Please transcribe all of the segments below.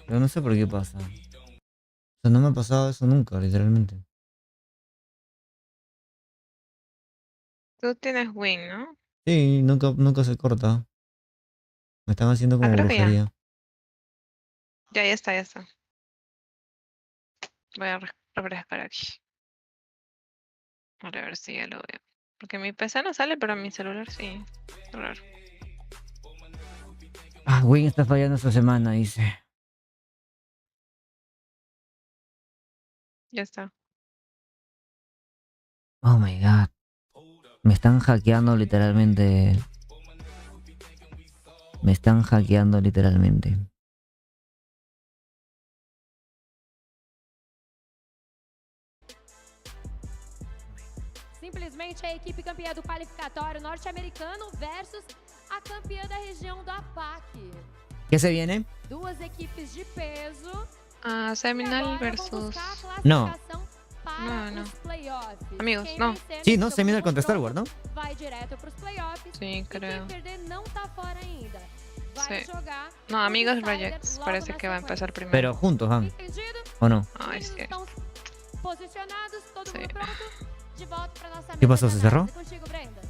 Pero no sé por qué pasa. O sea, no me ha pasado eso nunca, literalmente. Tú tienes win, ¿no? Sí, nunca se corta. Me están haciendo Ah, como creo que ya. brujería. Ya está, ya está. Voy a refrescar aquí. A ver si ya lo veo. Porque mi PC no sale, pero mi celular sí. Qué raro. Ah, Win está fallando esta semana, dice. Ya está. Oh my god. Me están hackeando literalmente. Me están hackeando literalmente. Simplesmente a equipe campeã do qualificatório norte-americano versus a campeã da região do APAC. ¿Qué se viene? Duas equipes de peso. Ah, E Seminal agora vão versus. buscar a No. classificação para No, no. os playoffs. Amigos, Quem no. vencer Sí, nesse ¿no? jogo Seminar de contra Star Wars, confronto ¿no? vai direto para os playoffs. Sí, E creo. quem perder não tá fora ainda. Vai Sí. jogar No, o amigos Decider Rejects. logo Parece na que va a empezar sequência. primero. Pero juntos van. Entendido? ¿O no? Ay, Meninos sí. estão posicionados, todo Sí. mundo pronto. De volta para nossa mesa ¿Qué pasó? de ¿Se cerró? análise. Contigo, Brenda.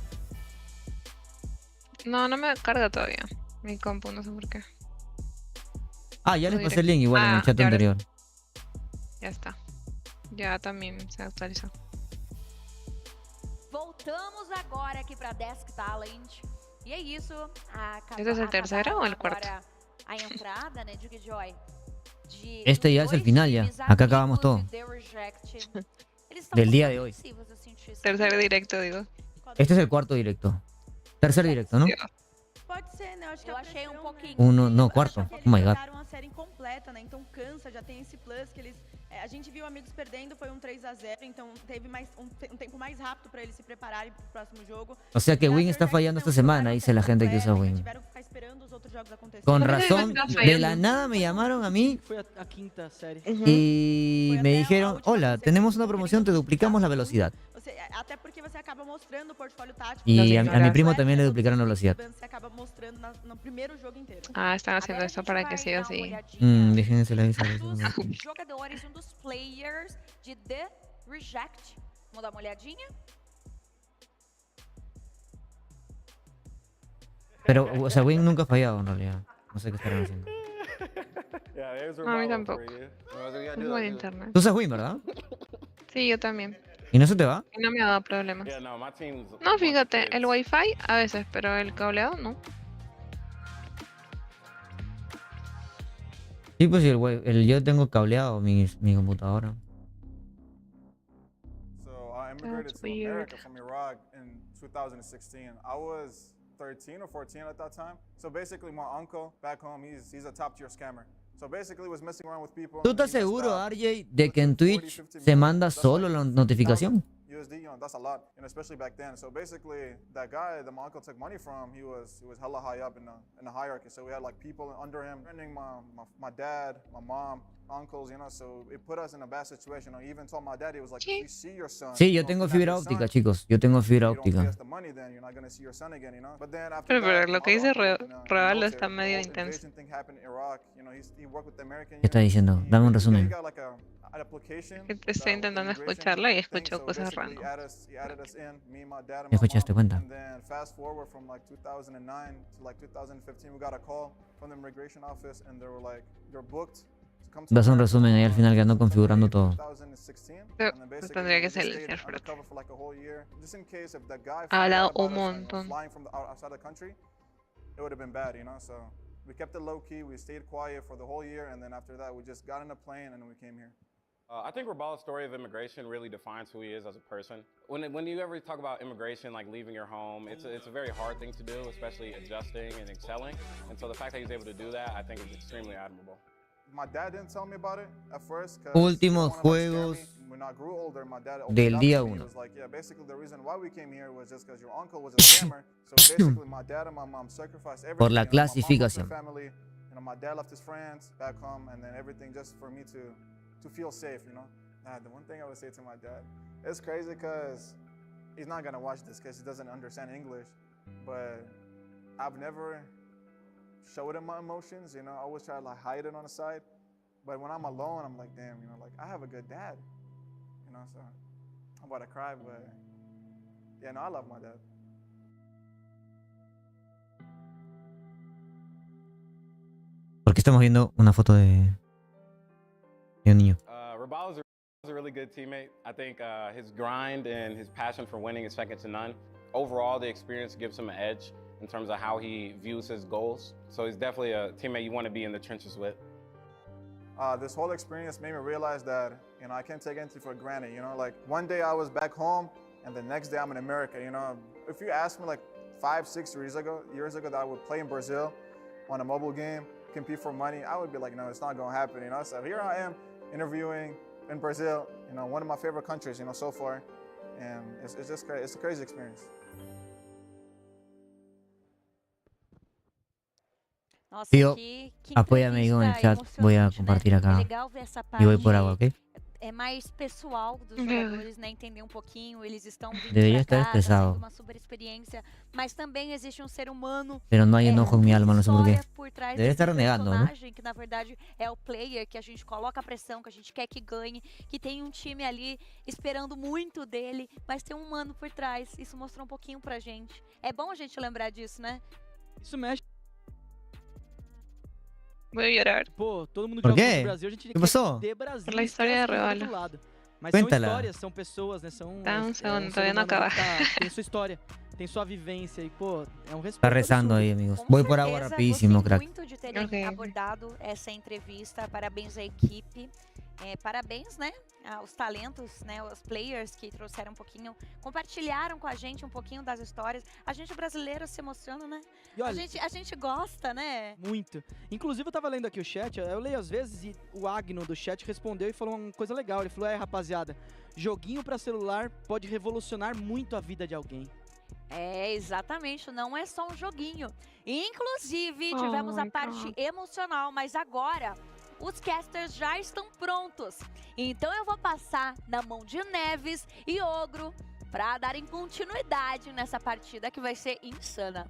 No, no me carga todavía. Mi compu, no sé por qué. Ah, ya Lo les pasé el diré. link igual en el chat ya ahora anterior. ya está. Ya también se actualizó. Voltamos agora aqui para Desk Talent. E é isso. ¿Este es el tercero o el cuarto? Agora a entrada, né, de Joy. De Este ya es el dois final ya. times Acá acabamos amigos todo. de The Reject. Eles estão Del muito día de hoy. ofensivos, eu senti isso. Tercer directo, digo. Este es el cuarto directo. Tercer directo, ¿no? Dios. Pode ser, né? Eu acho que Eu a achei um pressão, pouquinho. Uno, no, Acho cuarto. que Oh eles my god. jogaram a série incompleta, né? Então cansa, já tem esse plus que eles... a gente viu amigos perdendo, foi um 3-0, então teve mais um tempo mais rápido pra eles se prepararem pro próximo jogo. O sea que E a Win está Reject fallando não, esta eles semana, jogaram a dice série la gente que usa completa, Win. tiveram que ficar esperando os outros jogos acontecerem. Con Parece que razón, me está de la fallando. nada me llamaron a mí Fue a quinta série. y Foi me até a dijeron, última hola, consecutiva, tenemos una querendo promoción, te duplicamos la velocidad. Até porque você acaba mostrando o portfólio tático. Y Los a mi ignoras. primo también le duplicaron la velocidad. Você acaba mostrando no primeiro jogo inteiro. Ah, están haciendo Agora a esto gente para vai que siga dar uma así. olhadinha Déjense la avisar. dos jogadores, dos players de The Reject. Vamos dar uma olhadinha? Pero, o sea, Win nunca ha fallado en realidad. No sé qué estarán haciendo. No, a mí tampoco. Es buen internet. Tú usas Win, ¿verdad? Sí, yo también. ¿Y no se te va? Y no me ha dado problemas. No, fíjate, el wifi a veces, pero el cableado no. Sí, pues sí, yo tengo cableado mi computadora. So I immigrated That's to weird. America from Iraq in 2016. I was 13 or 14 at that time. So basically, my uncle back home, he's a top tier scammer. So basically, was messing around with people. ¿Tú estás seguro, RJ, de que en Twitch se manda solo la notificación? USD, that's a lot, and especially back then. So basically, that guy that my uncle took money from, he was hella high up in the hierarchy. So we had like people under him, threatening my dad, my mom, uncles, so it put us in a bad situation. I even told my dad, he was like, if we see your son, Sí, yo tengo fibra óptica, chicos. Yo tengo fibra óptica. Pero lo que dice Real está medio intenso. ¿Qué está diciendo? Dame un resumen. Estoy intentando escucharlo y escucho cosas random. ¿Me escuchaste cuenta? Das un resumen ahí al final que ando configurando todo. Tendría que ser el intérprete. Ha hablado un montón. It would have been bad, So we kept it low key. We stayed quiet for the whole year, and then after that, we just got in a plane and we came here. I think Rabal's story of immigration really defines who he is as a person. When you ever talk about immigration, like leaving your home, it's a very hard thing to do, especially adjusting and excelling. And so the fact that he's able to do that, I think is extremely admirable. My dad didn't tell me about it at first. Últimos juegos when I grew older, my dad del día 1. was like, yeah, basically the reason why we came here was just because your uncle was a scammer. So basically my dad and my mom sacrificed everything. Por la clasificación. My family, my dad left his friends back home, and then everything just for me to feel safe, The one thing I would say to my dad, it's crazy because he's not gonna watch this because he doesn't understand English, but I've never showed him my emotions, I always try to hide it on the side. But when I'm alone, I'm like, damn, you know, like I have a good dad, you know. So I'm about to cry, but yeah, no, I love my dad. Porque estamos viendo una foto de un niño. Rabalo's a really good teammate. I think his grind and his passion for winning is second to none. Overall, the experience gives him an edge in terms of how he views his goals. So he's definitely a teammate you want to be in the trenches with. This whole experience made me realize that, you know, I can't take anything for granted, you know, like one day I was back home and the next day I'm in America, you know. If you asked me like 5, 6 years ago that I would play in Brazil on a mobile game, compete for money, I would be like, no, it's not gonna happen, you know. So here I am interviewing in Brazil, you know, one of my favorite countries, you know, so far. And it's just crazy, it's a crazy experience. Nossa, Tío, que apóyame ahí con el chat. Voy a emocionante, compartir né? acá. É legal ver essa Y voy por parte agua, ¿ok? mais pessoal dos jogadores, né? Entender um pouquinho, eles estão vindo Debería pra estar cá, tá estresado. sendo uma super experiência, mas também existe um ser humano, Pero no hay enojo en mi alma, no sé por qué. história por trás Debería desse estar renegando, ¿no? personagem, que na verdade é o player, que a gente coloca a pressão, que a gente quer que ganhe, que tem um time ali esperando muito dele, mas tem um humano por trás. Isso mostrou um pouquinho pra gente. É bom a gente lembrar disso, né? Isso mexe. Voy a llorar. Pô, todo mundo Por joga quê? contra o Brasil, a gente Que quer passou? ter Brasil. Por la historia esquece de quem tá do Revalo. outro lado. Mas Cuéntala. são histórias, são pessoas, né? São, Dá um segundo, ser todavía no humano acaba. ali que tem sua história, tem sua vivência e, pô, é um respeito Está rezando absurdo. ahí, amigos. Com Voy por agua certeza, rapidísimo, gostei crack. muito de terem Ok. abordado essa entrevista. Parabéns à equipe. Parabéns, né, aos talentos, né, os players que trouxeram um pouquinho, compartilharam com a gente um pouquinho das histórias. A gente brasileiro se emociona, né? E olha, A gente gosta, né? muito. Inclusive, eu tava lendo aqui o chat, eu leio às vezes e o Agno do chat respondeu e falou uma coisa legal. Ele falou, rapaziada, joguinho pra celular pode revolucionar muito a vida de alguém. É, exatamente, não é só um joguinho. Inclusive, tivemos a my parte God. emocional, mas agora os casters já estão prontos. Então eu vou passar na mão de Neves e Ogro para darem continuidade nessa partida que vai ser insana.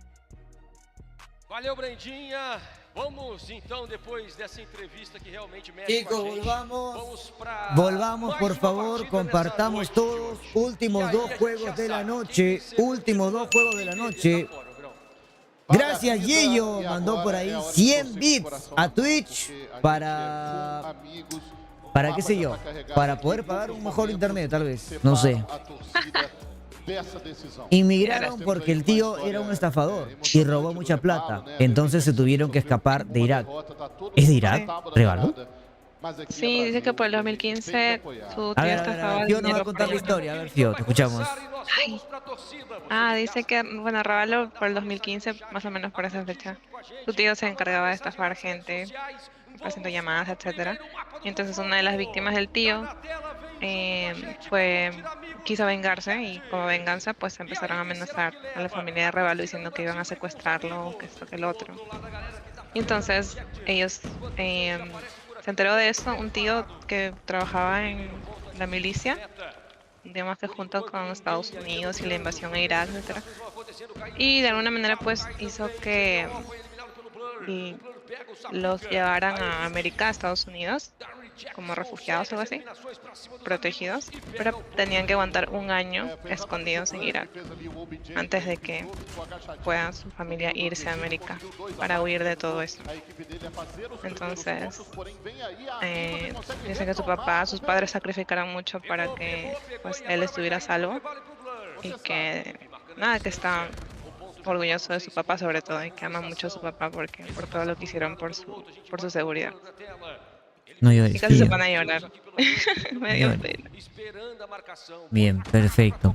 Valeu, Brandinha. Vamos então, depois dessa entrevista que realmente mexe com a Chicos, gente, volvamos. pra Volvamos, mais por uma favor, partida compartamos nessa todos. noite de hoje. Últimos E aí, dos a gente juegos já de la sabe, noche. quem venceu Últimos dos juegos de la noche. tá fora, Grão. Gracias, Gillo. Mandó por ahí 100 bits a Twitch para qué sé yo, para poder pagar un mejor internet, tal vez. No sé. Inmigraron porque el tío era un estafador y robó mucha plata. Entonces se tuvieron que escapar de Irak. ¿Es de Irak? ¿Revalo? Sí, dice que por el 2015 su tío estafaba Fio nos va a dinero contar por la historia. A ver, Fio, te escuchamos. Dice que, bueno, Revalo por el 2015, más o menos por esa fecha, su tío se encargaba de estafar gente, haciendo llamadas, etcétera. Y entonces una de las víctimas del tío quiso vengarse y como venganza pues empezaron a amenazar a la familia de Revalo diciendo que iban a secuestrarlo, que esto, que el otro. Y entonces ellos se enteró de eso, un tío que trabajaba en la milicia, digamos que junto con Estados Unidos y la invasión a Irak, etc. Y de alguna manera pues hizo que los llevaran a América, a Estados Unidos, como refugiados o algo así, protegidos, pero tenían que aguantar un año escondidos en Irak antes de que puedan su familia irse a América para huir de todo eso. Entonces, dice que sus padres sacrificaron mucho para que pues él estuviera a salvo y que nada, que está orgulloso de su papá sobre todo y que ama mucho a su papá por todo lo que hicieron por su seguridad. No llores, Y casi se Fio. van a llorar. Me dio pena. Bien, perfecto.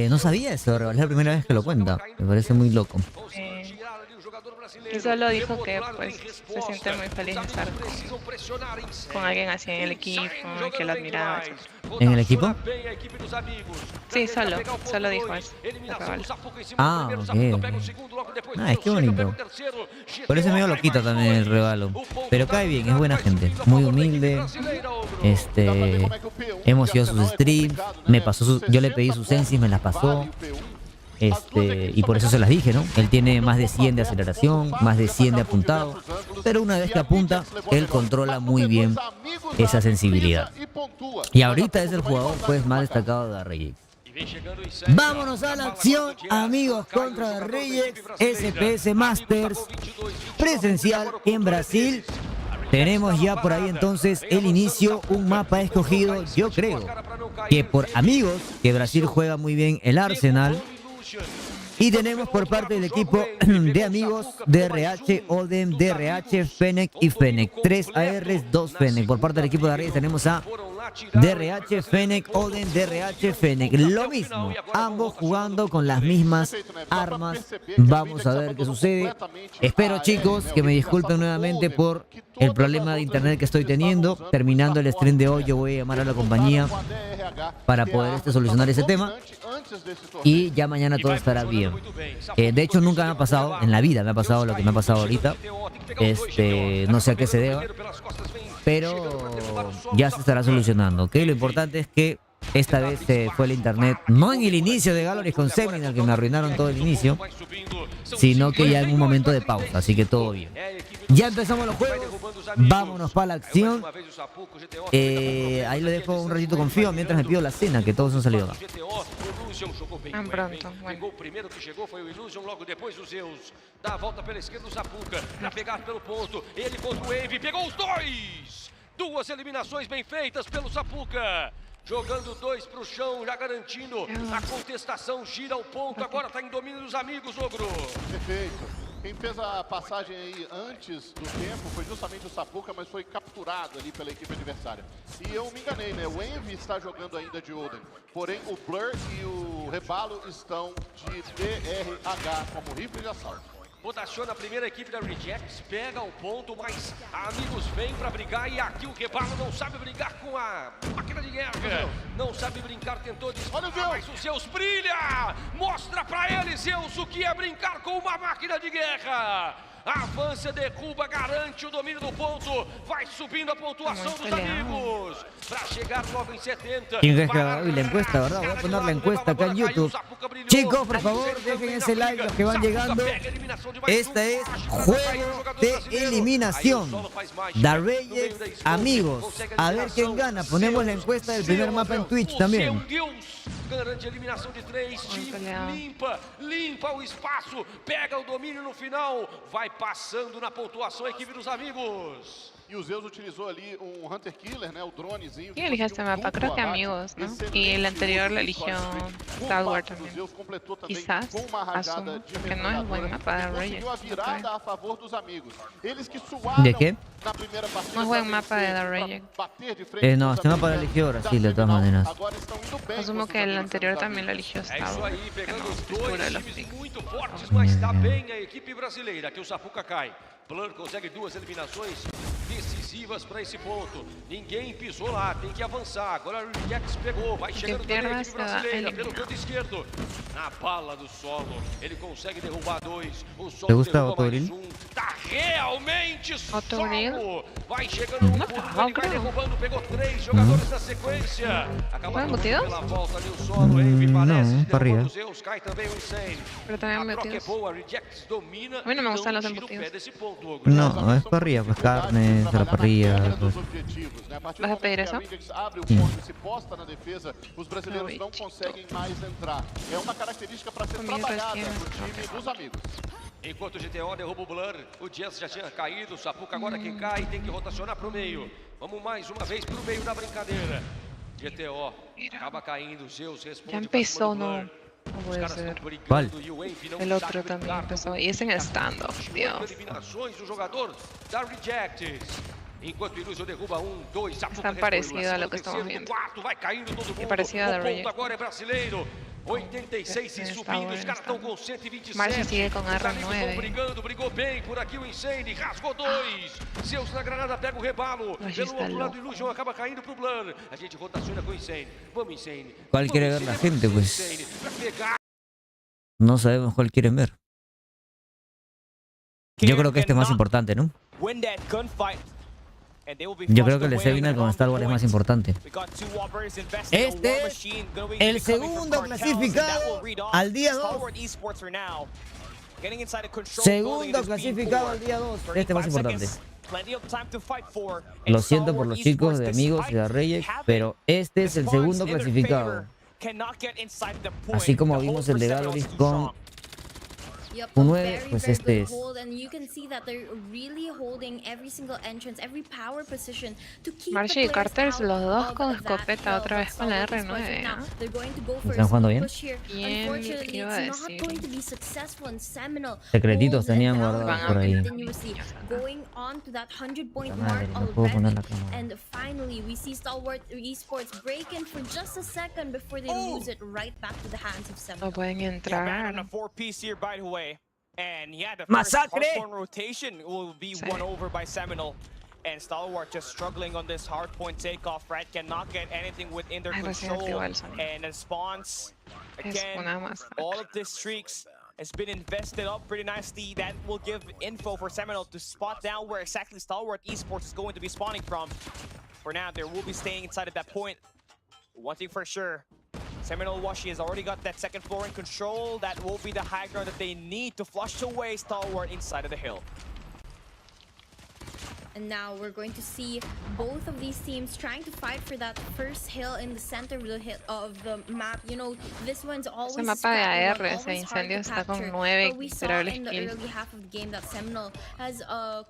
No sabía eso, Revalo. Es la primera vez que lo cuenta. Me parece muy loco. Y solo dijo que pues se siente muy feliz de estar con alguien así en el equipo, y que lo admiraba, etc. ¿En el equipo? Sí, solo dijo eso. de Revalo. Ah, ok. Es que bonito. Por eso es medio loquito también el Revalo. Pero cae bien, es buena gente. Muy humilde. Hemos ido a sus streams. Yo le pedí sus sensis, me las pasó. y por eso se las dije, ¿no? Él tiene más de 100 de aceleración, más de 100 de apuntado, pero una vez que apunta, él controla muy bien esa sensibilidad. Y ahorita es el jugador pues más destacado de Reyes. Vámonos a la acción, amigos, contra Reyes, SPS Masters, presencial en Brasil. Tenemos ya por ahí entonces el inicio, un mapa escogido. Yo creo que por amigos, que Brasil juega muy bien el Arsenal. Y tenemos por parte del equipo de amigos DRH, Odem, DRH, Fennec y Fennec. 3 ARs, 2 Fennec. Por parte del equipo de Reyes tenemos a DRH, Fennec, Odem, DRH, Fennec. Lo mismo, ambos jugando con las mismas armas. Vamos a ver qué sucede. Espero, chicos, que me disculpen nuevamente por el problema de internet que estoy teniendo. Terminando el stream de hoy, yo voy a llamar a la compañía para poder solucionar ese tema. Y ya mañana todo estará bien. De hecho, nunca me ha pasado, en la vida me ha pasado lo que me ha pasado ahorita. No sé a qué se deba, pero ya se estará solucionando, ¿ok? Lo importante es que esta vez fue el internet, no en el inicio de Galoris con Seminal, que me arruinaron todo el inicio, sino que ya en un momento de pausa, así que todo bien. Ya empezamos los juegos, vámonos para la acción. Ahí lo dejo un ratito con Fio mientras me pido la cena, que todos han salido acá. Pronto, bueno. O primeiro que chegou foi o Illusion, logo depois o Zeus. Dá a volta pela esquerda o Zapuca, pra pegar pelo ponto. Ele contra o Wave, pegou os dois! Duas eliminações bem feitas pelo Zapuca. Jogando 2 pro chão, já garantindo a contestação, gira o ponto, agora tá em domínio dos amigos, Ogro. Perfeito. Quem fez a passagem aí antes do tempo foi justamente o Zapuca, mas foi capturado ali pela equipe adversária. E eu me enganei, né? O Envy está jogando ainda de Odin, porém o Blur e o Rebalo estão de DRH como rifle de assalto. Rotaciona a primeira equipe da Rejects, pega o ponto, mas amigos vêm pra brigar e aqui o Rebalo não sabe brigar com a máquina de guerra. Não sabe brincar, tentou disparar, mas o Zeus brilha! Mostra pra ele, Zeus, o que é brincar com uma máquina de guerra! Avança, derruba, garante o domínio do ponto. Vai subindo a pontuação dos amigos. Para chegar logo em 70. ¿Quién crees que agarró la encuesta, verdad? Voy a poner la encuesta acá en YouTube. Chicos, por favor, dejen ese like los que van llegando. Este es juego de eliminación. The Reyes, amigos. A ver quién gana. Ponemos la encuesta del primer mapa en Twitch también. Garante a eliminação de 3, limpa o espaço, pega o domínio no final, vai passando na pontuação a equipe dos amigos. E o Zeus utilizou ali Hunter Killer, né, o dronezinho. ¿Quién eligió este mapa? Creo que amigos, ¿no? Y el anterior lo eligió Cloudward también. Quizás, asumo que no es buen mapa de Reyes. ¿De qué? No es buen mapa de The Reyes. No, este mapa lo eligió Brasil de todas maneras. Asumo que el anterior también lo eligió Cloudward. Muito fortes, mas está bem a equipe brasileira, que o Zapuca cai. Blur consegue 2 eliminações decisivas para esse ponto. Ninguém pisou lá, tem que avançar. Agora o Rex pegou, vai chegando também a equipe brasileira pelo canto esquerdo. Na bala do solo, ele consegue derrubar 2. O solo derruba mais 1. Tá realmente solo. Vai chegando um ponto, ele vai derrubando, pegou 3 jogadores na sequência. Acaba pela volta ali o solo, Envy parece derrubando o Zeus, cai também o Insane. A troca é boa, Rejects domina. A mí no me gustan los embutidos. No, es parrilla, pues carne, la parrilla. Pues. ¿Vas a pedir eso? Os brasileiros não conseguem mais entrar. É uma característica para ser trabalhada no time dos amigos. Enquanto o GTO derruba o Blur, o Jess já tinha caído, o Zapuca agora quem cai tem que rotacionar pro meio. Vamos mais uma vez pro meio da brincadeira. GTO acaba caindo, Zeus responde. Ya empezó, no. No puede ser. ¿Cuál? El otro también empezó. Y es en el standoff, Dios. Eliminações do jogador da Rejects. Enquanto o Illusion derruba 2, Está parecido a lo que estamos viendo. Vai caindo todo mundo. Y parecido a The Reyes. Agora é brasileiro. 86 e subindo, os caras estão com 127. Marcia sigue con R9. Brigou bem por aqui o Insane, rasgou 2. Zeus na granada pega o Rebalo. Pelo outro lado, o Illusion acaba caindo pro Blur. A gente rotaciona com o Insane. Vamos, Insane. ¿Cuál quiere ver la gente, pues? No sabemos cuál quieren ver. Yo creo que este es más importante, ¿no? Yo creo que el de Seminal con Star Wars es más importante. Este es el segundo clasificado al día 2. Segundo clasificado al día 2. Este es más importante. Lo siento por los chicos de Amigos y de Reyes, pero este es el segundo clasificado. Así como vimos el de Galoris con un 9, pues este es. Marshall y Carter, los dos con escopeta otra vez con la R9, ¿no? ¿Están jugando bien? Bien, iba a decir. Secretitos tenían guardados por ahí. Madre, no puedo poner la cámara. And finally, we see Stalwart Esports break in for just a second before they lose it right back to the hands of Seminole. No pueden entrar. And yeah, the first Masacre! hardpoint rotation will be won over by Seminole. And Stalwart just struggling on this hardpoint takeoff, right? Cannot get anything within their control. And the spawns, again, all of these streaks has been invested up pretty nicely. That will give info for Seminole to spot down where exactly Stalwart Esports is going to be spawning from. For now, they will be staying inside at that point. One thing for sure, Seminole Washi has already got that second floor in control. That will be the high ground that they need to flush away Stalwart inside of the hill. And now we're going to see both of these teams trying to fight for that first hill in the center of the map. You know, this one's always ese mapa de AR, ese incendio está con 9 considerables in the kills. early half of the game that Seminole has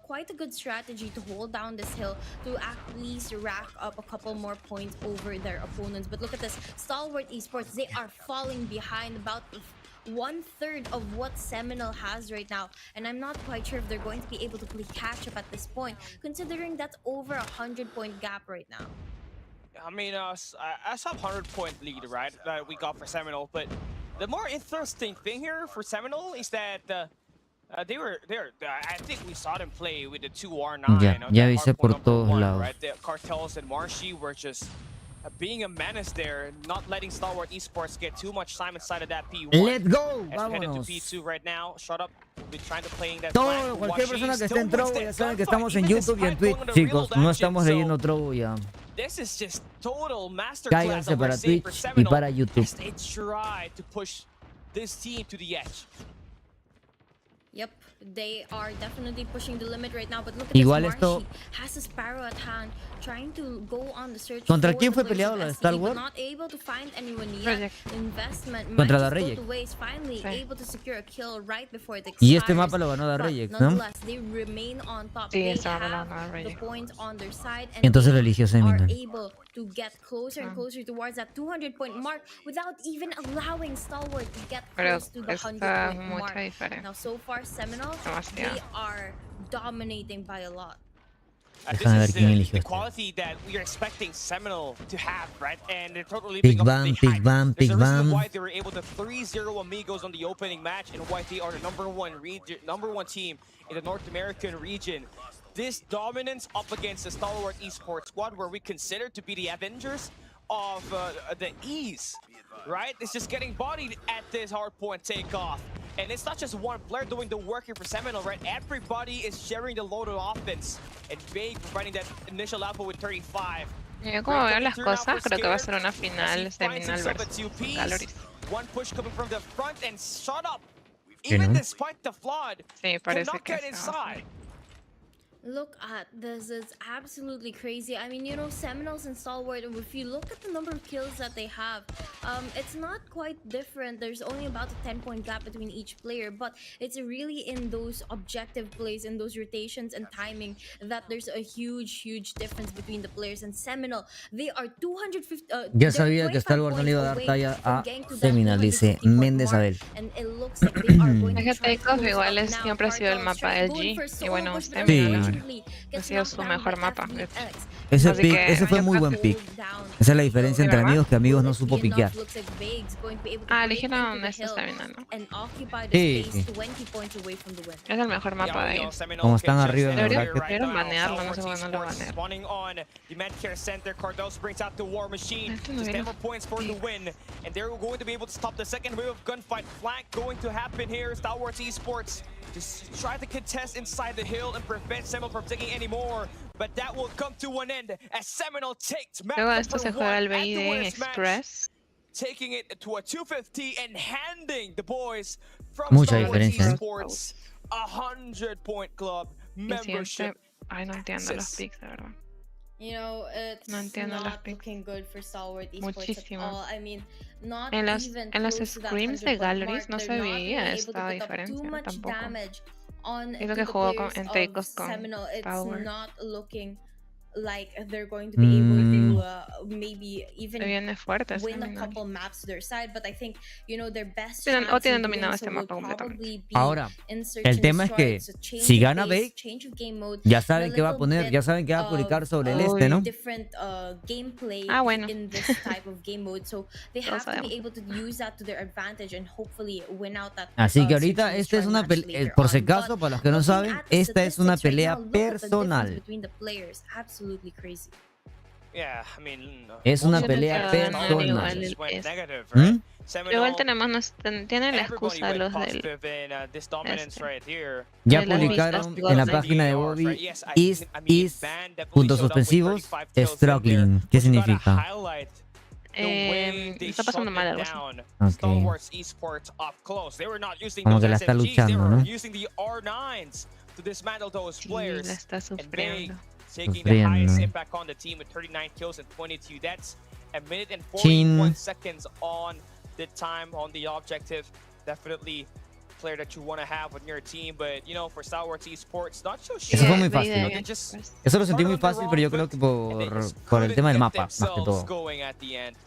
quite a good strategy to hold down this hill to at least rack up a couple more points over their opponents. But look at this, Stalwart Esports, they are falling behind about 1/3 of what Seminole has right now, and I'm not quite sure if they're going to be able to play catch up at this point, considering that's over 100-point gap right now. I mean, I saw 100-point lead, right, that we got for Seminole, but the more interesting thing here for Seminole is that they were I think we saw them play with the 2R9. Ya avisé por todos lados. Right? The Cartels and Marshy were just being a menace there, not letting Stalwart Esports get too much time inside of that P1. Let's go, as we head into vámonos. P2 right now. Shut up. We're trying to playing that Todo, cualquier persona que esté en Trovo, ya saben que estamos en YouTube y en Twitch, chicos. No estamos leyendo Trovo ya. This is just total masterclass. Cáiganse para Twitch y para YouTube. They try to push this team to the edge. Yep, they are definitely pushing the limit right now, but look at Igual this, esto- Marshy has a Sparrow at hand, trying to go on the search ¿Contra for quién fue the peleado la de Star Wars? not able to find anyone yet. Investment Contra might la just go Reyes. to waste, finally able to secure a kill right before it Y este expires. mapa lo ganó la But Reyes, ¿no? nonetheless, they remain on top. Sí, They este mapa lo have ganó la the Reyes. points on their side, Y and entonces lo they eligió are Seminole. able to get closer and closer towards that 200-point mark without even allowing Stalwart to get Pero close to the está 100-point mucha mark. diferencia. Now, so far, Seminole, Demasiado. they are dominating by a lot. Déjame ver This quién is eligió the este. quality that we are expecting Seminole to have, right? And they're totally Big living up to Bang, the Big hype. Bang, There's Big a reason Bang. why they were able to 3-0 Amigos on the opening match, and why they are the #1 team in the North American region. This dominance up against the Stalwart Esports squad, where we consider to be the Avengers of the East, right? It's just getting bodied at this hardpoint takeoff. And it's not just one player doing the work here for Seminole, right? Everybody is sharing the load of offense. And Big providing that initial output with 35. Yo como veo las cosas, creo que va a ser una final Seminole versus Galoris. One push coming from the front and shut up. ¿Qué Even no? despite the flood, Sí, parece cannot que get sí. inside. Look at this, it's absolutely crazy. I mean, you know, Seminoles and Stalwart, if you look at the number of kills that they have, it's not quite different. There's only about a 10-point gap between each player, but it's really in those objective plays, in those rotations and timing, that there's a huge difference between the players. And Seminole, they are 250. Ya sabía que Star Wars no le iba a dar talla a Seminole, dice Méndez Abel. And it looks like they are going to Es que try to Takeoff close igual up es now. siempre ha sido el Cartels mapa del going G. for Y solo bueno, push, but Seminole unfortunately ha gets sido knocked su down mejor by mapa. FBX. Ese, Así pick, que ese fue muy buen pick. Esa es la diferencia entre amigos, que amigos no supo piquear. Ah, eligieron este Seminole, ¿no? Sí, sí. Es el mejor mapa de ellos. Como están arriba en el bracket. Deberían banearlo, no sé por qué no lo banearon. Spawning on the Medcare Center, Cardos brings out the War Machine. Just 10 more points for the win, and they're going to be able to stop the second wave of gunfight. Flank going to happen here. Star Wars Esports just try to contest inside the hill and prevent Seminole from taking any more. but that will come to an end as Seminole takes map Luego de esto se number juega one el at the BID en winners match, Express. taking it to a 250 and handing the boys from Mucha Star Wars diferencia, ¿eh? Esports a 100-point club Y membership. siguiente, ay, no entiendo los access. picks, de verdad. You know, it's No entiendo las not picks. looking good for Stalwart Esports Muchísimo. at all. I mean, not En las close to that scrims de 100-point galleries mark. no They're se not really veía able to esta pick up too diferencia much tampoco. damage on Es lo to que the jugó players en of Takeoff con Seminole. It's Power. not looking like they're going to be able to maybe even Se viene fuerte ese win a Seminole. couple maps to their side, but I think, you know, their best Tienen chance tienen in doing dominado so este will mapa completamente. probably be Ahora, in search el and tema es que destroy, so change si of gana pace, Bake, change of game mode, ya a saben que va a little poner, bit ya saben que va a publicar sobre el este, ¿no? different gameplay Ah, bueno. in this type of game mode, so they Todos have to be sabemos. able to use that to their advantage and hopefully win out that Así que search ahorita and esta es destroy una match pelea, later por si on. acaso, But para los que no looking saben, at the esta es una statistics right pelea now, look at the difference personal. between the players. Absolutely crazy. Yeah, I mean, Es una Yo pelea creo que va a ganar igual personal. el went PS. negative, ¿Mm? right? Seminole, Igual tienen la everybody excusa went los del positive in this dominance este. right here. Ya de las publicaron vistas en la de página de DRs, Bobby, right? Yes, I is, mean, is, Van definitely puntos showed up with suspensivos, 35 kills in there. struggling. ¿Qué But you gotta significa? highlight the way they Está pasando shut mal it algo así. down. Ok. Star Wars Esports up close. They were not using Como those que la está SMGs, they luchando, were ¿no? using the R9s to dismantle those Sí, players. la está And Big sufriendo. taking the highest Sufriendo. impact on the team with 39 kills and 22 deaths. A minute and Chin. 41 seconds on the time on the objective. Definitely a player that you want to have on your team, but you know, for Star Wars Esports, not so sure. Eso fue muy BID fácil. en They just Express. Eso lo sentí muy started on the fácil, pero yo creo wrong que foot, and they just por el couldn't tema del get mapa, más que themselves todo. going at the end.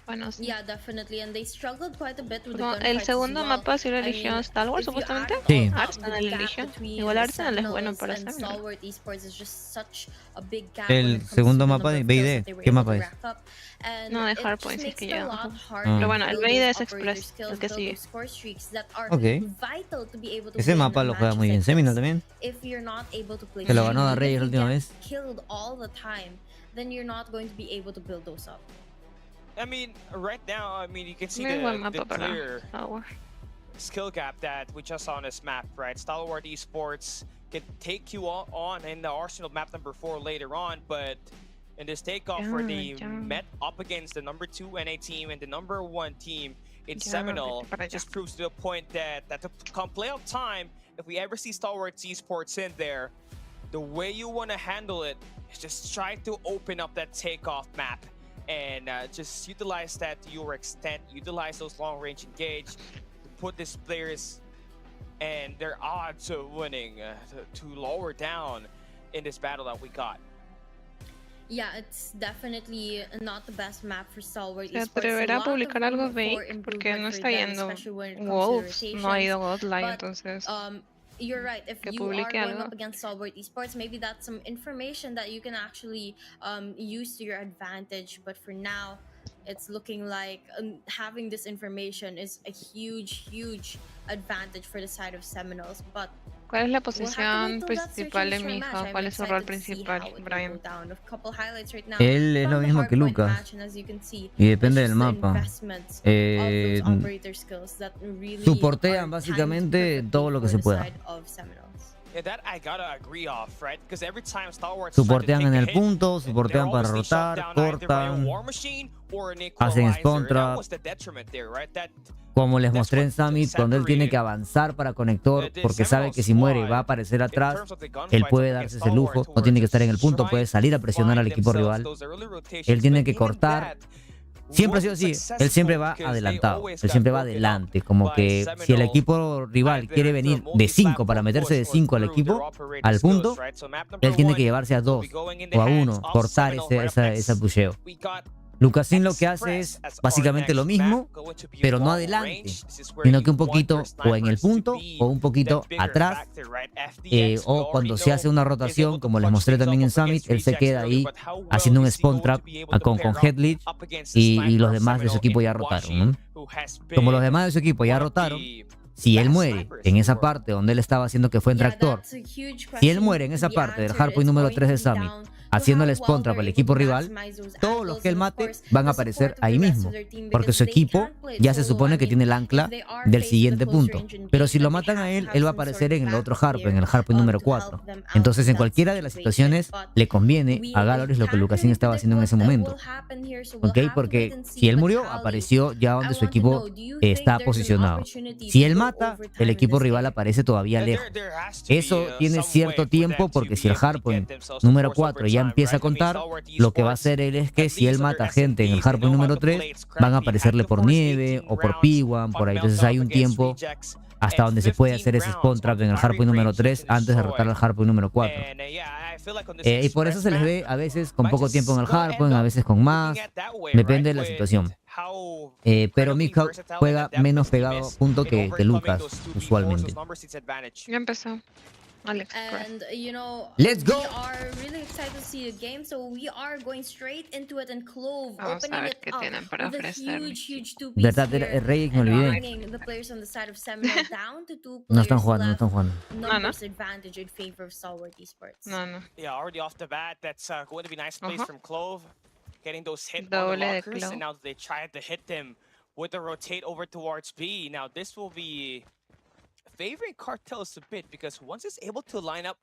Bueno, sí. Yeah, definitely, and they struggled quite a bit with the No, gunfights el as segundo well. mapa sí lo I eligió mean, Star Wars, if you supuestamente. add Sí. up Arsenal the gap eligió. between Igual Arsenal es bueno Seminoles para and Seminole. Stalwart Esports is just such a big gap El when it comes segundo to the mapa de number of kills BID, that they were ¿qué able mapa to es? rack up. And No, de it hardpoint, just sí es que makes it a llega. lot harder Pero to bueno, el build BID those es operator Express, skills, el que build sigue. those score streaks that are Ok. vital to be able to Ese win mapa in lo juega matches muy bien like Seminole this. también. If you're not able to play Que lo Seminole, ganó a if Reyes la you última get vez. killed all the time, then you're not going to be able to build those up. I mean, right now, I mean, you can see Muy buen the mapa para clear Star Wars. skill gap that we just saw on this map, right? Stalwart Esports can take you on in the Arsenal map number 4 later on, but in this takeoff where they Ya. met up against the number 2 NA team and the number 1 team in Ya, Seminole, vete para allá. just proves to the point that come playoff time, if we ever see Stalwart Esports in there, the way you want to handle it is just try to open up that takeoff map and just utilize that to your extent, utilize those long range engage to put these players and their odds of winning to lower down in this battle that we got. Yeah, it's definitely not the best map for Stalwart ¿Se Esports. atreverá a A lot of publicar algo room for Bake? Porque no improvement for está them, yendo especially when it comes to Wolves, no ha ido rotations. Godline, But, entonces You're right. If que you are publique going algo. up against Stalwart Esports, maybe that's some information that you can actually use to your advantage. But for now, it's looking like having this information is a huge advantage for the side of Seminoles. But ¿Cuál es la we'll have to posición wait till that search principal and de destroy mi match. hija? I'm ¿Cuál es su rol excited to see principal, how it will Brian? go down. A couple highlights right now Él es from lo the mismo que hardpoint Lucas. match, and as you can see, Y depende it's del just the mapa. investments of those operator skills that really Soportean are básicamente timed todo lo que se perfectly for pueda. the side of Seminoles. Yeah, that I gotta agree off, right? Because every time Stalwart Soportean en el punto, soportean para rotar, cortan, hacen spawn trap. Como les mostré en Summit, cuando él tiene que avanzar para conector, porque sabe que si muere va a aparecer atrás, él puede darse ese lujo, no tiene que estar en el punto, puede salir a presionar al equipo rival. Él tiene que cortar. Siempre ha sido así, él siempre va adelantado, él siempre va adelante, como que si el equipo rival quiere venir de 5 para meterse de 5 al equipo, al punto, él tiene que llevarse a 2 o a 1, cortar ese pusheo. Lucasin lo que hace es básicamente lo mismo, pero no adelante, sino que un poquito o en el punto o un poquito atrás, o cuando se hace una rotación, como les mostré también en Summit, él se queda ahí haciendo un spawn trap con headlead y los demás de su equipo ya rotaron, ¿no? Como los demás de su equipo ya rotaron, si él muere en esa parte donde él estaba haciendo que fue en tractor, si él muere en esa parte del hardpoint número 3 de Summit, haciendo el spawn trap al equipo rival, todos los que él mate van a aparecer ahí mismo, porque su equipo ya se supone que tiene el ancla del siguiente punto. Pero si lo matan a él, él va a aparecer en el otro hardpoint, en el hardpoint número 4. Entonces, en cualquiera de las situaciones, le conviene a Galoris lo que Lucasín estaba haciendo en ese momento. ¿Ok? Porque si él murió, apareció ya donde su equipo está posicionado. Si él mata, el equipo rival aparece todavía lejos. Eso tiene cierto tiempo porque si el hardpoint número 4 ya empieza a contar, lo que va a hacer él es que si él mata gente en el hardpoint número 3, van a aparecerle por nieve o por P1, por ahí. Entonces hay un tiempo hasta donde se puede hacer ese spawn trap en el hardpoint número 3 antes de derrotar al hardpoint número 4. Y por eso se les ve a veces con poco tiempo en el hardpoint, a veces con más, depende de la situación. Pero Mika juega menos pegado punto que Lucas usualmente. Ya empezó. Alex, And Let's go. we are really excited to see the game, so we are going straight into it, and Clove vamos a opening ver it qué up tienen para with a ofrecer. huge 2-piece ¿Verdad? here, Rey, me and olvidé. bringing the players on the side of Seminole down to 2 No players están jugando, no left. están jugando. Numbers advantage in favor of Stalwart Esports. No. Yeah, already off the bat, that's going to be nice plays from Clove. Getting those hit on Doble the de lockers, Clove. and now they try to hit them with the rotate over towards B. Now this will be favoring Cartels a bit, because once he's able to line up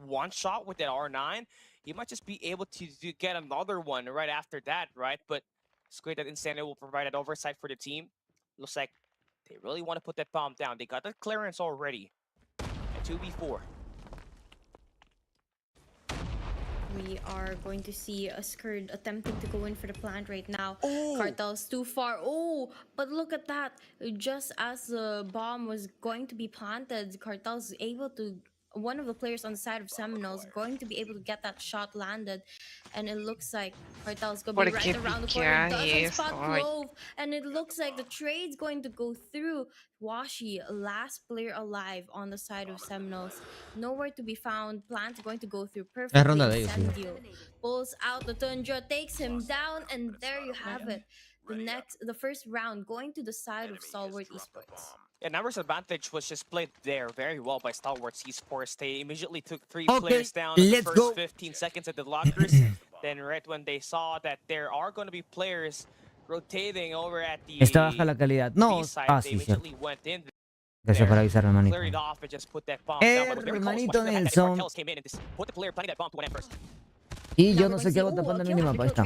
one shot with that R9, he might just be able to get another one right after that, right? But it's great that Insanity will provide that oversight for the team. Looks like they really want to put that bomb down. They got the clearance already. 2v4. We are going to see a Skurd attempting to go in for the plant right now. Oh. Cartel's too far. Oh, but look at that. Just as the bomb was going to be planted, Cartel's able to... One of the players on the side of Seminoles going to be able to get that shot landed. And it looks like Cartel's going to be right around the corner. Doesn't spot Clove. And it looks like the trade's going to go through. Washi, last player alive on the side of Seminoles. Nowhere to be found. Plant going to go through perfectly. ronda de ellos, sí. Incendio pulls out the Tundra, takes him down, and there you have it. The first round going to the side of Stalwart Esports. Yeah, numbers advantage was just played there very well by Stalwart Esports. They immediately took 3 Okay, players down in the let's first go. 15 seconds at the lockers. Then right when they saw that there are going to be players rotating over at the Está baja la calidad. No, B side, ah, they sí, cierto. immediately went in Gracias por avisar, hermanito. cleared it off and just put that bomb down. But very close. Hermanito But the fact that the Nelson. Cartels came in and just put the player planting that bomb to 1M first. Y yo no sé qué hago tapando el minimapa. Ahí está.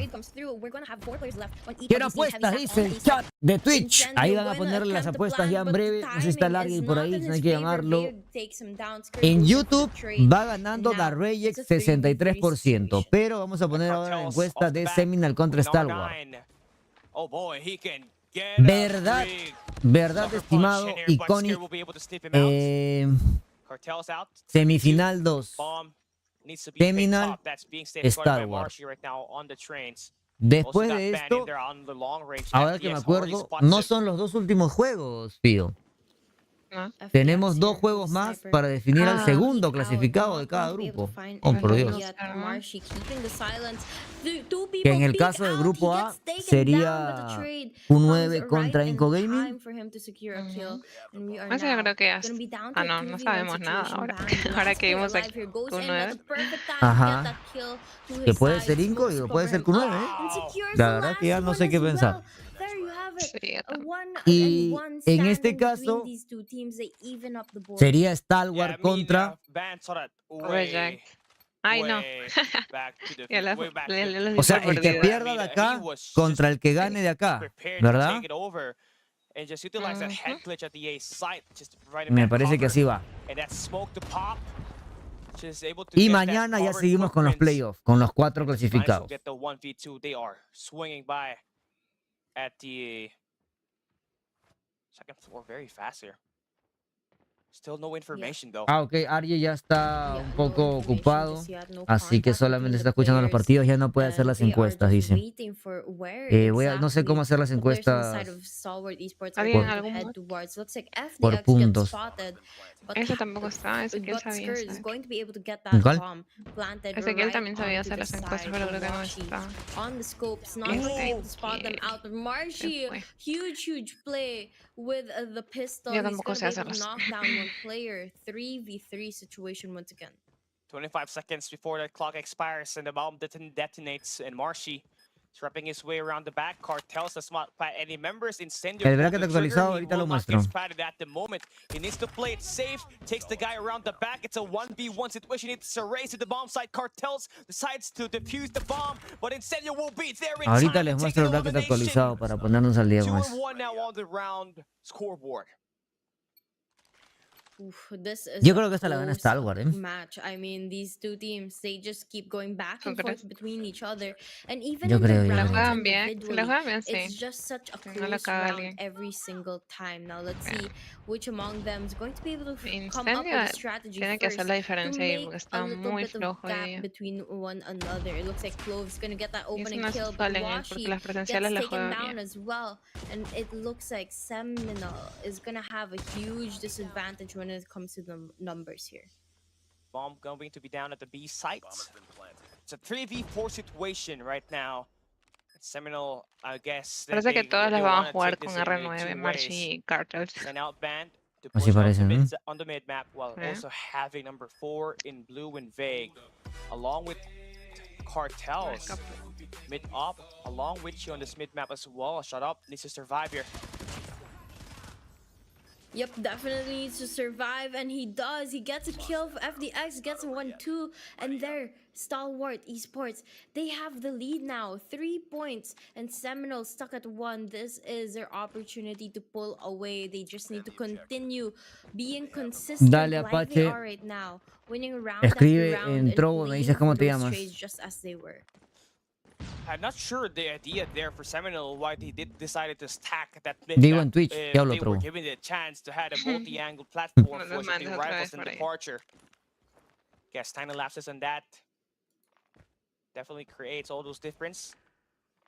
Quiero apuestas, dice el chat de Twitch. Ahí van a ponerle las apuestas ya en breve. No sé si está larga y por ahí, no hay que llamarlo. En YouTube va ganando Darreyex 63%. Pero vamos a poner ahora la encuesta de Seminole contra Star Wars. Oh boy, he can get ¿Verdad? ¿Verdad, estimado Iconic? Cartels out. Semifinal 2. Bomb needs to be Seminole, picked up. That's being safeguarded Star by Wars. Marshy right now on the trains. Después Also got de banned esto, in there on the long range. ahora que me FPS acuerdo, already spots no it. son los 2 últimos juegos, Pío. ¿No? Tenemos 2 juegos más para definir al segundo clasificado de cada grupo. Oh, por Dios. Que en el caso del grupo A sería Q9 contra Inco Gaming. Eso yo creo que ya... Ah, no sabemos nada ahora. Ahora que vimos aquí Q9. Ajá. Que puede ser Inco y puede ser Q9, ¿eh? La verdad que ya no sé qué pensar. Sí, yo también. Y en este caso sería Stalwart contra... Reject. Ay, no. Ya la- O sea, el que pierda de acá contra el que gane de acá, ¿verdad? Me parece que así va. Y mañana ya seguimos con los playoffs, con los 4 clasificados. At the second floor very fast here. Still no information though. Ah, ok, Arye ya está un poco ocupado, así que solamente está escuchando los partidos, ya no puede hacer las encuestas, dice. No sé cómo hacer las encuestas por puntos. Ese tampoco está, Ezequiel sabía hacer. ¿Cuál? Ezequiel también sabía hacer las encuestas, pero creo que no está. Yo tampoco sé hacerlas. Player 3v3 situation once again. 25 seconds before the clock expires and the bomb detonates, and Marshy is wrapping his way around the back. Cartels does not plant any members. Incendio El bracket actualizado ahorita lo muestro. at the moment. He needs to play it safe. Takes the guy around the back. It's a 1v1 situation. It's a race to the bomb site. Cartels decides to defuse the bomb, but Incendio will be there in Ahorita time les to muestro el take bracket the actualizado para ponernos al día con eso. 2-1 now on the round scoreboard. Oof, this is Yo a creo que esta la gana close Stalwart, match. I mean, these two teams, they just keep going back and forth between each other. And even Yo in creo, the yo rounds creo. individually, sí. it's just such a Que no la close caga round alguien. every single time. Now let's see which among them is going to be able to come up with Incendio a strategy tiene que first hacer la to diferencia ahí make porque a está little muy bit of flojo hoy gap día. between one another. It looks like Clove's going to get that Y eso opening no kill, se but salen porque Washi las gets presenciales la taken juegan down bien. as well. And it looks like Seminole is going to have a huge disadvantage when it comes to the numbers here. Bomb going to be down at the B site. It's a 3v4 situation right now. Seminole, I guess. Parece que todas las van a jugar con R9, Marshy y Cartels. Send out band to Así push parece, ¿no? on the mid map while also having number 4 in blue and vague, along with Cartels mid up, along with you on this mid map as well. Shut up, needs to survive here. Yep, definitely needs to survive, and he does. He gets a kill. FDX gets a 1-2, and there, Stalwart Esports, they have the lead now. 3 points, and Seminole stuck at 1. This is their opportunity to pull away. They just need to continue being consistent Dale, like they Apache. are right now, winning round after Escribe round en and Trovo, me dices playing cómo for te those llamas. trades just as they were. I'm not sure the idea there for Seminole why they decided to stack that mid Digo map. en Twitch, If ya hablo they were Trovo. given the chance to have a multi-angle platform No lo for the mandes otra rivals vez in por ahí. departure. Guess tiny lapses on that definitely creates all those difference.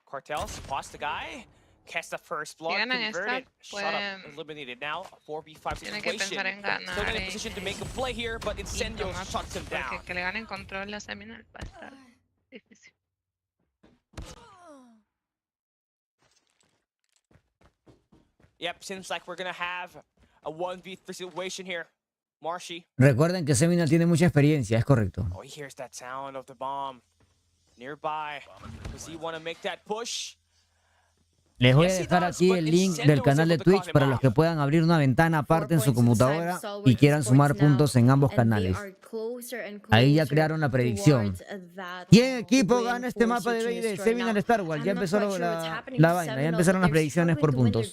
Cartels, pause the guy, cast the first blood, ganan converted, esta, shut up, pueden- eliminated now. A 4v5 Tiene que situation. pensar en ganar Still in a position to make a play here, but Incendio tomar, shuts him down. porque que le ganen control a Seminole va a estar difícil. Yep, seems like we're gonna have a 1v3 situation here. Marshy. Recuerden que Seminole tiene mucha experiencia, es correcto. Oh, he hears that sound of the bomb nearby. Does he want to make that push? Les voy a dejar aquí el link del canal de Twitch para los que puedan abrir una ventana aparte en su computadora y quieran sumar puntos en ambos canales. Ahí ya crearon la predicción. ¿Quién equipo gana este mapa de BD? Seminole Star Wars. Ya empezó la vaina, ya empezaron las predicciones por puntos.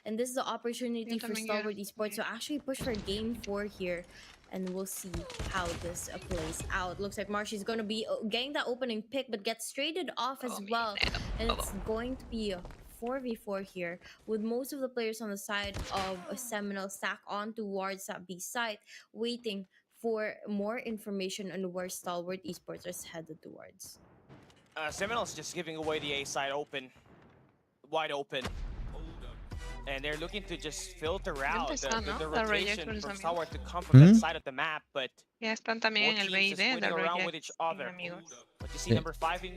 And this is the opportunity for Stalwart Esports to actually push for game 4 here. And we'll see how this plays out. Looks like Marshy's going to be getting that opening pick, but gets traded off as well. And it's going to be a 4v4 here, with most of the players on the side of a Seminole stack on towards that B site, waiting for more information on where Stalwart Esports is headed towards. Seminole's just giving away the A side open, wide open. And they're looking to just filter out the rotation from Stalwart to come from that side of the map, but ya están también en el B y D del around with Reject, each other. amigos. But you see number 5 and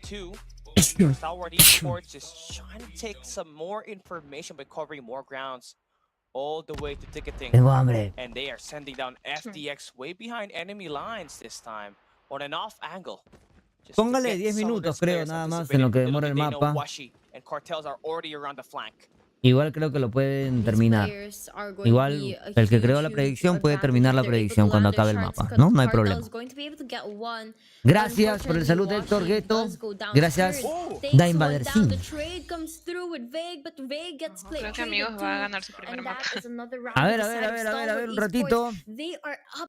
2, Stalwart Esports is trying to take some more information by covering more grounds all the way to ticketing. Tengo hambre. And they are sending down FDX way behind enemy lines this time on an off angle. Just to Póngale get 10 some of minutos, these creo, players nada más en lo que demora el anticipating. They know mapa. Washi and Cartels are already around the flank. Igual creo que lo pueden terminar. Igual el que creó la predicción puede terminar la predicción cuando acabe el mapa, ¿no? No hay problema. Gracias por el saludo, Héctor Gueto. Gracias, Dainvadersin. Creo que amigos va a ganar su primer mapa. A ver, un ratito.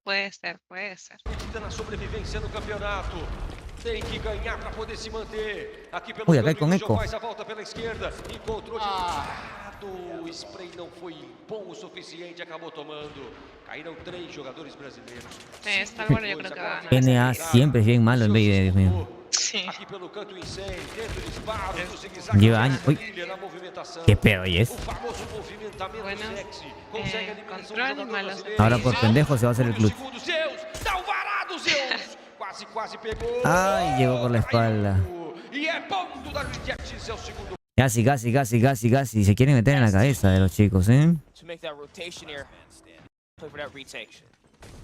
Puede ser, puede ser. Acredita na sobrevivência no campeonato. Tem que ganhar para poder se manter. Aqui pelo Uy, acá hay canto, con João eco. faz a volta pela esquerda. Encontrou de lado. O spray não foi bom o suficiente, acabou tomando. Caíram 3 jogadores brasileiros. Stalwart yo creo que va a ganar. NA siempre es bien malo en BD, Dios mío. Sí. Aqui pelo canto incêndio, dentro do disparo, do zigue-zague, Lleva años. Uy, na movimentação. qué pedo y es. O famoso movimentamento Buenas, sexy. Consegue eliminar um control y jogador malas. brasileiro. Ahora por pendejo se va a hacer el clutch. Segundos, Zeus! Dá o varado, Zeus! Quase pegou. Ay, llegó por la espalda. E é ponto da Reject, seu segundo. Casi. Se quieren meter en la cabeza de los chicos, ¿eh? To make that rotation here, play for that retake.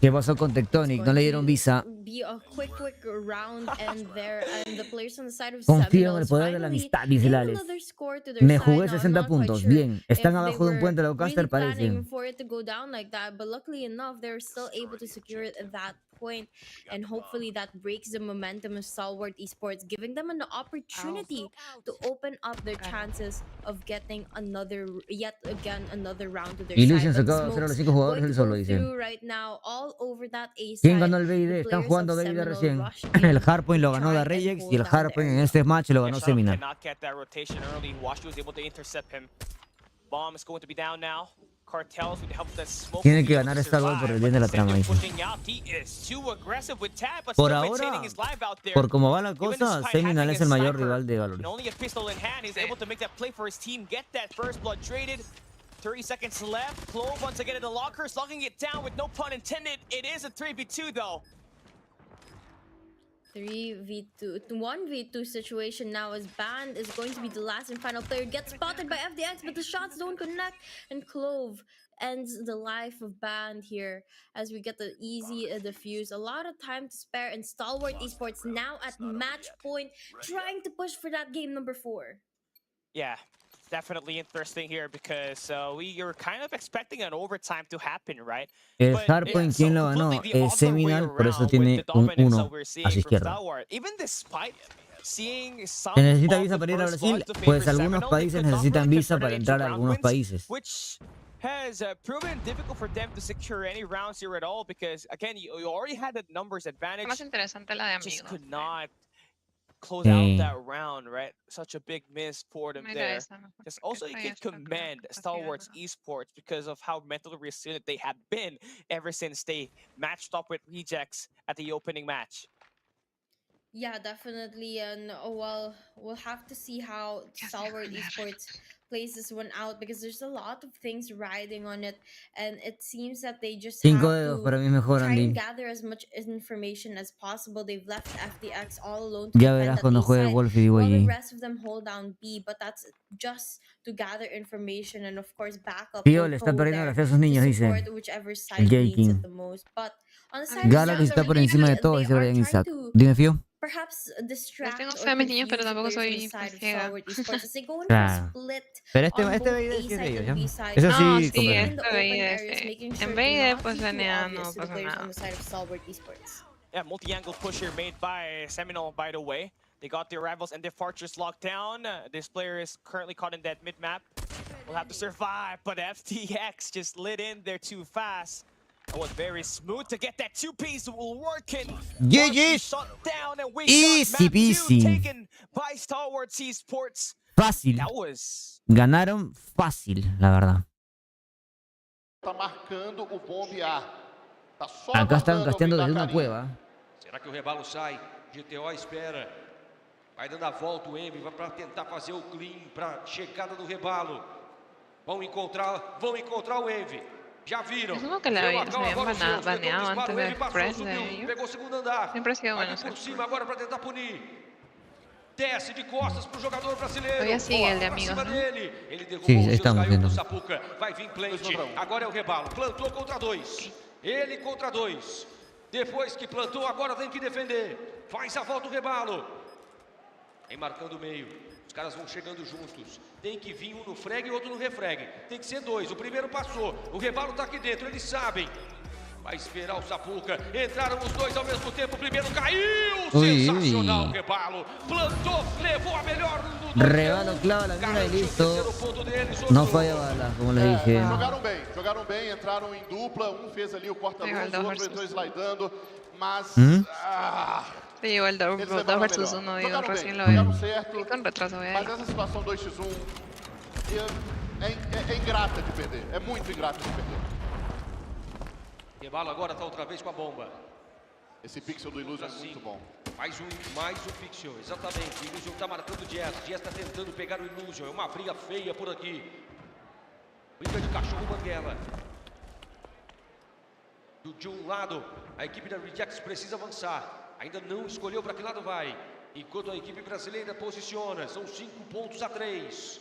¿Qué pasó con Tectonic? No le dieron visa. Be a quick round and there, and the players on the side of Confío en el Seminoles poder de la finally amistad, dice getting Lales. another score to their Me side. jugué Now, I'm 60 not quite puntos. sure Bien. Están if abajo they de un puente de were Locaster, really planning parece. for it to go down like that, but luckily enough, they're still able to secure that point, and hopefully that breaks the momentum of Stalwart Esports, giving them an opportunity to open up their chances of getting yet again another round to their Illusion side. But sacó a 0 a los Smokes 5 jugadores going él to solo, go dice. through right now all over that A ¿Quién side. ganó el The BID? Están players jugando of BID Seminole recién. rushed El in hardpoint lo to ganó try Da and Reyex y hold el down the hardpoint en area. este match lo ganó Yeah, Shadow Semina. cannot get that rotation early. Washu was able to intercept him. Bomb is going to be down now. Cartels with the help of that smoke. Tiene que ganar esta gol por el bien de la trama, dice. Por ahora, por cómo va la cosa, Seminole es el mayor rival de Valorant. Only a pistol in hand, he's able to make that play for his team, get that first blood traded. 30 seconds left. Clove once again at the lockers, locking it down with no pun intended. It is a 3v2 though. 1v2 situation now, as Band is going to be the last and final player. Gets spotted by FDX, but the shots don't connect, and Clove ends the life of Band here as we get the easy defuse. A lot of time to spare, and Stalwart Esports now at match point, trying to push for that game number 4. Yeah, definitely interesting here because we were kind of expecting an overtime to happen, right? El hardpoint, ¿quién lo ganó? Es Seminole, por eso tiene un 1 a su izquierda. Se necesita visa para ir a Brasil, pues algunos países necesitan visa para entrar a algunos países. Has proven difficult for them to secure any rounds here at all because again you already had the numbers advantage. Más interesante la de Just amigos. could not close out that round, right? Such a big miss for them there. Just also you can commend Stalwart's Esports because of how mentally resilient they have been ever since they matched up with Rejects at the opening match. Yeah, definitely, and well, we'll have to see how Stalwart Esports plays this one out because there's a lot of things riding on it, and it seems that they just have 5 dedos para mí mejor, try Andy. and gather as much information as possible. They've left FDX all alone to Ya defend verás that cuando A juegue side, Wolf y digo while the allí. rest of them hold down B, but that's just to gather information and of course backup. Tío, le está perdiendo la fe a esos niños, dice. Whichever El side J needs King. it the most. But on the side of Galaxy está por encima de todo, dice Brian Isaac. Dime, Fío. perhaps distract tengo or fe a mis niños, confuse pero the tampoco players on the soy side of ciega. Stalwart Esports as they go into Claro. a split Pero on both BID A sí es de side ellos, and ¿ya? B side. Eso No, sí, sí, comprendo. In the open areas, sí. making sure En to BID not pues be too venía, obvious no to the pasa players on nada. the side of Stalwart Esports. Yeah, multi-angle push here made by Seminole, by the way. They got their rivals and their fortress locked down. This player is currently caught in that mid-map. Will have to survive, but FTX just lit in there too fast. That was very smooth to get that two-piece working. GG. Shut down and we Easy got map 2 peasy. taken by Stalwart Esports. Fácil. That was... Ganaron fácil, la verdad. Tá marcando o bombe A. Tá só Acá están aguardando casteando alguém desde dar una carinho. cueva. Será que o rebalo sai? GTO espera. Vai dando a volta o Envy, vai para tentar fazer o clean para chegada do rebalo. Vão encontrar o Envy. Já viram. Es como que la habían, se habían baneado antes de Press de ellos. Pegou o segundo andar. Siempre ha sido bueno. Aqui por cima agora para tentar punir. Desce de costas pro jogador brasileiro. Todavía sigue el de Pra amigos, cima ¿no? dele. Ele derrubou Sí, os seus, estamos caiu viendo. do Sapuca. Vai vir plant. Agora é o rebalo. Plantou contra 2. Ele contra 2. Depois que plantou, agora tem que defender. Faz a volta o rebalo. Vem marcando o meio. Os caras vão chegando juntos. Tem que vir um no frag e outro no refrag. Tem que ser 2. O primeiro passou. O rebalo tá aqui dentro. Eles sabem. Vai esperar o Sapuca. Entraram os dois ao mesmo tempo. O primeiro caiu. Sensacional o rebalo. Plantou. Levou a melhor do Rebalo clava la mira y listo. No falla bala, como les dije. Jogaram bem, entraram em dupla, um fez ali o corta-luz, o outro entrou slidando, mas... Se llevó el 2 versus 1, digo, recién lo jogaram veo. certo, Y con retraso voy mas ahí. essa situação 2x1 é ingrata de perder, é muito ingrata de perder. Rebalo agora tá outra vez com a bomba. Esse pixel do Illusion é muito bom. Mais um pixel, exatamente. O Illusion tá marcando o Jazz. Jazz tá tentando pegar o Illusion. É uma briga feia por aqui. Briga de cachorro banguela. De um lado, a equipe da Rejects precisa avançar. Ainda não escolheu para que lado vai. Enquanto a equipe brasileira posiciona. São 5 pontos a 3.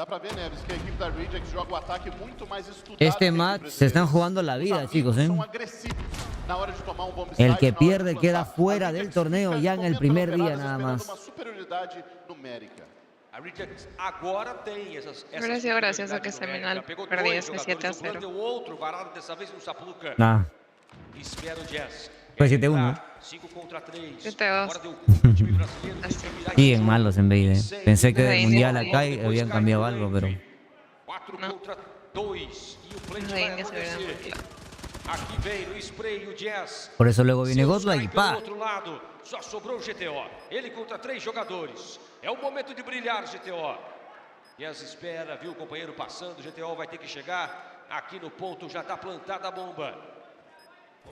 Dá pra ver, Neves, que a equipe da Rejects joga o ataque muito mais estudado. Este match se están jugando la vida, chicos, ¿eh? São agressivos na hora de tomar um bomb El site, que na hora de pierde queda plantar. fuera A del Rejects torneo fica ya en el comendo primer pelas día beiradas, nada esperando más. uma superioridade numérica. A Rejects agora tem essas Gracias a que Seminal perdió ese 7-0. Deu outro varado dessa vez no Sapuca. Nah, Espera o Jazz. fue 7-1. 5 contra 3. 7-2. Agora deu o time brasileiro. Tem que virar Siguen esse malos en BID. Pensé que Desde del ahí mundial mismo, acá Depois habían cai cambiado no algo, Envy. pero 4 Não. contra 2. E o play Desde vai ahí que se vieron acontecer. muy claro. Aqui vem no spray o Jazz. por eso luego viene Seus Godla y cai pelo pa. outro lado, só sobrou o GTO. Ele contra 3 jogadores. É o momento de brilhar, GTO. Jazz espera, viu o companheiro passando. O GTO vai ter que chegar. Aqui no ponto já está plantada a bomba.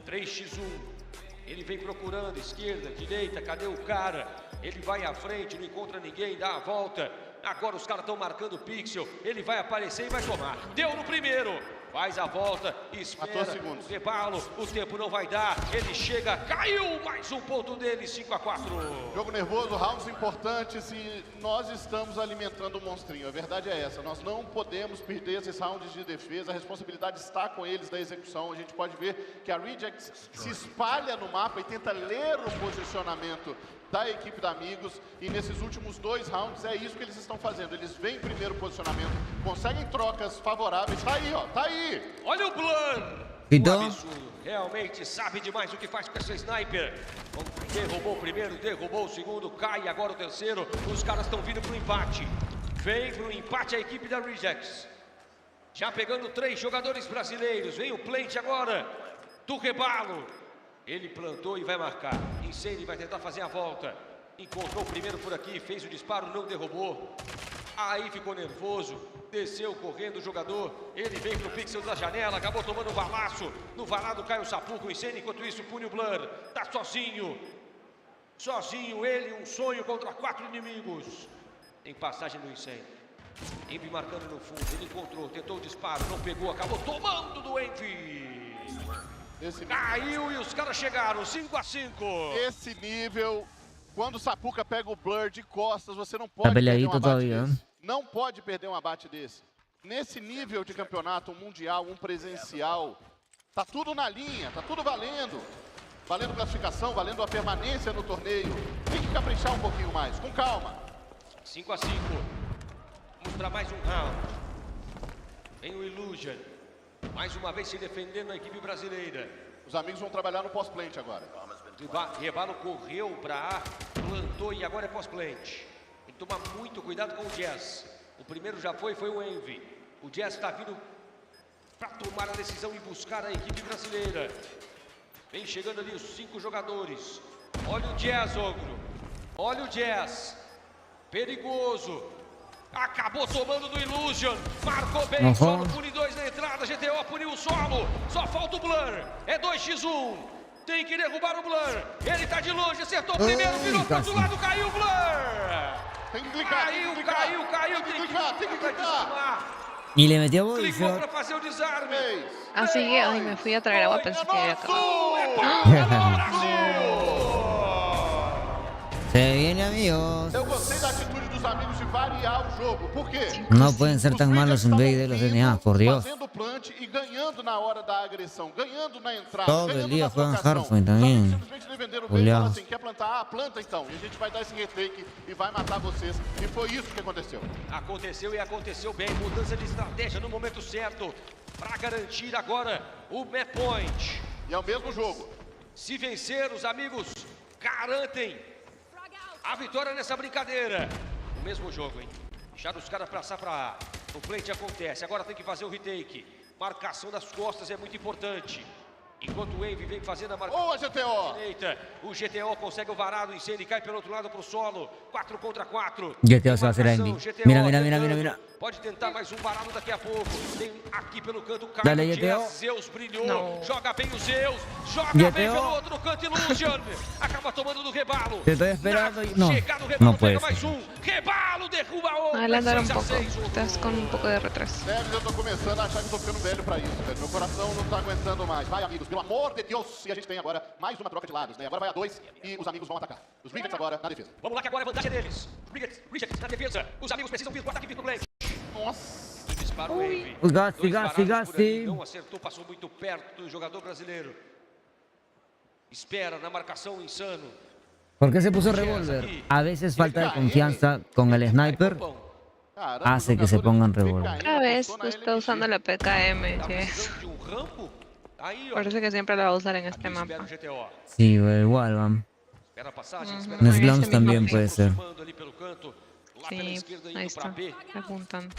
3x1. Ele vem procurando, esquerda, direita, cadê o cara? Ele vai à frente, não encontra ninguém, dá a volta. Agora os caras estão marcando o pixel. Ele vai aparecer e vai tomar. Deu no primeiro. Faz a volta, espera, 14 segundos. o rebalo, o tempo não vai dar. Ele chega, caiu, mais um ponto dele, 5-4. Jogo nervoso, rounds importantes e nós estamos alimentando o monstrinho. A verdade é essa, nós não podemos perder esses rounds de defesa, a responsabilidade está com eles da execução. A gente pode ver que a Rejects se espalha no mapa e tenta ler o posicionamento da equipe da Amigos, e nesses últimos 2 rounds é isso que eles estão fazendo. Eles vêm em primeiro posicionamento, conseguem trocas favoráveis. Tá aí, ó, tá aí. Olha o Blur. Então? Um absurdo. Realmente sabe demais o que faz com essa sniper. Derrubou o primeiro, derrubou o segundo, cai agora o terceiro. Os caras estão vindo pro empate. Vem pro empate a equipe da Rejects. Já pegando 3 jogadores brasileiros. Vem o plant agora do rebalo. Ele plantou e vai marcar. Incêndio vai tentar fazer a volta. Encontrou o primeiro por aqui, fez o disparo, não derrubou. Aí ficou nervoso, desceu correndo o jogador. Ele vem pro pixel da janela, acabou tomando um balaço. No varado cai o Sapuca, o Incêndio, enquanto isso pune o Blur. Tá sozinho. Sozinho, ele, um sonho contra 4 inimigos. Tem passagem do Incêndio. Envy marcando no fundo, ele encontrou, tentou o disparo, não pegou, acabou tomando do Envy. Caiu e os caras chegaram, 5-5. Esse nível, quando o Sapuca pega o Blur de costas, você não pode Tá perder um peleadito abate todavía, desse. Não pode perder um abate desse. Nesse nível de campeonato, um mundial, um presencial, tá tudo na linha, tá tudo valendo. Valendo classificação, valendo a permanência no torneio. Tem que caprichar um pouquinho mais, com calma. 5-5. Vamos para mais um round. Vem o Illusion. Mais uma vez se defendendo a equipe brasileira. Os amigos vão trabalhar no pós-plant agora. Rebalo correu para A, plantou e agora é pós-plant. Tem que tomar muito cuidado com o Jazz. O primeiro já foi o Envy. O Jazz está vindo para tomar a decisão e buscar a equipe brasileira. Vem chegando ali os 5 jogadores. Olha o Jazz, Ogro. Olha o Jazz. Perigoso. Acabou tomando do Illusion. Marcou bem. Solo pune 2 na entrada. GTO puniu o solo. Só falta o Blur. É 2x1. Tem que derrubar o Blur. Ele tá de longe. Acertou o primeiro. Virou pro outro lado. Caiu o Blur. Tem que clicar. Caiu. Tem que clicar. Y le metió body Clicou shot. para fazer o desarme. Así que, ay, me fui a traer agua, pensé que había acabado. Se viene, amigos. Eu gostei da atitude dos amigos de variar o jogo. Por quê? No pueden ser tan malos en BID los DNA, por Dios. Fazendo plant e ganhando na hora da agressão, ganhando na entrada, Todo ganhando el día na juegan trocação. hardpoint también. Os amigos simplesmente defenderam bem e Olhar. falaram assim, quer plantar? Ah, planta então. E a gente vai dar esse retake e vai matar vocês. E foi isso que aconteceu. Aconteceu e aconteceu bem. Mudança de estratégia no momento certo. Para garantir agora o match point. E é o mesmo jogo. Se vencer, os amigos garantem a vitória nessa brincadeira. O mesmo jogo, hein? Deixaram os caras passar pra A. O plant acontece. Agora tem que fazer o retake. Marcação das costas é muito importante. Enquanto o Envy vem fazendo a marcação. Boa, GTO! Direita. O GTO consegue o varado. O Incêndio cai pelo outro lado pro solo. 4 contra 4. GTO se va a hacer a Envy. Mira, mira, mira, mira, mira. Pode tentar mais um varado daqui a pouco. Tem aqui pelo canto o cara. Dale, GTO. Zeus brilhou. Não. Joga bem o Zeus. Joga GTO. bem pelo outro canto. Illusion. Acaba tomando do rebalo. Te estoy esperando y no. Chega do rebalo, No puede pega mais ser. um. Rebalo derruba outro. Adelantaron un 6 a poco. 6. Estás con un poco de retraso. Neves, eu tô começando a achar que eu tô ficando velho pra isso, velho. Meu coração não tá aguentando mais. Vai, amigos, pelo amor de Deus. E a gente tem agora mais uma troca de lados, né? Agora vai a 2 e os amigos vão atacar. Os Rejects agora na defesa. Vamos lá que agora é vantagem deles. Rejects na defesa. Os amigos precisam vir pro ataque, vir pro play. Eles para o Wave. Gasti. Não acertou, passou muito perto do jogador brasileiro. Espera na marcação insano. ¿Por qué se puso revólver? A veces falta de confianza con el sniper hace que se pongan revólver. Otra vez está usando la PKM, Jess. Parece que siempre la va a usar en este mapa. Sí, igual, van. Los glums también puede ser. Sí, ahí está, apuntando.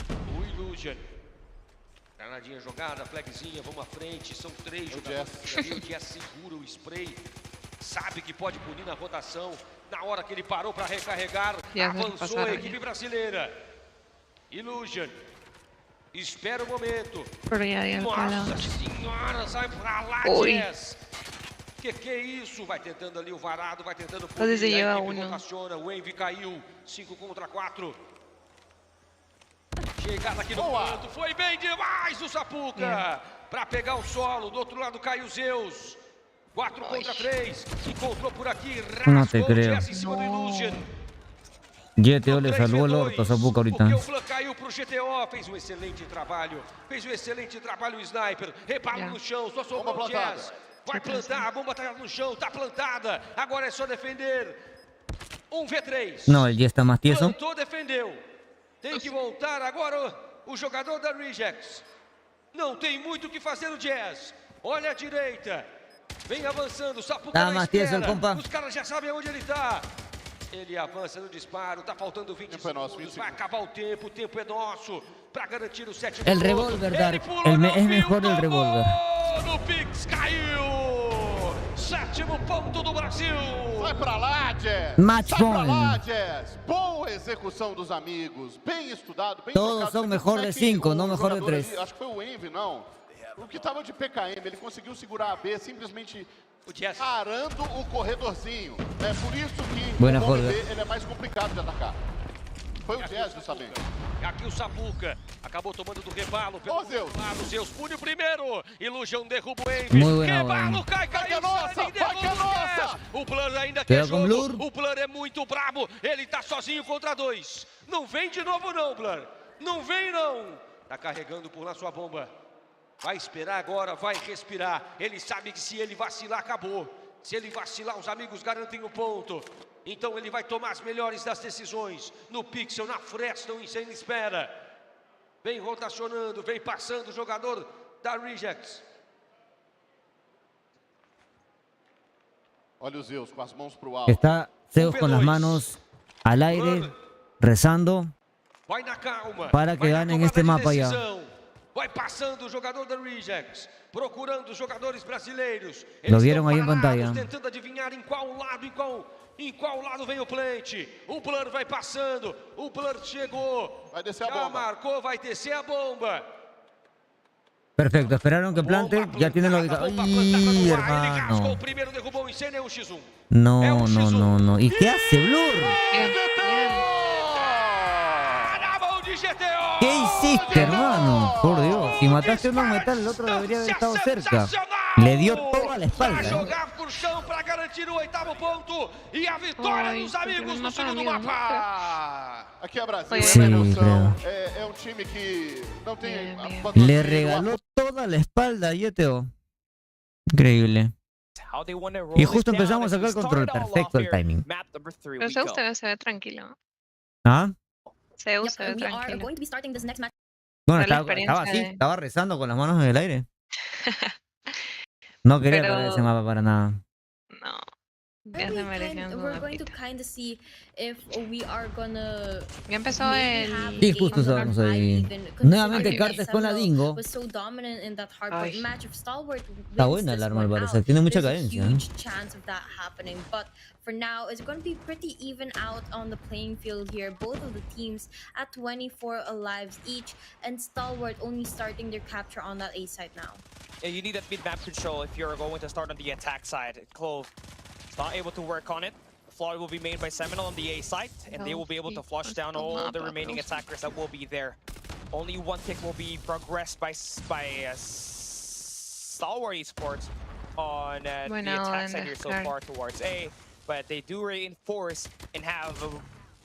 Granadinha jogada, flagzinha, vamos à frente, são 3 jogadores. O Jess segura o spray, sabe que pode punir na rotação. Na hora que ele parou para recarregar, avançou a equipe brasileira. Illusion, espera o momento. Nossa senhora, sai pra lá, Jess. Que é isso? Vai tentando ali o varado, vai tentando punir. A equipe rotaciona, o Envy caiu, 5 contra 4. Chegada aqui no canto, foi bem demais o Sapuca para pegar o solo. Do outro lado cai o Zeus, 4 contra 3. Encontrou por aqui, rasgou o Jess em cima do Illusion. GTO le salvó el orto a Sapuca ahorita. Porque o flan caiu pro GTO, fez um excelente trabalho. O sniper, rebalo no chão, só sobrou o Jess. Vai plantar, a bomba tá no chão, tá plantada. Agora é só defender. 1v3. No, el Jess está más tieso. Plantou, defendeu. Tem que voltar agora o jogador da Rejects. Não tem muito o que fazer o Jazz. Olha a direita. Vem avançando, Sapuca na espera. Os caras já sabem onde ele tá. Ele avança no disparo, tá faltando 20 segundos. Vai acabar o tempo é nosso. Pra garantir o 7 El revólver, Dark. Es mejor el revólver. No Pix, caiu. 7º ponto do Brasil. Vai pra lá, Jazz. Match Sai pra point. lá, Jazz. Boa execução dos amigos. Bem estudado, bem Todos trocado. son mejor de 5, no mejor de 3. Acho que foi o Envy, não. O que tava de PKM, ele conseguiu segurar a B, simplesmente parando o corredorzinho. É por isso que Buena o bombe folga. B, ele é mais complicado de atacar. Foi o Jazz, justamente. Aqui o Sapuca acabou tomando do rebalo pelo lado. Zeus pune o primeiro. Illusion derruba o Envy. Muy buena, Rebalo, cai, Vai que é nossa, vai que é nossa. O Blur ainda quer Pega com jogo. Blur. O Blur é muito brabo. Ele tá sozinho contra 2. Não vem de novo não, Blur. Não vem não. Tá carregando por lá sua bomba. Vai esperar agora, vai respirar. Ele sabe que se ele vacilar, acabou. Se ele vacilar, os amigos garantem o ponto. Então ele vai tomar as melhores das decisões. No pixel, na fresta, o Insane espera. Vem rotacionando, vem passando o jogador da Rejects. Olha o Zeus com as mãos pro alto. Está Zeus con las manos al aire, rezando Vai na calma. para que ganen este mapa ya. Vai passando o jogador da Rejects, procurando os jogadores brasileiros. Lo vieron ahí en pantalla. Tentando adivinhar em qual lado vem o plant. O Blur vai passando, o Blur chegou. Vai descer a já bomba. marcou, vai descer a bomba. Perfecto, esperaron que plante, ya tienen lo ubicado. ¡Ay, hermano! O primeiro derrubou o Insane, é um x1. No, no, no, no. ¿Y qué hace Blur? ¿Qué hiciste, hermano? Por Dios, si mataste uno metal, el otro debería haber estado cerca. Le dio toda la espalda. Jogar por chão para garantir o 8º ponto e a vitória dos amigos no segundo mapa. Aqui é Brasil, Sí, emoção. creo. É um time que não tem... Le regaló toda la espalda a YTO. Increíble. Y justo empezamos acá el control. Perfecto el timing. Pero Zeus se ve tranquilo. ¿Ah? Zeus se ve We are tranquilo. going to be starting this next match. Bueno, Fue la estaba así, experiencia estaba rezando con las manos en el aire. No quería Pero- perder ese mapa para nada. No. Ya se merecían We're una going to pick. kind of see if we are gonna Ya empezó maybe el... have Sí, a justo game estábamos whereby ahí. even Nuevamente considering Cartes con la Seminole Dingo. was so dominant in that hardpoint Ay. match. If Stalwart Está wins buena el this arma al one parecer, out, tiene mucha there's a cadencia. huge chance of that happening. But for now, it's going to be pretty even out on the playing field here. Both of the teams at 24 lives each, and Stalwart only starting their capture on that A side now. Yeah, you need that mid-map control if you're going to start on the attack side. Clove is not able to work on it. The floor will be made by Seminole on the A side, and they will be able to flush down all the remaining attackers that will be there. Only one tick will be progressed by Stalwart Esports on the Bueno, attack en side here so dejar. far towards A, but they do reinforce and have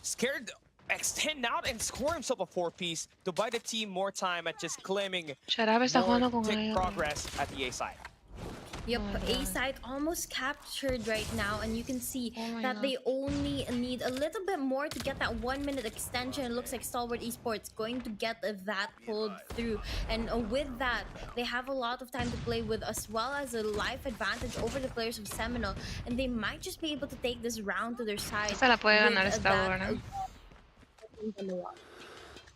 scared extend out and score himself a 4-piece to buy the team more time at just claiming Sharabe está jugando more con tick AR. progress at the A side. Yep, A side almost captured right now, and you can see Oh that they only need a little bit more to get that 1 minute extension. It looks like Stalwart Esports going to get that pulled through, and with that, they have a lot of time to play with, as well as a life advantage over the players of Seminole, and they might just be able to take this round to their side. Esta la puede ganar with Stalwart, that-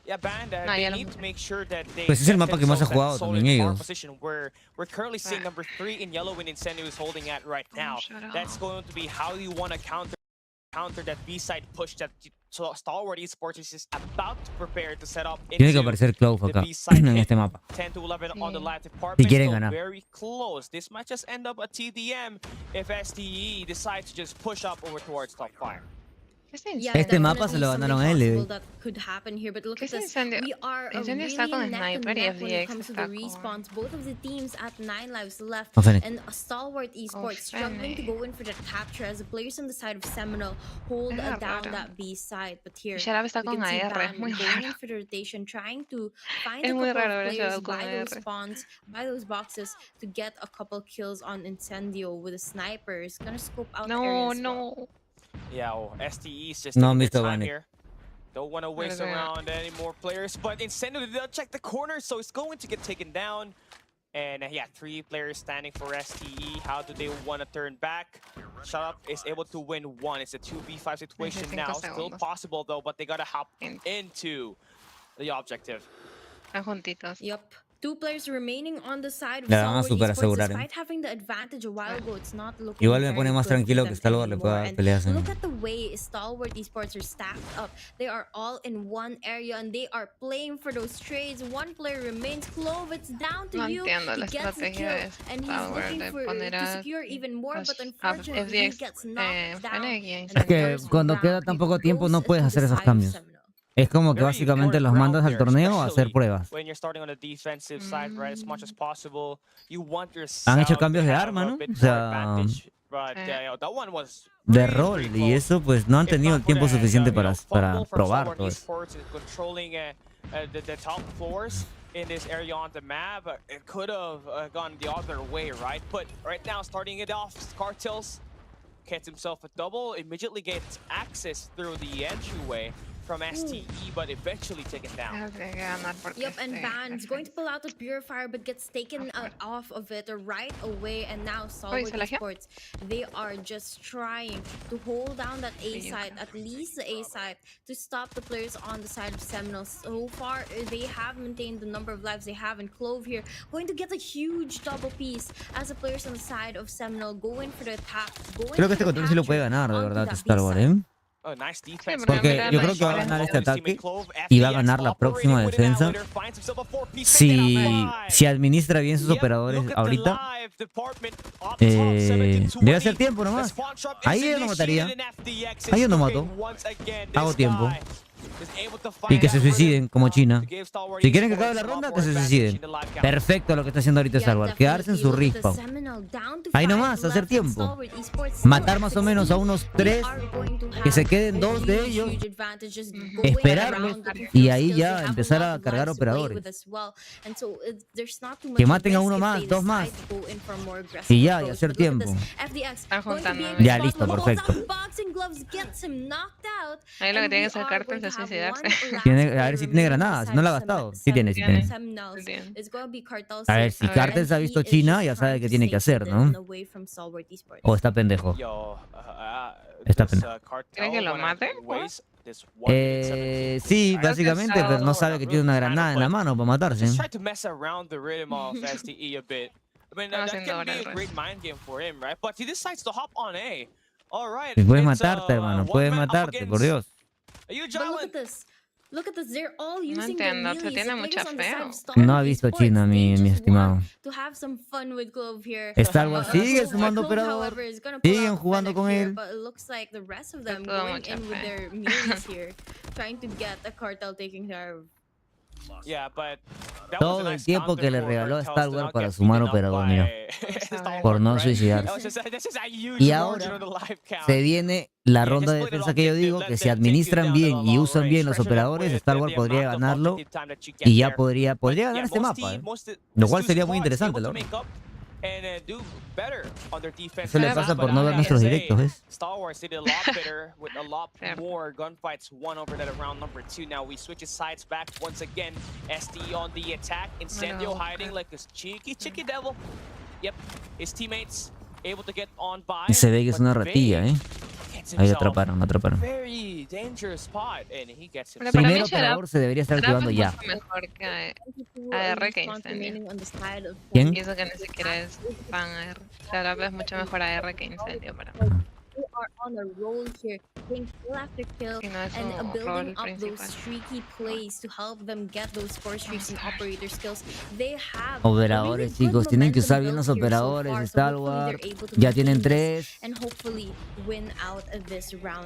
Yeah, BryanT, No, they ya lo need to make sure that they Pues es el get mapa que más ha themselves jugado that solid también farm ellos. position where we're currently seeing number 3 in yellow when Incendio is holding at right now. shut up. That's going to be how you want to counter that B-side push that Stalwart Esports is just about to prepare to set up Tiene que into aparecer Clove the acá, B-side en hit. este mapa. 10 to 11 on the Sí. live department. quieren Still ganar. very close. This might just end up a TDM if STE decides to just push up over towards top 5. Yeah, Este mapa se lo definitely ganaron a something él. possible that could happen here, but look ¿Qué at es this. Incendio? We are Incendio está really con neck and Sniper y neck when it FDX comes to the está con- respawns. Both of the teams at 9 lives left, Oh, Fennec. and a Stalwart Esports Oh, struggling to Fennec. go in for the capture as the players on the side of Seminole hold Es down raro. that B side. But here, Sharabe está we con can see AR, es Ban muy going in raro. for the rotation, trying to find Es a muy couple raro of ver a players Sharabe con by those AR. spawns, by those boxes, to get a couple kills on Incendio with a sniper. He's gonna scope out the area No, as well. no. Yeah, well, STE is just No, taking their Mr. time Vanek. here. Don't want to waste Verdad. around any more players, but Incendio did not check the corner, so it's going to get taken down. And yeah, 3 players standing for STE. How do they want to turn back? Shut Up is able to win 1. It's a 2v5 situation 25 now. Still segundos. possible though, but they gotta hop En- into the objective. Están juntitos. Yep. 2 players remaining on the side of La van a Stalwart super Esports, asegurar, despite having the advantage a while ago. It's not looking Igual me very pone más good tranquilo for que them Stalwart le pueda anymore. dar And peleas en- look at the way Stalwart Esports are stacked up. They are all in one area and they are playing for those trades. One player remains. Clove, it's down to No you. entiendo la He gets the estrategia kill, de and he's Stalwart looking de for poner to a secure even more, a but a unfortunately he FDX, gets knocked down. Fennec y And Es the que first cuando round queda tan poco tiempo goes no puedes to hacer the esos side of cambios. Seminole. Es como que Very básicamente important los mandas round al there, torneo a hacer especially pruebas. when you're starting on the defensive side, right? As much as possible. You want your Han hecho sound cambios to de have arma, a ¿no? bit O more sea, advantage, but that one was de really, rol, really y close. eso pues no han If tenido not el for tiempo that, suficiente you know, para fumble from probar Stalwart todo eso. Esports is controlling the top floors in this area on the map. It could have gone the other way, right? But right now, starting it off, Cartels gets himself a double, immediately gets access through the entryway from STE, but eventually taken down. Tiene que ganar porque Yep, and Ban's going to pull out the purifier, but gets taken off of it right away. And now Stalwart se la dio. Esports, they are just trying to hold down that A Sí, side, at least the A side, to stop the players on the side of Seminole. So far, they have maintained the number of lives they have, and Clove here going to get a huge double piece as the players on the side of Seminole go in for the attack. Creo que este control sí lo puede ganar, de verdad, Stalwart, ¿eh? Oh, nice defense. Porque yo creo que va a ganar este ataque y va a ganar la próxima defensa si administra bien sus operadores ahorita. Debe ser tiempo nomás. Ahí yo no mataría. Ahí yo no mato. Hago tiempo. Y que se suiciden como China. Si quieren que acabe la ronda, que se suiciden. Perfecto lo que está haciendo ahorita Stalwart. Quedarse en su respawn. Ahí nomás, hacer tiempo. Matar más o menos a unos 3. Que se queden 2 de ellos. Esperarlos. Y ahí ya empezar a cargar operadores. Que maten a uno más, 2 más. Y ya, y hacer tiempo. Ya, listo, perfecto. Ahí lo que tiene que sacarte es de suicidarse. A ver si tiene granadas. Si no la ha gastado. Sí tiene, sí tiene. A ver, si Cartels ha visto China, ya sabe qué tiene que hacer, ¿no? O está pendejo. Está pendejo. ¿Quiere que lo mate? Sí, básicamente, pero no sabe que tiene una granada en la mano para matarse. Just try to mess around the rhythm of STE a bit. I mean, that can be a great mind game for him, right? But he decides to hop on A. All right. Puedes matarte, hermano. Puedes matarte, por Dios. Look at this, they're all using entiendo, tú tienes mucha fe. No ha visto China, mi estimado. To have some fun with Clove here. Stalwart sigue sumando operador. Siguen jugando con él. But it looks like the rest of them going in with their melees here, trying to get a cartel taking care of. Yeah, but Todo el tiempo que le regaló a Star Wars para sumar operador, mira. Por no suicidarse. Y ahora se viene la ronda de defensa que yo digo, que si administran bien y usan bien los operadores, Star Wars podría ganarlo y ya podría ganar este mapa, lo cual sería muy interesante, ¿no? Eso le pasa por no ver nuestros directos, ¿ves? Star Wars did a lot better with a lot more gunfights won over that around number 2. Now we switch his sides back once again. SD on the attack. Incendio hiding like a cheeky devil. Yep, his teammates able to get on by. Y se ve que es una ratilla, ¿eh? Ahí atraparon. Very dangerous spot and he gets it. Primer operador se debería estar activando ya. Mejor que AR que Incendio. ¿Quién? Y eso que ni siquiera es fan AR. Charap es mucho mejor AR que Incendio para mí. They are on a roll here, getting kill after kill and building up those streaky plays to help them get those score streaks and operator skills. They have Operadores, chicos, tienen que usar bien los operadores. Star Wars ya tienen 3.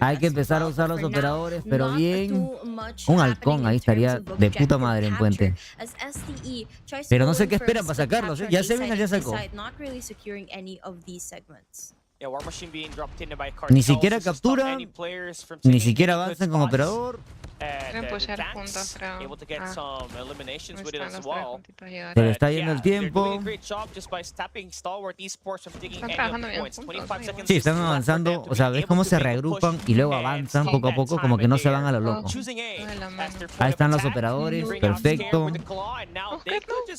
Hay que empezar a usar los operadores, pero bien. Un halcón ahí estaría de puta madre en puente. Pero no sé qué esperan para sacarlos, ¿eh? Ya Seminal ya sacó. Ni siquiera captura, ni siquiera avanzan con operador. Quieren pushar juntos, creo. Se le está yendo el tiempo. Están trabajando bien juntos. Sí, están avanzando. O sea, ves cómo se reagrupan y luego avanzan poco a poco, como que no se van a lo loco. Ahí están los operadores, perfecto.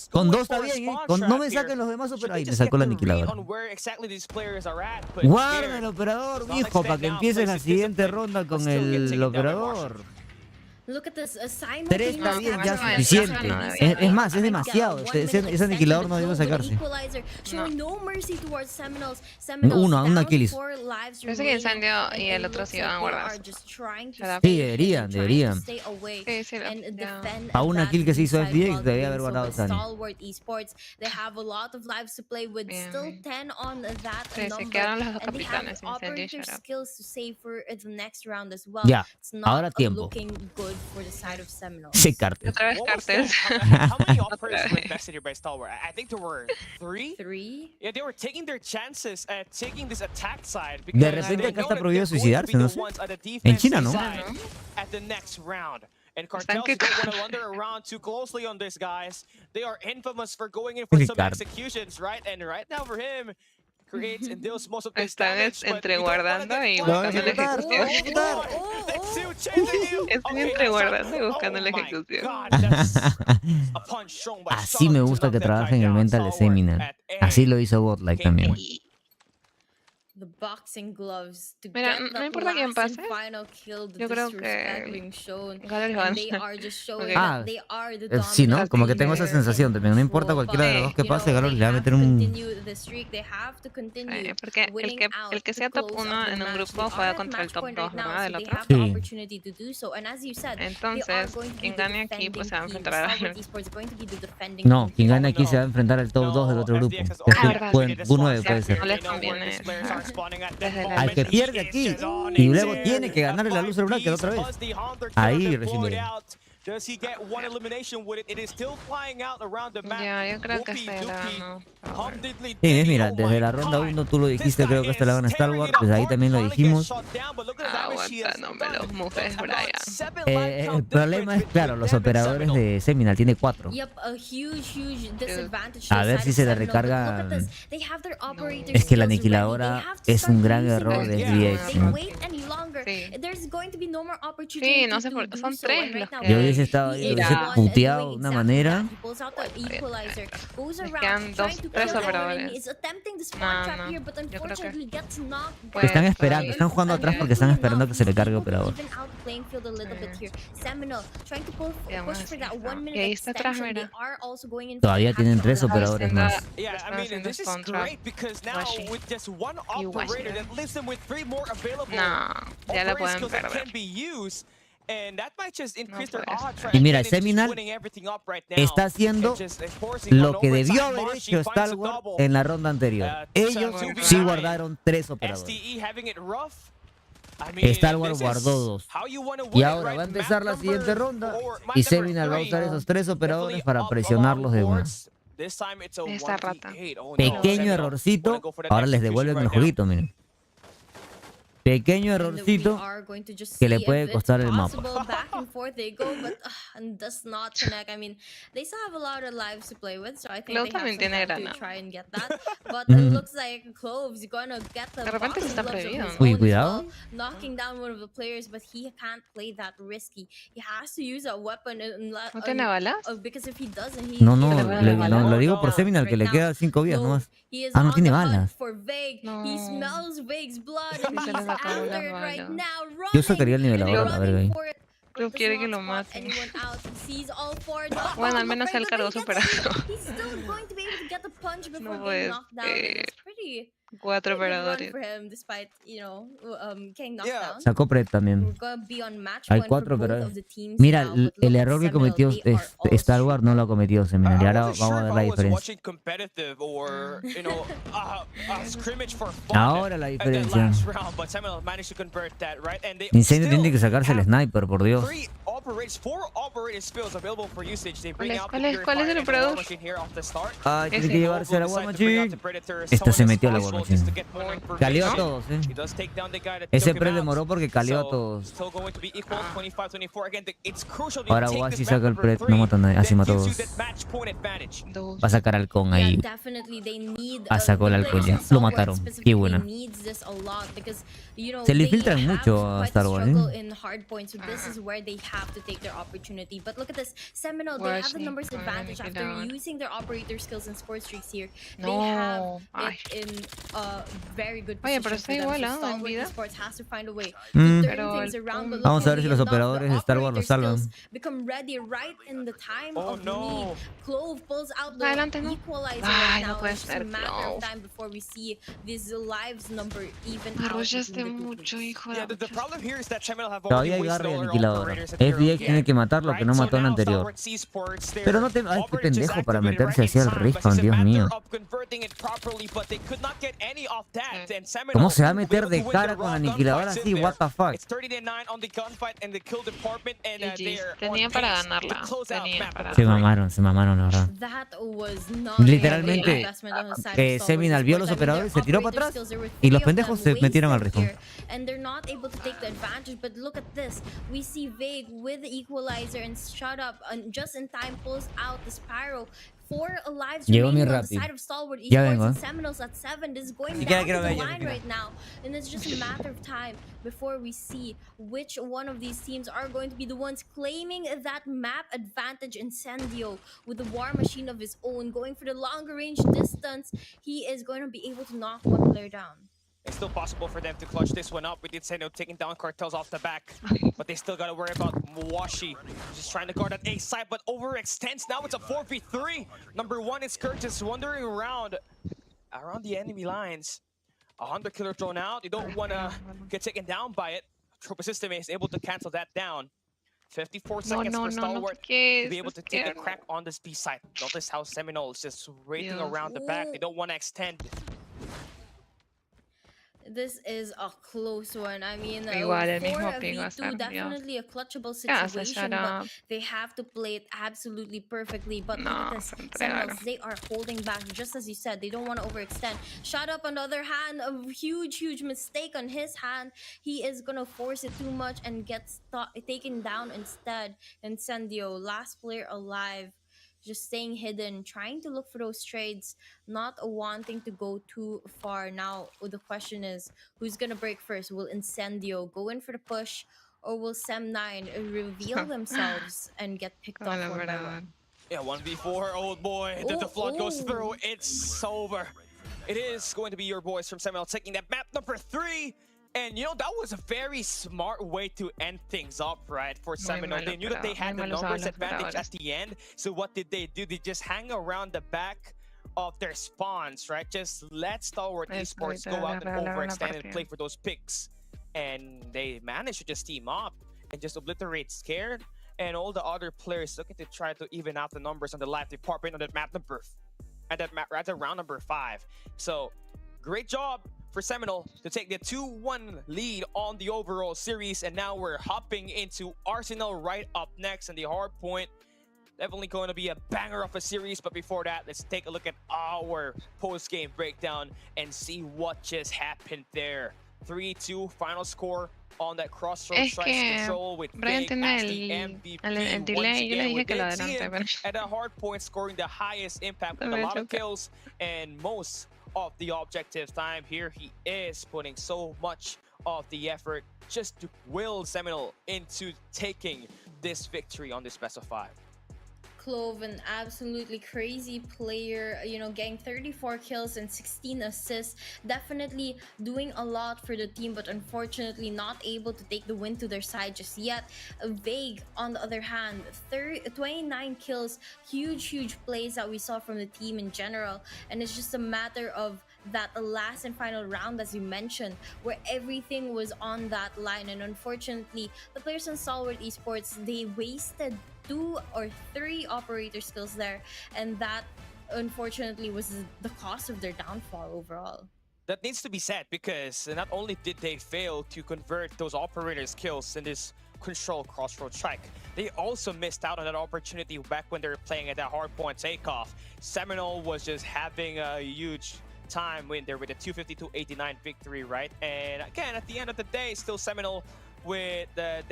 Con 2 está bien, ¿eh? No me saquen los demás operadores. Ahí me sacó la aniquiladora. Guarda el operador, mijo, para que empieces la siguiente ronda con el operador. 3 está bien, ya es suficiente. Es más, es demasiado. Ese aniquilador no debe sacarse. Una kill hizo. Yo sé que Incendio y el otro sí van a guardar. Sí, deberían. Sí, A una kill que se hizo FDX debería haber guardado Sani. Sí, se quedaron los 2 capitanes, Incendio y Sharap. Ya, ahora tiempo. Sí, cartel. Otra vez cartel. How many operators were invested here by Star Wars? I think there were 3. Yeah, they were taking their chances at taking this attack side. De repente acá está prohibido suicidarse, no sé. En China, ¿no? At the next round. And cartels don't want to wander around too closely on this, guys. They are infamous for going in for some executions, right? And right now for him, creates and deals most of this damage. Entre guardando y buscando la ejecución. Estoy entre guardando y buscando la ejecución. Así me gusta que trabajen el mental de Seminal. Así lo hizo Botlike también. Mira, no importa quién pase. Yo creo que Gallery va a sí, ¿no? Como que tengo esa sensación también. No importa cualquiera de los dos que pase, Gallery le va a meter un... Porque el que sea top 1 en un grupo juega contra el top 2, ¿verdad? Del otro. Sí. Entonces, quien gane aquí pues se va a enfrentar a Gallery. No, quien gane aquí se va a enfrentar al top 2 del otro grupo. U9 puede ser. No les conviene. Al que pierde aquí y luego tiene que ganarle la luz del bracket otra vez. Ahí recién viene. Ya, yo creo que se la ganó. Sí, mira, desde la ronda 1 tú lo dijiste, creo que esta la gana Star Wars, desde ahí también lo dijimos. Aguanta, no me los mufes, Bryan. El problema es, claro, los operadores de Seminal, tiene 4. A ver si se le recarga. Es que la aniquiladora es un gran error de SBX, ¿no? Sí, no sé por qué, son 3 los que... Yo hubiese estado ahí, lo hubiese puteado de una manera. Quedan 3 operadores. No, yo creo que... Están esperando, están jugando atrás porque están esperando que se le cargue operador. Y ahí está atrás, mira. Todavía tienen 3 operadores más. No, ya la pueden perder. Y mira, Seminal está haciendo lo que debió haber hecho Star Wars en la ronda anterior. Ellos sí guardaron 3 operadores. Stalwart guardó 2. Y ahora va a empezar la siguiente ronda y Seminal va a usar esos 3 operadores para presionarlos de una. Esta rata. Pequeño errorcito, ahora les devuelven el jueguito, miren. Pequeño errorcito que le puede costar el mapa. Back and forth they go, but does not connect. I mean, they still have a lot of lives to play with, so I think Clove they have también tiene some time to granada. try and get that. But it looks like Clove's gonna get the De repente se está box gloves of prohibido, his ¿no? Uy, own as cuidado. well, knocking down one of the players, but he can't play that risky. He has to use a weapon ¿No tiene balas? because if he doesn't, he No, no, he no, lo digo por Seminal que le quedan 5 vidas nomás. He is Ah, no on tiene the hunt balas. for Vague. He No. smells Vague's blood and Sí, se he's les acabó after las it right balas. now. Yo sacaría el nivelador a la verga ahí. Clove quiere que lo maten. Bueno, al menos él cargó su operador. No puede ser. 4 operadores. Sacó Pred también. Hay 4 operadores. Mira, el error que cometió Stalwart no lo ha cometido Seminal. Y ahora vamos a ver la diferencia. Ahora la diferencia. Incendio tiene que sacarse el sniper, por Dios. ¿Cuál es el operador? Ah, tiene que llevarse a la War Machine. Esta se metió a la War Machine. Caleó a todos, Ese pre demoró porque caleó a todos. Ahora Washi saca el pre, no mata a nadie, así mató a 2. Va a sacar al con ahí. Ah, sacó el halcón ya. Lo mataron. Qué buena. Se le filtran mucho a Star Wars, No. Ay. Oye, pero está igual, ¿ah? En vida. Pero Vamos a ver si los operadores de Star Wars lo salvan. Oh no. Adelante, no. Ay, no puede ser, Clove. Arrollaste mucho, hijo de... Todavía hay garra y aniquiladora. FDX tiene que matar lo que no mató en anterior. Pero no te... Ay, qué pendejo para meterse hacia el respawn, Dios mío. ¿Cómo se va a meter de cara con aniquiladora así? What the fuck? Tenía para ganarla. Tenía para Se mamaron, la verdad. Literalmente, Seminal vio los operadores, se tiró para atrás y los pendejos se metieron al respawn. And they're not able to take the advantage, but look at this. We see Vague with the equalizer and shut up and just in time pulls out the Spyro. 4 lives remaining on the side of Stalwart. Ya vengo, Seminoles at 7. This is going down to the line right now. And it's just a matter of time before we see which one of these teams are going to be the ones claiming that map advantage. Incendio with the war machine of his own, going for the longer range distance. He is going to be able to knock one player down. It's still possible for them to clutch this one up with Incendio taking down cartels off the back. But they still gotta worry about Mwashi. Just trying to guard that A side, but overextends. Now it's a 4v3. Number 1 is Kurt just wandering around the enemy lines. A Hunter Killer thrown out. You don't wanna get taken down by it. Tropa System is able to cancel that down. 54 seconds for Stalwart to be able to take a crack on this B side. Notice how Seminole is just waiting around the back. They don't want to extend. This is a close one. I mean, Igual, el mismo 4v2, ping va a ser, definitely a clutchable Ya, se situation, será. but they have to play it absolutely perfectly. But look No, at this, se entregaron. Seminoles, they are holding back, just as you said. They don't want to overextend. Shot up on the other hand, a huge mistake on his hand. He is gonna force it too much and gets taken down instead. Incendio, last player alive. Just staying hidden, trying to look for those trades, not wanting to go too far. Now, the question is, who's gonna break first? Will Incendio go in for the push, or will Sem9 reveal themselves and get picked off one by one? Yeah, 1v4, old boy. The flood goes through. It's over. It is going to be your boys from Seminole taking that map number 3. And you know, that was a very smart way to end things up, right? For Seminole. They knew that they had the numbers advantage at the end. So what did they do? They just hang around the back of their spawns, right? Just let Stalwart Esports go out and overextend and play for those picks. And they managed to just team up and just obliterate Scared and all the other players looking to try to even out the numbers on the live department on that map number, at that map, rather round number 5. So great job for Seminole to take the 2-1 lead on the overall series. And now we're hopping into Arsenal right up next, and the hard point. Definitely going to be a banger of a series, but before that, let's take a look at our post-game breakdown and see what just happened there. 3-2 final score on that crossroads strikes control with Brian Big as the tiene MVP el once delay. Yo le again. dije We que lo did see adelante, him pero at a hard point scoring the highest impact with a lot of kills and most of the objective time. Here he is putting so much of the effort just to will Seminole into taking this victory on this best of 5. Clove, an absolutely crazy player, you know, getting 34 kills and 16 assists, definitely doing a lot for the team, but unfortunately not able to take the win to their side just yet. Vague, on the other hand, 29 kills, huge plays that we saw from the team in general, and it's just a matter of that last and final round, as you mentioned, where everything was on that line, and unfortunately the players on Stalwart Esports, they wasted 2 or 3 operator skills there, and that unfortunately was the cause of their downfall overall. That needs to be said, because not only did they fail to convert those operator skills in this control crossroad strike, they also missed out on that opportunity back when they were playing at that hardpoint takeoff. Seminole was just having a huge time win there with a 252-89 victory, right? And again, at the end of the day, still Seminole with the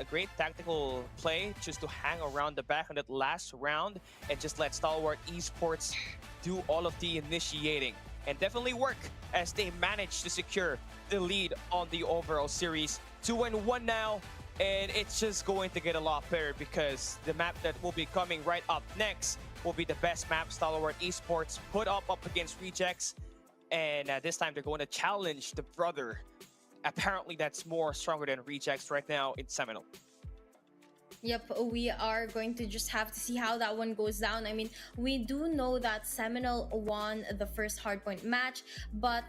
great tactical play just to hang around the back on that last round and just let Stalwart Esports do all of the initiating and definitely work as they manage to secure the lead on the overall series. 2-1 now, and it's just going to get a lot better because the map that will be coming right up next will be the best map Stalwart Esports put up against Rejects, and this time they're going to challenge the brother. Apparently that's more stronger than Rejects right now in Seminole. Yep, we are going to just have to see how that one goes down. I mean, we do know that Seminole won the first hardpoint match, but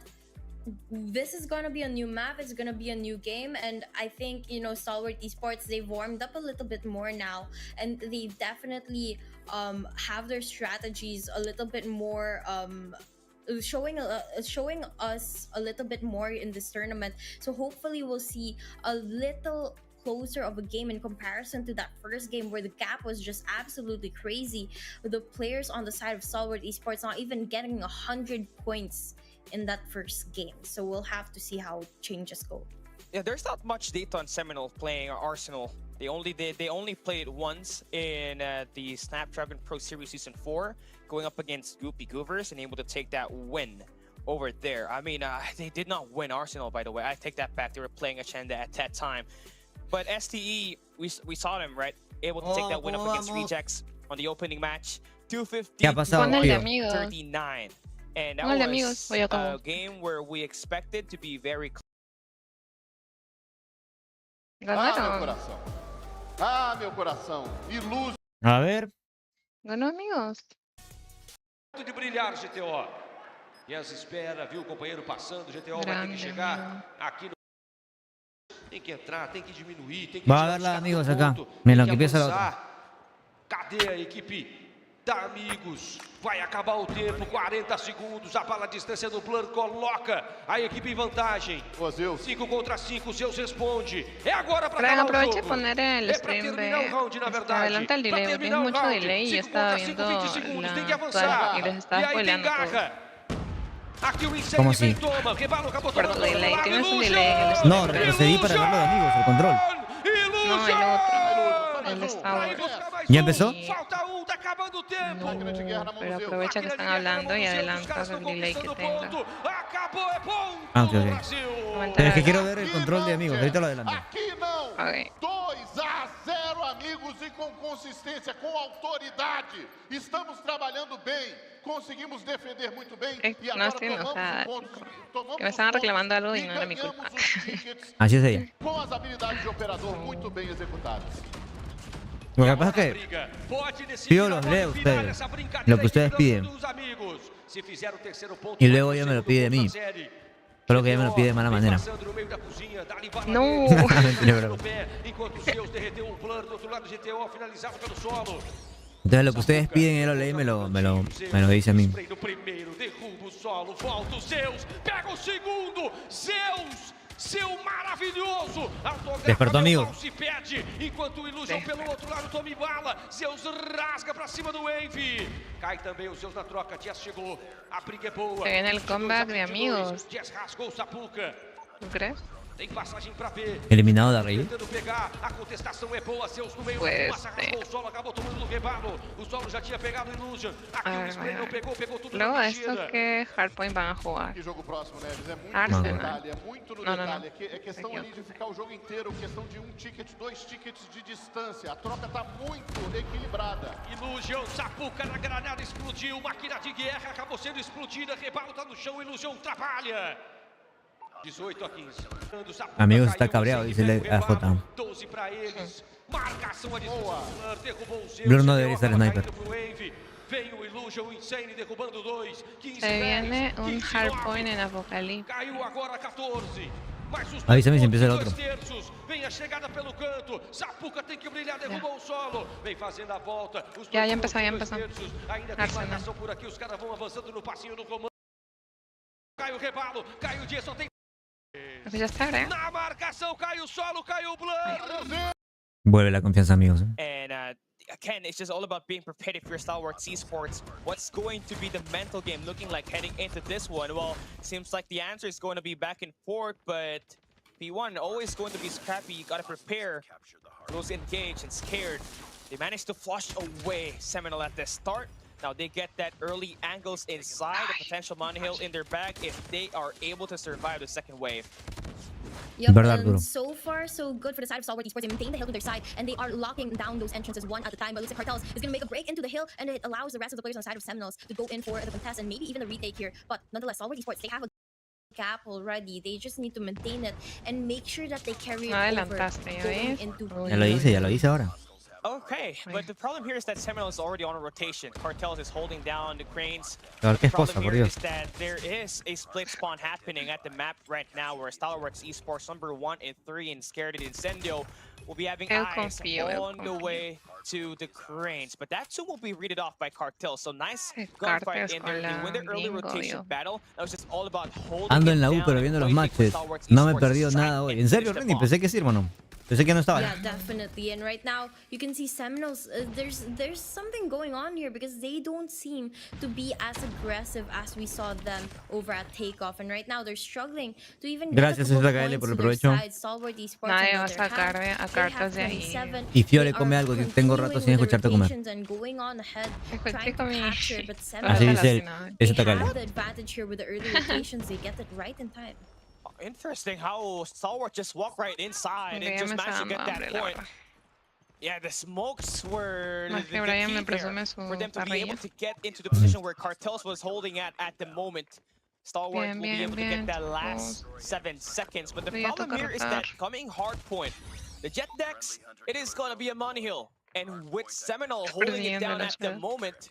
this is going to be a new map, it's going to be a new game, and I think, you know, Stalwart Esports, they've warmed up a little bit more now, and they definitely have their strategies a little bit more showing us a little bit more in this tournament. So hopefully we'll see a little closer of a game in comparison to that first game where the gap was just absolutely crazy, with the players on the side of Stalwart Esports not even getting 100 points in that first game. So we'll have to see how changes go. Yeah, there's not much data on Seminole playing Arsenal. They only played it once in the Snapdragon Pro Series Season 4, going up against Goopy Goovers and able to take that win over there. I mean, they did not win Arsenal, by the way. I take that back. They were playing Agenda at that time. But STE, we saw them, right? Able to take that win up against Rejects on the opening match. 250-39. And that was a game where we expected to be very close. Ah, meu coração. Iluso. A ver. Ganó, amigos. De brilhar, GTO. E as espera, viu o companheiro passando, GTO vai ter que chegar aqui no... Tem que entrar, tem que diminuir, tem que... Va a verla, amigos, acá. Miren, que empieza la otra. Cadê a equipe da Amigos? Vai acabar o tempo, 40 segundos, a bala distância do Blur coloca a equipe em vantagem. 5 contra 5, Zeus responde. É agora para acabar o Aprovecha jogo. de poner el É para stream terminar o round, na verdade. adelanta el delay, porque es mucho delay y yo estaba viendo tem que la avançar. y les E estaba aí tem spoileando todo. garra. Aqui o ¿Cómo Insane así? vem, toma, rebala, acabou Por tu delay, tienes un delay en el No, stream. retrocedí para verlo de amigos, el control. No, el otro, el de Star Wars. ¿Ya empezó? Falta tá acabando o tempo. Pero aprovecha que están hablando y adelanta el delay que tenga. Acabou, é ponto. Ah, ok. Pero es que quiero ver el Aqui control de amigos, ahorita lo adelanto. Aqui não. Ok. 2-0, amigos, e com consistência, com autoridade. Estamos trabalhando bem, conseguimos defender muito bem. E No agora estoy enojada, tomamos que me estaban reclamando algo y no era mi culpa. Así es ella. Com as habilidades de operador muito bem executadas. Lo que pasa es que yo los leo a ustedes, lo que ustedes piden, y luego ella me lo pide a mí, solo que ella me lo pide de mala manera. No. Mentira, bro. Entonces lo que ustedes piden, él lo lee y me lo dice a mí. No primeiro, derruba o solo, volta o Zeus, pega o segundo, Zeus, seu maravilhoso, Despertou, amigo. se perde, enquanto o Illusion pelo outro lado toma em bala, Zeus rasga pra cima do Wave, cai também o Zeus na troca, Jess chegou, a briga é boa. Se viene el comeback de amigos. Jess rasgou o Sapuca. ¿Tú crees? Tem passagem pra B. Eliminado da Rey. Tentando pegar, a contestação é boa, Zeus no meio, o solo, acabou tomando no rebalo, o solo já tinha pegado o Illusion, aqui o spray não pegou tudo Luego na esto que hardpoint van a jugar. Que jogo próximo, né? É muito Arsenal. no detalhe, é muito no Não, detalhe. não. É questão Aqui, ó. ali de ficar o jogo inteiro, questão de um ticket, 2 tickets de distância. A troca tá muito equilibrada. Illusion, Sapuca na granada explodiu, máquina de guerra acabou sendo explodida, rebalo tá no chão, Illusion trabalha. 18 a 15. Amigos, está cabreado, dice a J. 12 para eles. Marcação a distância. Derrubou o Zeus. Blur no debería ser sniper. Veio o Illusion Insane derrubando 2. 15. Se viene un hardpoint en Apocalipsis. Caiu agora 14. Avísame si empieza el otro. Vem a chegada pelo canto. Sapuca tem que brilhar, derrubou o solo. Vem fazendo a volta. Ya empezó, ya empezó. Ainda tem marcação por aqui, os caras vão avançando no passinho no comando. Cai o rebalo, cai o dia, só tem. Pues ya está, ¿eh? Na marcação, cai o solo, cai o Blur. Vuelve la confianza, amigos. And again, it's just all about being prepared if you're Stalwart Esports. What's going to be the mental game looking like heading into this one? Well, seems like the answer is going to be back and forth, but P1 always going to be scrappy. You gotta prepare. Those engaged and scared. They managed to flush away Seminole at the start. Now they get that early angles inside, a potential money hill in their bag if they are able to survive the second wave. Yep, Verdad, and bro. so far so good for the side of Stalwart Esports. They maintain the hill to their side, and they are locking down those entrances one at a time. But looks like Cartels is going to make a break into the hill, and it allows the rest of the players on the side of Seminoles to go in for the contest and maybe even a retake here. But nonetheless, Stalwart Esports, they have a gap already. They just need to maintain it and make sure that they carry it over Adelantaste, ¿ya going ves? into Ya lo hice ahora. Okay, but the problem here is that Seminole is already on a rotation. Cartels is holding down the cranes. Claro, The qué problem esposa, por here Dios. is that there is a split spawn happening at the map right now where Stalwart Esports number 1 and 3 and Scared Incendio will be having Eu eyes confío, eu on the confío. way to the cranes. But that too will be readed off by Cartel. So nice Cartel gunfight in there. con They win the la early bingo, rotation yo. battle. Now it's just all about holding Ando en it la U, down pero and viendo los waiting for matches. Stalwart No me he Esports to perdido strike nada hoy. and En serio, finish them Renny, off. pensé que sí, hermano. Pensé que no estaba. Yeah, definitely. And right now, you can see Seminoles. There's something going on here because they don't seem to be as aggressive as we saw them over at Takeoff. And right now, they're struggling to even get Gracias, a couple SKL, points por el to their provecho. side. Stalwart Esports Nadie on va a the other sacar hand, a they Cartel have de ahí. 27. Y Fiore They come are algo, que tengo rato sin continuing with escucharte their comer. rotations and going on ahead, Estoy trying to comiendo. capture, but Así Seminoles, dice ese they Takale. have the advantage here with the early rotations. They get it right in time. Interesting how Stalwart just walked right inside and Ya just me managed to está get dando that hambre, la point. verdad. Yeah, the smokes were Más the que Brian key me there presume su for them to be able parrilla. to get into the position where Cartels was holding at the moment. Stalwart Bien, will be bien, able to bien. get that last 7 seconds. But the Voy a problem tocar here is rotar. that coming hard point, the jet decks, it is going to be a money hill. And with Seminole holding it perdiendo down la at the ciudad. moment,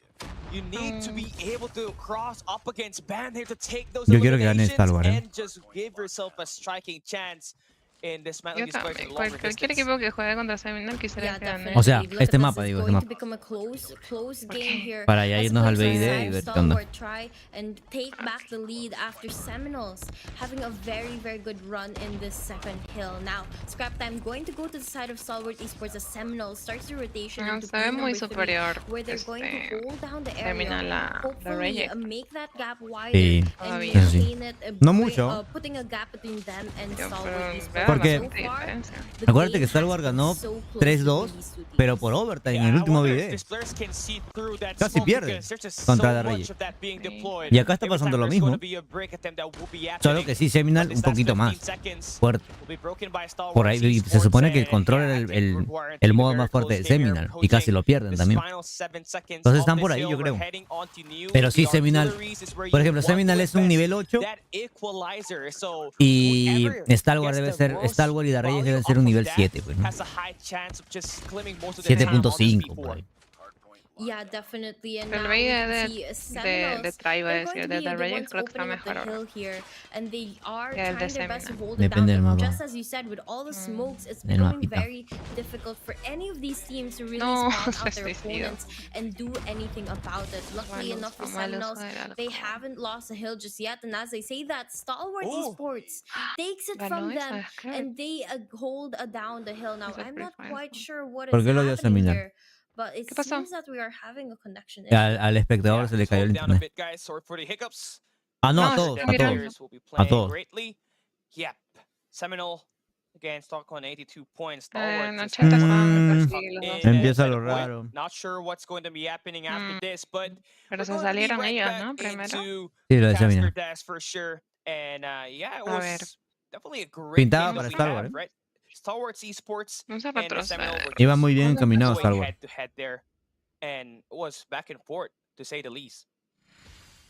you need to be able to cross up against Band here to take those Yo quiero que gane eliminations Stalwart, and just give yourself a striking chance in dismantling Yo these players también. in the longer Cualquier distance. equipo que juegue contra Seminole quisiera Yeah, que gane. definitely. O sea, Look este at mapa, this. digo, It's este going mapa. to become a close game here. Para ya As irnos al players BID on y ver the qué onda. Stalwart try and take back the lead after Seminoles having a very good run in this second hill. Now, Scrap Time going to go to the side of Stalwart Esports as Seminoles starts the rotation No, into se ve point muy number 3, superior. where they're going to hold down the area, termina la hopefully reject. make that gap wider Sí, and todavía. maintain it, No mucho. putting a gap between them and Yo, Stalwart pero Esports. veo Porque- bastante diferencia. The Acuérdate game que Stalwart has been ganó so close 3-2, between these two teams. pero por overtime en Yeah, el I último wonder if video. these players can see through that Casi smoke pierde because there's just contra so la much Reyes. of that being deployed. Y acá está Every pasando time lo there's gonna mismo. be a break attempt that will be Solo happening. que sí, Seminole But un this last poquito 15 más seconds fuerte. will be broken by Stalwart Por ahí se Esports supone que el and, control yeah, era I think BryanT el modo very más fuerte de close game here, Seminole y casi lo pierden This también. final 7 seconds Entonces of están this por ahí, hill, yo we're creo. heading onto new. Pero sí, The Seminole, artilleries is where por you ejemplo, want to Seminole es un invest nivel 8 that equalizer. So y whoever Stalwart gets debe the ser, most Stalwart y Darreyes value deben ser off un of nivel that 7, pues, ¿no? has a high chance of just claiming most of the time on this 7.5 por P4. ahí. Yeah, definitely. And El now rey we can de, see de Seminoles. Tra iba a They're going decir, to de be The the Rey ones creo que está opening up the mejor ahora. hill here, and they are Que el de trying their best to Semina. hold it Depende down. del But mapa. just as you said, with all the smokes, it's Del becoming mapita. very difficult for any of these teams to really No, spot se out their suicidó. opponents and do anything about it. Luckily Mal enough for uso, mal uso Seminoles, del they alcohol. haven't lost a hill just yet. And as they say that, Stalwart Ooh. Esports takes it Ganó from esa, them, es que and they hold down the hill. Now, esa I'm Free not Fire quite fue. sure what ¿Por is qué lo dio happening Seminar? here, but it ¿Qué pasó? seems that we are having a connection issue. Al espectador Yeah, se le just cayó hold el it down a internet. bit, guys. Sorry for the hiccups. Ah, no, a No, todos, está a todos. mirando. Players will be A playing todos. greatly. Yep. Seminole again, stuck on 82 points. En Stalwart just 80 had estaban one casi stuck los in dos. Empieza at lo a point. raro. Not sure what's going to be happening after this, but Pero we're se going to be salieron right ellos, back ¿no? Primero. into Sí, lo de Tasker Seminar. Dash for sure. And yeah, it A ver. was definitely a great Pintaba game para that we Stalwart, have, right? Stalwart Esports No se and the Seminole retrocede. were Iba just muy bien encaminado going Stalwart. head to head there, and it was back and forth to say the least.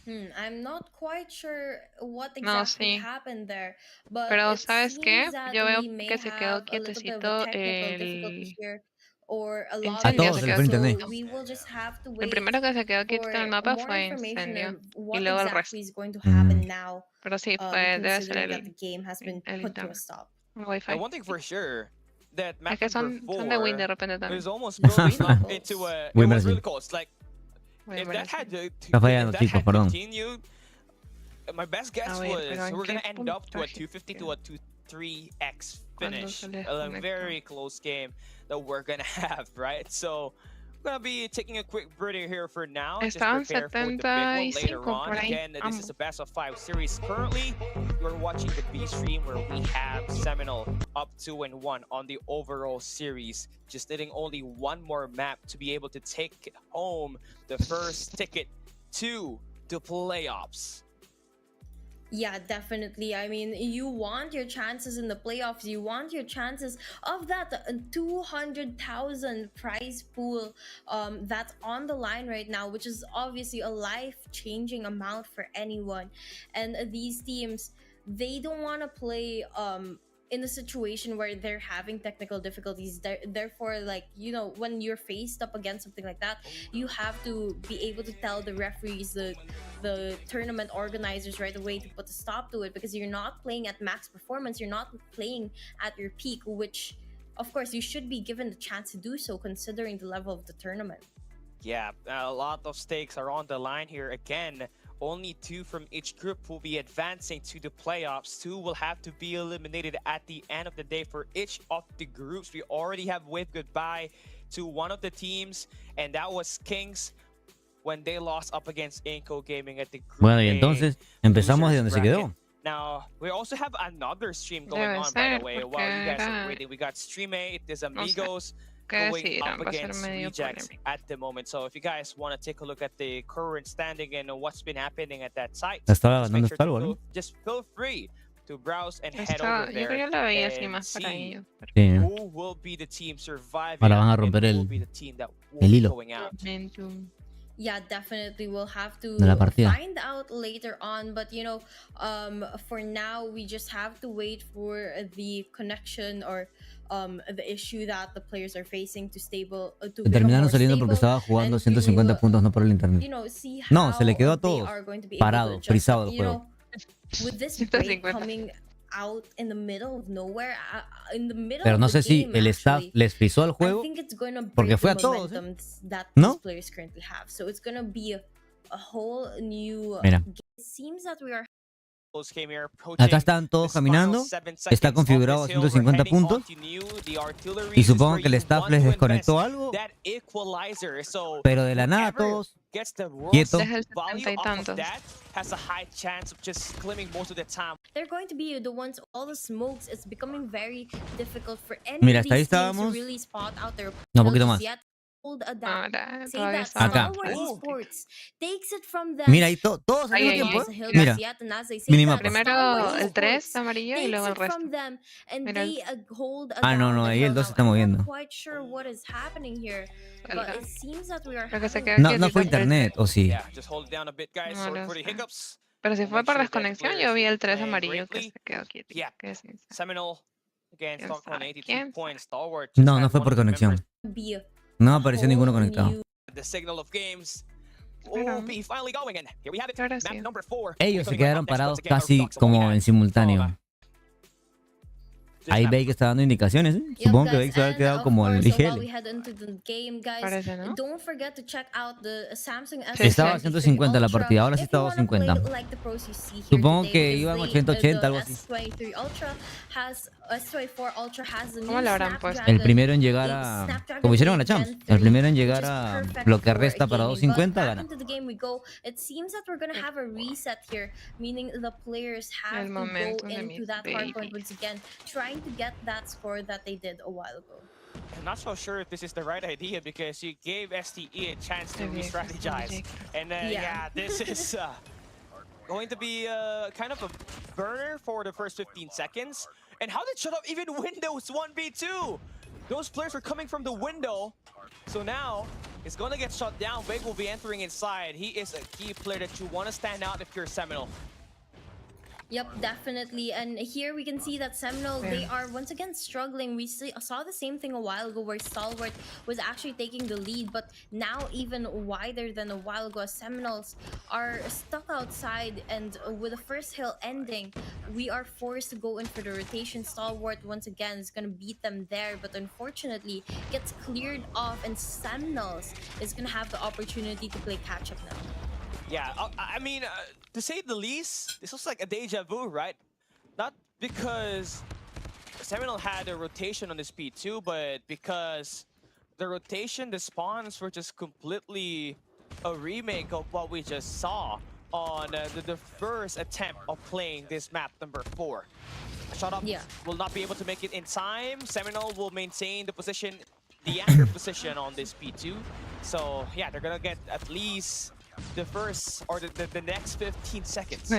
I'm not quite sure what No, exactly sí. happened there, but Pero it ¿sabes qué? seems that Yo veo we may que se quedó have a little bit of a quietecito technical difficulty here, or a lobby Incendio todos se se le quedó fue issue, internet. so we will just have to El wait primero que se quedó quietito en el for mapa more fue information Incendio. of Y what luego el exactly resto. is going to happen now, Pero sí, fue, debe ser considering that the game has been el put to a internet. stop. El wifi. And one thing for sure, that map Es que number son de Win de 4 repente también. is almost building up into a. It Win was Brasil. really close. Like, Win if that Brasil. had to, Está fallando, if that chicos, had perdón. continued, my best guess A ver, pero was ¿en we're gonna qué end up to a puntaje 250 to a 2-3x Cuando finish. se les A conectó? very close game that we're gonna have, right? So. We're gonna be taking a quick breather here for now. Just Estaban prepare for the big one later 75 on. por ahí, Again, this is ambos. a best of 5 series. Currently, you're watching the B stream where we have Seminole up 2-1 on the overall series. Just needing only one more map to be able to take home the first ticket to the playoffs. Yeah, definitely. I mean, you want your chances in the playoffs. You want your chances of that 200,000 prize pool that's on the line right now, which is obviously a life-changing amount for anyone. And these teams, they don't want to play in a situation where they're having technical difficulties. Therefore, like, you know, when you're faced up against something like that, you have to be able to tell the referees, the tournament organizers right away to put a stop to it, because you're not playing at max performance, you're not playing at your peak, which of course you should be given the chance to do so considering the level of the tournament. Yeah, a lot of stakes are on the line here. Again, only 2 from each group will be advancing to the playoffs. 2 will have to be eliminated at the end of the day for each of the groups. We already have waved goodbye to one of the teams, and that was Kings when they lost up against Inco Gaming at the group Bueno, y A entonces empezamos de donde se bracket. quedó. Now, we also have another stream going Debe on, by ser, the way, porque while you guys are era- waiting. We got Streammate, there's No sé. Amigos ¿Qué going decidieron? up Va a ser against medio Rejects polémico. at the moment. So if you guys want to take a look at the current standing and what's been happening at that site, La estaba just make ganando sure to Stalwart, ¿no? just feel free to browse and head Estaba, over yo creo there que la veía así and más para see ellos. pero- Sí. who will be the team surviving Ahora van a and romper who will el- be the team that will el be hilo. going out. Momentum. Yeah, definitely we'll have to De la partida. find out later on, but you know, for now we just have to wait for the connection or the issue that the players are facing to stable to Se become terminaron more saliendo porque stable, estaba jugando and 150 to, puntos, no por el internet. you know, see No, se le how quedó a they todos are going to be able to parado, adjust. frisado el You juego. know, with this break 150. coming out in the middle of nowhere, in the middle Pero of no the sé si game, el staff actually, les frizó el I juego. think it's going to break porque fue the a todos, ¿eh? momentum that ¿No? these players currently have. So it's going to be a whole new Mira. game. It seems that we are Came here approaching Acá están todos this final caminando. 7 Está seconds configurado a of this hill. We're 150 heading puntos. onto new. The artillery Y is supongo where que el you staff want les to desconectó invest algo. that equalizer. So Pero de la nada whoever todos gets the worst quietos. Deja el value 70 y off of tantos. that has a high chance of just claiming most of the time. they're going to be the ones all the smokes. It's becoming very difficult for any Mira, of hasta ahí these teams to estábamos. really spot out their No, un poquito opponents más. yet. Hold a down. Ahora Say todavía that está. Acá. Stalwart Oh. Esports takes it from them. Mira, ahí todos al Ahí, mismo ahí, tiempo. Lost a hill Mira, just yet, and as they say minimapa. that, Primero Stalwart el 3 Esports amarillo y takes luego el it resto. from them, and Mira el- they hold a Ah, no, down no, the ahí hill. el 2 Now, se está I'm moviendo. not quite sure what is happening here, but Salga. it seems that we are Creo que se having queda No, no fue quietito. internet, ¿o sí? Yeah, just hold it down a bit, guys. No Sorry lo for the sé. hiccups. Pero si We'll fue make por sure that the desconexión, players yo vi el 3 play amarillo que greatly. se quedó quieto. Yeah. Que sí, sí. Seminole again ¿Quién stuck on sabe? 82 ¿Quién points. sabe? Stalwart No, just no had fue one por of the conexión. members be No apareció ninguno whole conectado. new The signal of games will be finally going, and here we have it. Map number 4. Ellos se quedaron parados casi como en simultáneo. Ahí Bake está dando indicaciones, ¿eh? Supongo que Bake se ha quedado como el IGL. Estaba a 150 la partida, ahora sí está a 250. Supongo que iban 80-80, algo así. ¿Cómo lo habrán puesto? El primero en llegar a... Como hicieron en la Champs. El primero en llegar a lo que resta para 250 gana. El momento de mi baby. To get that score that they did a while ago. I'm not so sure if this is the right idea because you gave STE a chance to re-strategize. And yeah, this is going to be kind of a burner for the first 15 seconds. And how did Shut Up even win those 1v2? Those players were coming from the window. So now it's going to get shut down. Big will be entering inside. He is a key player that you want to stand out if you're Seminole. Yep, definitely. And here we can see that Seminole, they are once again struggling. We saw the same thing a while ago where Stalwart was actually taking the lead, but now even wider than a while ago, Seminoles are stuck outside, and with the first hill ending, we are forced to go in for the rotation. Stalwart once again is going to beat them there, but unfortunately gets cleared off, and Seminoles is going to have the opportunity to play catch-up now. Yeah, I mean, to say the least, this was like a deja vu, right? Not because Seminole had a rotation on the speed too, but because the rotation, the spawns were just completely a remake of what we just saw on the first attempt of playing this map number 4. Shut Up will not be able to make it in time. Seminole will maintain the position, the anchor position on this P2. So yeah, they're gonna get at least the first or the next 15 seconds.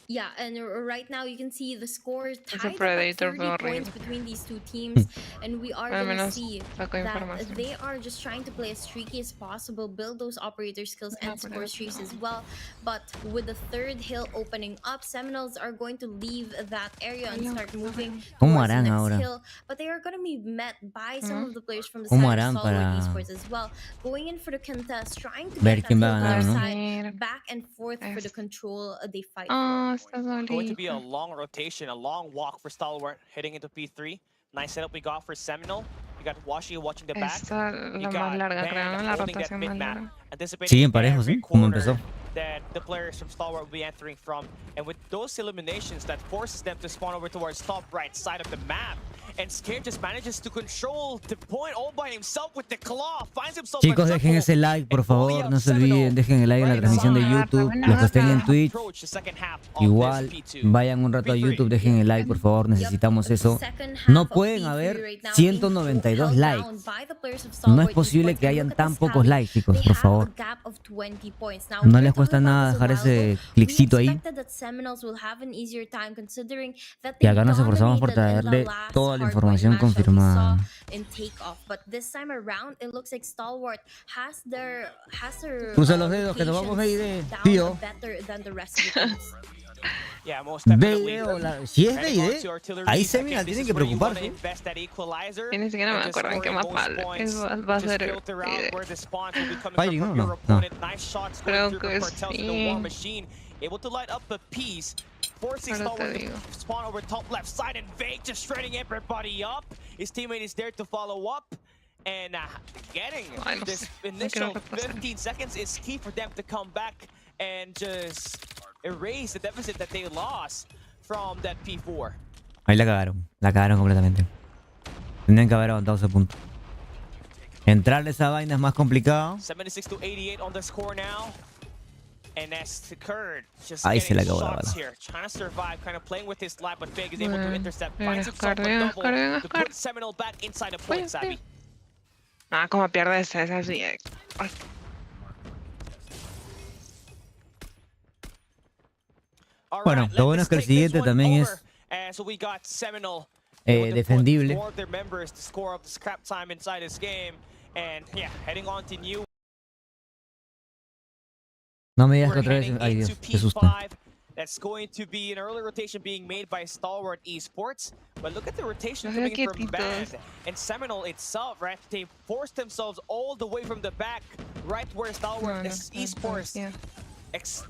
Yeah, and right now you can see the score tied at Predator 30 points between these two teams, and we are going to see that they are just trying to play as streaky as possible, build those operator skills and score streaks as well. But with the third hill opening up, Seminoles are going to leave that area and start moving towards the next hill. But they are going to be met by some of the players from the side of Stalwart Esports as well, going in for the contest, trying to get that hill on their side, back and forth for the control they fight for. Going to be a long rotation, a long walk for Stalwart heading into P3. Nice setup we got for Seminole. You got Washi watching the back. You got Ben holding that mid-map, anticipating every corner that the players from Stalwart will be entering from. And with those eliminations, that forces them to spawn over towards top right side of the map. And Scare just manages to control the point all by himself with the claw. Finds himself. Chicos, dejen ese like, por favor. No se olviden, dejen el like en la transmisión de YouTube. Los que estén en Twitch, igual, vayan un rato a YouTube, dejen el like, por favor. Necesitamos eso. No pueden haber 192 likes. No es posible que hayan tan pocos likes, chicos, por favor. No les cuesta nada dejar ese clickcito ahí. Y acá nos esforzamos por traerle toda la información confirmada. Cruza los dedos que nos vamos a ir, tío. Si es de ID, ahí Seminole tienen que preocuparse. Yo ni siquiera me acuerdo en qué mapa va a ser Fighting, no. Creo que sí. Able to light up a piece, forcing Stalwart to spawn over top left side, and Vague just shredding everybody up. His teammate is there to follow up, and getting this initial 15 seconds is key for them to come back and just erase the deficit that they lost from that P4. Ahí la cagaron completamente. Tendrían que haber aguantado ese punto. Entrarle esa vaina es más complicado. 76-88 on the score now. And as Kurd just se la acabó shots here, trying to survive, kind of playing with his life, but Big is able to intercept. Finds himself a double to put Seminole back inside the point, Sabi. Ah, como pierdes esa así. Bueno, lo bueno es que el siguiente también es defendible. No me digas que otra vez... Ay Dios, qué susto. That's going to be an early rotation being made by Stalwart Esports. But look at the rotation coming in from Band and Seminole itself, right? They forced themselves all the way from the back, right where Stalwart Esports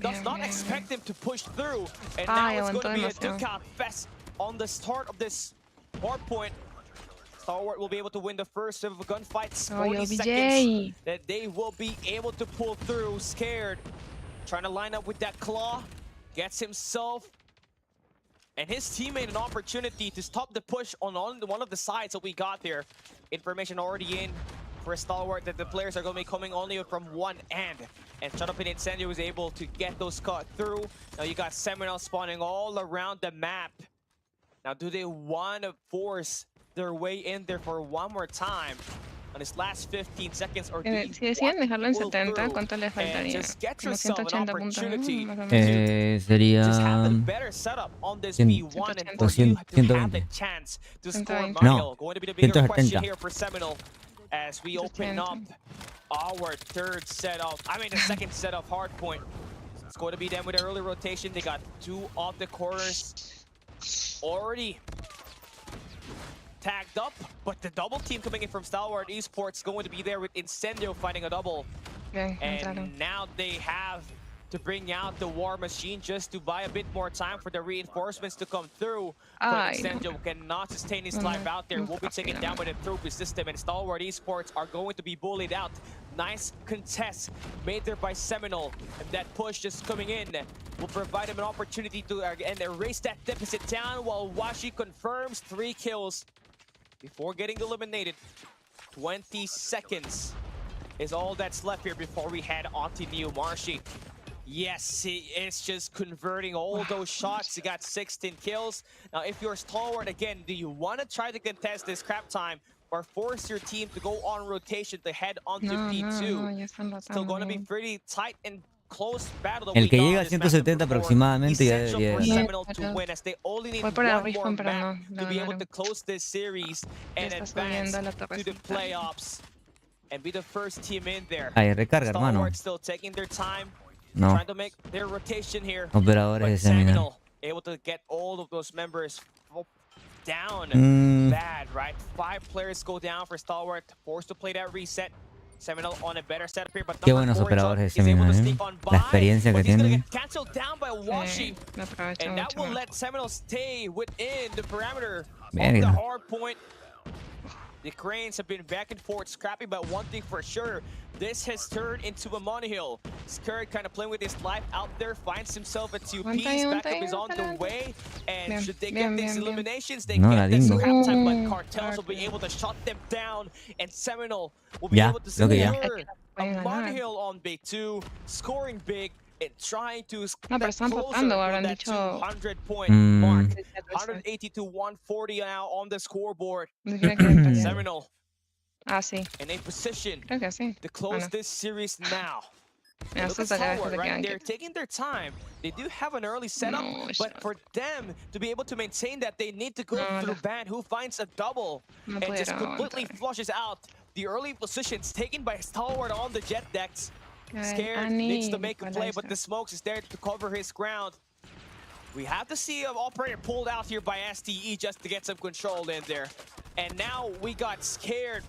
does not expect them to push through. And now it's going to be a duke-out fest on the start of this hard point. Stalwart will be able to win the first of the gunfights. 40 seconds that they will be able to pull through. Scared, trying to line up with that claw. Gets himself and his teammate an opportunity to stop the push on one of the sides that we got there. Information already in for Stalwart that the players are going to be coming only from one end. And Shut Up and Incendio was able to get those cut through. Now you got Seminole spawning all around the map. Now do they want to force their way in there for one more time on his last 15 seconds, or si deciden dejarlo en 70, ¿cuánto le faltaría? Como 180 puntos, ¿no? Sería 120. No, 170. As we open up our third set of, the second set of hardpoint. It's going to be them with an early rotation. They got two off the corners already tagged up, but the double team coming in from Stalwart Esports going to be there with Incendio fighting a double. And now they have to bring out the war machine just to buy a bit more time for the reinforcements to come through. But Incendio cannot sustain his life out there. Will be taken down by the throughput system, and Stalwart Esports are going to be bullied out. Nice contest made there by Seminole, and that push just coming in will provide him an opportunity to erase that deficit down, while Washi confirms 3 kills before getting eliminated. 20 seconds is all that's left here before we head on to New Marshy. Yes, it's just converting all those shots. He got 16 kills. Now, if you're Stalwart, again, do you want to try to contest this crap time or force your team to go on rotation to head on to P2? Still going to be pretty tight and close battle. El que llega a 170 aproximadamente ya debería. Voy por el Richmond, pero no. To be able to close this series and advance to the playoffs and be the first team in there. Ahí recarga, hermano. Stalwart still taking their time. No. Trying to make their rotation here. Operadores de Seminole able to get all of those members down. Bad, right? 5 players go down for Stalwart, forced to play that reset. Seminole on a better setup here, but qué buenos operadores de Seminole, la experiencia que tienen. Cancelled down by Washi, and that will let Seminole stay within the parameter of the hard point. The Cranes have been back and forth scrapping, but one thing for sure, this has turned into a monohill. Scared kind of playing with his life out there, finds himself at 2 Ps, backup is on the way, and should they get these eliminations, they get this scrap time, but Cartels will be able to shut them down, and Seminole will be able to secure a monohill on big 2, scoring big, and trying to no, pero están rotando, habrán dicho 200-point mark. 180 to 140 now on the scoreboard. Seminole in a position to close this series now. Look at Stalwart, right? They're taking their time. They do have an early setup, but for them to be able to maintain that, they need to go through Van, who finds a double and just completely flushes out the early positions taken by Stalwart on the jet decks. Scared, needs to make a play, but the smokes is there to cover his ground. We have to see an operator pulled out here by STE just to get some control in there. And now we got Scared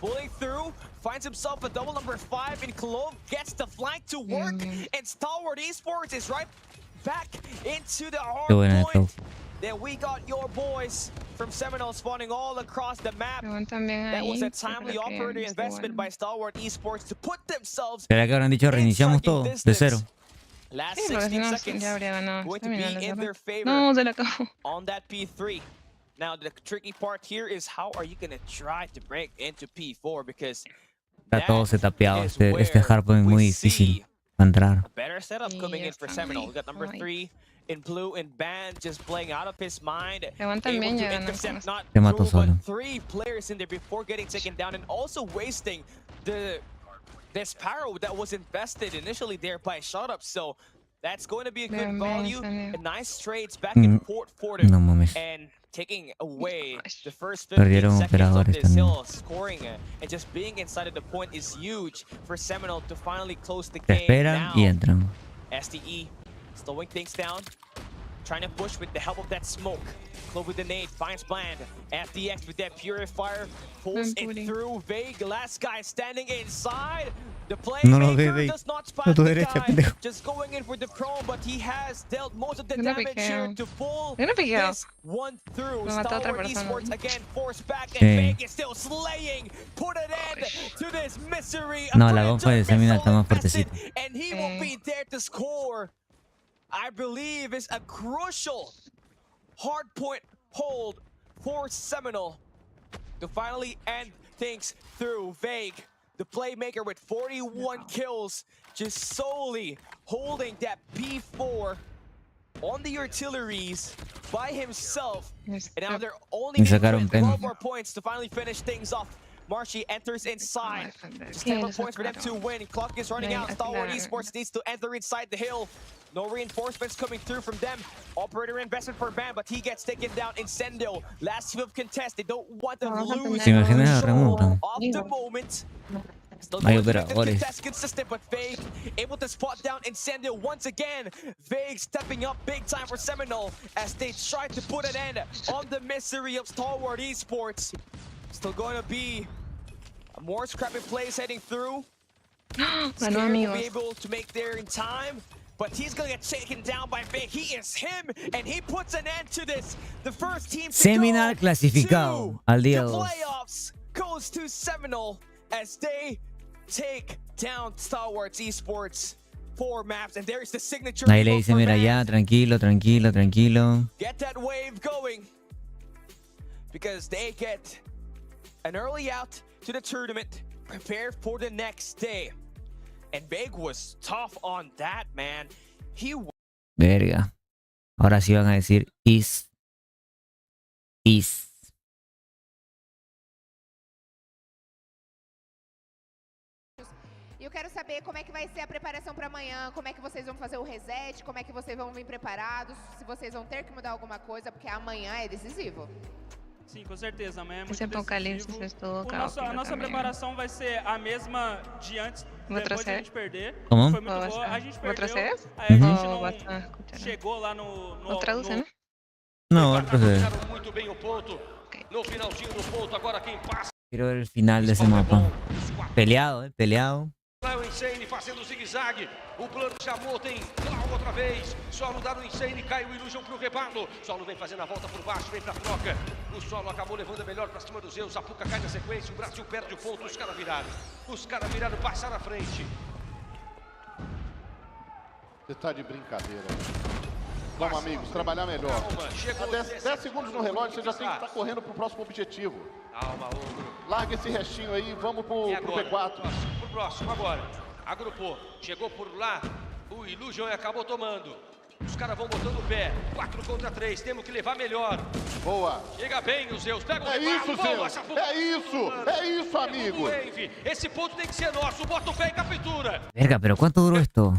pulling through, finds himself a double number 5 in Callov, gets the flank to work, and Stalwart Esports is right back into the hard point. Then we got your boys from Seminole spawning all across the map. That was a timely operator investment by Stalwart Esports to put themselves. ¿Será que habrán dicho reiniciamos todo de cero? Last 16 seconds going to be in their favor on that P3. Now the tricky part here is how are you going to try to break into P4, because está todo setapeado. Este hardpoint es muy difícil entrar. A better setup coming in for Seminole. We got number 3 in blue and Band just playing out of his mind. Able to intercept not 2 but 3 players in there before getting taken down, and also wasting this pyro that was invested initially there by Shut Up. So that's going to be a good value. A nice trades back and forth for them. And taking away the first 15 seconds of this hill, scoring and just being inside of the point is huge for Seminole to finally close the game now. STE slowing things down, trying to push with the help of that smoke. Clove with the nade, finds Bland. FDX with that purifier, pulls it through. Vague, last guy standing inside. The playmaker does not spot the guy, just going in for the prone, but he has dealt most of the damage here to pull this one through. Stalwart Esports again forced back, and Vague is still slaying. Put an end to this misery. No, la gonfa de Semina está más fuertecita. And he will be there to score. I believe is a crucial hardpoint hold for Seminole to finally end things through. Vague, the playmaker with 41 kills, just solely holding that P4 on the artilleries by himself. And now they're only getting 12 more points to finally finish things off. Marshy enters inside. Just 10 more points for them to win. Clock is running out. Stalwart Esports needs to enter inside the hill. No reinforcements coming through from them. Operator investment for Bam, but he gets taken down. Incendio, last team of contest. They don't want to lose control of the moment. Still going to contest consistent, but Vague able to spot down Incendio once again. Vague stepping up big time for Seminole as they try to put an end on the misery of Stalwart Esports. Still going to be more scrappy plays heading through. Scared to be able to make there in time, but he's going to get taken down by Vague. He is him, and he puts an end to this. The first team to Seminole clasificado al día 2. Playoffs goes to Seminole as they take down Stalwart Esports. 4 maps, and there's the signature. Ahí le dice, mira ya, tranquilo, tranquilo, tranquilo. Get that wave going, because they get an early out to the tournament, prepare for the next day. And Vague was tough on that, man. Verga. Ahora sí van a decir is. E eu quero saber como é que vai ser a preparação para amanhã, como é que vocês vão fazer o reset, como é que vocês vão vir preparados, se vocês vão ter que mudar alguma coisa, porque amanhã é decisivo. Sim, com certeza, amanhã é muito Esse apocalipse decisivo. a Nossa preparação vai ser a mesma de antes, depois de a gente perder. Como? Foi muito boa, a gente perdeu, aí a gente não chegou lá no No, otro se... Muito bem o ponto. No finalzinho do ponto, agora quem passa. Quiero ver el final de ese mapa. Peleado, peleado. Lá o Insane fazendo zigue-zague. O plano chamou, tem Clau outra vez. Solo dá no Insane, cai o Illusion pro rebalo. Solo vem fazendo a volta por baixo, vem pra troca. O Solo acabou levando a melhor pra cima do Zeus. A Puka cai na sequência, o Brasil perde o ponto. Os caras viraram, passaram à frente. Você tá de brincadeira. Vamos, amigos, trabalhar melhor. Há 10 segundos no relógio, você já tem que estar correndo pro próximo objetivo. Calma, Ogro. Larga esse restinho aí, vamos pro P4. Pro próximo agora. Agrupou, chegou por lá, o Illusion acabou tomando. Os caras vão botando o pé. 4 contra 3, temos que levar melhor. Boa. Chega bem o Zeus, pega o isso, Zeus. É isso, amigo. Esse ponto tem que ser nosso, bota o pé e captura. Verga, pero ¿cuánto duró esto?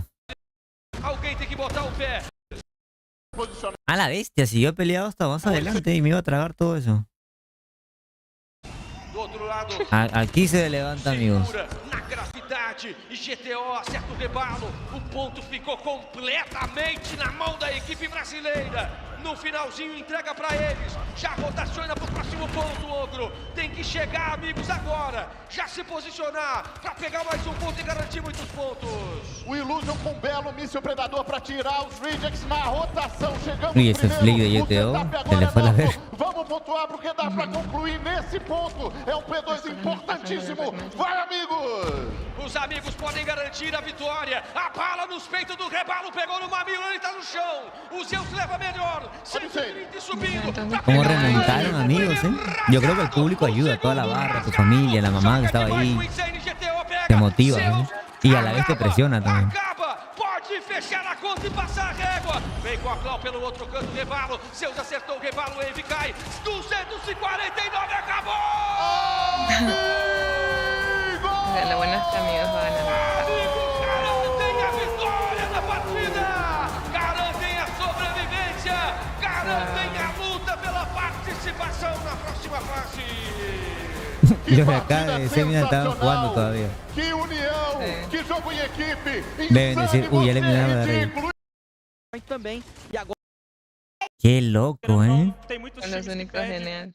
Alguém tem que botar o pé. A la bestia, si yo he peleado hasta más adelante y me iba a tragar todo eso. Do outro lado, Aquí se levanta, amigos. na gravidade, e GTO acerta o rebalo. O ponto ficou completamente na mão da equipe brasileira. No finalzinho, entrega pra eles. Já rotaciona pro próximo ponto, Ogro. Tem que chegar, amigos, agora. Já se posicionar pra pegar mais um ponto e garantir muitos pontos. O Illusion com um belo míssil predador pra tirar os rejects na rotação. Chegamos E esse flick de GTO, ele foi lá ver. Vamos pontuar porque dá pra concluir nesse ponto. É um P2 importantíssimo. Vai, amigos! Os amigos podem garantir a vitória. A bala nos peitos do rebalo pegou no mamilo, ele tá no chão. O Zeus leva melhor. ¿Cómo remontaron, amigos? Yo creo que el público ayuda, toda la barra, tu familia, la mamá que estaba ahí. Te motiva, ¿no? Y a la vez te presiona también. Pode fechar a conta e passar a régua. Vem com a Clau pelo outro canto do rebalo. Zeus acertou o rebalo, o Wave cai. 249, acabou! Dale, buenas amigos, van a Amigos, garantem a vitória da partida. Garantem a sobrevivência. Garantem a luta pela participação na próxima fase. Los de acá de Semina estaban jugando todavía. Que união, que jogo em equipe. Deben decir, uy, ya eliminaron a Rey. também. E agora Qué loco, ¿eh? Tem muitos Son los times que únicos pedem geniales.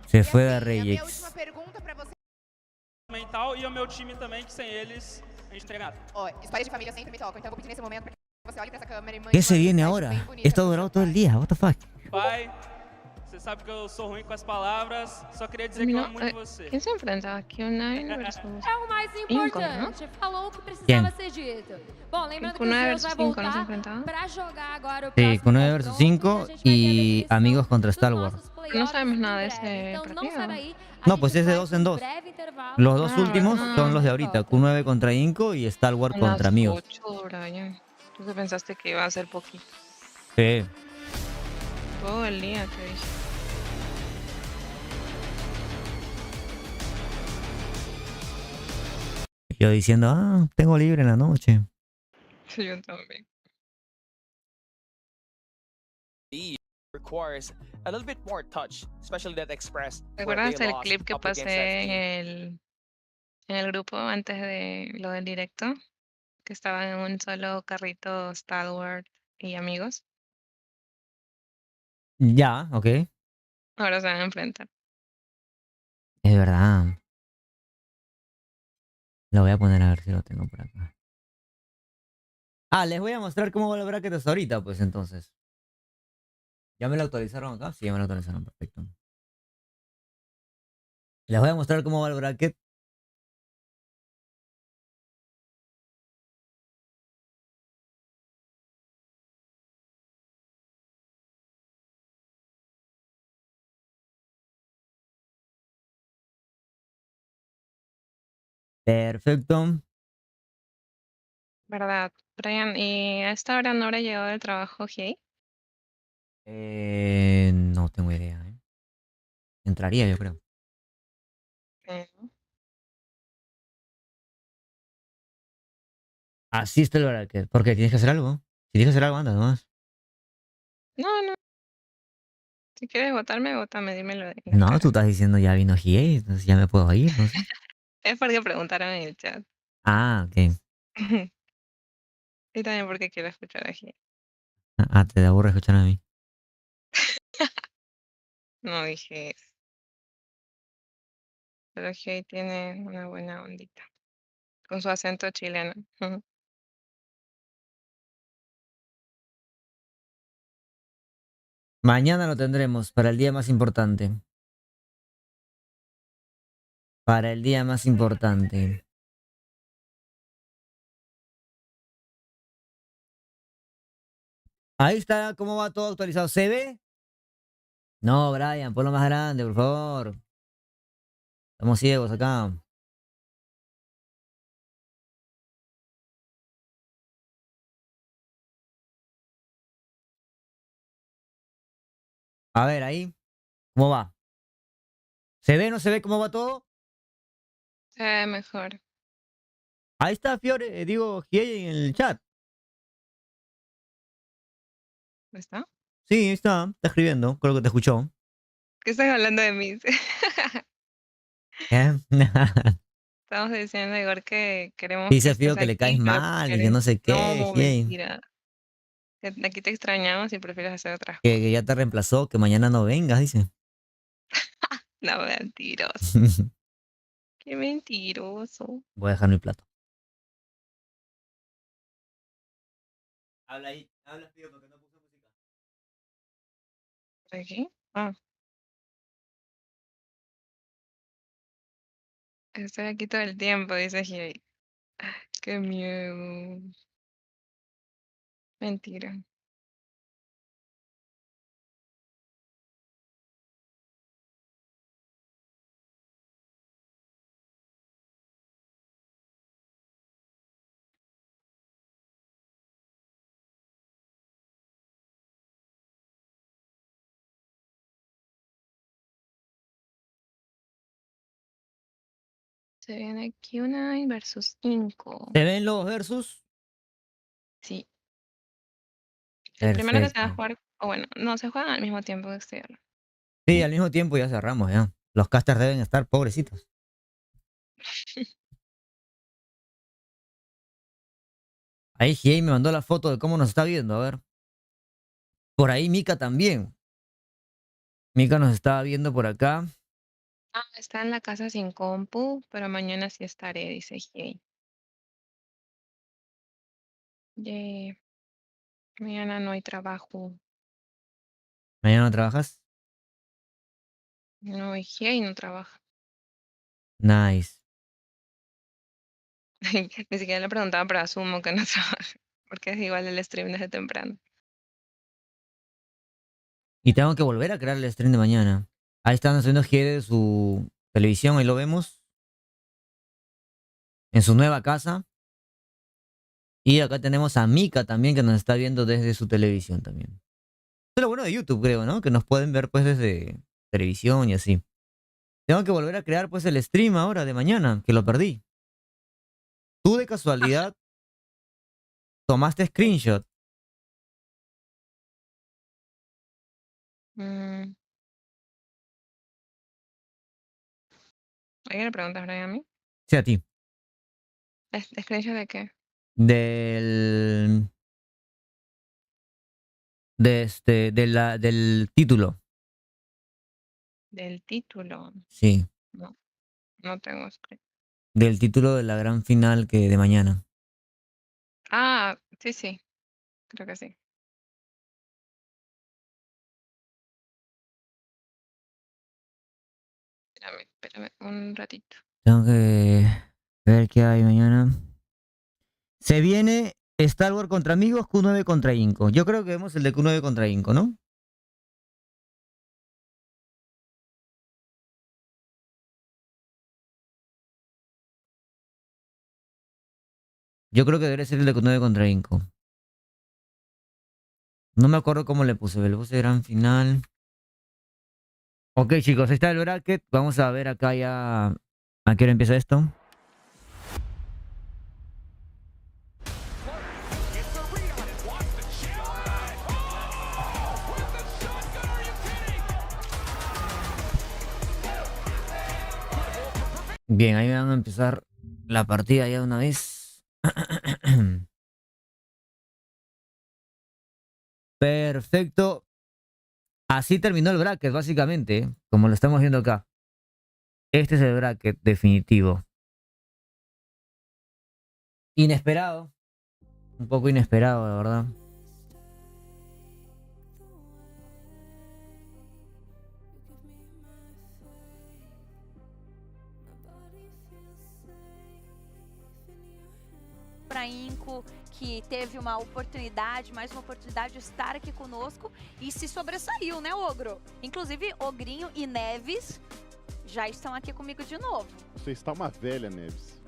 Se fue a A minha Reyes. última pergunta pra você. mental e o meu time também, que sem eles a gente não teria nada. Ó, histórias de família sempre me tocam, então eu vou pedir nesse momento pra que você olhe pra essa câmera e mande ¿Qué se uma viene mensagem ahora? bem bonita Esto ha pro durado seu todo el pai. día. What the fuck? Pai, você sabe que eu sou ruim com as palavras, só queria dizer que eu amo muito você. ¿Quién se enfrenta? Q9 versus É o mais Cinco, né? importante. Falou o que precisava Quem? ser dito. Bom, lembrando que Q9 o Zeus versus vai 5 no se voltar enfrentaban. pra jogar agora o Sí, próximo con 9 versus confronto, 5 a gente vai ter a y definição amigos contra dos Star Wars. nossos No playoffs sabemos em nada de breve. ese Então não partido. sai daí. A No, gente pues es de vai 2 pra en um 2. breve intervalo. Los dos Ah, últimos ¿verdad? son los de ahorita. Q9 contra Inco y Star Wars A las contra amigos. 8, Brian. ¿Tú qué pensaste que iba a ser poquito? Sí. Todo el día, te dije. Yo diciendo, tengo libre en la noche. Yo también. Requires a little bit more touch, especially that express. ¿Te where they acuerdas el lost clip que up against that pasé team. en el grupo antes de lo del directo? Que estaban en un solo carrito Star Wars y amigos. Ya, ok. Ahora se van a enfrentar. Es verdad. Lo voy a poner a ver si lo tengo por acá. Les voy a mostrar cómo va el bracket hasta ahorita, pues entonces. ¿Ya me lo actualizaron acá? Sí, ya me lo actualizaron, perfecto. Les voy a mostrar cómo va el bracket. Perfecto. ¿Verdad, Brian? ¿Y a esta hora no habrá llegado del trabajo, Hey? No tengo idea, ¿eh? Entraría, yo creo. Así está el bracket. ¿Por qué? ¿Tienes que hacer algo? Si tienes que hacer algo, anda nomás. No, no. Si quieres votarme, votame, dímelo en la No, cara. tú estás diciendo ya vino GA, entonces ya me puedo ir, no sé. Es porque preguntaron en el chat. Ok. Y también porque quiero escuchar a Hey. Te aburre escuchar a mí. No dije eso. Pero Hey tiene una buena ondita. Con su acento chileno. Mañana lo tendremos para el día más importante. Para el día más importante. Ahí está, cómo va todo actualizado. ¿Se ve? No, Brian, ponlo más grande, por favor. Estamos ciegos acá. A ver, ahí. ¿Cómo va? ¿Se ve o no se ve cómo va todo? Se ve mejor. Ahí está Fiore, digo, GA en el chat. ¿Está? Sí, está escribiendo, creo que te escuchó. ¿Qué estás hablando de mí? ¿Eh? Estamos diciendo igual que queremos Dice que Fío estés que le caes aquí, pero mal y que prefieres... no sé qué. No, GA. mentira. Que aquí te extrañamos y prefieres hacer otras cosas. Que ya te reemplazó, que mañana no vengas, dice. No, mentiroso. Qué mentiroso. Voy a dejar mi plato. Habla ahí, habla Fío porque no puse música. ¿Aquí? Ah. Estoy aquí todo el tiempo, dice Jay. Qué miedo. Mentira. Se viene Q9 versus Inco. ¿Se ven los versus? Sí. El primero que se va a Perfecto. jugar, o bueno, no, se juegan al mismo tiempo que estoy. Sí, al mismo tiempo ya cerramos, ya. Los casters deben estar pobrecitos. Ahí Jay me mandó la foto de cómo nos está viendo, a ver. Por ahí Mika también. Mika nos estaba viendo por acá. Ah, está en la casa sin compu, pero mañana sí estaré, dice Jay. Yay. Mañana no hay trabajo. ¿Mañana no trabajas? No, Jay no trabaja. Nice. Ni siquiera le preguntaba, pero asumo que no trabaja. Porque es igual el stream desde temprano. Y tengo que volver a crear el stream de mañana. Ahí están haciendo Jay de su televisión, ahí lo vemos. En su nueva casa. Y acá tenemos a Mika también que nos está viendo desde su televisión también. Eso es lo bueno de YouTube, creo, ¿no? Que nos pueden ver pues desde televisión y así. Tengo que volver a crear pues el stream ahora de mañana, que lo perdí. ¿Tú de casualidad tomaste screenshot? ¿A qué le preguntas, Brian, a mí? Sí, a ti. ¿Screenshot de qué? Del... del título. Del título. Sí. No, no tengo screen. Del título de la gran final que de mañana. Ah, sí. Creo que sí. Espérame un ratito. Tengo que ver qué hay mañana. Se viene Star Wars contra amigos, Q9 contra Inco. Yo creo que vemos el de Q9 contra Inco, ¿no? Yo creo que debería ser el de Q9 contra Inco. No me acuerdo cómo le puse gran final. Ok, chicos, ahí está el bracket. Vamos a ver acá ya a qué hora empieza esto. Bien, ahí van a empezar la partida ya de una vez. Perfecto. Así terminó el bracket, básicamente, como lo estamos viendo acá. Este es el bracket definitivo. Inesperado. Un poco inesperado, la verdad. Para Inco, que teve uma oportunidade, mais uma oportunidade de estar aqui conosco e se sobressaiu, né, Ogro? Inclusive, Ogrinho e Neves já estão aqui comigo de novo. Você está uma velha, Neves.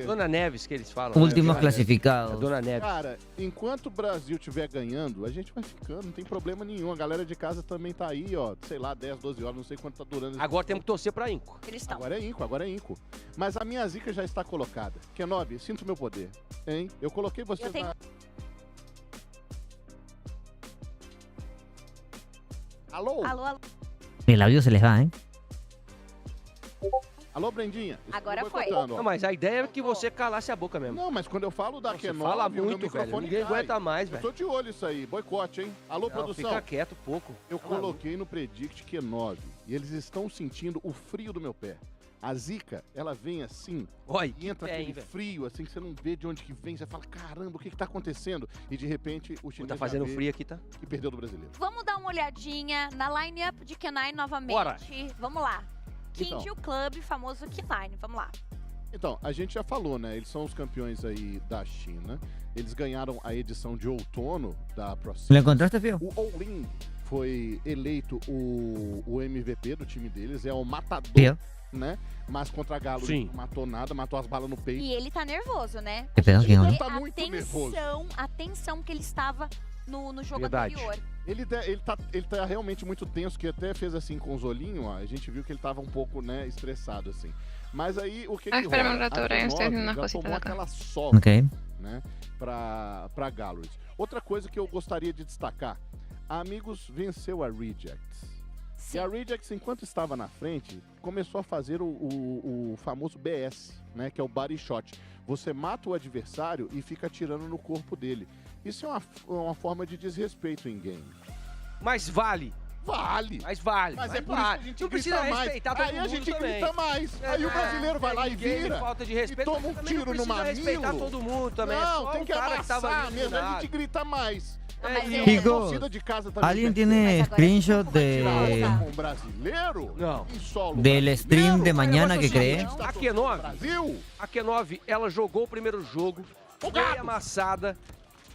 Dona Neves, que eles falam. Últimos classificados. Dona Neves. Cara, enquanto o Brasil estiver ganhando, a gente vai ficando, não tem problema nenhum. A galera de casa também tá aí, ó, sei lá, 10, 12 horas, não sei quanto tá durando. Agora temos que torcer pra Inco. Eles estão. Agora é Inco. Mas a minha zica já está colocada. Kenobi, sinto meu poder, hein? Eu coloquei vocês na... Alô? Alô? El audio se les va, ¿eh? Alô, Brendinha? Agora foi. Não, mas a ideia é que você calasse a boca mesmo. Não, mas quando eu falo da Você Kenobi, fala o meu muito, microfone velho. Ninguém cai. aguenta mais, Eu velho. tô de olho isso aí, boicote, hein? Alô, Não, produção? fica quieto um pouco. Eu coloquei no Predict Kenobi e eles estão sentindo o frio do meu pé. A zica, ela vem assim, Oi, e entra pé, aquele hein, velho? frio, assim, que você não vê de onde que vem, você fala, caramba, o que que tá acontecendo? E de repente, o chinês Tá já fazendo vê frio aqui, tá? e perdeu do brasileiro. Vamos dar uma olhadinha na line-up de K9 novamente. Bora. Vamos lá. Então. Kinju Club, famoso K9. Vamos lá. Então, a gente já falou, né? Eles são os campeões aí da China. Eles ganharam a edição de outono da ProSeason. ¿Lo encontraste, Fio? O Olin foi eleito o MVP do time deles. É o matador, Fio. né? Mas contra a Galo Sim. não matou nada, matou as balas no peito. E ele tá nervoso, né? Que pedo, que Ele onda. tá muito nervoso. A tensão que ele estava no jogo Verdade. anterior. Ele tá realmente muito tenso, que até fez assim com os olhinhos, ó. A gente viu que ele tava um pouco, né, estressado, assim. Mas aí, o que que espérame rola? un rato, A Brian, estoy haciendo Kenobi unas já cositas tomou acá. aquela sobra, Ok. né, pra Galleries. Outra coisa que eu gostaria de destacar, a Amigos venceu a Rejects. E a Rejects, enquanto estava na frente, começou a fazer o famoso BS, né? Que é o body shot. Você mata o adversário e fica atirando no corpo dele. Isso é uma forma de desrespeito em game. Mas vale. Vale. Mas vale. Mas mas é por vale. isso que a gente não precisa grita mais. respeitar todo Aí a mundo gente também. grita mais. Aí o brasileiro vai lá e vira. Falta de respeito. E toma um também não tiro no precisa respeitar mamilo. todo mundo também. Não, Só tem o que cara que tava amassar ali mesmo. A eliminado. gente grita mais. Mas E a Chicos, torcida de casa também ¿alguien percebe. tiene screenshot Com o brasileiro? Não. Em solo del brasileiro? stream de mañana que cree? A Q9, Brasil? a Q9, ela jogou o primeiro jogo, foi amassada,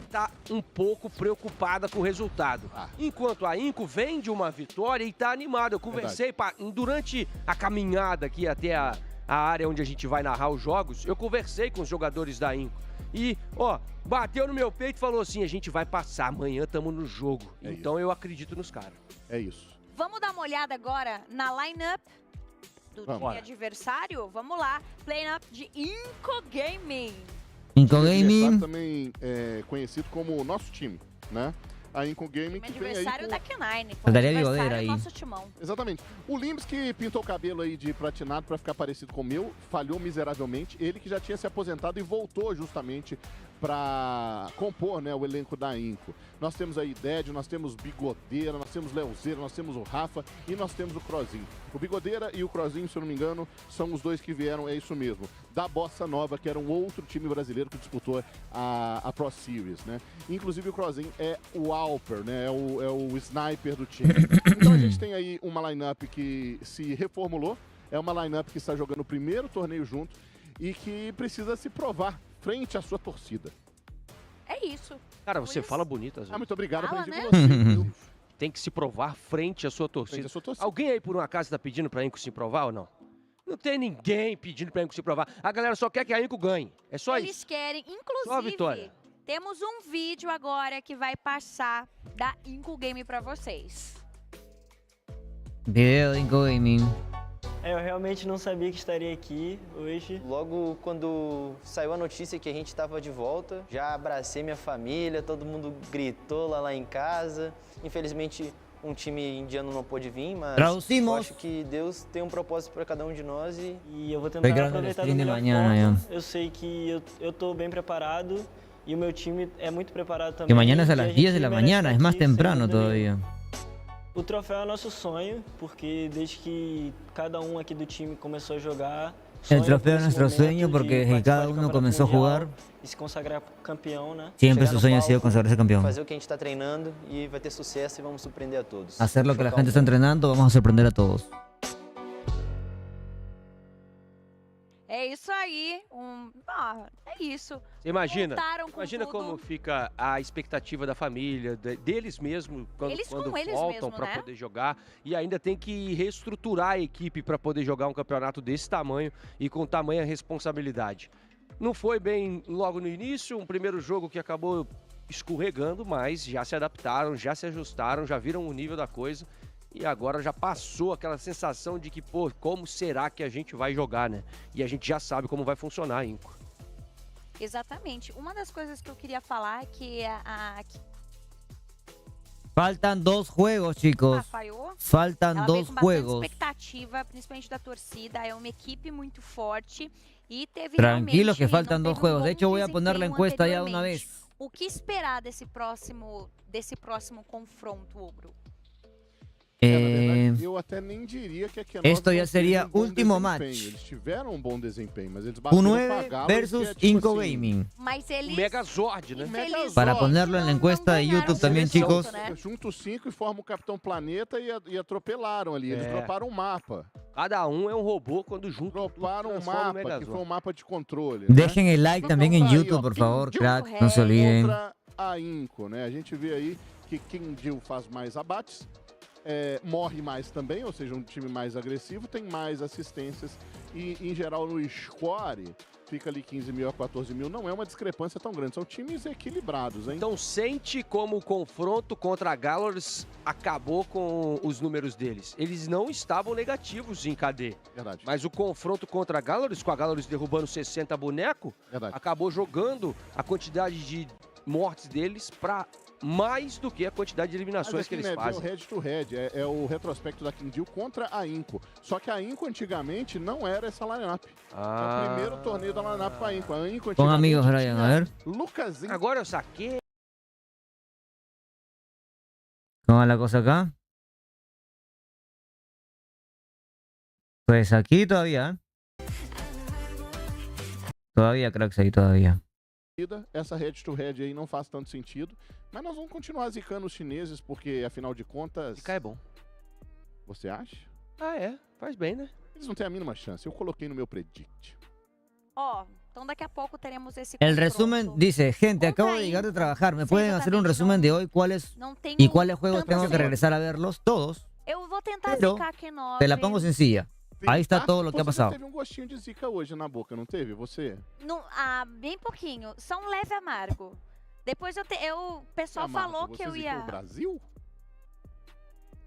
tá um pouco preocupada com o resultado. Enquanto a Inco vem de uma vitória e tá animada. Eu conversei, durante a caminhada aqui até a área onde a gente vai narrar os jogos, eu conversei com os jogadores da Inco. E, ó, bateu no meu peito e falou assim, a gente vai passar, amanhã estamos no jogo. Então eu acredito nos caras. É isso. Vamos dar uma olhada agora na lineup do Vamos. time adversário? Vamos lá, lineup de Inco Gaming. Inco Gaming. Também é conhecido como o nosso time, né? A Inco Gaming que vem aí Adversário com... da Q9. Daria Adversário Bigodeira é aí. nosso timão. Exatamente. O Limbs que pintou o cabelo aí de platinado pra ficar parecido com o meu, falhou miseravelmente. Ele que já tinha se aposentado e voltou justamente pra compor, né, o elenco da Inco. Nós temos aí Dead, nós temos Bigodeira, nós temos Leozeira, nós temos o Rafa e nós temos o Crozinho. O Bigodeira e o Crozinho, se eu não me engano, são os dois que vieram, é isso mesmo, da Bossa Nova, que era um outro time brasileiro que disputou a Pro Series, né? Inclusive o Crozinho é o Alper, né? É o sniper do time. Então a gente tem aí uma lineup que se reformulou, é uma lineup que está jogando o primeiro torneio junto e que precisa se provar frente à sua torcida. É isso. Cara, você fala bonito às vezes. Muito obrigado, Fala, aprendi né? com você. viu? Tem que se provar frente à sua torcida. Frente à sua torcida. Alguém aí por um acaso tá pedindo pra Inco se provar ou não? Não tem ninguém pedindo pra Inco se provar. A galera só quer que a Inco ganhe. É só Eles isso. querem, Só a vitória. inclusive, temos um vídeo agora que vai passar da Inco Game pra vocês. Video de Inco Gaming. Eu realmente não sabia que estaria aqui hoje. Logo quando saiu a notícia que a gente estava de volta, já abracei minha família, todo mundo gritou lá em casa. Infelizmente, um time indiano não pôde vir, mas eu acho que Deus tem um propósito para cada um de nós E eu vou tentar aproveitar da melhor forma. Eu sei que eu tô bem preparado e o meu time é muito preparado também. Que mañana es a las E a gente 10 de la merece mañana, es más aqui, sem temprano dúvida todavía. nenhuma. O troféu é nosso sonho, porque desde que cada um aqui do time começou a jogar, El trofeo es nuestro sueño porque desde que cada uno comenzó a jugar, e se consagrar campeão, né? siempre Chegar su no sueño ha palco. sido consagrarse campeón. fazer o que a gente está treinando e vai ter sucesso e vamos surpreender a todos. Hacer lo que la gente está entrenando, vamos a sorprender a todos. É isso aí. É isso. Você imagina? Voltaram com Imagina tudo. como fica a expectativa da família, deles mesmo, quando Eles quando com eles voltam mesmo, para né? poder jogar. E ainda tem que reestruturar a equipe para poder jogar um campeonato desse tamanho e com tamanha responsabilidade. Não foi bem logo no início, um primeiro jogo que acabou escorregando, mas já se adaptaram, já se ajustaram, já viram o nível da coisa. E agora já passou aquela sensação de que, pô, como será que a gente vai jogar, né? E a gente já sabe como vai funcionar a Inco. Exatamente. Uma das coisas que eu queria falar é que Faltan 2 juegos, chicos. falhou. Faltan Ela 2 veio com bastante juegos. expectativa, principalmente da torcida. É uma equipe muito forte e teve Tranquilos que realmente, faltan não 2 teve juegos. De bom hecho, voy a poner la desempenho encuesta ya una anteriormente. vez. O que esperar desse próximo confronto, Ogro? Eu até nem diria que a Q9 Esto ya não sería teve um bom último desempenho. match. Eles tiveram um bom desempenho, mas eles bateram U9 pra Galo, versus que é, tipo Inco assim, Gaming. Mas eles... Megazord, né? Para ponerlo en la encuesta de YouTube también, chicos. Junto 5 e forma o Capitão Planeta e atropelaram ali. Eles É. droparam um mapa. Cada um é um robô quando junto. Droparam um transforma no mapa, que Megazord. foi um mapa de controle. Dejen el like Então también tá en aí, YouTube, ó. por favor, Kim crack. Jill No se olviden. Contra a Inco, né? A gente vê aí que Kim Jill faz mais abates. Morre mais também, ou seja, um time mais agressivo, tem mais assistências e, em geral, no score, fica ali 15 mil a 14 mil, não é uma discrepância tão grande, são times equilibrados, hein? Então sente como o confronto contra a Galors acabou com os números deles. Eles não estavam negativos em KD. Verdade. Mas o confronto contra a Galors, com a Galors derrubando 60 bonecos, acabou jogando a quantidade de mortes deles para mais do que a quantidade de eliminações que eles fazem. O head-to-head é o retrospecto da Kindle contra a Inco. Só que a Inco antigamente não era essa lineup. É o primeiro torneio da lineup com a Inco. A Inco Com amigos, Bryan, a ver. Lucasinho. Agora eu saquei. ¿Cómo va la cosa acá? Pues aquí todavía. Todavía, cracks, aí todavía. Essa head-to-head aí não faz tanto sentido. Mas nós vamos continuar zicando os chineses, porque, afinal de contas... Zicar é bom. Você acha? Ah, é. Faz bem, né? Eles não têm a mínima chance. Eu coloquei no meu predict. Ó, então daqui a pouco teremos esse El resumen dice, gente, acabo de llegar de trabajar. ¿Me pueden hacer un resumen de hoy? ¿Cuáles y cuáles juegos tengo que regresar a verlos? Todos. Eu vou tentar Pero zicar Q9. te la pongo sencilla. Ahí está todo lo que ha pasado. Você teve um gostinho de zica hoje na boca, não teve? Você? Não, bem pouquinho. Só um leve amargo. Depois o pessoal falou que eu ia... o Brasil?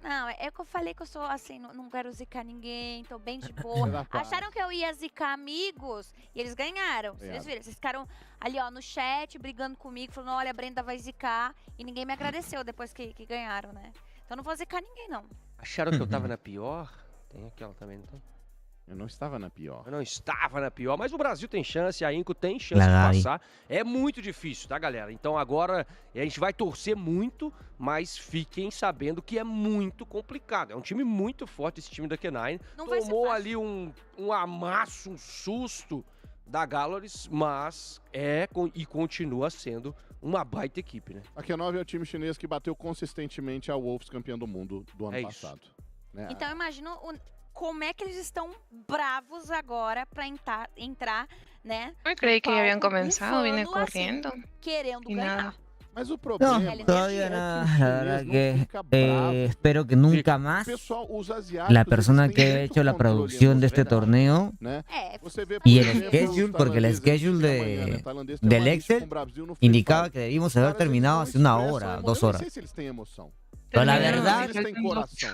Não, é que eu falei que eu sou assim, não quero zicar ninguém, tô bem de boa. Acharam que eu ia zicar amigos e eles ganharam. Vocês viram? Vocês ficaram ali, ó, no chat, brigando comigo, falando, olha, a Brenda vai zicar. E ninguém me agradeceu depois que ganharam, né? Então não vou zicar ninguém, não. Acharam que eu tava na pior? Tem aquela também, não tem? Eu não estava na pior. Eu não estava na pior, mas o Brasil tem chance, a Inco tem chance de passar. É muito difícil, tá, galera? Então agora a gente vai torcer muito, mas fiquem sabendo que é muito complicado. É um time muito forte, esse time da K9. Tomou ali um amasso, um susto da Galleries, mas e continua sendo uma baita equipe, né? A Q9 é o time chinês que bateu consistentemente a Wolves, campeão do mundo do ano passado. Né? Então eu imagino como é que eles estão bravos agora para entrar, né? Eu creí que ya habían comenzado, vine corriendo. Assim, querendo ganhar. Mas o problema no, todavía nada, la verdad que espero que nunca más la persona que ha hecho la producción de este torneo y el schedule, porque el schedule del Excel indicaba que debimos haber terminado hace 1 hora, 2 horas. Pero la verdad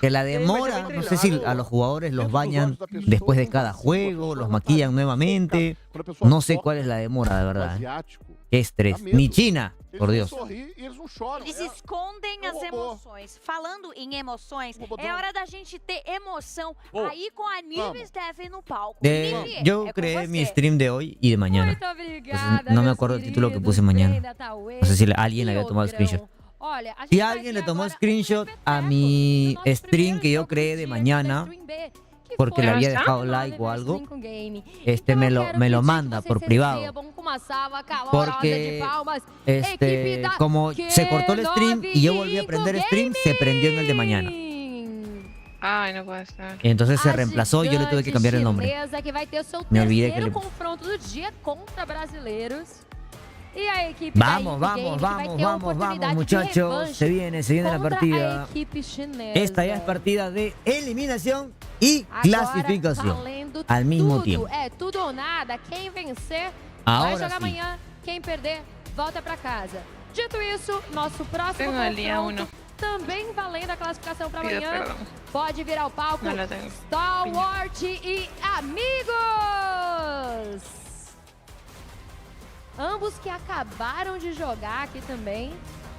que la demora, no sé si a los jugadores los bañan después de cada juego, los maquillan nuevamente, no sé cuál es la demora de verdad. Qué estrés, ni China, por Dios. Eles escondem as emoções. Falando em emoções, é hora da gente ter emoção aí com a Nives Devin no palco. Yo creé mi stream de hoy y de mañana. Entonces, no me acuerdo el título que puse mañana. No sé si alguien le había tomado screenshot. Si alguien le tomó screenshot a mi stream que yo creé de mañana, porque le había dejado like o algo, me lo manda por privado. Porque como se cortó el stream y yo volví a prender stream, se prendió en el de mañana. Ay, no puede estar. Y entonces se reemplazó y yo le tuve que cambiar el nombre. Me olvidé que le... Vamos, muchachos. Se viene la partida. Esta ya es partida de eliminación y clasificación al mismo tiempo. Tudo ou nada. Quem vencer Ahora vai jogar sí. amanhã. Quem perder, volta pra casa. Dito isso, nosso próximo confronto, também valendo a classificação para amanhã, pode vir ao palco Stalwart e amigos! Ambos que acabaram de jogar aqui também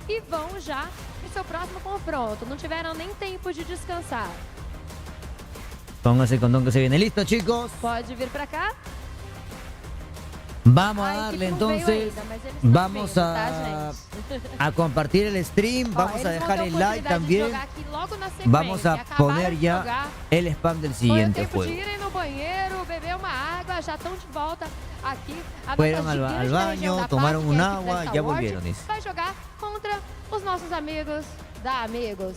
e vão já pro seu próximo confronto. Não tiveram nem tempo de descansar. Póngase el condón que se viene. Listo, chicos. Pode vir pra cá. Vamos a darle entonces, vamos a compartir el stream, vamos a dejar el like también, vamos a poner ya el spam del siguiente juego. Fueron al baño, tomaron un agua, ya volvieron. Vai jogar contra os nossos amigos da Amigos.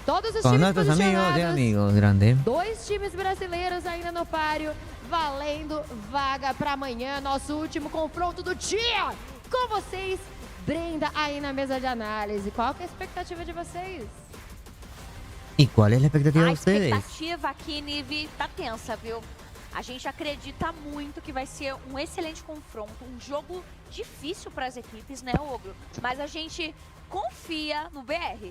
Todos os Con times nuestros amigos de posicionados, amigos, grande. 2 times brasileiros ainda no páreo, valendo vaga para amanhã, nosso último confronto do dia. Com vocês, Brenda, aí na mesa de análise. Qual que é a expectativa de vocês? ¿Y cuál es la expectativa de ustedes? A expectativa aqui, Nive, tá tensa, viu? A gente acredita muito que vai ser um excelente confronto, um jogo difícil para as equipes, né, Ogro? Mas a gente confia no BR.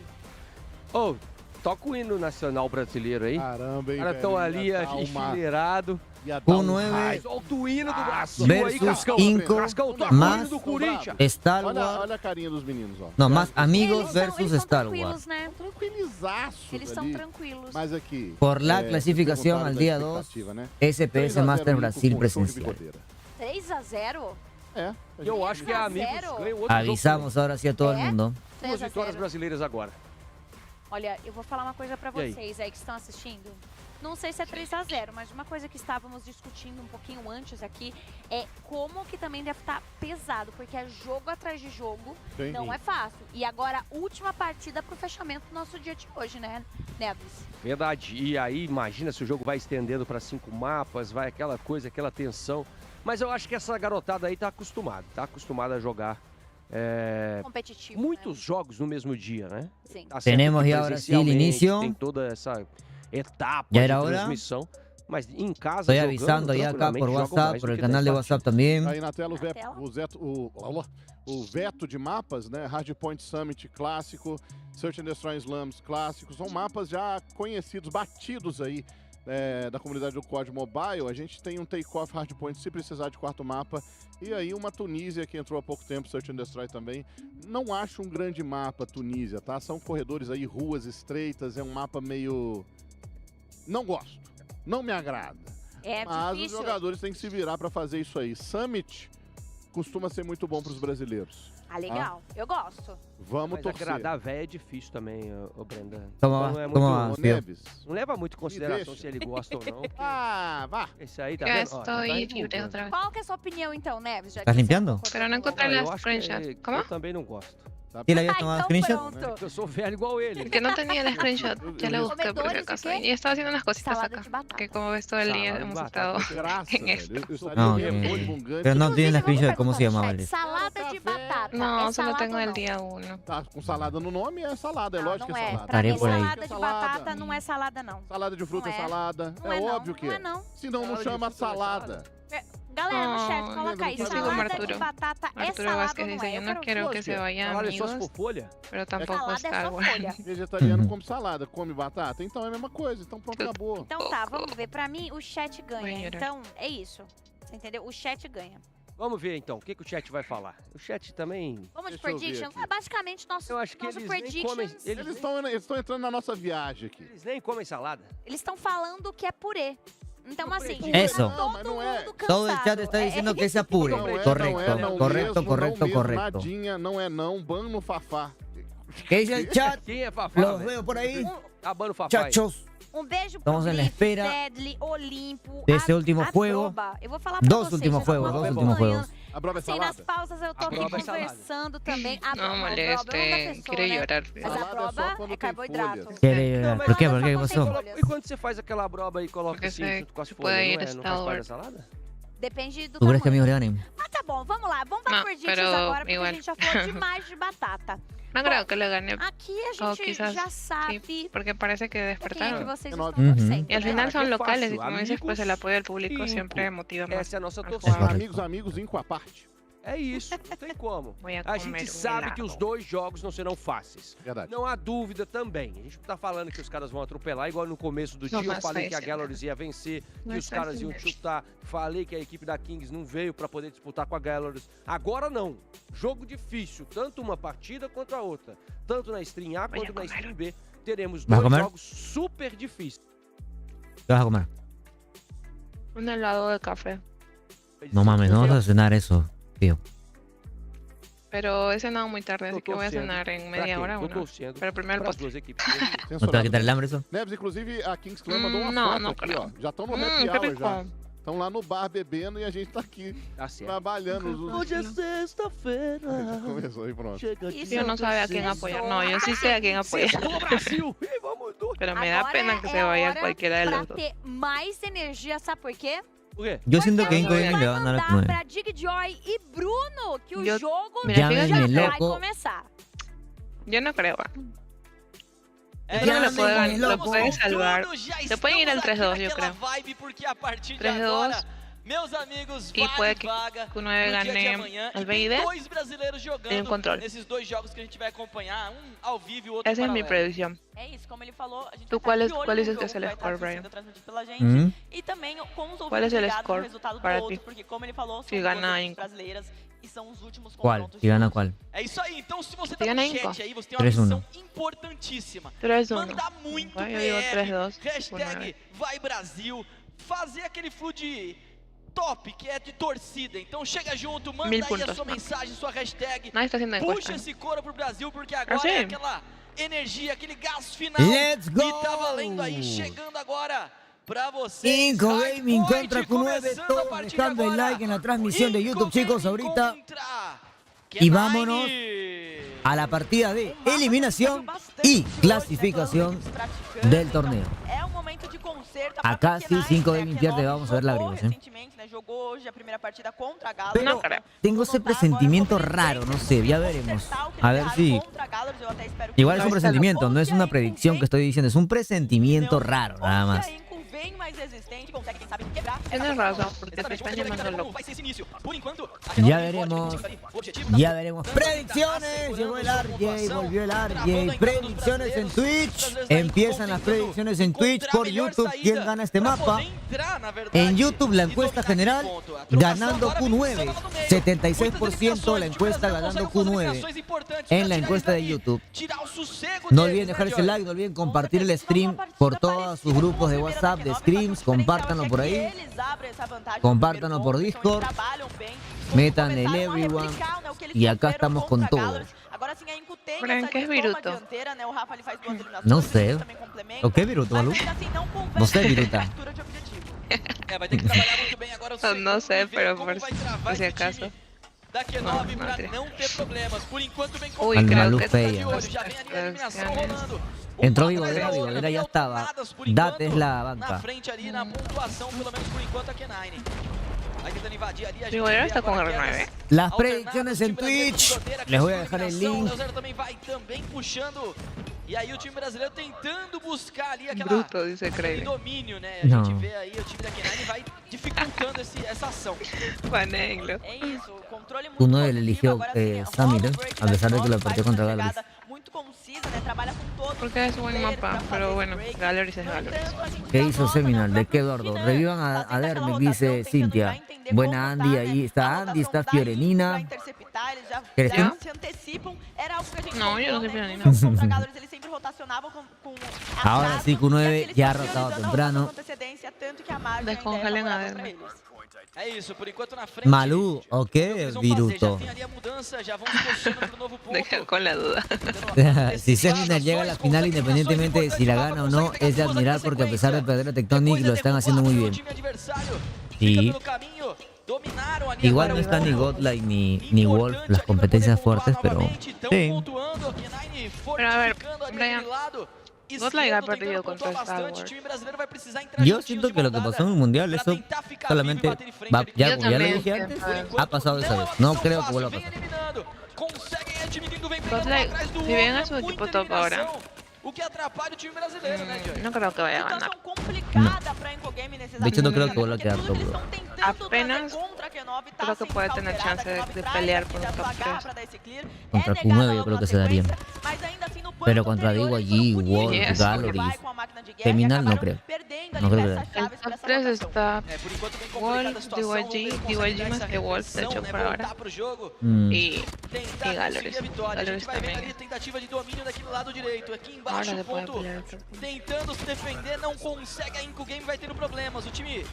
Oh, Toca o hino nacional brasileiro aí. Caramba, hein, Os caras estão ali enfileirados. Com 9 Solta o hino do Brasil aí, versus Cascão. 5 Cascão, toca o más hino do Corinthians. Star Olha Wars. a carinha dos meninos, ó. No, más amigos Eles versus são Star tranquilos, Wars. né? Tranquilizaço. Eles estão tranquilos. Mas aqui. Por la clasificación al día 2, SPS Master Brasil presencial. 3-0? É. Eu acho que é amigos. 3-0? Ganha outro Avisamos ahora sí a todo el mundo. 3-0. Duas vitórias brasileiras agora. Olha, eu vou falar uma coisa pra E aí? vocês aí que estão assistindo. Não sei se é 3-0, mas uma coisa que estávamos discutindo um pouquinho antes aqui é como que também deve estar pesado, porque é jogo atrás de jogo, Sim. não é fácil. E agora, última partida pro fechamento do nosso dia de hoje, né, Neves? Verdade. E aí, imagina se o jogo vai estendendo para 5 mapas, vai aquela coisa, aquela tensão. Mas eu acho que essa garotada aí tá acostumada a jogar Competitivo, muitos jogos no mesmo dia, né? Sim. Tá certo Tenemos que ya ahora sí el presencialmente inicio. Tem toda essa etapa Ya de era hora. transmissão. Mas em casa, Estoy jogando, avisando ya acá por tranquilamente, jogam WhatsApp, mais por do el que canal de 10 WhatsApp también. Aí na tela o veto de mapas, né? Hardpoint Summit clássico, Search and Destroy Slams clássicos, são mapas já conhecidos, batidos aí da comunidade do COD Mobile. A gente tem um take-off Hardpoint se precisar de quarto mapa. E aí uma Tunísia que entrou há pouco tempo, Search and Destroy também. Não acho um grande mapa Tunísia, tá? São corredores aí, ruas estreitas, é um mapa meio... Não gosto, não me agrada. Mas difícil. os jogadores têm que se virar para fazer isso aí. Summit costuma ser muito bom para os brasileiros. Ah, legal. Eu gosto. Vamos Mas torcer. agradar a véia é difícil também, ô Brenda. Toma, Não é toma, muito... Fio. Neves. Não leva muito em consideração deixa. se ele gosta ou não. porque Vá. Esse aí tá Ya vendo? Ó, tá estoy indo libre mudando. otra vez. Qual que é a sua opinião, então, Neves? Já que ¿Estás você limpiando? concordou Pero no com encontré Eu las acho screenshots. que ¿Cómo? eu também não gosto. ¿Y le habías tomado então screenshot? pronto. Eu sou velho igual ele. Que no tenía el screenshot, ya lo busqué por si Comedores, acaso. ¿qué? Y estaba haciendo unas cositas Salada acá. de batata. Que como ves todo el día Salada de hemos batata. estado Graça, en esto. velho. Eu estaria No, repolho, que- bungante. pero no tiene la Inclusive, screenshot de vamos cómo se perguntar, llamaba chat, él. salada de batata. No, é solo salada tengo ou el não? día 1. Tá com salada no nome, é salada. É Não, lógico não que é é. salada. Pra Parei mim, por aí. salada de Salada. batata não é salada, não. Salada de fruta Não é é. salada. Não É é não, óbvio que não é. é não. Senão não Salada de chama fruta não é salada. Galera, no chat, No, coloca aí. eu sigo o Salada Arturo. de batata é Arturo salada Vázquez ou não dice, é? yo no quiero que se vayan Salada é só se amigos, for folha? pero tampoco Salada é Star só Wars. folha. Vegetariano come salada, come batata. Então é a mesma coisa. Então pronto, acabou. Então tá, vamos ver. Pra mim, o chat ganha. Banheira. Então, é isso. Você entendeu? O chat ganha. Vamos ver então, o que o chat vai falar? O chat também... Vamos de Deixa eu ver predictions. aqui. É basicamente nosso, Eu acho que nosso eles nem predictions. comem... Eles estão entrando na nossa viagem aqui. Eles nem comem salada. Eles estão falando que é purê. Então, assim, Eso. tá Não, mas todo não é. mundo Todo el cansado. chat está diciendo que se apure. Não é, Correcto, não é, não correcto, mesmo, correcto, não mesmo, correcto. nadinha, não é não. Ban no Fafá. ¿Qué dice el chat? Quem é Fafá, Los velho? veo por ahí. Acabando o Fafá aí. Chachos. Um beijo Estamos pro en la Blitz, espera Deadly, Olimpo, de ese último a juego. Broba. Eu vou falar pra Dos vocês, últimos vocês juegos, estão dos acompanhando. últimos juegos. A brova é Sim, nas salada? pausas eu tô A aqui Broba é salada. conversando também. A No Broba, moleste, é outra pessoa, quiero né? llorar. Mas a Salada é só Broba quando é tem carboidrato. folhas. ¿Qué? Não, ¿Por qué? mas ¿Por qué? ¿Qué só pasó? contém folhas. E quando você faz aquela broba e coloca Porque assim, você junto com as puede folhas, ir não, a não Star faz parte da Wars. salada? Depende do ¿Tú crees que tamanho. amigos le ganen? Ah, tá bom, vamos lá. Vamos pra Não, predictions pero agora, porque igual. a gente já falou demais de batata. No creo que le gane. Aqui a O gente quizás já sabe sí, porque parece que quem é que despertaron. vocês Uhum. estão torcendo. Y al né? final Cara, son qué locales y fácil. como dices, pues el Amigos apoyo del público y siempre motiva más. Essa é a nossa a torcida. jugar. Amigos, com a parte. É isso, não tem como. Voy a A comer gente un sabe que helado. os dois jogos não serão fáceis. Verdade. Não há dúvida também. A gente não tá falando que os caras vão atropelar, igual no começo do Não, dia eu mas falei que a faz, Galleries ia vencer, que Mas os caras faz iam mesmo. chutar. Falei que a equipe da Kings não veio para poder disputar com a Galleries. Agora não. Jogo difícil, tanto uma partida quanto a outra. Tanto na stream A Voy a quanto na comer. stream B. Teremos ¿Vas a dois comer? jogos super difíceis. ¿Qué vas a comer? Un helado de café. No mames, no vas a cenar eso, tío. Pero he cenado muy tarde, así Tô que voy a torcendo. cenar en Pra media quem? hora Tô o no. torcendo Pero primero el pras postre. duas equipes. ¿No te va a quitar el hambre eso? Neves, inclusive, a Kings Clan mandou uma Não, foto não aqui, creo. ó. Já estão no que happy hour, rico. já. Estão lá no bar bebendo e a gente tá aqui Tá certo. trabalhando. Hoje é sexta-feira. Começou aí, pronto. Chega de Yo no sabe a quién apoyar. No, yo sí sé a quién apoyar. Sextou, Brasil! Ih, vamos dois. Pero me da Agora pena que é se vaya hora cualquiera de pra los dos. ter mais energia, sabe por quê? Por quê? Yo siento que Porque Inco a gente le va a vai ganar mandar al 9. pra Dig Joy e Bruno que o Eu- jogo Mira, já fíjate, vai loco. começar. Yo no creo. É, Yo creo que Ya me lo loco. pueden salvar. Tudo, já Se pueden ir al estamos aqui 3-2, yo naquela creo. vibe, porque a partir de 3-2. agora Meus amigos, y puede que Q9 gane el BID en un control. Nesses dois jogos que a gente vai acompanhar, ao vivo e outro Esa es mi predicción. É isso, como ele falou, a gente ¿Tú cuál dices que es el score, Brian? Pela gente, e também com os ¿Cuál es el ligados no score resultado para do ti? outro, porque como ele falou, são Si gana duas Inco. brasileiras e são os últimos ¿Cuál? confrontos. ¿Si gana cuál? É isso aí, então se você tá Gana no Inco. chat aí, você tem uma 3-1. missão importantíssima. 3-1. Mandar muito Yo digo PR, 3-2. hashtag Vai Brasil, fazer aquele flu de top, que é de torcida. Então chega junto, manda aí a sua mensagem, sua hashtag, Nadie está haciendo encuesta. puxa esse coro pro Brasil, porque agora sí? é aquela energia, aquele gás final. Let's go! E tá valendo aí, chegando agora pra vocês. Inco Gaming Hardpoint, contra Q9, começando a todos partir dejando el agora. like en la transmisión de Inco YouTube, chicos, Gaming ahorita. contra Y vámonos a la partida de eliminación y clasificación del torneo. É um momento de conserto. Acá sí, 5 Gaming pierde, vamos a ver lágrimas, Recentemente, né, jogou hoje a primeira partida contra a Galo. Pero tengo ese presentimiento raro, no sé, ya veremos. A ver si... Igual es un presentimiento, no es una predicción que estoy diciendo, es un presentimiento raro, nada más. Bem mais resistente, consegue, quem sabe, quebrar. Tienes razón, porque te están llamando loco. Ya veremos. Predicciones, llegó el RJ, volvió el RJ. Predicciones en Twitch. Empiezan las predicciones en Twitch por YouTube. ¿Quién gana este mapa? En YouTube la encuesta general ganando Q9. 76% la encuesta ganando Q9 en la encuesta de YouTube. No olviden dejar ese like, no olviden compartir el stream por todos sus grupos de WhatsApp, de streams, compártanlo por ahí, compártanlo por Discord, metan el everyone y acá estamos con todo. Brian, ¿qué es Viruto? No sé. ¿O qué Viruto, Malu? No sé, Viruta. No sé, pero por si acaso. Da Q9 pra não ter problemas. Por enquanto vem Uy, creo que já vem ali a eliminação rolando. Entró Vigodera ya estaba. Date es la Na banca. frente ali na pontuação, pelo menos por enquanto a Q9. Vai tentando invadir ali a gente. Vigodera está con R9. Las predicciones en Twitch. Les voy a dejar el link. O 0 também vai também puxando. E aí o time brasileiro tentando buscar ali aquela Bruto, dice Craven. domínio, né? A Não. gente vê aí o time da Q9 vai dificultando essa ação. Paneglo. É isso, o controle muito Uno él eligió Samir, a pesar de que lo partió contra Gallery. muito concisa, né? Trabalha com todos. Porque es buen mapa, pero bueno, Galleries es Galleries. ¿Qué hizo Seminal? ¿De qué Eduardo? Revivan a Dermic, dice Cintia. Buena Andy, ahí está Andy, está Fiorenina. ¿Eres tú? Se antecipam, era algo que a gente No, yo no soy contra Fiorenina. Galleries, eles sempre rotacionavam com Ahora sí, Q9 ya ha rotado temprano. antecedência, tanto que a margem Descongelen a ainda é favorável Dermic. pra eles. É isso, por enquanto na frente. Malú, ¿o qué, Viruto? Tem ali a mudança, já vão se posicionando pro novo ponto. Deja con la duda. Si Seminal llega a la final, independientemente de si la gana o no, es de admirar porque a pesar de perder a Tectonic, lo están haciendo muy bien. Sí. Igual no está ni Godlike ni Wolf, las competencias fuertes, pero sí. Pero a ver, Brian, Godlike ha perdido contra Star Wars. Yo siento que lo que pasó en el mundial, eso solamente va, ya, como ya lo dije antes, ha pasado esa vez. No creo que vuelva a pasar. Godlike, si bien a su equipo top ahora, O que atrapalha o time brasileiro, né, Joy? no creo que vaya a ganar. De hecho, no creo que vuelva a quedar top, bro. Apenas creo que puede tener chance de pelear por un top 3. Contra Q9 yo creo que se darían. Pero contra DYG, Wolf, Gallery, Seminal no creo. No creo que El top 3 está Wolf, DYG más que Wolf, de hecho, por ahora. Y Galleries. Galleries también. Tentativa de domínio daqui do lado direito. Aqui embaixo o ponto tentando se defender, não consegue. A Inco Game vai tendo problemas. O time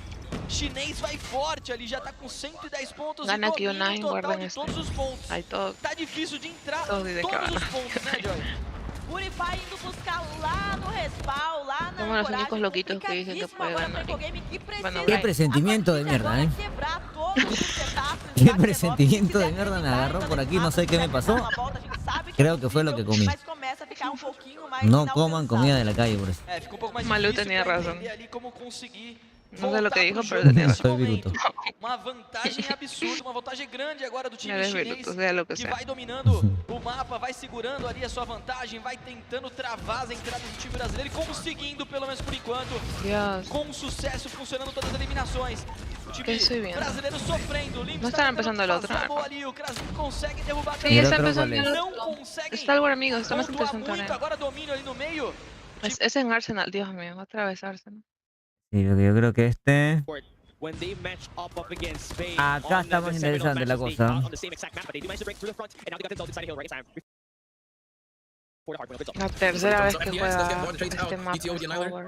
chinês vai forte ali, já tá com 110 pontos. Gana e aqui o domina Nine, total guarda de nesse. todos os pontos. Aí todo. Tá difícil de entrar Todos dizem que todos gana. os pontos, né, Joy? Purify indo buscar lá no respawn, lá na Somos los únicos loquitos que dicen que puede ganar. Bueno, Qué presentimiento de mierda, ¿eh? Qué presentimiento de mierda me agarró por aquí, no sé qué me pasó. Creo que fue lo que comí. No coman comida de la calle, por eso. Ficou um pouco mais Malu difícil tenía pra razón. entender ali como conseguir No sé lo que dijo, pero voltar pro tenía jogo Soy nesse Viruto. momento. Uma vantagem absurda, uma vantagem grande agora do time Eres chinês, Viruto, sea lo que que sea. vai dominando o mapa, vai segurando ali a sua vantagem, vai tentando travar as entradas do time brasileiro e conseguindo, pelo menos por enquanto, Dios. com sucesso, funcionando todas as eliminações. ¿Qué estoy viendo? Brasileiro sofrendo. O No están empezando el otro. ali, o Krasin consegue derrubar. Sí, está empezando el Não otro. consegue Está algo, amigo. Está más pontuar interesante muito. ahora. Agora domínio ali no meio. Es en Arsenal, Dios mío. Otra vez Arsenal. Sí, yo creo que este... When they match up against Spain Acá on está más the seminal interesante la matches, cosa. not on the same exact map, but they do manage to break through the front, and now they got themselves inside a hill right in time. For the hard point, La tercera vez que juega este mapa.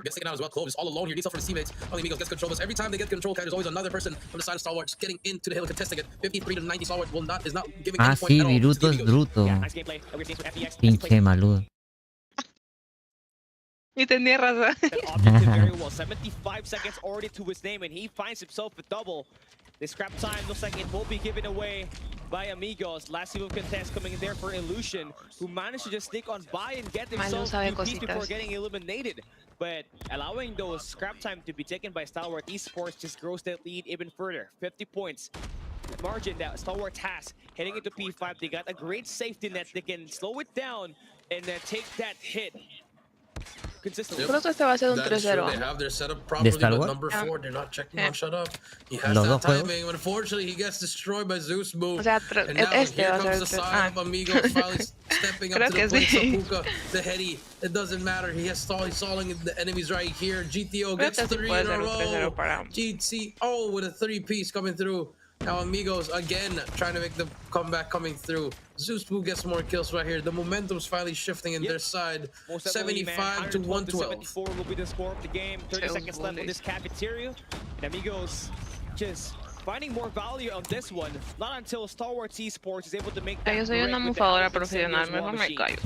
Gets taken out as well. Clove is all alone here. Needs help from his teammates. All the amigos gets control. But every time they get control, there's always another person from the side of Stalwart just getting into the hill and contesting it. 53 to 90. Stalwart is not giving any point sí, at all. Viruto es bruto. Pinche maludo. Y tenía razón. very well. 75 seconds already to his name, and he finds himself a double. The scrap time looks like it will be given away by Amigos. Last evil contest coming in there for Illusion, who managed to just sneak on by and get themselves a piece before getting eliminated. But allowing those scrap time to be taken by Stalwart Esports just grows that lead even further. 50 points. The margin that Stalwart has heading into P5. They got a great safety net. They can slow it down and take that hit. Creo que este va a ser un 3-0. They have their setup properly, but number 4, they're not checking on shut up. He has that timing. Unfortunately, he gets destroyed by Zeus Boo. O sea, And now here comes the side of Amigos finally stepping up to the plate. Sapuka, the heady. It doesn't matter. He's stalling the enemies right here. GTO gets 3 in a row. GTO with a 3-piece coming through. Now Amigos again trying to make the comeback coming through. Zeus Boo gets more kills right here. The momentum's finally shifting in their side. 75 to 112. 74 will be the score of the game. 30 seconds left on this cafeteria. And Amigos just finding more value on this one. Not until Stalwart Esports is able to make that. Yo soy una mufadora profesional, mejor me callo.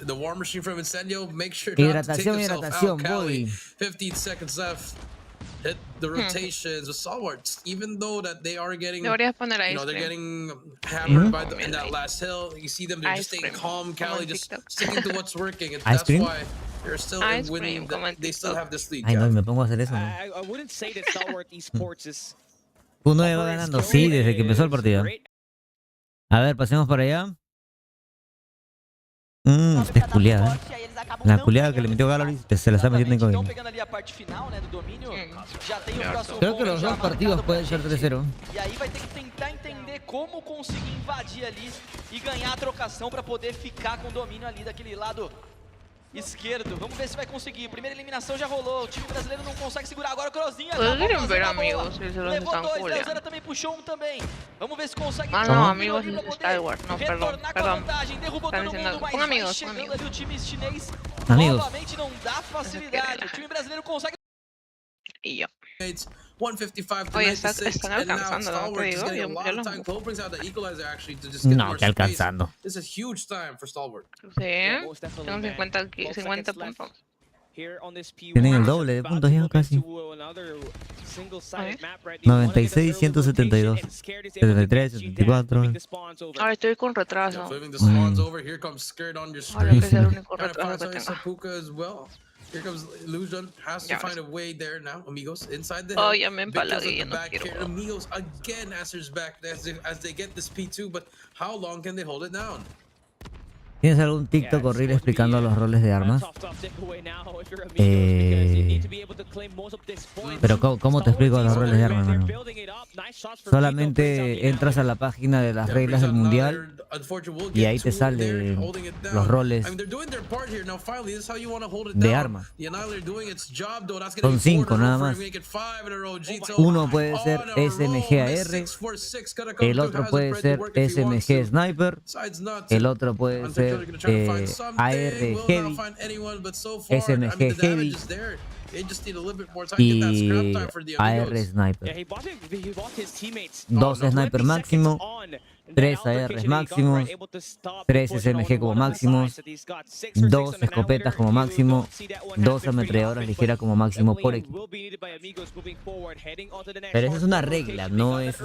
The war machine from Incendio. Make sure not to take hidratación, yourself out, Cali. boy. 15 seconds left. Hit the rotations with Stalwart, even though that they are getting, they're getting hammered by in that last hill. You see them, they're just staying calm, Cali, just sticking to what's working, and that's why they're still winning. They still have this lead. Ay, no, me pongo a hacer eso. I wouldn't say that Stalwart Esports is. Uno va ganando, sí, desde que empezó el partido. A ver, pasemos para allá. Esta es culiada, La culiada que le metió Gallery se la está metiendo en codm. Creo que los dos partidos pueden ser 3-0. E aí vai ter que tentar entender como conseguir invadir ali e ganhar a trocação para poder ficar com o domínio ali daquele lado esquerdo. Vamos ver se vai conseguir. Primeira eliminação já rolou. O time brasileiro não consegue segurar. Agora o Crozinha. Levou 2, Leozera também puxou um também. Vamos ver se consegue. Ah, não, amigos de Stalwart. Não, perdão. Derrubou todo mundo, mas vai chegando ali o time chinês. Amigos. Novamente não dá facilidade. O time brasileiro consegue. Y yo. 155 to Oye, 96, están and now alcanzando, ¿no? Stalwart Te is digo, getting a yo lot of los time. busco. Cole brings out the equalizer actually to just get No, more que space. alcanzando. This is huge time for Stalwart. Sí, tengo 50 puntos. Tienen el doble de puntos ya casi. 96, 172. 73, 74. Ahora estoy con retraso. Flipping the spawns over. Here comes Scared on your Ahora que screen. es el único Trying to retraso find que some tengo. Sapuka as well. Here comes Illusion, has to find a way there now. Amigos inside the Oh, hill. ya me Big kills at empalagué, the no back quiero. here. Amigos again answers back as they get this P2, but how long can they hold it down? ¿Tienes algún TikTok horrible explicando los roles de armas? Pero ¿cómo te explico los roles de armas, hermano? Solamente entras a la página de las reglas del mundial y ahí te salen los roles de armas. Son 5 nada más. Uno puede ser SMG-AR, el otro puede ser SMG-Sniper, el otro puede ser AR Heavy, SMG Heavy y AR Sniper. 2 Sniper máximo, 3 AR máximos, 3 SMG como máximos, 2 escopetas como máximo, 2 ametralladoras ligeras como máximo por equipo. Pero esa es una regla, no es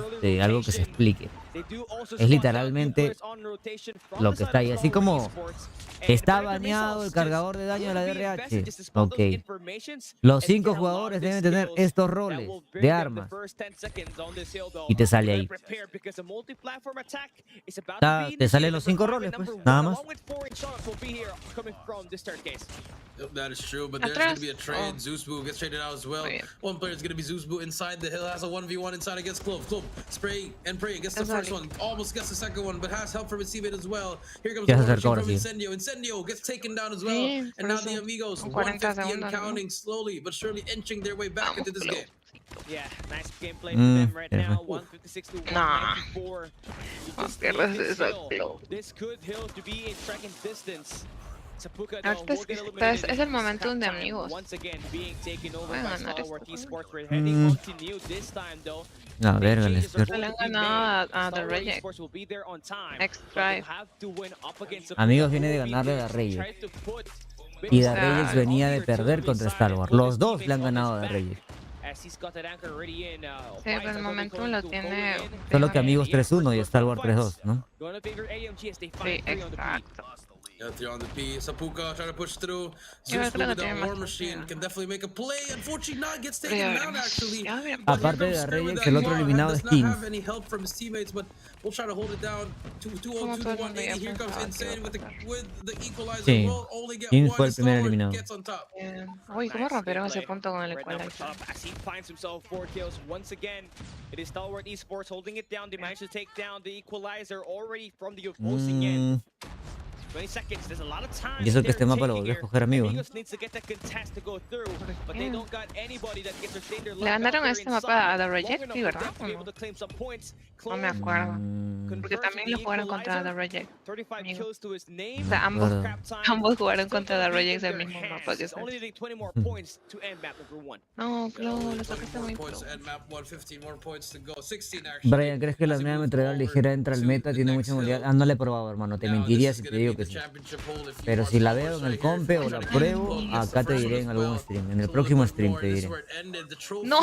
algo que se explique. Es literalmente lo que está ahí. Así como está baneado el cargador de daño de la DRH. Ok. Los 5 jugadores deben tener estos roles de armas. Y te sale ahí. Te salen los 5 roles, pues, nada más. That is true, but there's going to be a trade. Zeusbu gets traded out as well. One player is going to be Zeusbu inside the hill, has a 1v1 inside against Clove. Clove, spray and pray, gets the first one, almost gets the second one, but has help from his teammate as well. Here comes the one from Incendio. Incendio gets taken down as well, and now the Amigos, 150 and counting, slowly but surely inching their way back into this game. Yeah, nice gameplay for them right now. 156 to 194. This could hill to be in tracking distance. Ahorita es el momento de amigos. A ver, Le han ganado a The Reject. Next drive. Amigos viene de ganarle a Reyes. Y The Reyes venía de perder contra Star Wars. Los dos le han ganado a The Reyes. Sí, pero el momento lo tiene. Solo que Amigos 3-1 y Star Wars 3-2, ¿no? Sí, exacto. Yeah, they're on the P. Sapuka trying to push through. Zeusbu with the War Machine can definitely make a play. Unfortunately, not gets taken down actually. Aparte de Reyes, el otro eliminado es Team. Does not have any help from his teammates, but we'll try to hold it down. 2-0 to 180. Here comes Insane with the equalizer. Sí, Will only get Team one. fue el primer eliminado. Gets on top. Uy, ¿cómo rompieron ese punto con el equalizer? As he finds himself 4 kills once again. It is Stalwart Esports holding it down. They managed to take down the equalizer already from the opposing end. 20 seconds, there's a lot of time. Y eso que este mapa lo volvió a escoger Amigos. Le ganaron a este mapa a The Reject, sí, ¿verdad? No me acuerdo. Porque también lo jugaron contra The Reject. O sea, ambos jugaron contra The Reject el mismo mapa que sea. No, Clo, lo sacaste muy pro. Brian, ¿crees que la nueva metralladora ligera entra al meta? Tiene mucha movilidad. Ah, no la he probado, hermano. Te mentiría si te digo que sí. Pero si la veo en el compe o la pruebo, acá te diré en algún stream. En el próximo stream te diré. No.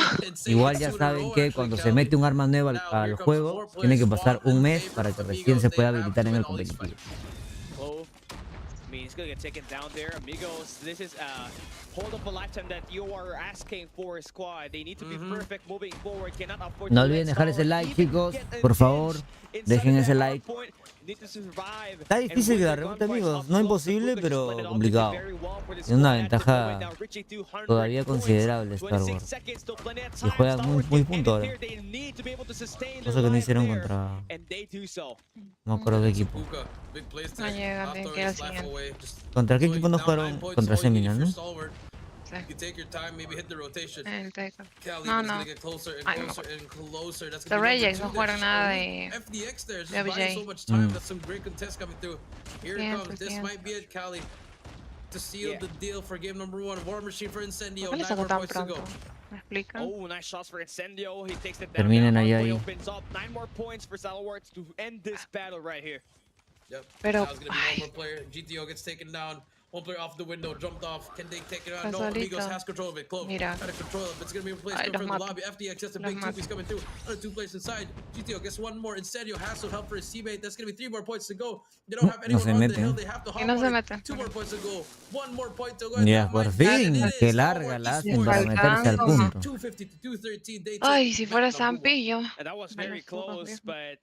Igual ya saben que cuando se mete un arma nueva al juego, tiene que pasar un mes para que recién se pueda habilitar en el competitivo. He's gonna get taken down there, amigos. This is hold up a lifetime that you are asking for, squad. They need to be perfect moving forward. Cannot afford No olviden dejar ese like, chicos. Por favor, dejen ese like. Está difícil que la rebote, amigos. No imposible, pero complicado. Tiene una ventaja todavía considerable Star Wars. Y juegan muy punto ahora. Cosa que no hicieron contra... No me acuerdo qué equipo. No llega, bien, queda el siguiente. ¿Contra qué equipo no jugaron? Contra Seminal, ¿no? El Taker. No. Ay, no me acuerdo. The Reject no jugaron nada de OBJ. ¿Por qué le sacó tan pronto? ¿Me explican? Oh, nice shots for Incendio. He takes it down. Terminen ahí. Opens up 9 more points for Stalwarts to end this battle right here. Yep. Pero GTO gets taken down. One player off the window, jumped off. Can they take it out? No, Amigos has control of it. Clove, try to control it, but it's going to be replaced from the lobby. FDX has a big 2-piece coming through. Another 2 players inside. GTO gets 1 more. Incendio has some help for his teammate. That's going to be 3 more points to go. They don't have anyone on the hill. They have to hop on it. 2 more points to go. 1 more point to go. Ya, por fin. Qué larga la hacen para meterse al punto. 250 to 213. Ay, si fuera Zampillo. And that was very close, but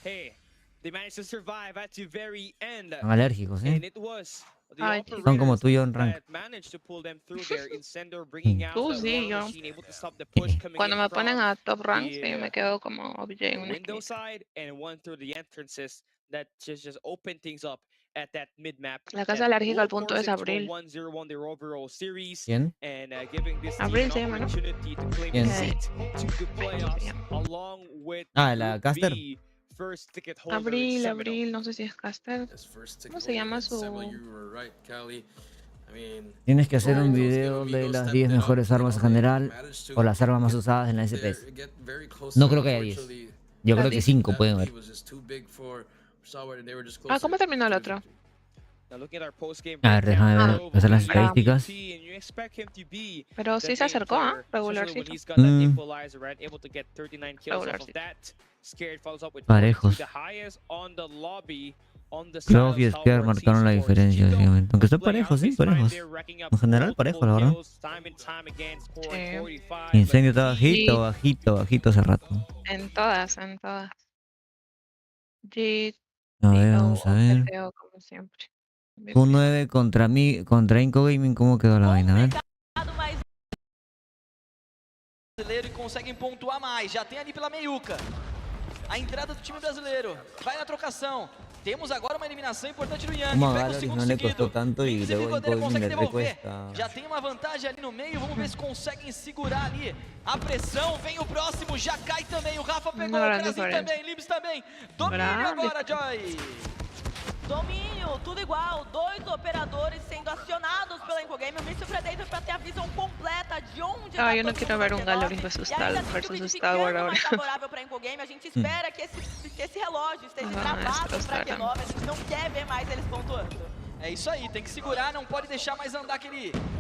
hey, they managed to survive at the very end. Son alérgicos, And it was son como tú y yo en rank. Tú sí, yo. Cuando me ponen a top rank, sí, me quedo como OBJ en una La casa alérgica al punto es Abril. ¿Quién? Abril se llama, ¿no? ¿Quién? Ah, la caster. Abril, no sé si es caster. ¿Cómo se llama su...? Tienes que hacer un video de las 10 mejores armas en general o las armas más usadas en la SPS. No creo que haya 10. Yo creo que 5 pueden haber. Ah, ¿cómo terminó el otro? A ver, déjame ver las estadísticas. Pero sí se acercó, ¿ah? Regularcito. Parejos. Clove y SPS marcaron la diferencia, básicamente. Aunque son parejos, sí, parejos. En general, parejos, la verdad. Incendio está bajito hace rato. En todas. G, A ver, vamos a ver. como siempre. Q9 contra Inco Gaming, ¿cómo quedó la vaina? A ver. Brasileiro e conseguem pontuar mais. Já tem ali pela meiuca a entrada do time brasileiro. Vai na trocação. Temos agora uma eliminação importante do Yang. Como a Pega o Valorant segundo no le seguido. costó tanto y luego Inco Gaming Consegue le devolver. recuesta. Já tem uma vantagem ali no meio. Vamos ver se conseguem segurar ali a pressão. Vem o próximo. Já cai também. O Rafa pegou. O Brasil também. Libs também. Domínio agora, Joy. Domínio, tudo igual, 2 operadores sendo acionados pela Incogame, o Mr. Predator para ter a visão completa de onde eu não quero ver um Galhorim versus Star Wars agora. Favorável para a Incogame, a gente espera que esse relógio esteja travado para a Q9, a gente não quer ver mais eles pontuando. É isso aí, tem que segurar, não pode deixar mais andar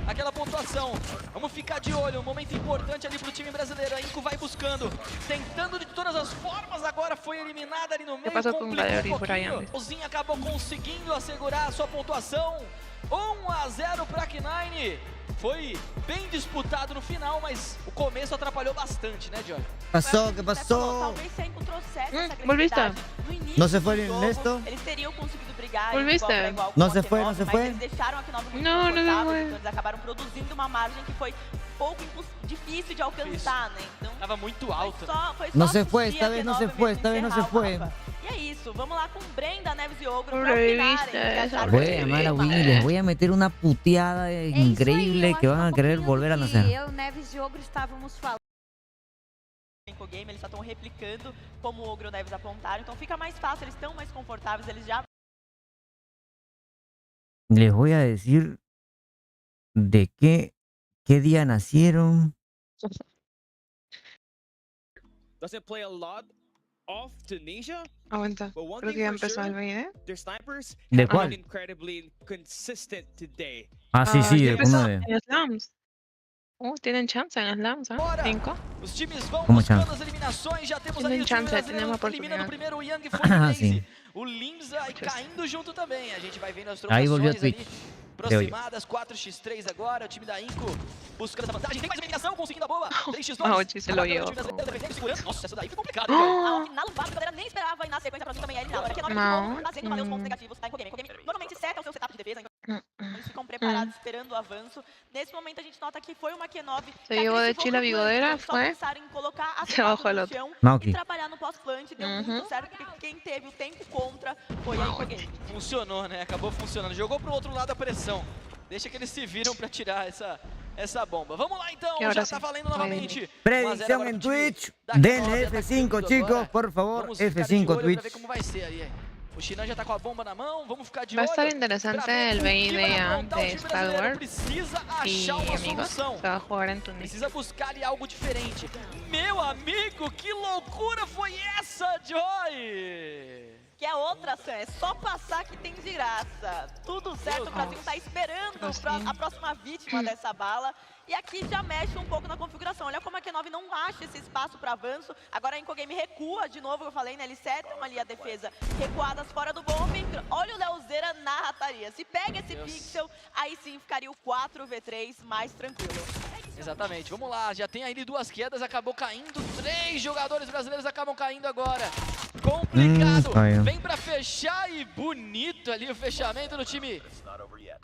aquela pontuação. Vamos ficar de olho, um momento importante ali pro time brasileiro. A Inco vai buscando, tentando de todas as formas, agora foi eliminada ali no meio. Complicou um pouquinho. O Zinho acabou conseguindo assegurar a sua pontuação. 1-0 para K9. Foi bem disputado no final, mas o começo atrapalhou bastante, né, Joy? Passou, que passou? Talvez se a Inco trouxesse essa ¿Volviste? no início ¿No se fue do jogo, Ernesto? eles teriam conseguido brigar ¿Volviste? igual ¿No com se a fue? Q9, ¿No se mas fue? eles deixaram a Q9 muito Não, confortável, não. então eles acabaram produzindo uma margem que foi pouco difícil de alcançar, né? Então, tava muito alta. foi só No se fue, fugir esta a vez no Q9 se fue, mesmo, esta vez no se encerrar o fue. mapa. E é isso, vamos lá com Brenda, Neves e Ogro pra Sobreviviste, opinarem. sobreviviste. Voy a llamar a Winnie, les voy a meter una puteada increíble que van a querer volver a nacer. Eu, Neves e Ogro estávamos falando. Game, eles só estão replicando como o Ogro e o Neves apontaram, então fica mais fácil, eles estão mais confortáveis, eles já... Les voy a decir de qué día nacieron. Doesn't play a lot of Tunisia. Aguanta, creo que ya empezó el video. Their snipers ¿De have cuál? been incredibly consistent today. Ah, sí, sí, ya de empezó Q9. en Slams. Tienen chance en Slams, ¿eh? 5. Os times vão Como buscando chance? as eliminações, já temos Tienen ali o time chance, brasileiro tenemos eliminando oportunidad. primeiro o Yang foi Ah, o sim. Blaze. O Limbs aí caindo junto também. A gente vai vendo as Aí volviu a trocações Twitch. ali. Aproximadas, 4x3 agora, o time da Inco buscando essa vantagem. Tem mais uma eliminação, conseguindo a boa. 3x2. Ah, o se lo llevó. Defendendo, segurando. Nossa, essa daí foi complicada. Na luvada, a galera nem esperava e na sequência, pra mim também é eliminado. Porque Não. fazendo valer os pontos negativos, tá? Incogame. Normalmente seta o seu setup de defesa, eles ficam preparados esperando o avanço. Nesse momento a gente nota que foi uma Q9. Se llevó de Chile a Bigodera, fue. Se bajó el otro. chão Mauki. e trabalhar no pós-plant. Deu muito certo, porque quem teve o tempo contra foi a Incogame. Funcionou, né? Acabou funcionando. Jogou pro outro lado a pressão. Deixa que eles se viram pra tirar essa bomba. Vamos lá então, já tá valendo novamente. Predicción en Twitch. Den F5, chicos, por favor. Vamos ficar de F5 olho pra ver Twitch. como vai ser aí. O Shinan já tá com a bomba na mão, vamos ficar de Va a olho. estar interesante el idea O de time Star brasileiro Wars precisa y achar uma amigos. solução. Se va a jugar en Tunisia. Precisa buscar ali algo diferente. Meu amigo, que loucura foi essa, Joy? Que é outra ação, é só passar que tem de graça. Tudo certo, o Brasil tá esperando a próxima vítima dessa bala. E aqui já mexe um pouco na configuração. Olha como a Q9 não acha esse espaço para avanço. Agora a Incogame recua de novo, eu falei, né? Eles setam ali a defesa recuadas fora do bombe. Olha o Leozeira na rataria. Se pega esse pixel, aí sim ficaria o 4v3 mais tranquilo. Exatamente, vamos lá, já tem aí 2 quedas, acabou caindo, 3 jogadores brasileiros acabam caindo agora. Complicado, vem pra fechar e bonito ali o fechamento do time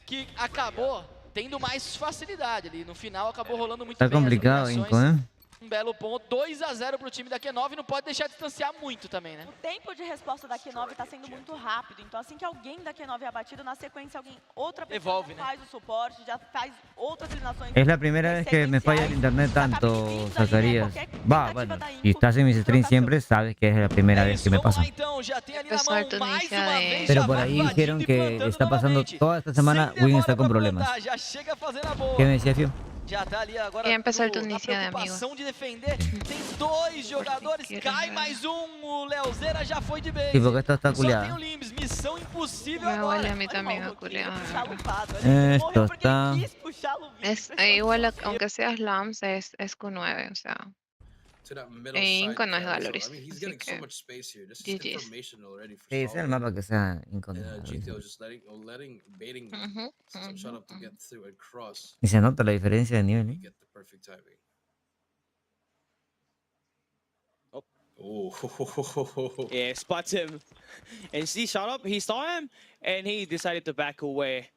que acabou tendo mais facilidade ali. No final acabou rolando muito bem. Tá complicado, Inco, né? Um belo ponto, 2-0 pro time da Q9, não pode deixar de distanciar muito também, né? O tempo de resposta da Q9 tá sendo muito rápido, então assim que alguém da Q9 é abatido, na sequência outra pessoa Evolve, já faz o suporte, já faz outras eliminações. Es la primera vez que me falla el internet tanto, Zacarías. Va, bueno, si estás en mis streams siempre, sabes que es la primera vez que me pasa. Pero por ahí dijeron que está pasando toda esta semana, Win está con problemas. ¿Qué me decía, Fio? Já tá ali agora Ya empezó el Tunisia de amigos. de defender. Tem 2 jogadores, cai mais um. O Leozeira já foi de base. Sí, porque esto está Só tem culiado. o Limbs, missão impossível Me agora. huele a mí también a culiar. Esto está... Igual, aunque sea Slams, es Q9, o sea. Inco no es Galoris. Así que, GG's. Sí, ese es el mapa que sea incondicional. Y se nota la diferencia de nivel, ¿eh? Oh. Yeah, spots him. And see, shot up, he saw him, and he decided to back away.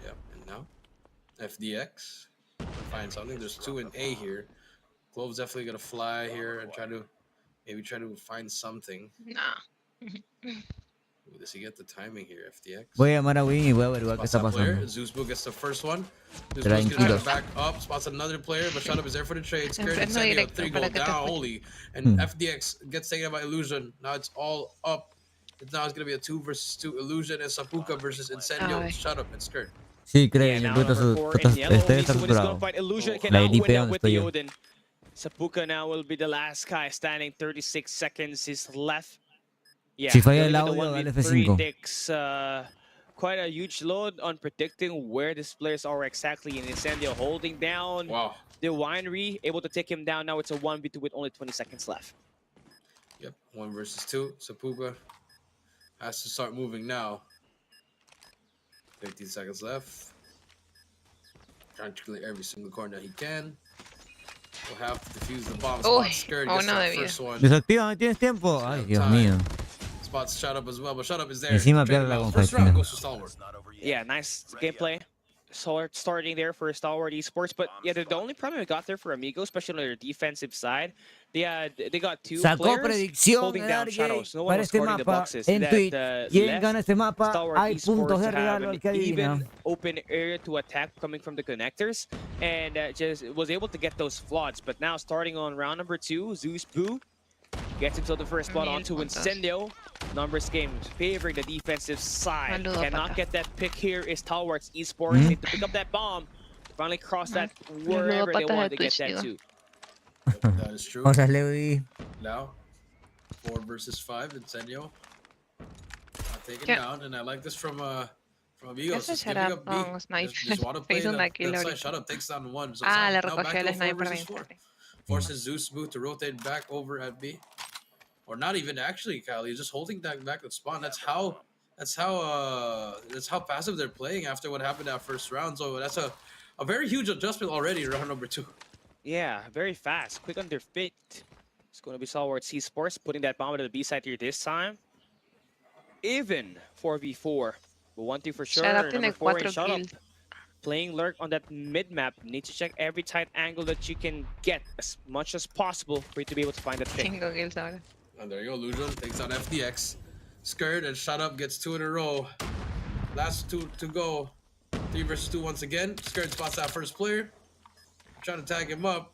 Yep, and now FDX find something. There's 2 in A here. Glove's definitely gonna fly here and try to find something. Nah. Ooh, does he get the timing here, FDX? Voy a llamar a Win y voy a averiguar qué está pasando. Zeusbu gets the first one. Zeusbu's gonna back up, spots another player, but Shut Up is there for the trade. Scared Incendio, 3 go down only. And FDX gets taken by Illusion. Now it's all up. Now it's gonna be a 2 versus 2 Illusion and Sapuka versus Incendio. Shut Up and Scared. Sí, creo, está estructurado. La LP donde estoy yo. Sapuka now will be the last guy standing. 36 seconds is left. Yeah, Si falla el audio, dale F5. takes quite a huge load on predicting where these players are exactly in Incendio, holding down the winery, able to take him down. Now it's a 1v2 with only 20 seconds left. Yep, 1 versus 2. Sapuka has to start moving now. 15 seconds left. Trying to clear every single corner that he can. We'll have to defuse the bomb. Spot Scared gets that first one. Desactiva, ¿tienes tiempo? Ay, Dios mío. Spots Shut Up as well, but Shut Up is there. Encima pierde la First round goes to Stalwart. Yeah, nice gameplay. Starting there for Stalwart Esports, but yeah, the only problem we got there for Amigo, especially on their defensive side, they got 2 Sacó players predicción holding down shadows. No one para was este guarding the mapa boxes. en Twitch. Quien gana este mapa, Stalwart hay puntos de Esports have regalo al an que adivina. even open area to attack coming from the connectors, and just was able to get those floods. But now starting on round number 2, Zeus Boo gets himself the first blood onto Incendio. Numbers game favoring the defensive side. Cannot get that pick here is Stalwart Esports. Need to pick up that bomb. Finally cross that wherever they want to get that to. That is true. Now, 4 versus 5, Incendio. Not taken down, and I like this from Amigos. Just giving up B. Just want to play that side. Shut Up takes down 1. So now back to 4 versus 4. Forces Zeus Boo to rotate back over at B. Or not even actually, Kyle. He's just holding that back at spawn. That's how passive they're playing after what happened that first round. So that's a very huge adjustment already in round number 2. Yeah, very fast. Quick on their feet. It's going to be Stalwart Esports putting that bomb to the B side here this time. Even 4v4. But one thing for sure, number 4 in Shut Up. Playing Lurk on that mid-map. Need to check every tight angle that you can get as much as possible for you to be able to find that pick. And there you go, Illusion takes out FDX. Skirt and Shut Up gets 2 in a row. Last 2 to go. 3 versus 2 once again. Skirt spots that first player. Trying to tag him up.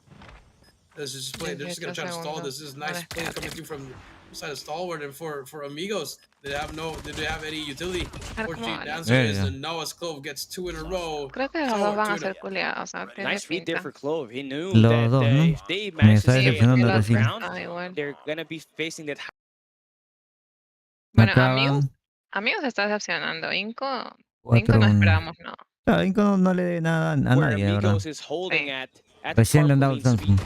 This is just play. They're just gonna try to stall this. This is nice play coming through from the side of Stalwart. And for Amigos, did they have any utility? Unfortunately, the answer is that Noah's Clove gets 2 in a row. Nice read there for Clove. He knew that if they managed to stay in the round, they're gonna be facing that. Bueno, Amigos está decepcionando. Inco no esperábamos nada. Claro, Inco no le dé nada a nadie, de verdad. Recién le han dado Samsung.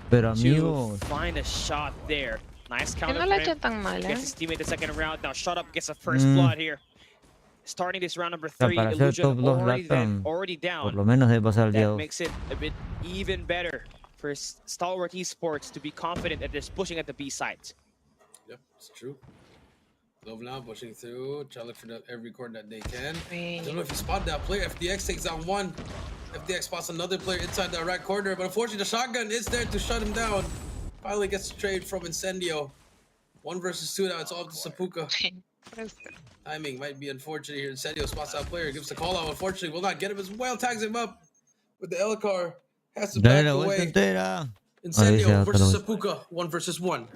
Pero Amigos... Nice counter. No le ha hecho tan mal, Gets his teammate the second round. Now Shut Up gets a first blood here. Starting this round number 3, Illusion already down. Por lo menos debe pasar el día 2. That makes it a bit even better for Stalwart Esports to be confident that they're pushing at the B side. Yep, it's true. Love now pushing through, trying to look for every corner that they can. I don't know if you spot that player. FDX takes down 1. FDX spots another player inside that right corner, but unfortunately the shotgun is there to shut him down. Finally gets the trade from Incendio. 1 versus 2 now, it's all to Sapuka. Timing might be unfortunate here. Incendio spots that player, gives the call out. Unfortunately, will not get him as well. Tags him up with the L car. Has to back away. Incendio versus Sapuka, 1 versus 1.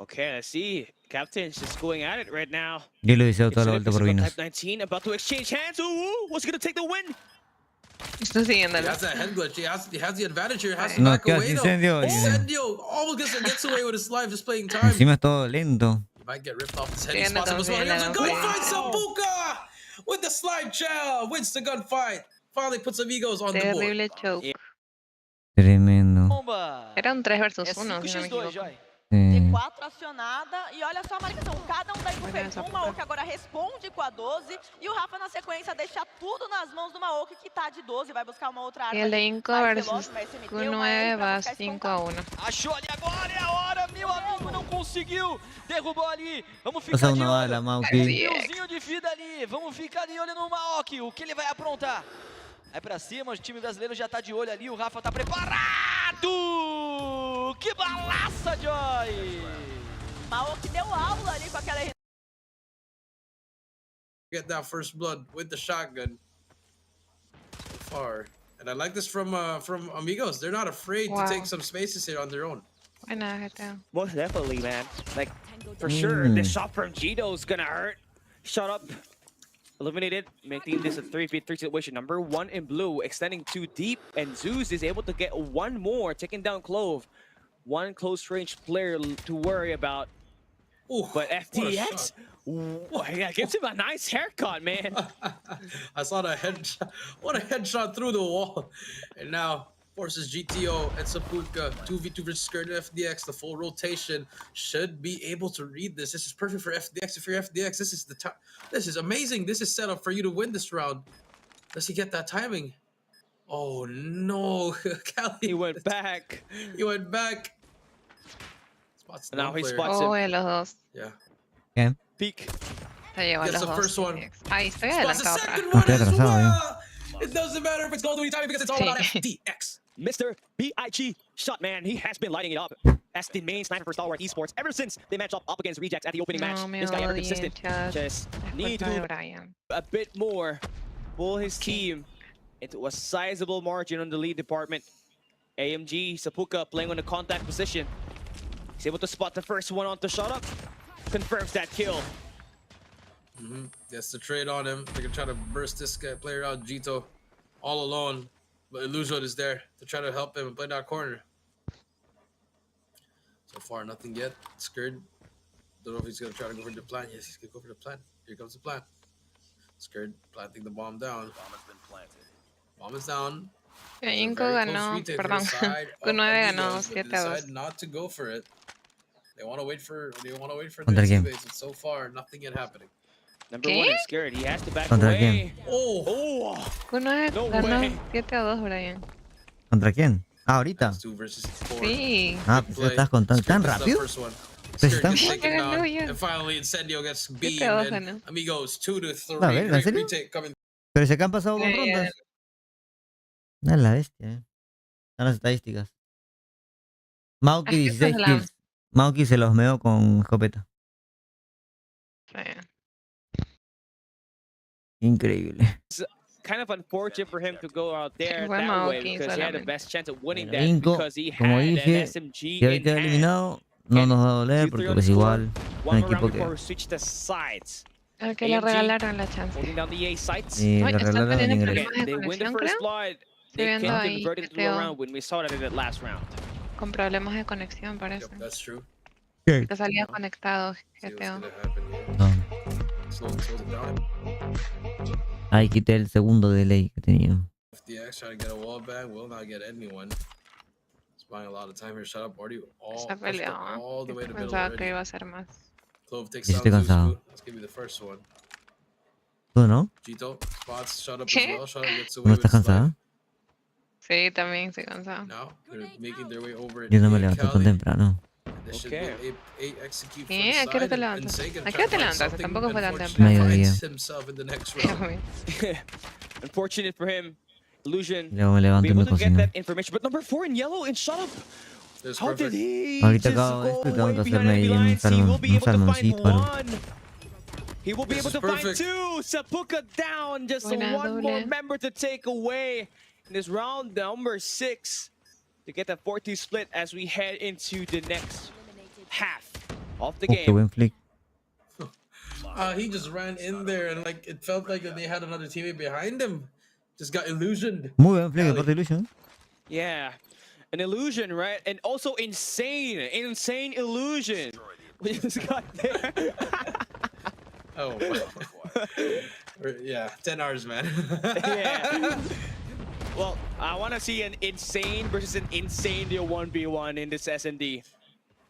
Okay, let's see. Captain's just going at it right now. Yo lo hice toda la vuelta por Venus. Type 19 about to exchange hands. Ooh, what's gonna take the win? Está siguiendo. He has that head glitch. He has the advantage here. Has to back away though. Incendio almost gets away with his life, just playing time. Encima es todo lento. He might get ripped off his head. He spots him as well. He has a gunfight. Sapuka with the slide shell wins the gunfight. Finally puts Amigos on the board. Terrible choke. Tremendo. Era un 3 versus 1, si no me equivoco. D4 acionada. E olha só a marcação. Cada um da equipe fez um. O Maoki agora responde com a 12. E o Rafa, na sequência, deixa tudo nas mãos do Maoki, que tá de 12. Vai buscar uma outra arma. Elenco versus Q9 va 5-1. Achou ali agora, é a hora, meu amigo, não conseguiu. Derrubou ali. Vamos ficar Pasa de una olho. bala, Maoki. Milzinho de vida ali. Vamos ficar de olho no Maoki. O que ele vai aprontar? É pra cima, o time brasileiro já tá de olho ali. O Rafa tá preparado. Que balaça, Joy. Maoki deu aula ali com aquela... Get that first blood with the shotgun. So far. And I like this from Amigos. They're not afraid to take some spaces here on their own. Most definitely, man. Like, for sure, this shot from Gito's gonna hurt. Shut up. Eliminated, making this a 3v3 situation. Number 1 in blue, extending too deep, and Zeus is able to get one more, taking down Clove. One close range player to worry about. Ooh, but FTX, yeah, gives him a nice haircut, man. I saw the headshot. What a headshot through the wall. And now forces GTO and Sapuka 2v2 versus Skirt and FDX. The full rotation should be able to read this. This is perfect for FDX. If you're FDX, this is the time. This is amazing. This is set up for you to win this round. Does he get that timing? Oh no, Cali. He went back. He went back. Spots now he player. spots him. Los dos. Yeah. Okay. Peek. Se llevó Gets los the dos. first one. Ahí estoy Spots the adelantado. second No, one estoy as atrasado, well. It doesn't matter if it's Call of Duty timing because it's all about FDX. Mr. BIG Shot, man, he has been lighting it up as the main sniper for Stalwart Esports ever since they matched up against Rejects at the opening match. This guy ever consistent. Just need to do a bit more. Pull his team into a sizable margin on the lead department. AMG Sapuka playing on the contact position. He's able to spot the first one onto shot up. Confirms that kill. Gets the trade on him. They're gonna try to burst this guy player out, Jito, all alone. But Illusion is there to try to help him and play that corner. So far, nothing yet. Scared. Don't know if he's gonna try to go for the plan. Yes, he's gonna go for the plan. Here comes the plan. Scared, planting the bomb down. Bomb has been planted. Bomb is down. Inco ganó, perdón. Q9 ganó 7-2. Not to go for it. They want to wait for. They want to wait for Contra the quién? base. So far, nothing yet happening. Number 1 is scared. He has to back ¿Contra away. quién? Oh. Q9 No ganó way. 7-2, Brian. ¿Contra quién? Ah, ahorita. 2 versus 4. Sí. Ah, pues ya estás contando. ¿Tan rápido? Pues están... And finally, Incendio gets beamed. And Amigos 2-3. A ver, ¿en serio? Retake coming. Pero se que han pasado 2 rondas. Es la bestia, Están las estadísticas. Maoki 16 kills. Maoki se los meó con escopeta. Increíble. It's kind of unfortunate for him to go out there Fue that way Maoki because he had the solamente. best chance of winning that Inco, because he como had an dije, SMG si hoy in queda hand. eliminado, no nos va a doler porque pues igual un One equipo round que... before we switch the sides. Al que le regalaron la chance. Holding down the A sites. Sí, Ay, le están regalaron teniendo ingreso. problemas de They win the conexión, first creo. blood. Estoy They viendo can ahí convert it to a GTO round when we saw that in the last round. con problemas de conexión, parece. That's true. ¿Qué? Que salía conectado See what's GTO. gonna happen here. No. Slows it down. Ahí quité el segundo delay que tenía. FDX trying to get a wall back. Will not get anyone. It's buying a lot of time here. Shut up, already. Está peleado. All the way to middle Pensaba que already. iba a ser más. Clove takes Yo down estoy cansado. Zuzu. Let's give you the first one. ¿Tú no? Gito spots shut up ¿Qué? as well. Shut up gets ¿Tú away no with estás the slide. cansada? Sí, también estoy cansado. Now they're making their way over it. Yo no me levanto tan temprano. This should Okay. be a execute ¿Qué? for ¿A the qué hora side te and levantas? Sega ¿A qué trying hora te to find levantas? something. Tampoco fue tan Unfortunately, temprano. Mediodía. finds himself in the next round. Unfortunate for him. Illusion. Luego me levanto Be y me able to get cocino. that information. But number 4 in yellow and shut up. That's How did perfect. he Ahorita just acabo esto y go tengo way que behind hacerme ahí enemy un, lines? He will be un able to find salmoncito o algo. one. He will be This able is to find perfect. 2. Sapuka down. Just Buena, one more doble. member to take away in this round number 6 to get that 4-2 split as we head into the next half of the Oh, qué game. buen flick. He just ran in there and like it felt like they had another teammate behind him. Just got illusioned. Muy buen flick de parte de Illusion. Yeah, an illusion, right? And also insane illusion. We just got there. Oh, yeah, 10 hours, man. Yeah. Well, I want to see an insane versus an insane 1v1 in this SND.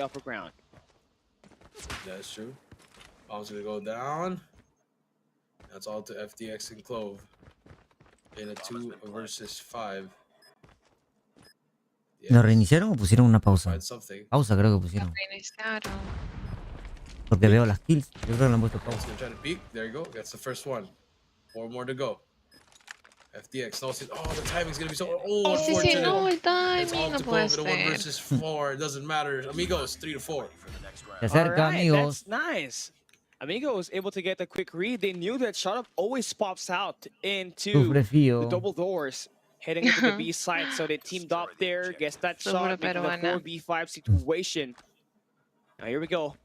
the upper ground. That's true. Bomb's gonna go down. That's all to FDX and Clove. In a 2 versus 5. ¿Lo reiniciaron o pusieron una pausa? Pausa creo que pusieron. Reiniciaron. Porque veo las kills. Yo creo que le han puesto pausa. Gonna try to peek. There you go. That's the first one. 4 more to go. FDX. No, the timing's gonna be so. Oh, sí, no, el it's all timing no to puede Clove in a 1 ser. versus 4. It doesn't matter. Amigos, 3 to 4. Se acerca, amigos. That's nice. Amigo was able to get a quick read. They knew that Shut Up always pops out into the double doors, heading into the B side. So they teamed up there, gets that shot, making a 4v5 situation. Now here we go.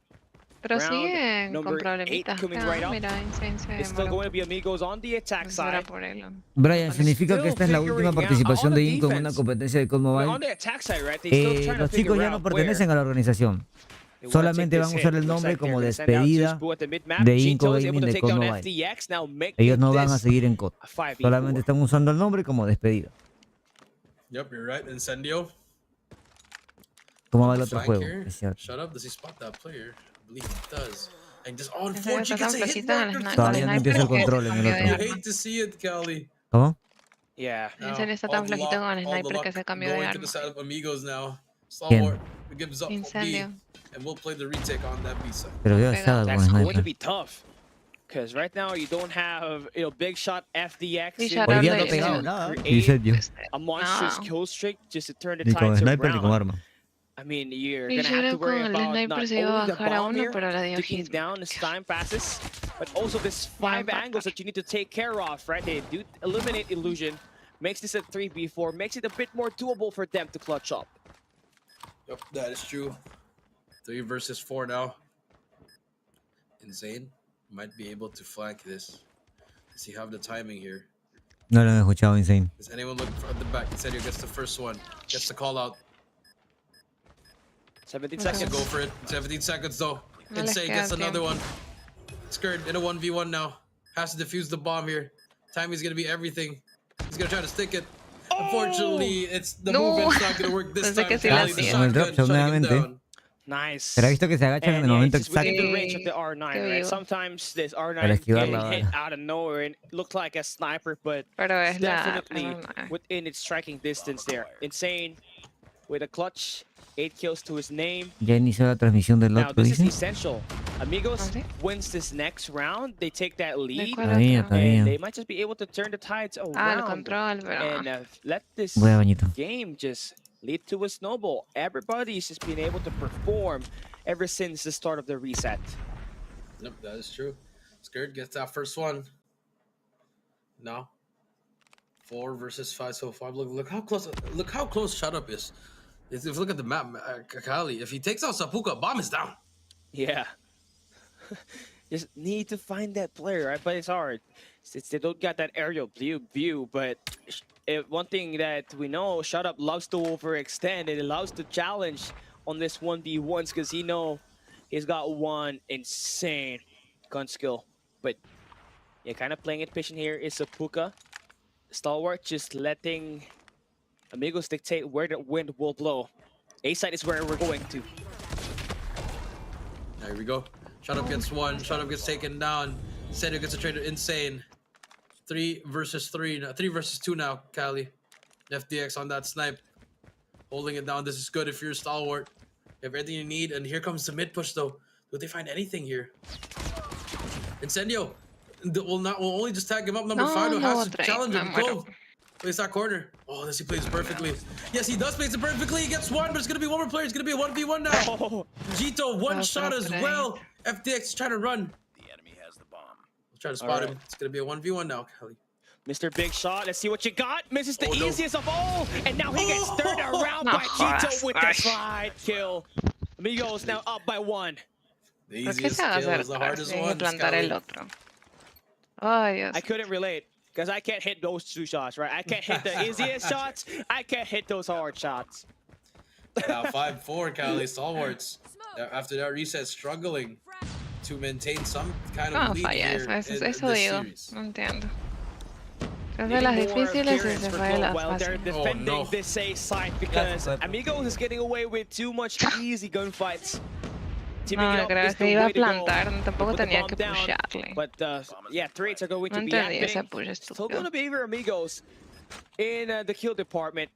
Pero Round siguen con number 8 problemitas. coming acá. right up. Mira, Insane se It's still demoró. going to be Amigos on the attack Será side. por él. Brian, significa que esta es la última participación de Inco en una competencia de On CodMobile. the attack side, right? They still trying to Los chicos figure ya no out pertenecen a la organización. where. Solamente van a usar el nombre como despedida de Inco Gaming de CodMobile. Ellos no van a seguir en COD. Solamente están usando el nombre como despedida. Yep, you're right. Incendio. ¿Cómo va el otro Flank juego? here. Es cierto. Shut up. Does he spot that player? I believe he does. And just on Ese 4, está she tan gets a hit flojito en el marker. Todavía no empieza el control en el You otro. hate to see it, Cali. ¿Cómo? Yeah. Insane está tan flojito con el sniper que se cambió de Going to arma. the side of Amigos now. ¿Quién? Stalwart gives up B, Incendio. and we'll play the retake on that B side. Pero veo Shadow con That's going to sniper. be tough. Because right now you don't have big shot FDX. Sí, in Shadow Hoy día le- no ha to pegado nada. create Dice yo. a monstrous No. kill streak just to turn the Ni con tides sniper ni con around. arma. I mean, you're Y gonna have to Shadow worry con el about not sniper se iba a only the bajar a bomb uno, here, pero la dio ticking hit. down as time passes, but also this 5 angles that you need to take care of, right? They do eliminate illusion, makes this a 3v4, makes it a bit more doable for them to clutch up. Yep, that is true. 3 versus 4 now. Insane might be able to flank this. Does he have the timing here? No lo he escuchado, Insane. Does anyone look at the back? Incendio gets the first one. Gets the call out. 17 Second, seconds. go for it. 17 seconds though. No les Insane queda gets another tiempo. one. Skirt in a 1v1 now. Has to defuse the bomb here. Timing's gonna be everything. He's gonna try to stick it. Unfortunately, it's the movement's not gonna work this Pensé time. que sí la Cali's the hacía. Con el shotgun, drop shot shutting him nuevamente. down. Nice. Pero ha visto que se agachan en el momento it's within exacto the range of the R9, Qué right? vivo. Sometimes this para R9 esquivarla can hit ahora. out of nowhere and look like a sniper, but Pero es it's la definitely within its striking distance there. Insane with a clutch, 8 kills to his name. Ya inició la transmisión del Now otro, this is dice. essential. Amigos wins this next round. They take that lead, Está bien, está bien. and they might just be able to turn the tides el around control, pero and let this Voy a bañito. game just lead to a snowball. Everybody's just been able to perform ever since the start of the reset. Yep, that is true. Skirt gets that first one. No. 4 versus 5 so far. Look how close. Look how close Shut Up is. If you look at the map, Kakali, if he takes out Sapuka, bomb is down. Yeah. Just need to find that player, right? But it's hard since they don't got that aerial view. But one thing that we know, Shut Up loves to overextend and loves to challenge on this 1v1s because he know he's got one insane gun skill. But yeah, kind of playing it patient here is Sapuka. Stalwart just letting Amigos dictate where the wind will blow. A side is where we're going to. There we go. Shut Up gets one. Shut Up gets taken down. Senio gets a trade. Insane. 3 versus 3. 3 versus 2 now, Cali. FDX on that snipe. Holding it down. This is good if you're a Stalwart. You have everything you need. And here comes the mid push, though. Do they find anything here? Incendio. We'll only just tag him up. Number 5 who has to challenge him. Clove. Plays that corner. Oh, this he plays perfectly. Yes, he does plays it perfectly. He gets one, but it's gonna be one more player. It's gonna be a 1v1 now. Oh. Jito, one shot as well. FDX is trying to run. The enemy has the bomb. We'll try to spot him. It's gonna be a 1v1 now, Kelly. Mr. Big Shot, let's see what you got. Misses the easiest of all, and now he gets turned around by Jito with the slide kill. Amigos now up by 1. The easiest kill is the hardest one. I couldn't relate. Because I can't hit those 2 shots, right? I can't hit the easiest shots. I can't hit those hard shots. Now 5-4, Cali Stalwarts. After that reset, struggling to maintain some kind of lead here in this series. No entiendo. Es de las difíciles y se fue de las While they're fáciles. defending this A side because Amigos is getting away with too much easy gunfights. teaming No, up creo is que the iba way a to go. plantar, They tampoco put the tenía bomb que down, pushearle. but yeah, trades are going No to be entendí ese happening. push Still estúpido. going to favor Amigos in the kill department.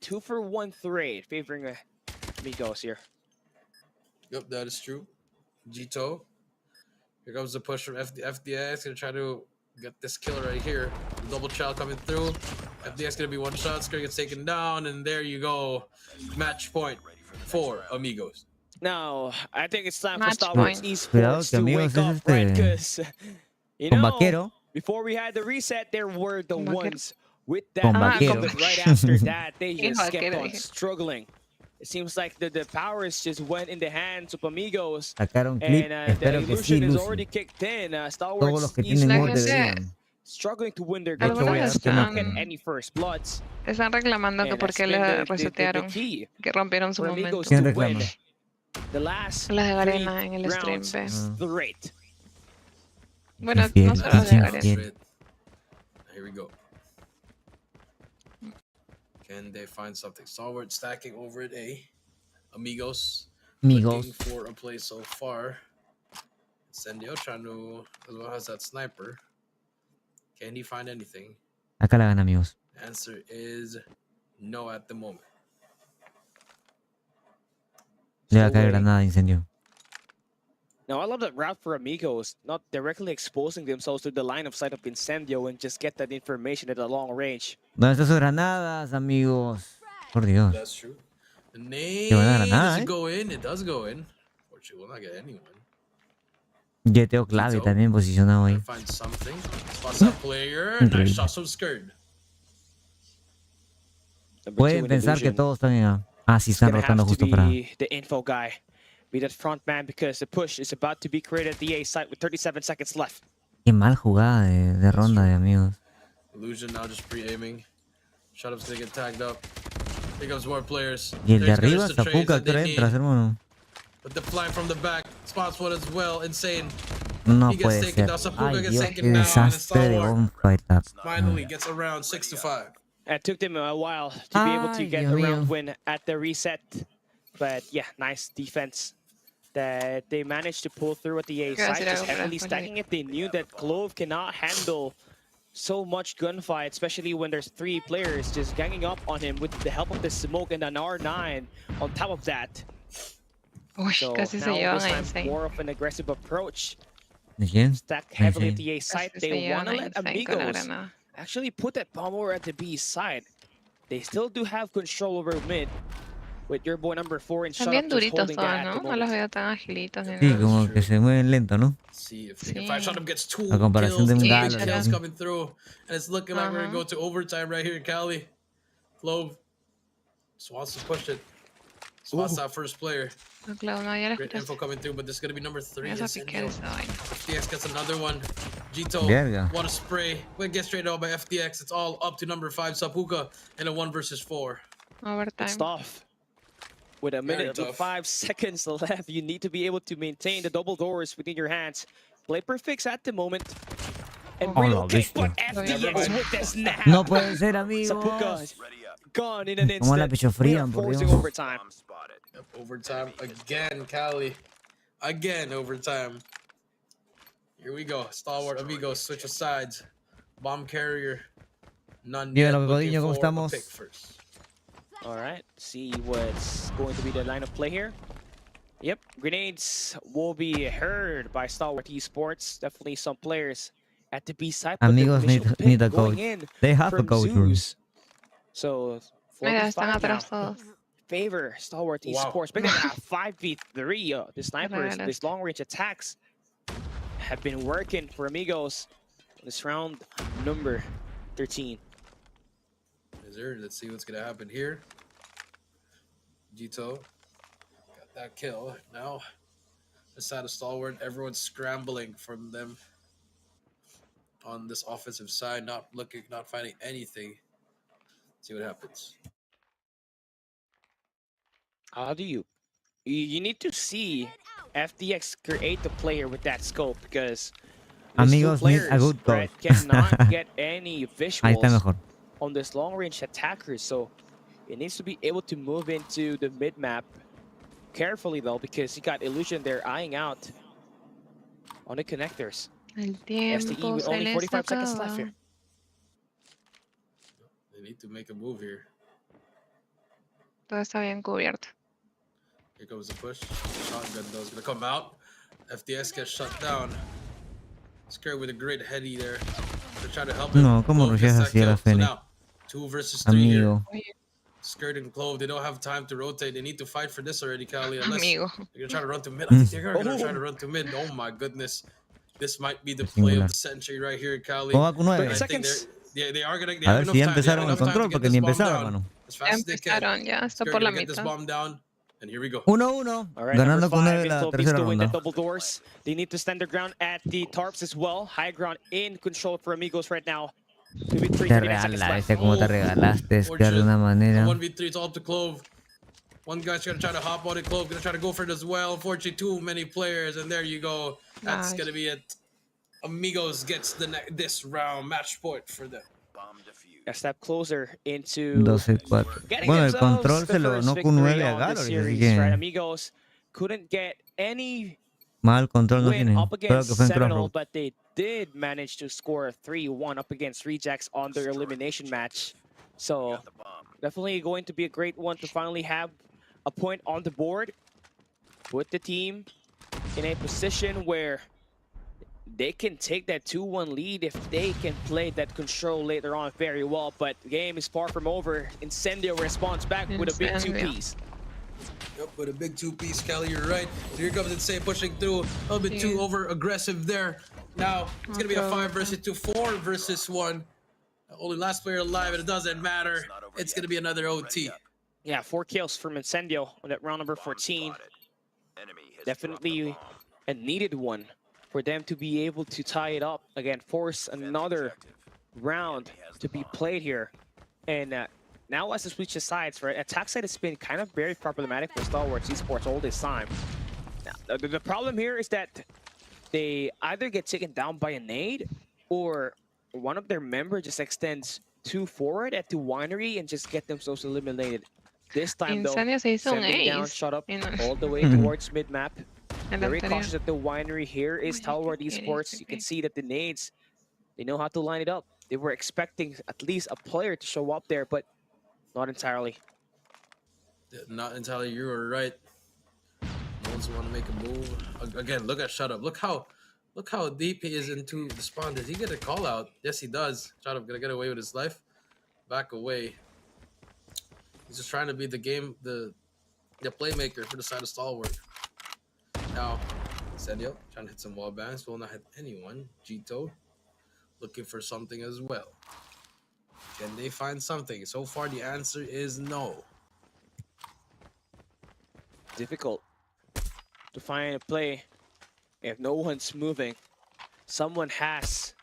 2-for-1 trade favoring Amigos here. Yep, that is true. Gito. Here comes the push from FDX. Gonna try to get this killer right here. Double child coming through. FDX gonna be one shot. It's gonna get taken down, and there you go. Match point for Amigos. Now, I think it's time for Match Star point. Wars Cuidado Esports que to Amigos wake es up, right? Because, you con know, vaquero. before we had the reset, there were the ones with that Con vaquero. vaquero. But right after that, they Qué just kept vaquero, on dije. struggling. It seems like the powers just went in the hands of Amigos. Sacaron clip. And the Espero que sí, illusion is Lucy. already kicked in. Star Todos Wars los que tienen La mod gente- deberían. struggling to win their De hecho, game. voy a Algunos dar que Not maten. get any first bloods. Están reclamando que And por that's qué been le the resetearon, key que rompieron su for Amigos momento. ¿Quién to win reclama? the last Las de 3 Garena en el stream, rounds ve. straight. Bueno, Infiel, no solo las de Garena. infiel. Here we go. Can they find something? Stalwart stacking over at A. Amigos. Amigos. Looking for a play so far. Incendio trying to, as well as that sniper. Can he find anything? Acá la gana, amigos. Answer is no at the moment. Le va a caer waiting. granada de incendio. Now, I love that route for Amigos, not directly exposing themselves to the line of sight of Incendio and just get that information at a long range. ¿Dónde están sus granadas, amigos? Por Dios. That's true. The Qué name buena granada, does eh. it go in? It does go in. Fortunately, will not get anyone. Jeteo clave también posicionado ahí. Find something. Spots that player. Nice Increíble. shot. So scared. Pueden pensar que todos están en A. Ah, sí, están rotando justo para. The info guy, be that front man, because the push is about to be created at the A site with 37 seconds left. Qué mal jugada de ronda de amigos. Illusion now just pre-aiming. Shutup's gonna get tagged up. Here comes more players. Y el de There's arriba, the trades Zapuca, that they ¿qué need. entras, hermano? But the fly from the back spots one as well. Insane. No He gets puede taken ser. down. Zapuca Ay, gets Dios, taken qué down. And desastre de Stalwart gunfight up. finally gets around 6-5. It took them a while to be able to Ay, get Dios a mío. round win at the reset. But yeah, nice defense that they managed to pull through at the A Gracias, side, just Raúl, heavily gracias. stacking it. They knew that Clove cannot handle so much gunfight, especially when there's 3 players just ganging up on him with the help of the smoke and an R9 on top of that. Uy, So casi se now llevan this a time Insane. more of an aggressive approach. ¿De quién? Stacked heavily at Insane. the A site. Casi se They want to llevan a let Insane con la Amigos granada. actually put that bomb over at the B side. They still do have control over mid with your boy number 4 and También Shut Up just duritos holding todos, that at the ¿no? No los moment. veo tan agilitos ni Sí, nada. como que se mueven lento, ¿no? See if Sí. Shut gets 2 A comparación kills, de un 2 galo. big kills así. coming through, and it's looking like we're gonna go to overtime right here in Cali. Clove just wants to push it. Spots that first player. No, claro, no, ya la Great escuchaste. info coming through, but this is gonna be number 3. Esa piquera esa vaina. FDX gets another one. Gito, Verga. what a spray. We get straight out by FDX. It's all up to number 5, Zapuka, in a 1 versus 4. Overtime. It's tough. With a minute and tough. 5 seconds left, you need to be able to maintain the double doors within your hands. Play perfects at the moment. And Oh, la relocate for bestia. FDX with the snap. No puede ser, amigos. Zapuka gone in an Como la instant. pecho We fría, are por forcing Dios. overtime. Yep, overtime again, Cali. Again, overtime. Here we go. Stalwart, Amigos, switch of sides. Bomb carrier. None yet. Dímelo, Looking Codinho, ¿cómo for a estamos? pick first. All right, see what's going to be the line of play here. Yep, grenades will be heard by Stalwart Esports. Definitely some players at the B side. but the Amigos initial pick need a going coach. in They have a from coach. bro. Zeus. So, Mira, están 45 atrás now. todos. Favor Stalwart Wow. Esports. But at 5v3, the snipers, regalas. these long-range attacks have been working for Amigos in this round number 13. Is there? Let's see what's gonna happen here. Gito got that kill. Now, this side of Stalwart, everyone's scrambling from them on this offensive side, not finding anything. See what happens. How do you need to see FDX create the player with that scope because these two Amigos need a players, good right, coach. cannot get any Ahí está visuals mejor. on this long range attackers, so it needs to be able to move into the mid map carefully though, because he got Illusion there eyeing out on the connectors. El STE tiempo with se only les 45 seconds left acaba. here. They need to make a move here. Todo está bien cubierto. Here comes the push. Shotgun though is gonna come out. FDS gets shut down. Scared with a great heady there. They're trying to help him. No, ¿cómo rusheas así a la So Fene? now, 2 versus 3 here. Amigo. Skirt and Clove, they don't have time to rotate. They need to fight for this already, Cali. Unless Amigo. they're gonna try to run to mid. I think they're gonna try to run to mid. Oh my goodness. This might be the play of the century right here, Cali. ¿Cómo va con 9? 30 seconds. Yeah, they are gonna. They A have ver si ya enough time. They have empezaron el enough time to control get porque this ni bomb empezaba, down hermano. as fast as they can. Empezaron ya, está Skirt por la gonna get this mitad. bomb down. And here we go. 1-1. All right, Ganando number con 9 5 la still beats tercera to win the ronda. double doors. They need to stand their ground at the tarps as well. High ground in control for Amigos right now. 2v3, Te 39 seconds left. regalaste como te regalaste, Scar, de una manera. 1v3, it's all up to Clove. One guy's gonna try to hop on it, Clove gonna try to go for it as well. Unfortunately, too many players, and there you go. That's Nice. gonna be it. Amigos gets this round match point for them. A step closer into 12-4. getting Bueno, el themselves control the se lo first ganó con victory 9 a on the Gallery, así series, que right? Amigos couldn't get any mal control no win tienen. up Creo que against fue en Seminole, Crossroad. but they did manage to score 3-1 up against Rejects on their elimination match. So definitely going to be a great one to finally have a point on the board, put the team in a position where they can take that 2-1 lead if they can play that control later on very well. But the game is far from over. Incendio responds back with a big two-piece. Yep, with a big two-piece, Kelly, you're right. Here comes Insane pushing through. A little bit too over-aggressive there. Now, it's going to be a 5 versus 2, 4 versus 1. Only last player alive, and it doesn't matter. It's going to be another OT. Yeah, 4 kills from Incendio on that round number 14. Definitely a needed one for them to be able to tie it up. Again, force another round to be played here. And now as the switch sides, right, attack side has been kind of very problematic for Stalwarts Esports all this time. Now, the problem here is that they either get taken down by a nade or one of their members just extends too forward at the winery and just get themselves eliminated. This time though, Incendio se hizo un sending down, ace. shot up Y no- all the way towards mid-map. El Very anterior. cautious at the winery here is Stalwart qué Esports. You can see that the nades, they know how to line it up. They were expecting at least a player to show up there, but not entirely. Yeah, not entirely, you were right. No one's want to make a move. Again, look at Shut Up. Look how deep he is into the spawn. Does he get a call out? Yes, he does. Shut Up gonna get away with his life. Back away. He's just trying to be the playmaker for the side of Stalwart. Now, Incendio trying to hit some wall bangs. Will not hit anyone. Gito looking for something as well. Can they find something? So far, the answer is no. Difficult to find a play if no one's moving. Someone has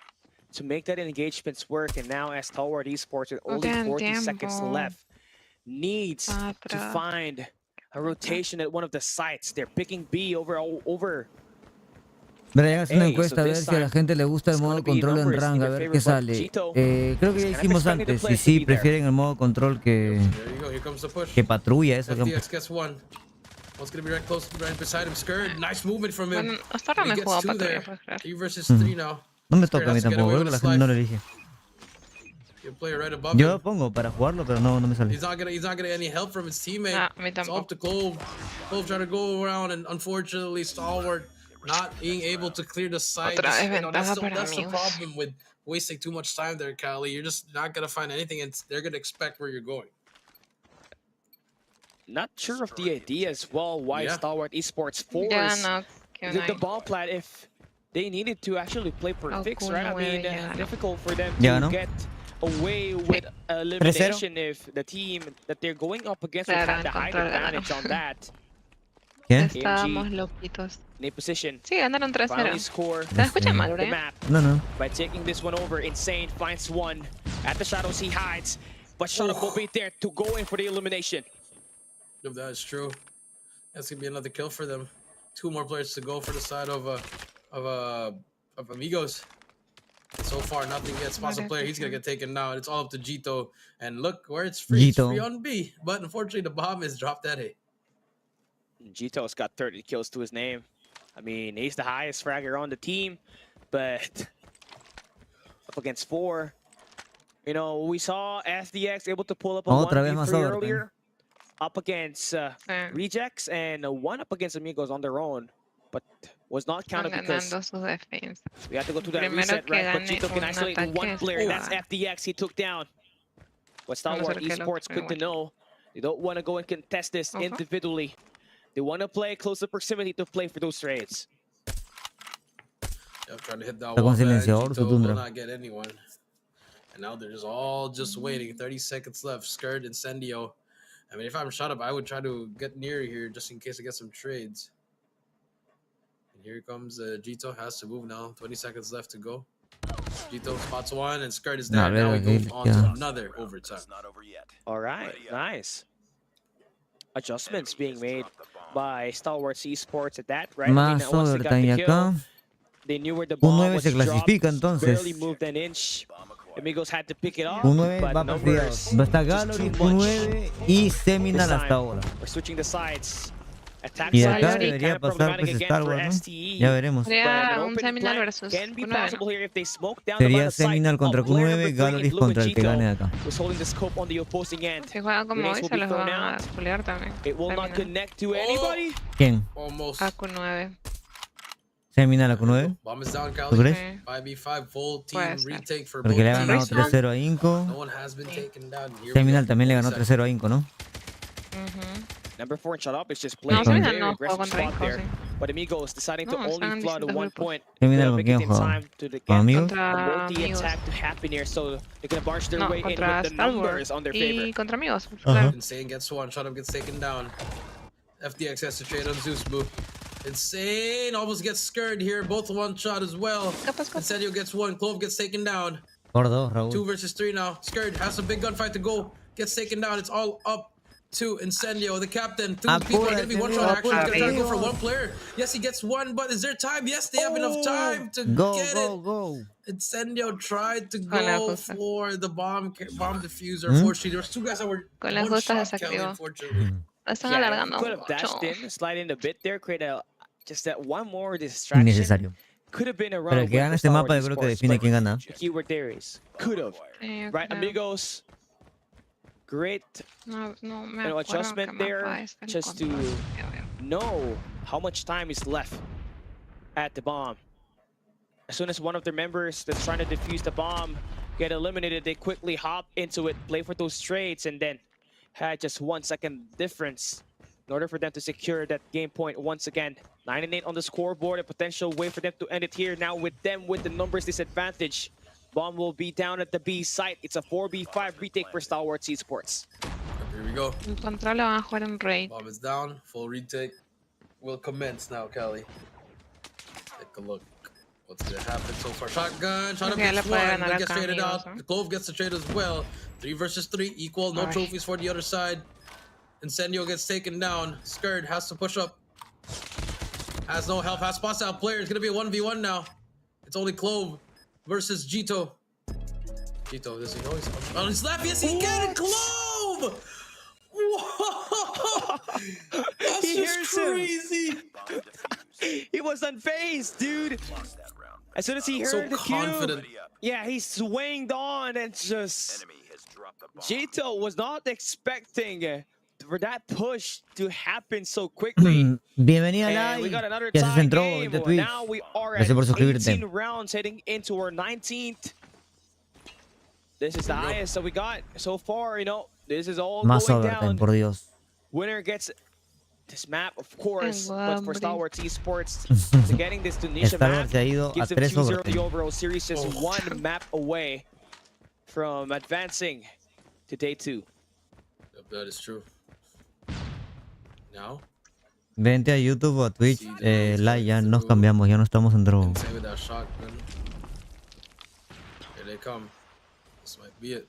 to make that engagements work, and now as Stalwart Esports with only 40 seconds left, needs to find a rotation at one of the sites. They're picking B over. Brian, haz una Hey, encuesta so a ver this si a la time gente le gusta el it's modo gonna be control en numbers in rank, a their ver favor, qué but sale. Gito Creo que ya is kind of dijimos expecting the antes, y players to sí, be there. prefieren el modo control There you go. Here comes the push. que patrulla eso. FDX gets one. One's gonna be right close, right beside him. Skirt, nice movement from him. Bueno, hasta ahora He me gets jugó two patrulla, there. puedes creer. 3 versus 3 now. No me Skirt toca a mí has to get tampoco, away creo with que la his gente no lo life. elige. You play right above Yo him. lo pongo para jugarlo, pero no me sale. He's not getting any help from his teammate. Ah, me It's up to Clove. Clove trying to go around, and unfortunately, Stalwart not being able to clear the site. Otra vez You know, that's ventaja para the amigos. problem with wasting too much time there, Cali. You're just not gonna find anything, and they're gonna expect where you're going. Not sure of the idea as well why Yeah. Stalwart Esports Ya forced no, que the no hay. ball plat if they needed to actually play per fix, right? I mean, difficult for them Ya to ganó. get away with elimination if the team that they're going up against would Claro, have the height control advantage on that. ¿Quién? Estábamos loquitos. In a position. Sí, ganaron 3-0. Finally score ¿Se escucha mal, the Brian? map No. by taking this one over. Insane finds one. At the shadows he hides, but Shut Up will be there to go in for the elimination. If that is true, that's gonna be another kill for them. 2 more players to go for the side of Amigos. So far, nothing yet. Sponsor player, he's gonna get taken now. It's all up to Gito. And look where it's free. It's Gito. free on B. But unfortunately, the bomb is dropped at A. Gito's got 30 kills to his name. I mean, he's the highest fragger on the team, but up against 4. You know, we saw SDX able to pull up a Otra vez más 1v3 overtime. earlier, up against Rejects, and 1 up against Amigos on their own, but was not counted because we had to go to that reset, right? But Gito can isolate 1 player, and that's FDX he took down. But Star Wars Esports quick to know, they don't want to go and contest this individually. They want to play closer proximity to play for those trades. Yeah, trying to hit that Está con wall, man. silenciador su Gito will tundra. not get anyone. And now they're just all just waiting. 30 seconds left. Skirt, Incendio. I mean, if I'm shot up, I would try to get near here just in case I get some trades. And here comes Gito. Has to move now. 20 seconds left to go. Gito spots 1, and Skirt is there. Now we go on to another overtime. All right, nice. Adjustments being made by Stalwart Esports at that, right? Más overtime y acá. They knew where the ball U9 was se clasifica dropped, entonces. barely moved an inch. Amigos had to pick it up, U9 but va numbers partidados. Está Gallery, U9 y Seminal hasta ahora. We're switching the sides. Attack Y side acá is debería kind of pasar problematic pues again Star for Wars, ¿no? STE. Ya veremos. Sería un Seminal versus Can be Q9. possible here if they smoke down the Sería line of sight. Seminal contra Q9, Gallery contra el que gane de acá. Was holding the scope on the opposing end. Si juegan como hoy, se los van a spoilear también. It will not connect to anybody. ¿Quién? Almost. A Q9. Seminal a Q9. Bomb is down, ¿Tú crees? 5v5 full team retake for Porque both le ha ganado teams. 3-0 a Inco. No one has been taken down. Here we Seminal go. también le ganó 3-0 a Inco, ¿no? Number 4 and shut up is just playing No, a Seminal very no aggressive juega contra spot there. Inco, But Amigos deciding to No, only están en flood distintos 1 grupos. point. Seminal con Making quién it juega. time to ¿Con get amigos? Contra the amigos. attack to happen here, so they're gonna barge their No, way in contra with the Star numbers Wars. on their Y favor. contra amigos, claro. Insane gets 1. Shut up gets taken down. FDX has to trade on Zeus Boo. Insane almost gets scared here. Both 1 shot as well. Incendio gets 1. Clove gets taken down. Por 2, Raúl. 2 versus 3 now. Scared has a big gunfight to go. Gets taken down. It's all up to Incendio, the captain. 2 people are going to be 1 shot action. He's going to try to go for 1 player. Yes, he gets 1, but is there time? Yes, they have enough time to get it. Go. Incendio tried to go for the bomb diffuser. ¿Mm? Unfortunately, there was 2 guys that were Con las 1 justas shot, Kelly, desactivó. unfortunately. Están Yeah, alargando could have dashed mucho. in, slide in a bit there, create a just that one more distraction. Innecesario. Could have been a Pero run el que gana este mapa yo creo que define quién gana. The keyword there is could have. Right, Amigos. Great No me acuerdo adjustment qué there, mapa es el just to control. know how much time is left at the bomb. As soon as one of their members that's trying to defuse the bomb get eliminated, they quickly hop into it, play for those trades, and then had just 1 second difference in order for them to secure that game point once again. 9-8 on the scoreboard, a potential way for them to end it here. Now with them with the numbers disadvantage, bomb will be down at the B site. It's a 4v5 retake for Stalwart Esports. Here we go. En contra le van a jugar en raid. Bomb is down. Full retake will commence now, Kelly. Take a look. What's going to happen so far? Shotgun. Shot up Okay, gets le puede 1. ganar But a gets traded Camilo, out. ¿no? The Clove gets the trade as well. 3 versus 3 equal. No trophies for the other side. Incendio gets taken down. Scared has to push up. Has no help. Has spots out player. It's going to be a 1v1 now. It's only Clove versus Gito. Gito, does he know he's on his left? Yes, he can! Clove! Whoa! That's He just hears him. crazy. He was unfazed, dude. As soon as he So heard the confident. cube, yeah, he swinged on and just... Gito was not expecting for that push to happen so quickly. Bienvenida And we Lai, got another que se tie centró game. de Twitch. Now we are at Gracias por suscribirte. 18 rounds heading into our 19th. This is the highest that we got so far, you know. This is all Más going overtime, down. por Dios. Winner gets this map, of course, but for Stalwart Esports, to getting this Tunisia Star map Wars se ha ido a gives them 3 2-0 overtime. the overall series, just 1 map away from advancing to day 2. Yep, that is true. Now, Vente a YouTube o a Twitch, Lai, ya nos cambiamos, ya no estamos en drogo. same with that shotgun. Here they come. This might be it.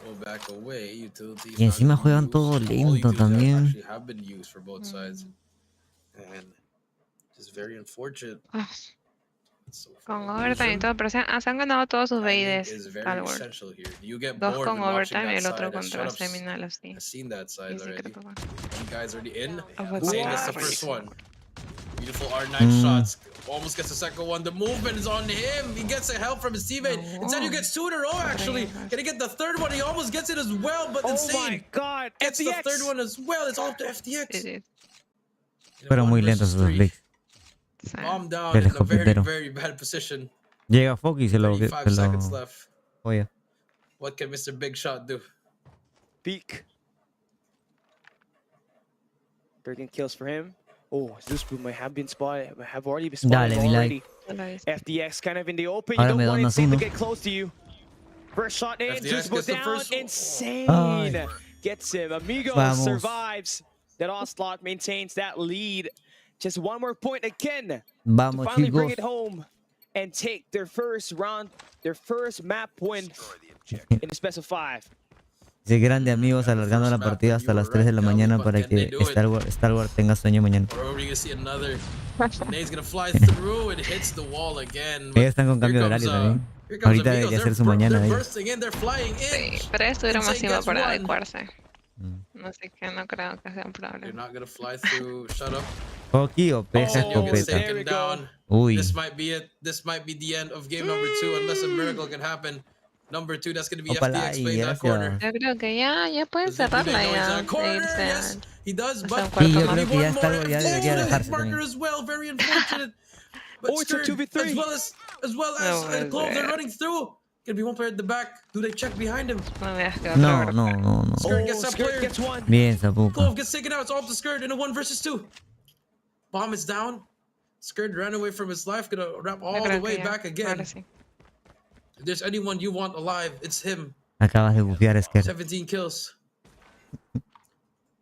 Go back away. Utilities Y encima juegan todo lento también. actually have been used for both sides. And just very unfortunate. Con overtime y todo, pero se han ganado todos sus BIDs Star Wars. Dos con overtime y el otro contra Seminal así. I've seen that side Sí, sí, already. creo que One guy's already in. fue. Insane gets the first one. Beautiful R9 shots. Almost gets the second one. The movement is on him. He gets the help from his teammate. Instead, you get 2 in a row, actually. Gonna get the third one. He almost gets it as well, but Insane. Oh my god, Gets the FTX. third one as well. It's off to FTX. Fueron muy lentos esos flicks. Bomb down Del in a very, escopetero. very bad position. Llega Fox y se lo... 35 seconds left. Oye. What can Mr. Big Shot do? Peek. 13 kills for him. Oh, Zeusboom might have been spotted. Might have already been spotted Dale, mi already. like. FDX kind of in the open. You Ahora don't me want donas Insane to uno. get close to you. First shot in. FDX Zeusboom gets the down. first- Insane. Ay. Gets him. Amigos Vamos. survives. That onslaught maintains that lead. Just one more point again to Vamos, finally bring chicos. it home and take their first round, their first map win in the best of 5. Ese grande amigos alargando la partida hasta las 3 de la mañana para que Star Wars tenga sueño mañana. Or are we gonna see another? Nade's gonna fly through and hits the wall again. Ellos están con cambio de horario también. Ahorita debería ser su mañana. They're ahí. bursting in, they're flying in. Sí, pero ellos tuvieron más Insane tiempo gets para one. adecuarse. Así que no creo que sea un They're problema. not gonna fly through. Shut up. Hockey o pesa Senyo gets escopeta. taken down. Uy. This might be it. This might be the end of game number 2 unless a miracle can happen. Number 2, that's gonna be Opala, FTX y playing that gracias. corner. Yo creo que ya pueden cerrarla ya. E irse a- He does, hasta but un cuarto Sí, yo más. creo que ya Star Wars ya debería dejarse marker también. as well, very unfortunate. But Oh, it's a Skird, 2v3. as well as Clove, they're running through. Gonna be one player at the back. Do they check behind him? No me digas que otro No, overtime. no. Skird gets that Skird player. gets one. Bien, Zapuca. Clove gets taken out. It's off to Skird in a 1 versus 2. Bomb is down. Skird ran away from his life. Gonna wrap Yo all the creo way que ya. back again. Ahora sí. If there's anyone you want alive, it's him. Acabas de bufear, Sker. 17 kills.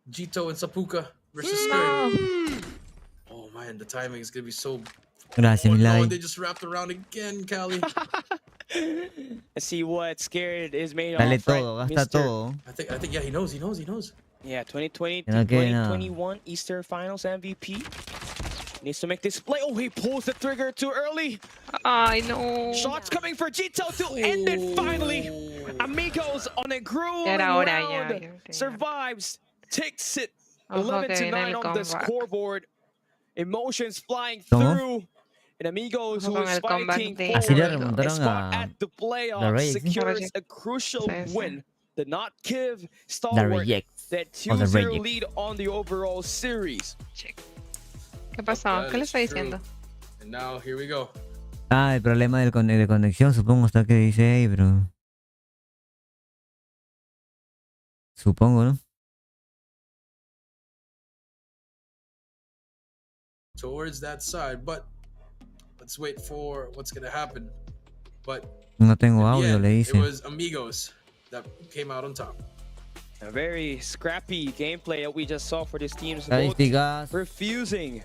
Jito and Sapuka versus Skird. Oh man, the timing is gonna be so. Gracias, Oh mi no, like. they just wrapped around again, Cali. Let's see what Scared is made Dale of. todo, right, gasta Mr. todo. I think yeah, he knows. Yeah, 2020 to Que no quede nada. 2021 Easter Finals MVP. Needs to make this play. Oh, he pulls the trigger too early. Ay, no. Shots coming for Jito to end it finally. Amigos on a grueling Era hora ya, round. ya. Survives, takes it. Ojo 11 que to viene 9 el on the comeback. scoreboard. Emotions flying ¿Cómo? through. And Amigos, Ojo who con is el comeback fighting de- for Así le a remontaron spot a at the the playoffs, Rejects. secures a crucial Sí, sí. win. Did not give The Stalwart Rejects. that O the 2-0 Rejects. lead on the overall series. ¿Qué pasó? ¿Qué le está diciendo? And now here we go. Ah, el problema de conexión, supongo, está que dice ahí, bro. Supongo, ¿no? Towards that side, but let's wait for what's gonna happen. But No tengo audio, yeah, le it dice. was Amigos that came out on top. A very scrappy gameplay that we just saw for these teams. Both Estadísticas. refusing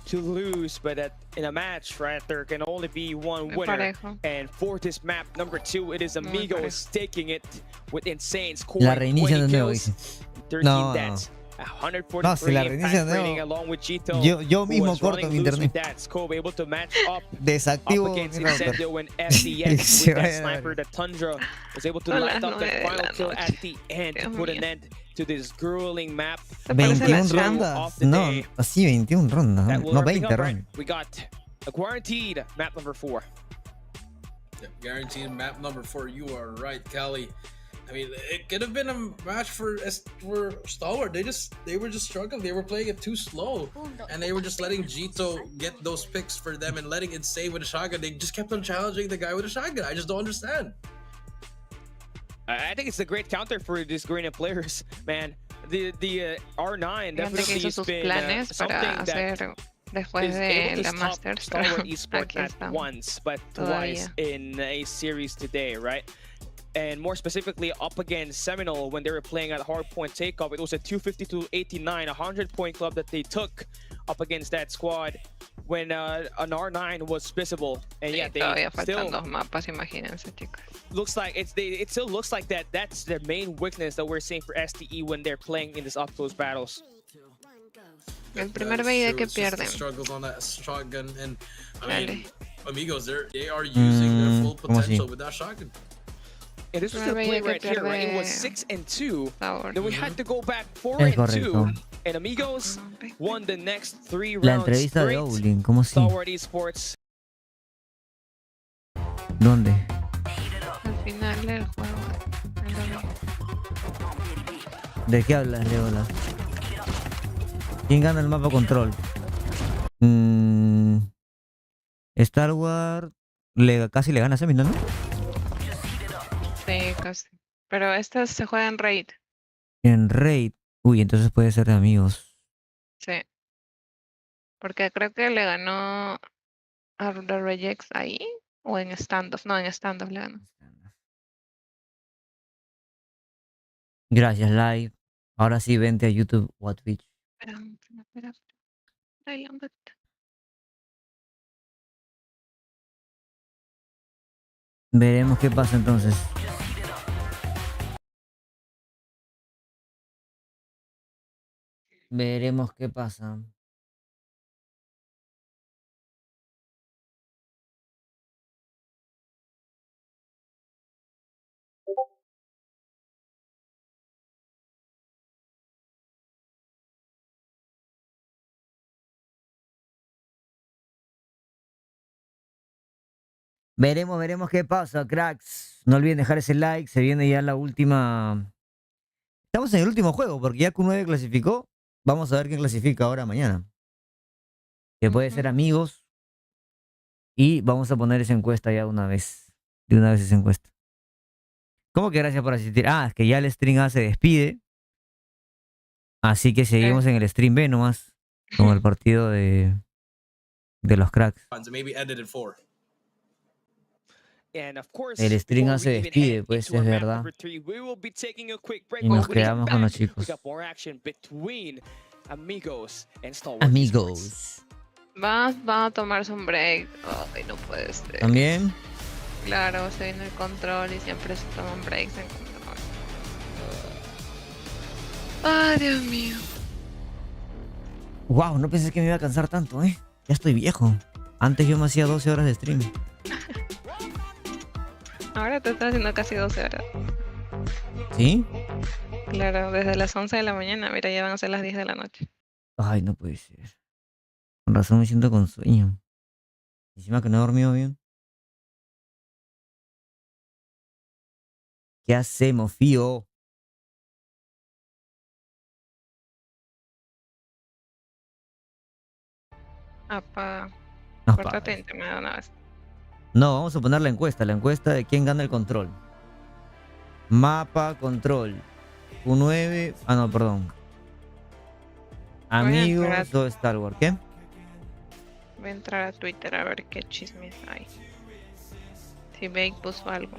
to lose, but in a match, right, there can only be one Muy winner. parejo. And for this map, number 2, it is Muy Amigos taking it with insane score. La reinician de 20 nuevo, kills, dice. 13 No, deaths. 143 No, si la reinician de rating nuevo, along with Jito, yo who mismo was corto running mi loose internet. with that scope, able to match up Desactivo against mi router. Incendio and FDX Se with that vayan a sniper. The Tundra was able to A light las up the 9 de final la kill noche. at the end to Dios put an mío. end to this grueling map. Se parece a la 21 Champ. rondas. No, así 21 rondas. That No, will no wrap it 20 up, right? rondas. We got a guaranteed map number 4. Yeah, guaranteed map number 4. You are right, Cali. I mean, it could have been a match for Stalwart. They were just struggling. They were playing it too slow, and they were just letting Jito get those picks for them and letting Insane with a shotgun. They just kept on challenging the guy with a shotgun. I just don't understand. I think it's a great counter for these Green players, man. The R9 Fíjate que definitely hizo has sus been planes para something that hacer después is de able to la stop Masters. Stalwart Esports Aquí not estamos. once, but twice in a series today, right? And more specifically, up against Seminole when they were playing at hardpoint takeoff, it was a 250-89, 100-point club that they took up against that squad when an R9 was visible. And yeah, they Todavía still faltan 2 mapas, imagínense, chicos. looks like it still looks like that's their main weakness that we're seeing for STE when they're playing in these up close battles. El primer BID que pierden. Struggles on that shotgun, and I mean, Dale. amigos, they are using their full ¿Cómo así? potential with that shotgun. And this was the play right here, right? It was 6-2. Then we had to go back Es 4-2. correcto. And Amigos won the next 3 La rounds entrevista de straight. Owling, ¿cómo así? Stalwart Esports. ¿Dónde? Al final del juego. ¿De qué hablas, Leola? ¿Quién gana el mapa control? Star Wars casi le gana a Seminole, ¿no? Sí, casi. Pero este se juega en raid. En Raid. Uy, entonces puede ser de amigos. Sí. Porque creo que le ganó a The Regex ahí. O en standoff. No, en standoff le ganó. Gracias, Live. Ahora sí, vente a YouTube o a Twitch. Espera. Ay, ¿dónde está? Veremos qué pasa entonces. Veremos qué pasa. Veremos qué pasa, cracks. No olviden dejar ese like. Se viene ya la última. Estamos en el último juego porque ya Q9 clasificó. Vamos a ver quién clasifica ahora mañana. Que puede ser amigos. Y vamos a poner esa encuesta ya una vez. De una vez esa encuesta. ¿Cómo que gracias por asistir? Ah, es que ya el stream A se despide. Así que seguimos en el stream B nomás. Como el partido de los cracks. Maybe ended in 4. And of course, El stream before se we even despide, head pues into es our map verdad. number 3, we will be taking a quick break. Y nos When we come quedamos con los back, chicos. we got more action between Amigos and Stalwart. Amigos. Van a tomarse un break. Ay, no puede ser. ¿También? Claro, se viene el control y siempre se toman breaks en control. Ay, Dios mío. Wow, no pensé que me iba a cansar tanto, ¿eh? Ya estoy viejo. Antes yo me hacía 12 horas de stream. Ahora te estás haciendo casi 12 horas. ¿Sí? Claro, desde las 11 de la mañana. Mira, ya van a ser las 10 de la noche. Ay, no puede ser. Con razón me siento con sueño. Encima que no he dormido bien. ¿Qué hacemos, fío? Apa. Apa. Córtate internet de una vez. No, vamos a poner la encuesta de quién gana el control. Mapa, control. Q9, no, perdón. Amigos o Star Wars, ¿qué? Voy a entrar a Twitter a ver qué chismes hay. Si Bake puso algo.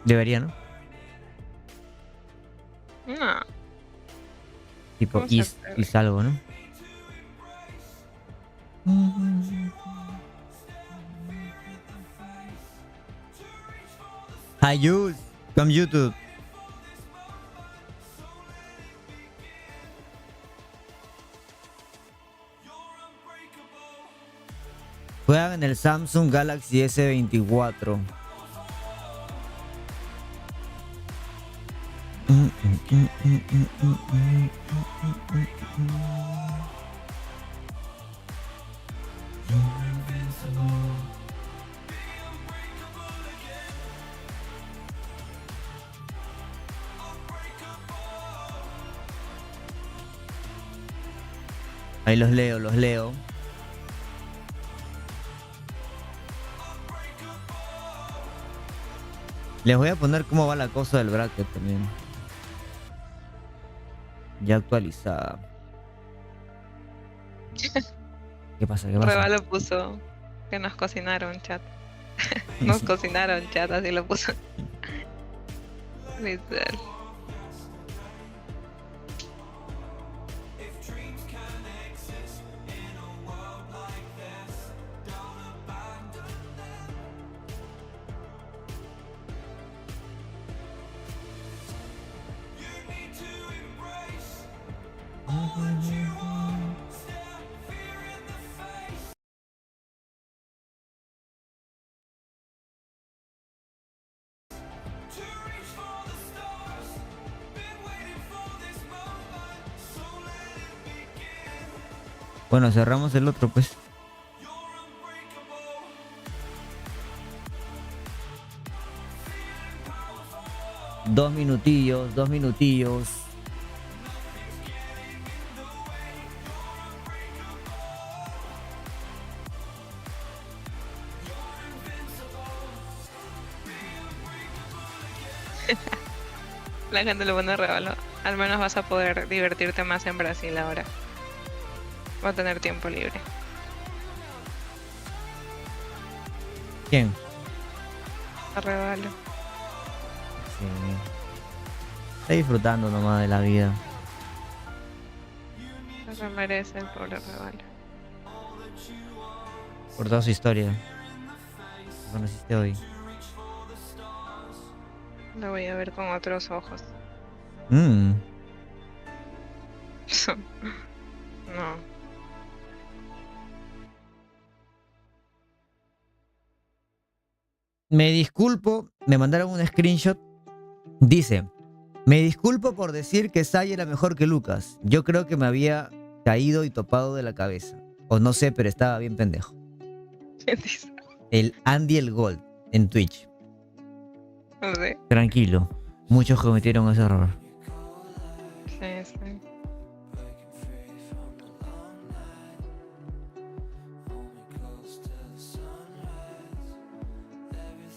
Debería, ¿no? No. Tipo, ¿Cómo se atreve? y salgo, ¿no? Hi, Jules. Come YouTube. Juegan en el Samsung Galaxy S24. Ahí los leo, los leo. Les voy a poner cómo va la cosa del bracket también. Ya actualizada. ¿Qué pasa? ¿Qué pasa? Reba lo puso que nos cocinaron chat. Nos cocinaron chat, así lo puso. Literal. Bueno, cerramos el otro, pues. Dos minutillos, 2 minutillos. La gente le pone regalo. Al menos vas a poder divertirte más en Brasil ahora. Va a tener tiempo libre. ¿Quién? Regalo. Sí. Está disfrutando nomás de la vida. No se merece el pobre regalo. Por toda su historia. Lo conociste hoy. Lo voy a ver con otros ojos. Mm. No. Me disculpo, me mandaron un screenshot. Dice, me disculpo por decir que Sai era mejor que Lucas. Yo creo que me había caído y topado de la cabeza. O no sé, pero estaba bien pendejo. ¿Quién dice? El Andy el Gold en Twitch. No sé. Tranquilo, muchos cometieron ese error. Sí, sí.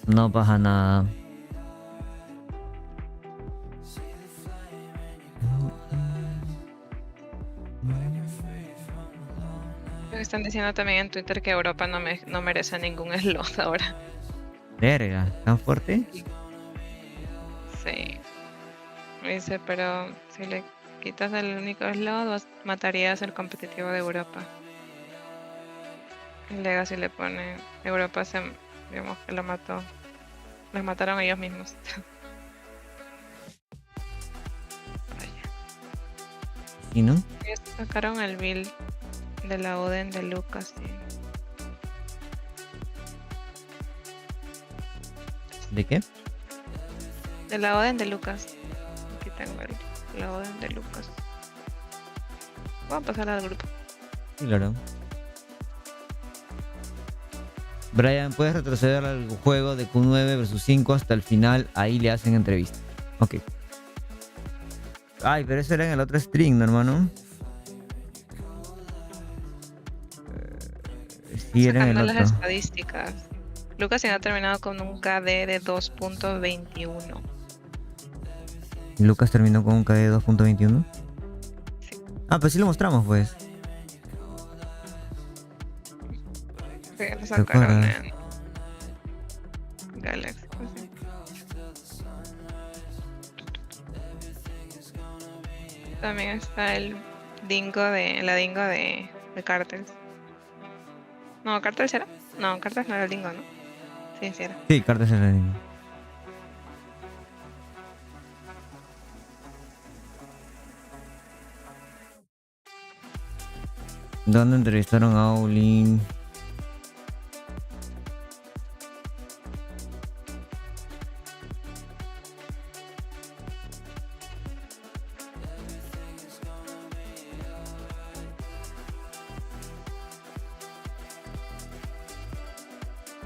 No pasa nada. Están diciendo también en Twitter que Europa no merece ningún slot ahora. Verga, ¿tan fuerte? Sí. Dice, pero si le quitas el único slot, matarías el competitivo de Europa. En Legacy le pone, Europa digamos que lo mató. Los mataron ellos mismos. ¿Y no? Ellos sacaron el build de la Oden de Lucas. ¿De qué? De la Oden de Lucas. Aquí tengo la Oden de Lucas. Voy a pasar al grupo. Sí, claro. Brian, ¿puedes retroceder al juego de Q9 versus 5 hasta el final? Ahí le hacen entrevista. Ok. Ay, pero eso era en el otro string, ¿no, hermano? Sí, era en el Sacando otro. las estadísticas. Lucas se ha terminado con un KD de 2.21. ¿Lucas terminó con un KD de 2.21? Sí. Ah, pues sí lo mostramos, pues. Sí, lo sacaron en Galaxy. Pues sí. También está la dingo de Cartels. No, Cartels era. No, Cartels no era el dingo, ¿no? Sí, sí era. Sí, Cartes en el... ¿Dónde entrevistaron a Olin?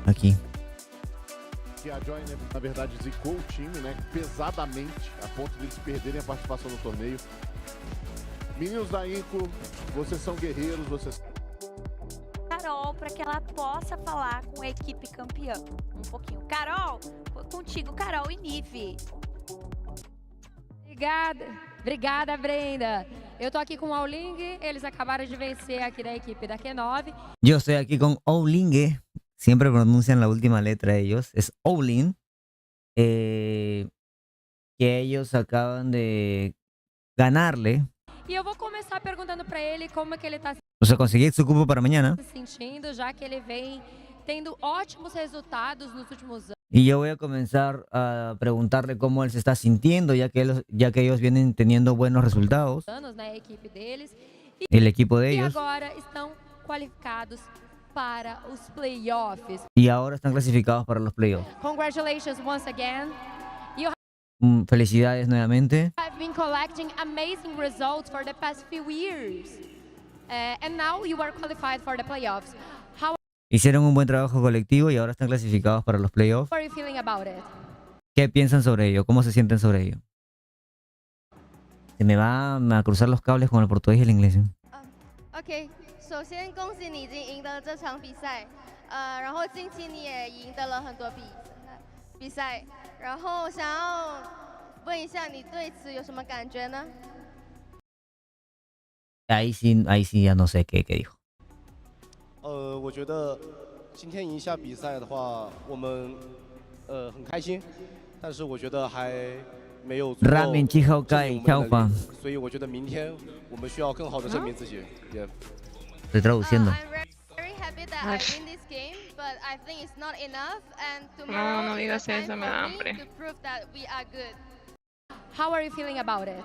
Aqui. Que a Joy, na verdade, zicou o time, né, pesadamente, a ponto de eles perderem a participação no torneio. Meninos da Inco, vocês são guerreiros, vocês... Carol, para que ela possa falar com a equipe campeã um pouquinho. Carol, contigo, Carol e Nive. Obrigada, Brenda. Eu tô aqui com o Auling, eles acabaram de vencer aqui da equipe da Q9. Yo estoy aquí con Ouling. Siempre pronuncian la última letra ellos. Es Ouling. Que ellos acaban de ganarle. E eu vou começar perguntando para ele como é que ele tá O sea, conseguir su cupo para mañana. se sentindo, já que ele vem tendo ótimos resultados nos últimos anos. Y yo voy a comenzar a preguntarle cómo él se está sintiendo, ya que ellos vienen teniendo buenos resultados, Na equipe deles. el equipo de E ellos, agora estão qualificados para os playoffs. y ahora están clasificados para los playoffs. Congratulations once again. You Felicidades nuevamente. have been collecting amazing results for the past few years. And now you are qualified for the playoffs. How Hicieron un buen trabajo colectivo y ahora están clasificados para los playoffs. are you feeling about it? ¿Qué piensan sobre ello? ¿Cómo se sienten sobre ello? Se me van a cruzar los cables con el portugués y el inglés. OK，首先恭喜你已经赢得了这场比赛，然后近期你也赢得了很多比赛，然后想要问一下你对此有什么感觉呢？ Ahí sí ya no sé qué dijo. 我觉得今天赢下比赛的话，我们很开心，但是我觉得还没有足够证明我们的能力，所以我觉得明天我们需要更好的证明自己。Estoy traduciendo. Very happy that I win this game, but I think it's not enough, and tomorrow is the time for me to prove that we are good. How are you feeling about it?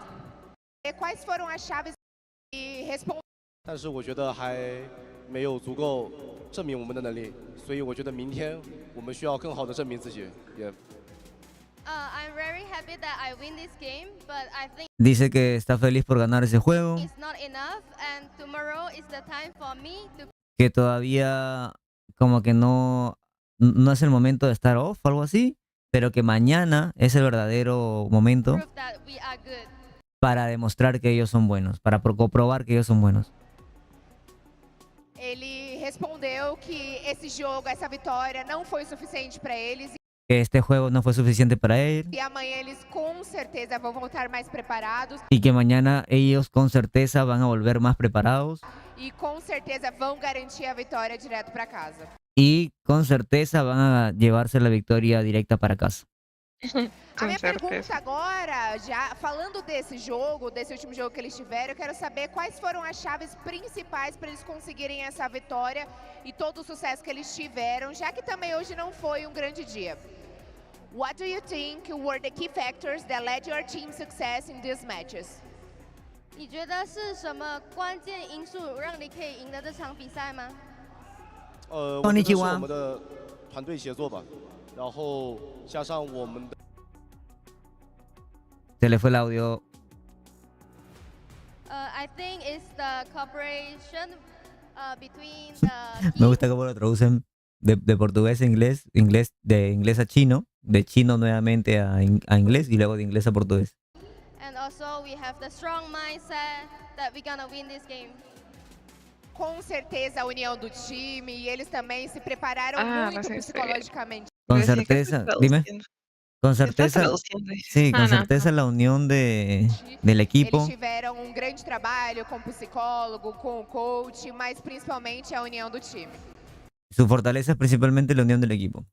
Quais foram as chaves que respondem? 但是我觉得还没有足够证明我们的能力，所以我觉得明天我们需要更好的证明自己。I'm very happy that I win this game, but I think Dice que está feliz por ganar ese juego, it's not enough, and tomorrow is the time for me to que todavía como que no es el momento de estar off o algo así, pero que mañana es el verdadero momento prove that we are good. para demostrar que ellos son buenos, para comprobar que ellos son buenos. Ele respondeu que esse jogo, essa vitória não foi suficiente para eles Que este juego no fue suficiente para él e amanhã eles com certeza vão voltar mais preparados y que mañana ellos con certeza van a volver más preparados e com certeza vão garantir a vitória direto para casa. y con certeza van a llevarse la victoria directa para casa. A minha pergunta agora, já falando desse jogo, desse último jogo que eles tiveram, eu quero saber quais foram as chaves principais para eles conseguirem essa vitória e todo o sucesso que eles tiveram, já que também hoje não foi um grande dia. What do you think were the key factors that led your team's success in these matches? 你觉得是什么关键因素让你可以赢得这场比赛吗？我觉得是我们的团队协作吧，然后加上我们的。Se le fue el audio. I think it's the cooperation between the Me gusta cómo lo traducen de portugués a inglés, de inglés a chino, de chino nuevamente a inglés y luego de inglés a portugués. And also we have the strong mindset that we're gonna win this game. Com certeza a união do time e eles também se prepararam muito psicologicamente. Con certeza, dime. Con certeza, sí, con certeza la unión del equipo. Eles tiveram um grande trabalho com o psicólogo, com o coach, mas principalmente a união do time. Su fortaleza es principalmente la unión del equipo.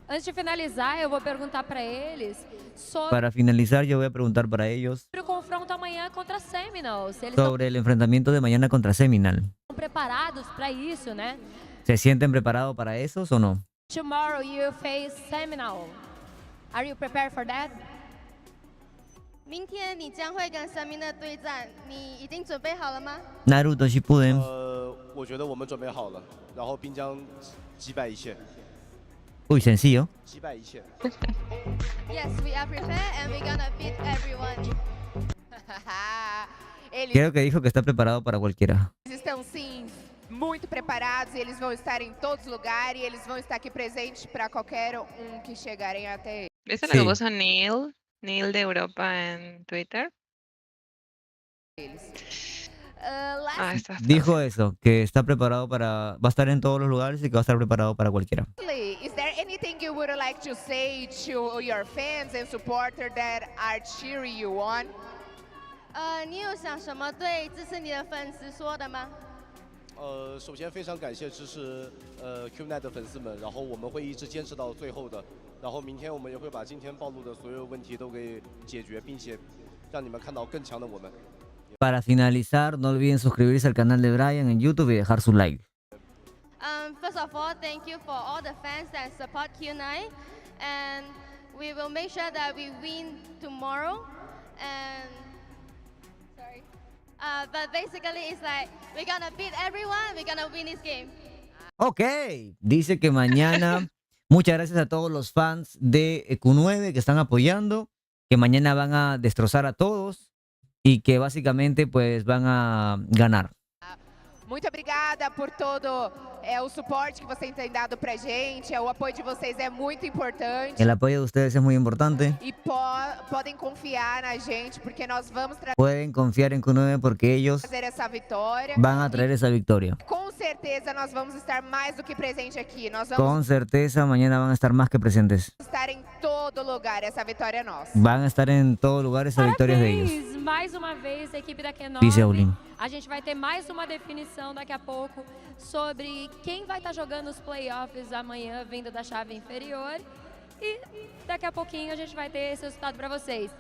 Antes de finalizar, eu vou perguntar para eles sobre Para finalizar, yo voy a preguntar para ellos o confronto amanhã contra Seminoles. Eles sobre el enfrentamiento de mañana contra Seminal. estão preparados para isso, né? ¿Se sienten preparados para esos o no? Tomorrow you face Seminole. Are you prepared for that? 明天你将会跟神明的对战，你已经准备好了吗？ Naruto Shippuden. 我觉得我们准备好了，然后并将击败一切。 Uy, sencillo. 击败一切。 Yes, we are prepared and we're gonna beat everyone. Creo que dijo que está preparado para cualquiera. Eles estão sim muito preparados, eles vão estar em todos os lugares e eles vão estar aqui presentes para qualquer um que chegarem até eles. ¿Viste lo que puso Neil de Europa en Twitter? Dijo eso, que está preparado va a estar en todos los lugares y que va a estar preparado para cualquiera. Is there anything you would like to say to your fans and supporters that are cheering you on? 你有想什么对支持你的粉丝说的吗？首先非常感谢支持QNet 的粉丝们，然后我们会一直坚持到最后的，然后明天我们也会把今天暴露的所有问题都给解决，并且让你们看到更强的我们。 Para finalizar, no olviden suscribirse al canal de Bryan en YouTube y dejar su like. first of all, thank you for all the fans that support Q9, and we will make sure that we win tomorrow. And sorry, but basically it's like we're gonna beat everyone. We're gonna win this game. Ok, dice que mañana, muchas gracias a todos los fans de Q9 que están apoyando, que mañana van a destrozar a todos y que básicamente pues van a ganar. Muito obrigada por todo o suporte que vocês têm dado pra gente. O apoio de vocês é muito importante. El apoyo de ustedes es muy importante. E podem confiar na gente, porque nós vamos Pueden confiar en Q9 porque ellos trazer essa vitória. van a traer esa victoria. Com certeza nós vamos estar mais do que presente aqui. Nós Con vamos certeza mañana van a estar más que presentes. estar em todo lugar. Essa vitória é nossa. Van a estar en todo lugar, esa victoria es de ellos. Mais uma vez, a equipe da Q9. Dice Aulin. A gente vai ter mais uma definição daqui a pouco sobre quem vai estar jogando os playoffs amanhã, vindo da chave inferior. E daqui a pouquinho a gente vai ter esse resultado para vocês.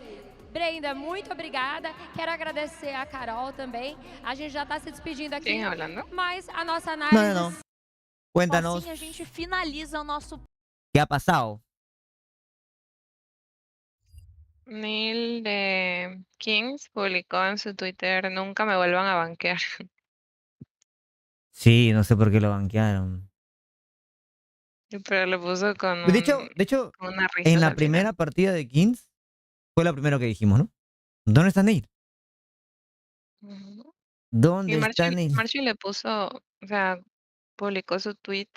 Brenda, muito obrigada. Quero agradecer a Carol também. A gente já está se despedindo aqui. Quem hablando? Mas a nossa análise... No. Cuéntanos, Assim a gente finaliza o nosso... ¿qué ha pasado? Neil de Kings publicó en su Twitter: nunca me vuelvan a banquear. Sí, no sé por qué lo banquearon. Pero lo puso con De hecho, con una risa en la al primera partida de Kings fue la primera que dijimos, ¿no? ¿Dónde está Neil? final. Ujú. ¿Dónde Y está Neil? Marchi le puso, o sea, publicó su tweet,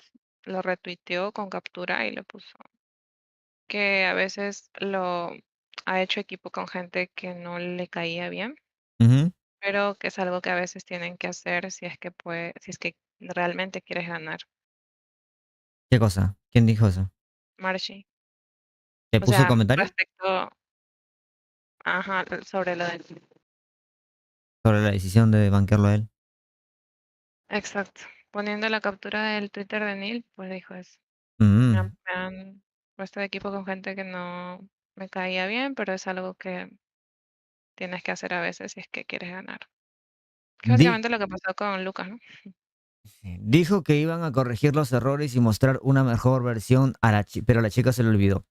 lo retuiteó con captura y le puso que a veces lo ha hecho equipo con gente que no le caía bien, Ujú. pero que es algo que a veces tienen que hacer si es que realmente quieres ganar. ¿Qué cosa? ¿Quién dijo eso? Marchi. ¿Te O puso el sea, comentario? respecto, ajá, sobre lo del... Sobre la decisión de banquearlo a él. Exacto. Poniendo la captura del Twitter de Neil, pues dijo eso. Mm. Me han puesto de equipo con gente que no me caía bien, pero es algo que tienes que hacer a veces si es que quieres ganar. Que Di- básicamente lo que pasó con Lucas, ¿no? Dijo que iban a corregir los errores y mostrar una mejor versión a pero a la chica se le olvidó.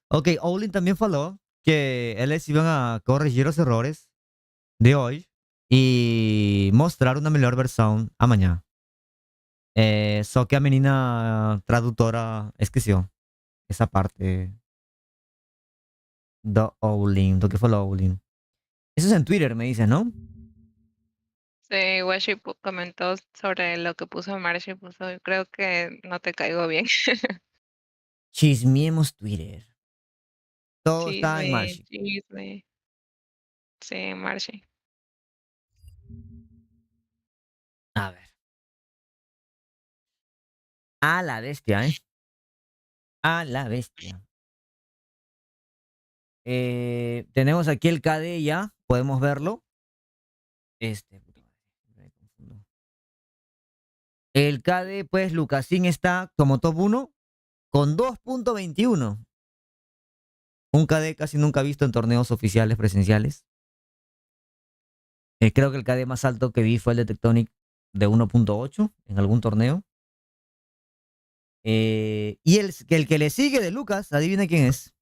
Ok, Olin también falou que eles iban a corregir los errores de hoy y mostrar una melhor versão amanhã. Só que a menina tradutora esqueceu essa parte do Olin, do que falou Olin. Eso es en Twitter, me dices, ¿no? Sí, Washi comentó sobre lo que puso Marchi, puso, creo que no te caigo bien. Chismeemos Twitter. Todo está en Marchi. Chisme. Sí, Marchi. A ver. A la bestia, ¿eh? A la bestia. Tenemos aquí el KD ya. Podemos verlo. El KD, pues, Lucasín está como top 1 con 2.21. Un KD casi nunca visto en torneos oficiales presenciales. Creo que el KD más alto que vi fue el de Tectonic de 1.8 en algún torneo. Y el que le sigue de Lucas, adivina quién es.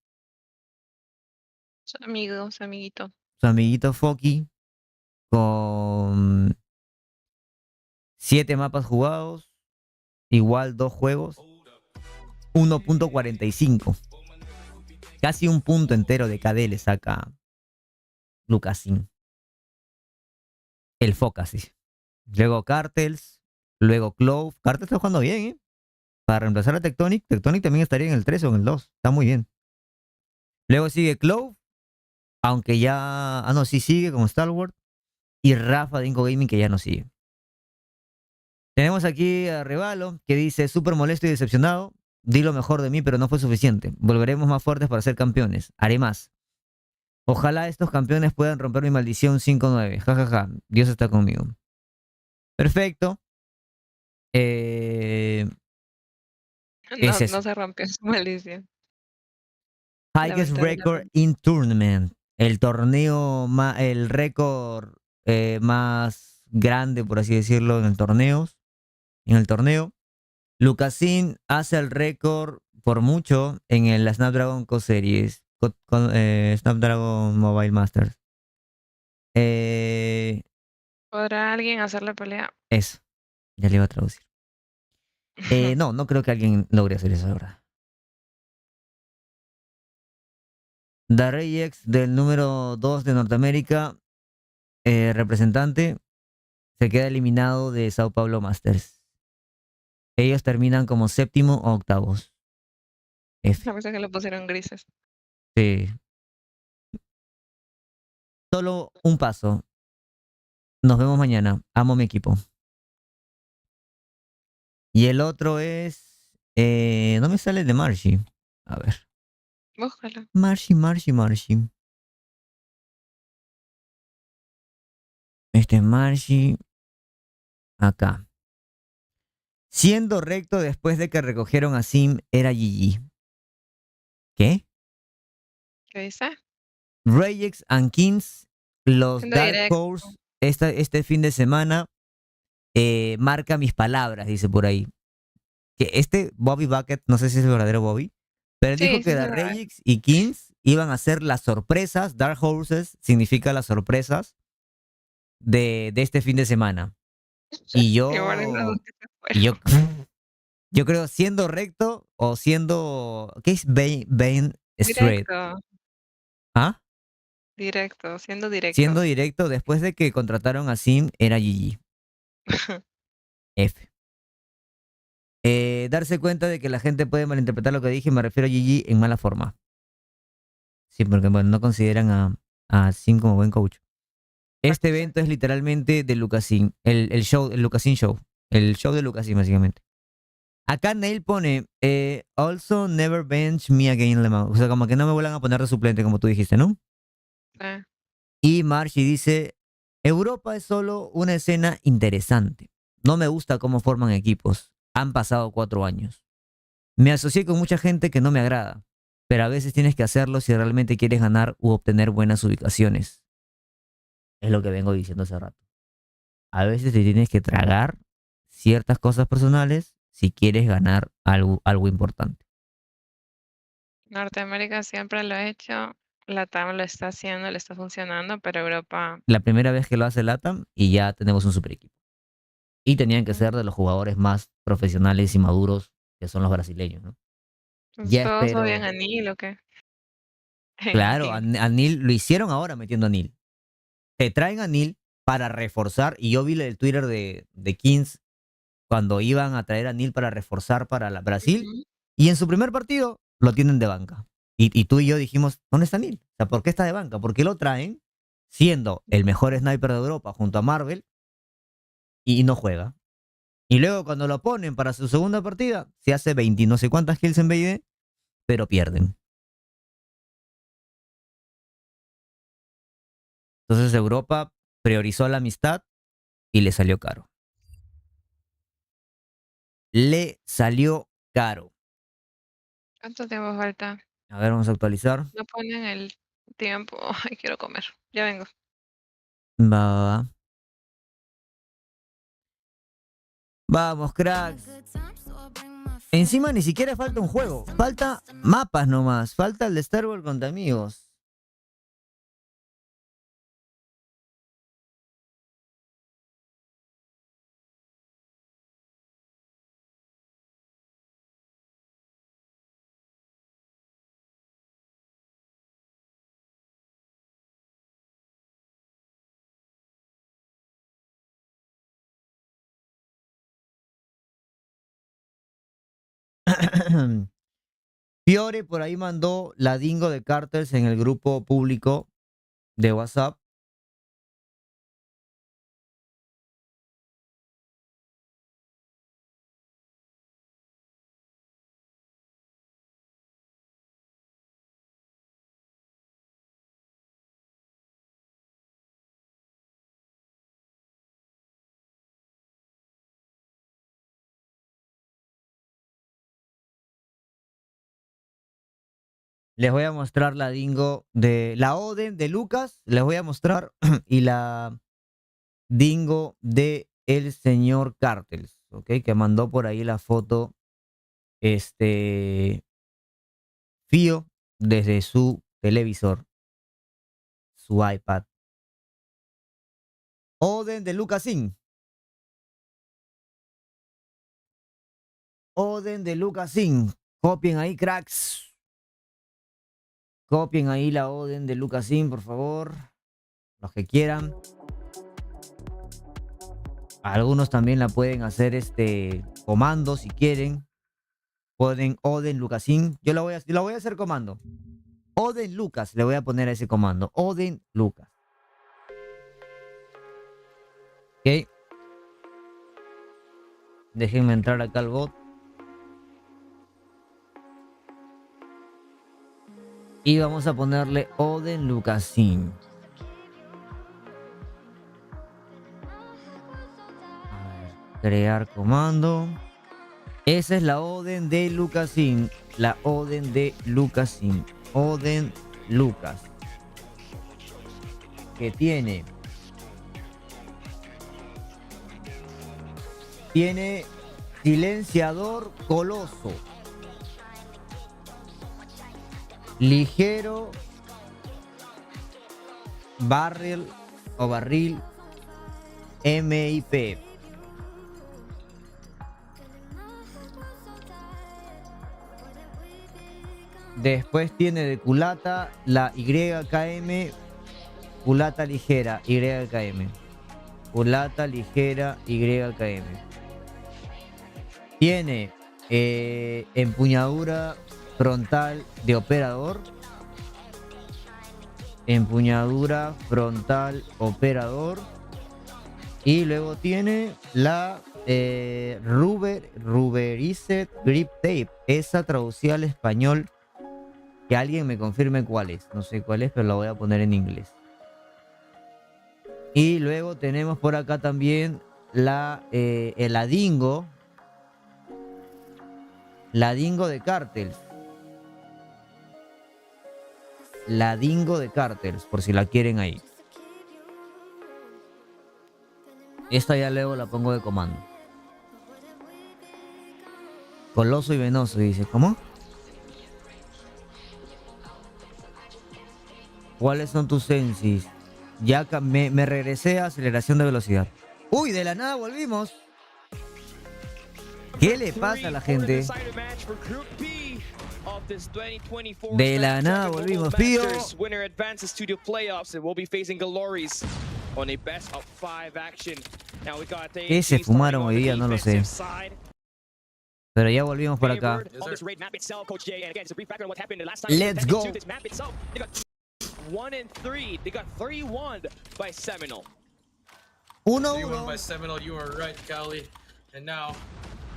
Su amigo, su amiguito. Su amiguito Foki, con 7 mapas jugados, igual 2 juegos, 1.45. Casi un punto entero de KD le saca Lucasín. El Focas, sí. Luego Cartels, luego Clove. Cartels está jugando bien, ¿eh? Para reemplazar a Tectonic. Tectonic también estaría en el 3 o en el 2. Está muy bien. Luego sigue Clove. Aunque ya... Ah, no, sí sigue como Stalwart. Y Rafa de Inco Gaming, que ya no sigue. Tenemos aquí a Revalo, que dice: súper molesto y decepcionado. Di lo mejor de mí, pero no fue suficiente. Volveremos más fuertes para ser campeones. Haré más. Ojalá estos campeones puedan romper mi maldición 5-9. Ja, ja, ja. Dios está conmigo. Perfecto. No se rompió su maldición. Highest record in tournament. El torneo, el récord más grande, por así decirlo, en el torneo. Lucasin hace el récord por mucho en el Snapdragon Co Series, Snapdragon Mobile Masters. ¿Podrá alguien hacer la pelea? Eso, ya le iba a traducir. No creo que alguien logre hacer eso, la verdad. Darreyex del número 2 de Norteamérica, representante, se queda eliminado de Sao Paulo Masters. Ellos terminan como séptimo o octavos. A veces que le pusieron grises. Sí. Solo un paso. Nos vemos mañana. Amo mi equipo. Y el otro es... no me sale de Marshi. A ver. Búscalo. Marshi. Este es Marshi. Acá. Siendo recto después de que recogieron a Sim, era GG. ¿Qué? ¿Qué dice? Rayex and Kings, los Siendo Dark directo. Horse, este fin de semana, marca mis palabras, dice por ahí. Que este Bobby Bucket, no sé si es el verdadero Bobby, pero él Sí, dijo sí, que sí, The sí. Rayex y Kings iban a ser las sorpresas, Dark Horses significa las sorpresas de este fin de semana. Y yo, yo creo, siendo recto o siendo, ¿qué es Bain Straight? Directo. ¿Ah? Directo, siendo directo. Siendo directo, después de que contrataron a Sim, era GG. F. Darse cuenta de que la gente puede malinterpretar lo que dije, me refiero a GG en mala forma. Sí, porque bueno, no consideran a Sim como buen coach. Este evento es literalmente de Lucasin, el Lucasin Show. El show de Lucasin, básicamente. Acá Neil pone, also never bench me again, Lemon. O sea, como que no me vuelvan a poner de suplente, como tú dijiste, ¿no? Y Marcy dice, Europa es solo una escena interesante. No me gusta cómo forman equipos. Han pasado 4 años. Me asocié con mucha gente que no me agrada, pero a veces tienes que hacerlo si realmente quieres ganar u obtener buenas ubicaciones. Es lo que vengo diciendo hace rato. A veces te tienes que tragar ciertas cosas personales si quieres ganar algo importante. Norteamérica siempre lo ha hecho. Latam lo está haciendo, le está funcionando, pero Europa... La primera vez que lo hace LATAM y ya tenemos un super equipo. Y tenían que ser de los jugadores más profesionales y maduros que son los brasileños, ¿no? Ya ¿Todos espero... odian a Neil o qué? Claro, a Neil lo hicieron ahora metiendo a Neil. Te traen a Neil para reforzar, y yo vi el Twitter de Kings cuando iban a traer a Neil para reforzar para Brasil, y en su primer partido lo tienen de banca. Y tú y yo dijimos, ¿dónde está Neil? O sea, ¿por qué está de banca? ¿Por qué lo traen siendo el mejor sniper de Europa junto a Marvel y no juega? Y luego cuando lo ponen para su segunda partida, se hace 20 no sé cuántas kills en BID, pero pierden. Entonces Europa priorizó la amistad y le salió caro. Le salió caro. ¿Cuánto tiempo falta? A ver, vamos a actualizar. No ponen el tiempo. Ay, quiero comer. Ya vengo. Va. Vamos, cracks. Encima ni siquiera falta un juego. Falta mapas nomás. Falta el de Star Wars contra amigos. Fiore por ahí mandó la dingo de Carters en el grupo público de WhatsApp. Les voy a mostrar la dingo de la Oden de Lucas. Les voy a mostrar y la dingo de el señor Cartels. ¿ok? Que mandó por ahí la foto, Fío, desde su televisor, su iPad. Oden de Lucasin. Oden de Lucasin. Copien ahí, cracks. Copien ahí la Oden de Lucasin, por favor. Los que quieran. Algunos también la pueden hacer comando si quieren. Pueden Oden Lucasin. Yo la voy a hacer comando. Oden Lucas, le voy a poner a ese comando. Oden Lucas. Ok. Déjenme entrar acá al bot. Y vamos a ponerle Oden Lucasin. A ver, crear comando. Esa es la Oden de Lucasin. La Oden de Lucasin. Oden Lucas. Que tiene silenciador coloso. Ligero. Barrel o barril. MIP. Después tiene de culata la YKM, culata ligera, YKM. Culata ligera, YKM. Tiene empuñadura frontal de operador. Empuñadura frontal operador. Y luego tiene la Ruberized Grip Tape. Esa traducida al español. Que alguien me confirme cuál es. No sé cuál es, pero la voy a poner en inglés. Y luego tenemos por acá también el Ladingo. Ladingo de Cartels. Ladingo de Cartels, por si la quieren ahí. Esta ya luego la pongo de comando. Coloso y venoso, dice. ¿Cómo? ¿Cuáles son tus sensis? Ya me regresé a aceleración de velocidad. ¡Uy! De la nada volvimos. ¿Qué le pasa a la gente? De la nada volvimos, Pío. ¿Qué se fumaron hoy día? No lo sé. Pero ya volvimos por acá. Let's go. 1-3. They got 3-1 by Seminole. 3-1 by Seminole. You are right, Cali. And now,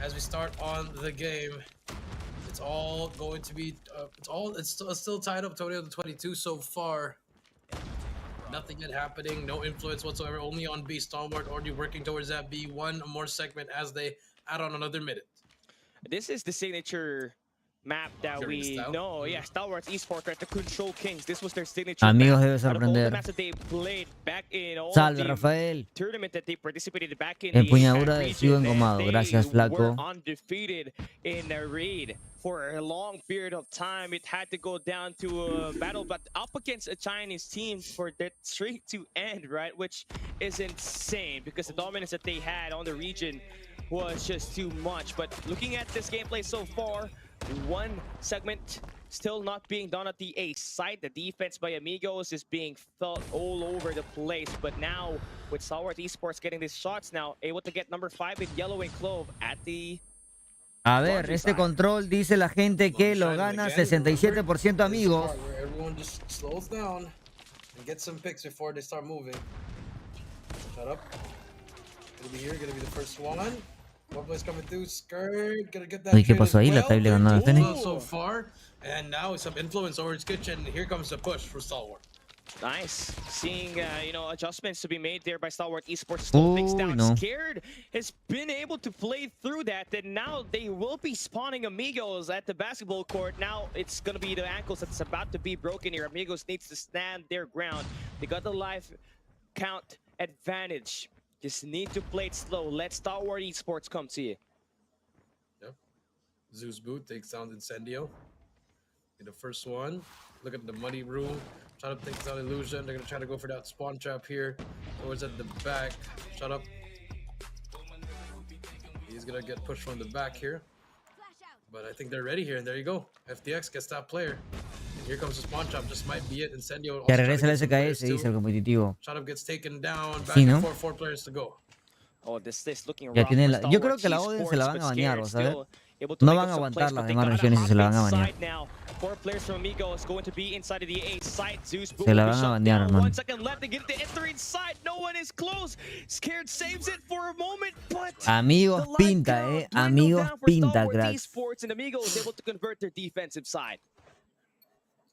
as we start on the game, it's all going to be. It's still tied up 20-22 so far. Nothing yet happening. No influence whatsoever. Only on B. Stalwart already working towards that B. One more segment as they add on another minute. This is the signature map that we know. Yeah, Stalwart's esports, right? The Control Kings. This was their signature Amigos, map. debe sorprender. Salve, Rafael. Empuñadura de Sigo engomado. Gracias, flaco. Undefeated in the raid for a long period of time. It had to go down to a battle, but up against a Chinese team for that streak to end, right? Which is insane because the dominance that they had on the region was just too much. But looking at this gameplay so far, one segment still not being done at the A side. The defense by Amigos is being felt all over the place. But now, with Stalwart Esports getting these shots now, able to get number 5 in Yellow and Clove at the... A ver, este control dice la gente que lo gana 67% Amigos. Everyone just slows down and get some picks before they start moving. Shut up. Gonna be here, gonna be the first one. Uy, ¿qué pasó ahí? La Table ganó al Fene. So far, and now some influence over its kitchen. Here comes the push for Stalwart. Nice. Seeing, adjustments to be made there by Stalwart Esports. Slow things down. No. Scared has been able to play through that. And now they will be spawning Amigos at the basketball court. Now it's going to be the ankles that's about to be broken here. Amigos needs to stand their ground. They got the life count advantage. Just need to play it slow. Let Stalwart Esports come to you. Yep. Zeus Boot takes down Incendio. In the first one, look at the muddy room. Shut up takes down Illusion. They're gonna try to go for that spawn trap here. Towards at the back. Shut up. He's gonna get pushed from the back here. But I think they're ready here, and there you go. FTX gets that player. And here comes the spawn trap. Just might be it. Incendio. Ya regresa el SPS, dice el competitivo. Shut up gets taken down. Back Sí, ¿no? and four players to go. Oh, this looking Ya rough tiene for la, yo creo Stalwart que la Oden se la van a Esports, bañar, but ¿vas a scared, ver? still able to No make van up a some plays, aguantar but las they demás gotta regiones y hop se la van a bañar. inside now. 4 players from Amigos going to be inside of the A site. Zeus Se la van a bañar, hermano. 1 second left to get the enter inside. No one is close. Scared saves it for a moment, but Amigos pinta, amigos pinta, cracks. Esports and Amigos able to convert their defensive side.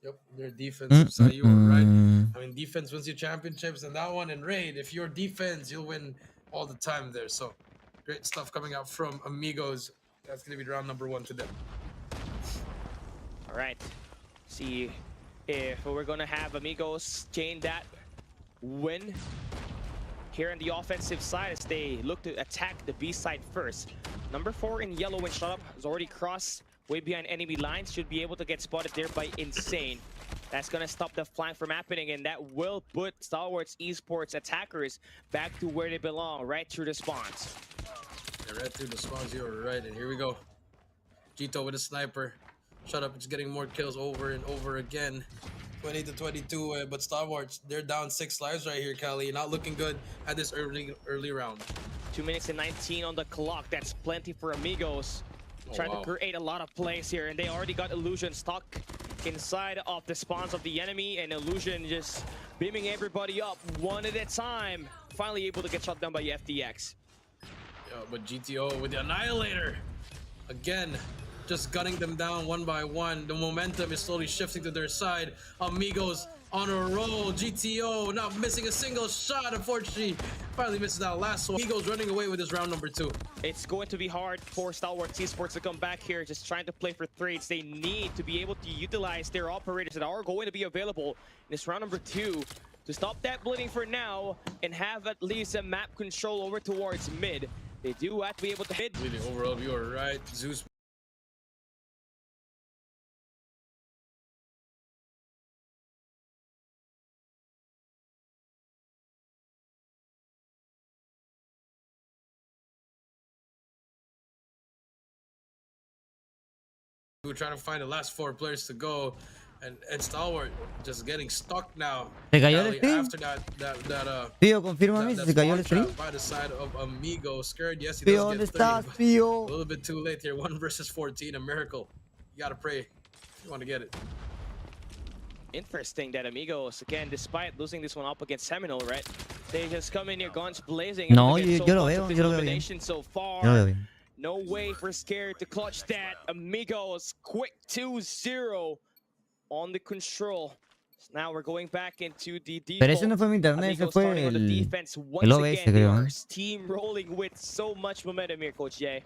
Yep, their defensive side, you were right. I mean, defense wins you championships, and that one in Raid, if you're defense, you'll win all the time there. So, great stuff coming out from Amigos. That's going to be round number 1 to them. All right, see if we're going to have Amigos chain that win here on the offensive side as they look to attack the B side first. Number 4 in yellow and shut up has already crossed way behind enemy lines, should be able to get spotted there by Insane. That's gonna stop the flank from happening, and that will put Stalwart Esports attackers back to where they belong, right through the spawns. Yeah, right through the spawns, you were right, and here we go. Gito with a sniper. Shut up, it's getting more kills over and over again. 20 to 22, but Stalwart, they're down 6 lives right here, Cali. Not looking good at this early round. 2 minutes and 19 on the clock. That's plenty for Amigos. Trying to create a lot of plays here, and they already got Illusion stuck inside of the spawns of the enemy, and Illusion just beaming everybody up one at a time. Finally able to get shot down by FTX. Yeah, but GTO with the Annihilator. Again, just gunning them down one by one. The momentum is slowly shifting to their side. Amigos on a roll. GTO not missing a single shot, unfortunately. Finally misses that last one. Amigos running away with this round number 2. It's going to be hard for Stalwart Esports to come back here, just trying to play for trades. They need to be able to utilize their operators that are going to be available in this round number 2 to stop that bleeding for now and have at least a map control over towards mid. They do have to be able to hit. Really, overall, you are right. Zeus. We're trying to find the last 4 players to go, and Stalwart just getting stuck now. ¿Se cayó el stream? After that, Pío, confírmame si se cayó el stream. by the side of Amigo. Scared, yes, he Pío, does ¿dónde get 30, estás, but Pío? a little bit too late here. 1 versus 14, a miracle. You gotta pray if you want to get it. Interesting that Amigos, again, despite losing this one up against Seminole, right? They just come in here, guns blazing. No, yo lo veo bien. So far. Yo lo veo bien. No way for Scared to clutch that. Amigos, quick 2-0 on the control. So now we're going back into the default. Pero ese no fue mi internet, ese fue el OBS, creo. Team rolling with so much momentum here, Coach Jay.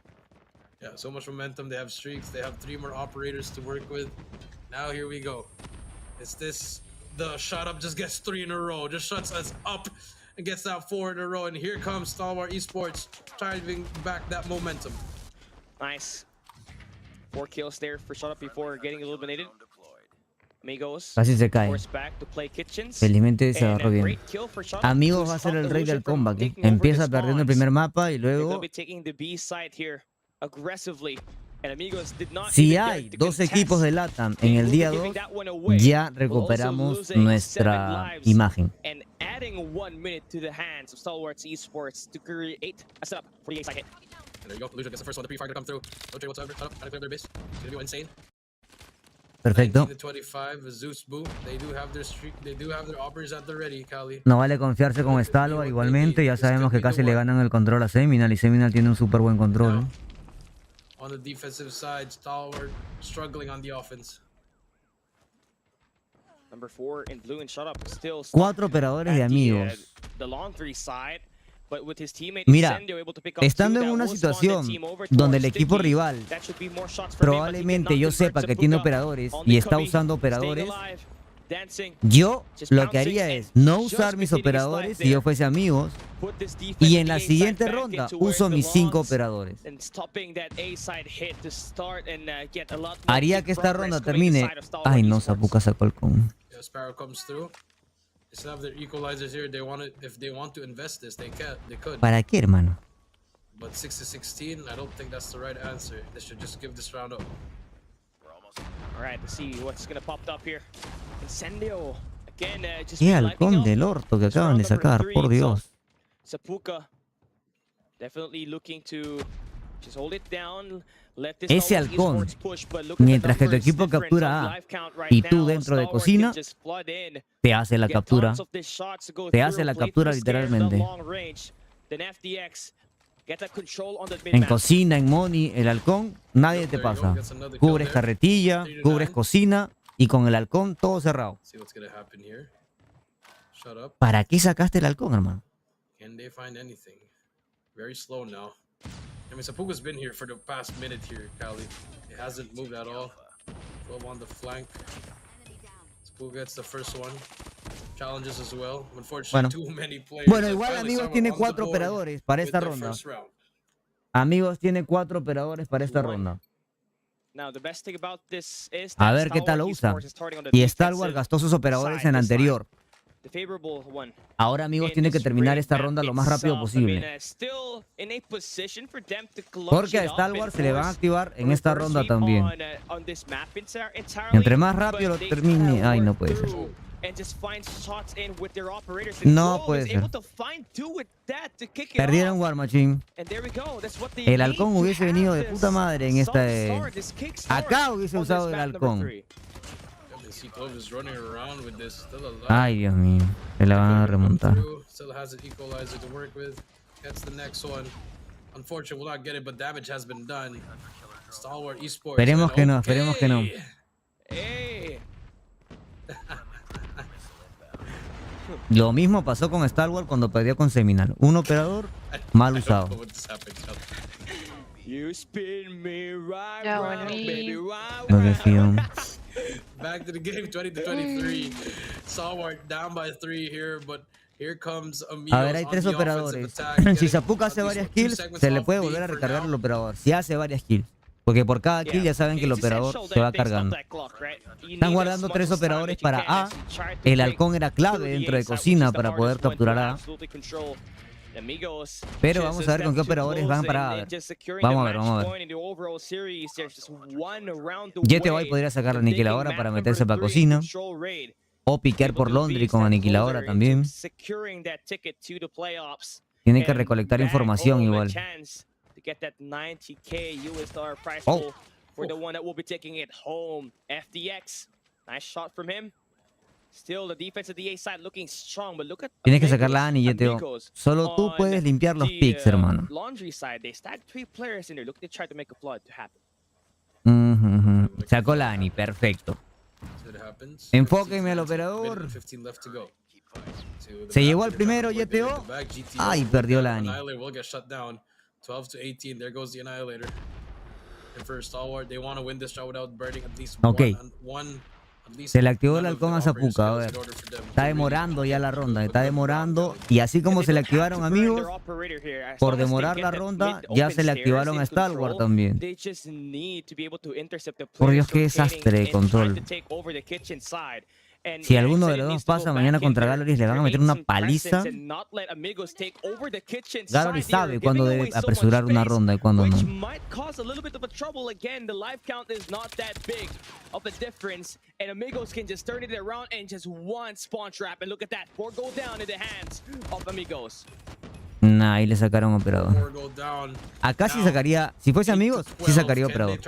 Yeah, so much momentum. They have streaks. They have 3 more operators to work with. Now here we go. Is this the shot up? Just gets 3 in a row. Just shuts us up and gets that 4 in a row. And here comes Stalwart Esports trying to bring back that momentum. Nice. 4 kills there for shot up before getting eliminated. Amigos. Casi se cae. Felizmente se agarró bien. Amigos va a ser el rey del comeback. Empieza perdiendo el primer mapa y luego... Si hay 2 equipos de LATAM en el día 2, ya recuperamos nuestra imagen. There you go. Illusion gets the first one. The pre-fire to come through. No trade whatsoever. Shut up. Trying to clear their base. It's gonna be Insane. Perfecto. 25, Zeus Boo. They do have their streak. They do have their operators at the ready, Cali. No vale confiarse con Stalwart igualmente. Ya sabemos que casi le ganan el control a Seminal y Seminal tiene un súper buen control. On the defensive side, Stalwart struggling on the offense. Number 4 in blue and shut up. Still 4 operadores de Amigos. The long 3 side. Mira, estando en una situación donde el equipo rival probablemente yo sepa que tiene operadores y está usando operadores, Yo lo que haría es no usar mis operadores si yo fuese amigos, y en la siguiente ronda uso mis 5 operadores. Haría que esta ronda termine. Ay, no, Zapuka sacó el con. ¿Para qué, hermano? But 6-16, I don't think that's the right answer. They should just give this round up. All right, let's see what's gonna pop up here. Incendio. Again, just Qué halcón del orto que acaban de sacar, por Dios. Zapuka definitely looking to just hold it down. Ese halcón, mientras que tu equipo captura A y tú dentro de cocina, te hace la captura. Te hace la captura literalmente. En cocina, en money, el halcón, nadie te pasa. Cubres carretilla, cubres cocina y con el halcón todo cerrado. ¿Para qué sacaste el halcón, hermano? I mean, Zapuka's been here for the past minute here, Cali. It hasn't moved at all. 12 on the flank. Zapuka gets the first one. Challenges as well. Unfortunately, too many players. Bueno, igual amigos tiene 4 operadores para esta ronda. Amigos tiene 4 operadores para esta ronda. A ver qué tal lo usa. Y Stalwart gastó sus operadores en anterior. Ahora, amigos, tiene que terminar esta ronda lo más rápido posible. Porque a Stalwart se le van a activar en esta ronda también. Entre más rápido lo termine... Ay, no puede ser. No puede ser. Perdieron War Machine. El halcón hubiese venido de puta madre en esta... Acá hubiese usado el halcón. Ay, Dios mío, se la van a remontar. Esperemos que no, esperemos que no. Lo mismo pasó con Stalwart cuando perdió con Seminal. Un operador mal usado. No decían. Back to the game, 20-23. Stalwart down by 3 here, but here comes Amigos. A ver, hay 3 operadores. Si Zapuka hace varias kills, se le puede volver a recargar el operador. Si hace varias kills. Porque por cada kill ya saben que el operador se va cargando. Están guardando 3 operadores para A. El halcón era clave dentro de cocina para poder capturar A. Pero vamos a ver con qué operadores van para A. Vamos a ver, vamos a ver. GTY podría sacar la aniquiladora para meterse para cocina. O piquear por Laundry con aniquiladora también. Tiene que recolectar información igual. Oh. Tienes que sacar la Ani, GTO. Solo tú puedes limpiar los picks, hermano. Sacó la Ani, perfecto. Enfóquenme al operador. Se llevó al primero, GTO. Ay, perdió la Ani. 12-18, there goes the Annihilator. And for Stalwart, they want to win this shot without burning at least one. Se le activó el halcón a Zapuka, a ver. Está demorando ya la ronda, está demorando. Y así como se le activaron amigos, por demorar la ronda, ya se le activaron a Stalwart también. Por Dios, qué desastre de control. Si alguno de los dos pasa mañana contra Gallery, le van a meter una paliza. Gallery sabe cuándo debe apresurar una ronda y cuándo no. Nah, ahí le sacaron operador. Acá sí sacaría, si fuese amigos, sí sacaría operador.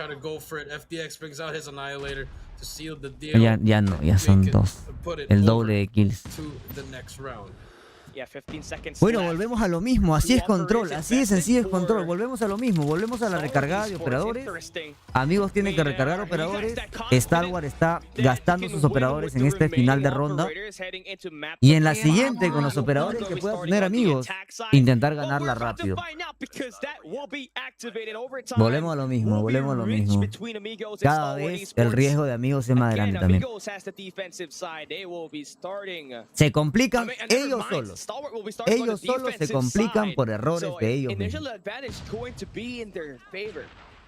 Ya no, ya son 2. El doble de kills. Bueno, volvemos a lo mismo. Así es control, así de sencillo es control. Volvemos a lo mismo, volvemos a la recargada de operadores. Amigos tienen que recargar operadores. Stalwart está gastando sus operadores en este final de ronda. Y en la siguiente, con los operadores que pueda tener amigos, intentar ganarla rápido. Volvemos a lo mismo, volvemos a lo mismo. Cada vez el riesgo de amigos es más grande también. Se complican ellos solos. Ellos solos se complican por errores de ellos mismos.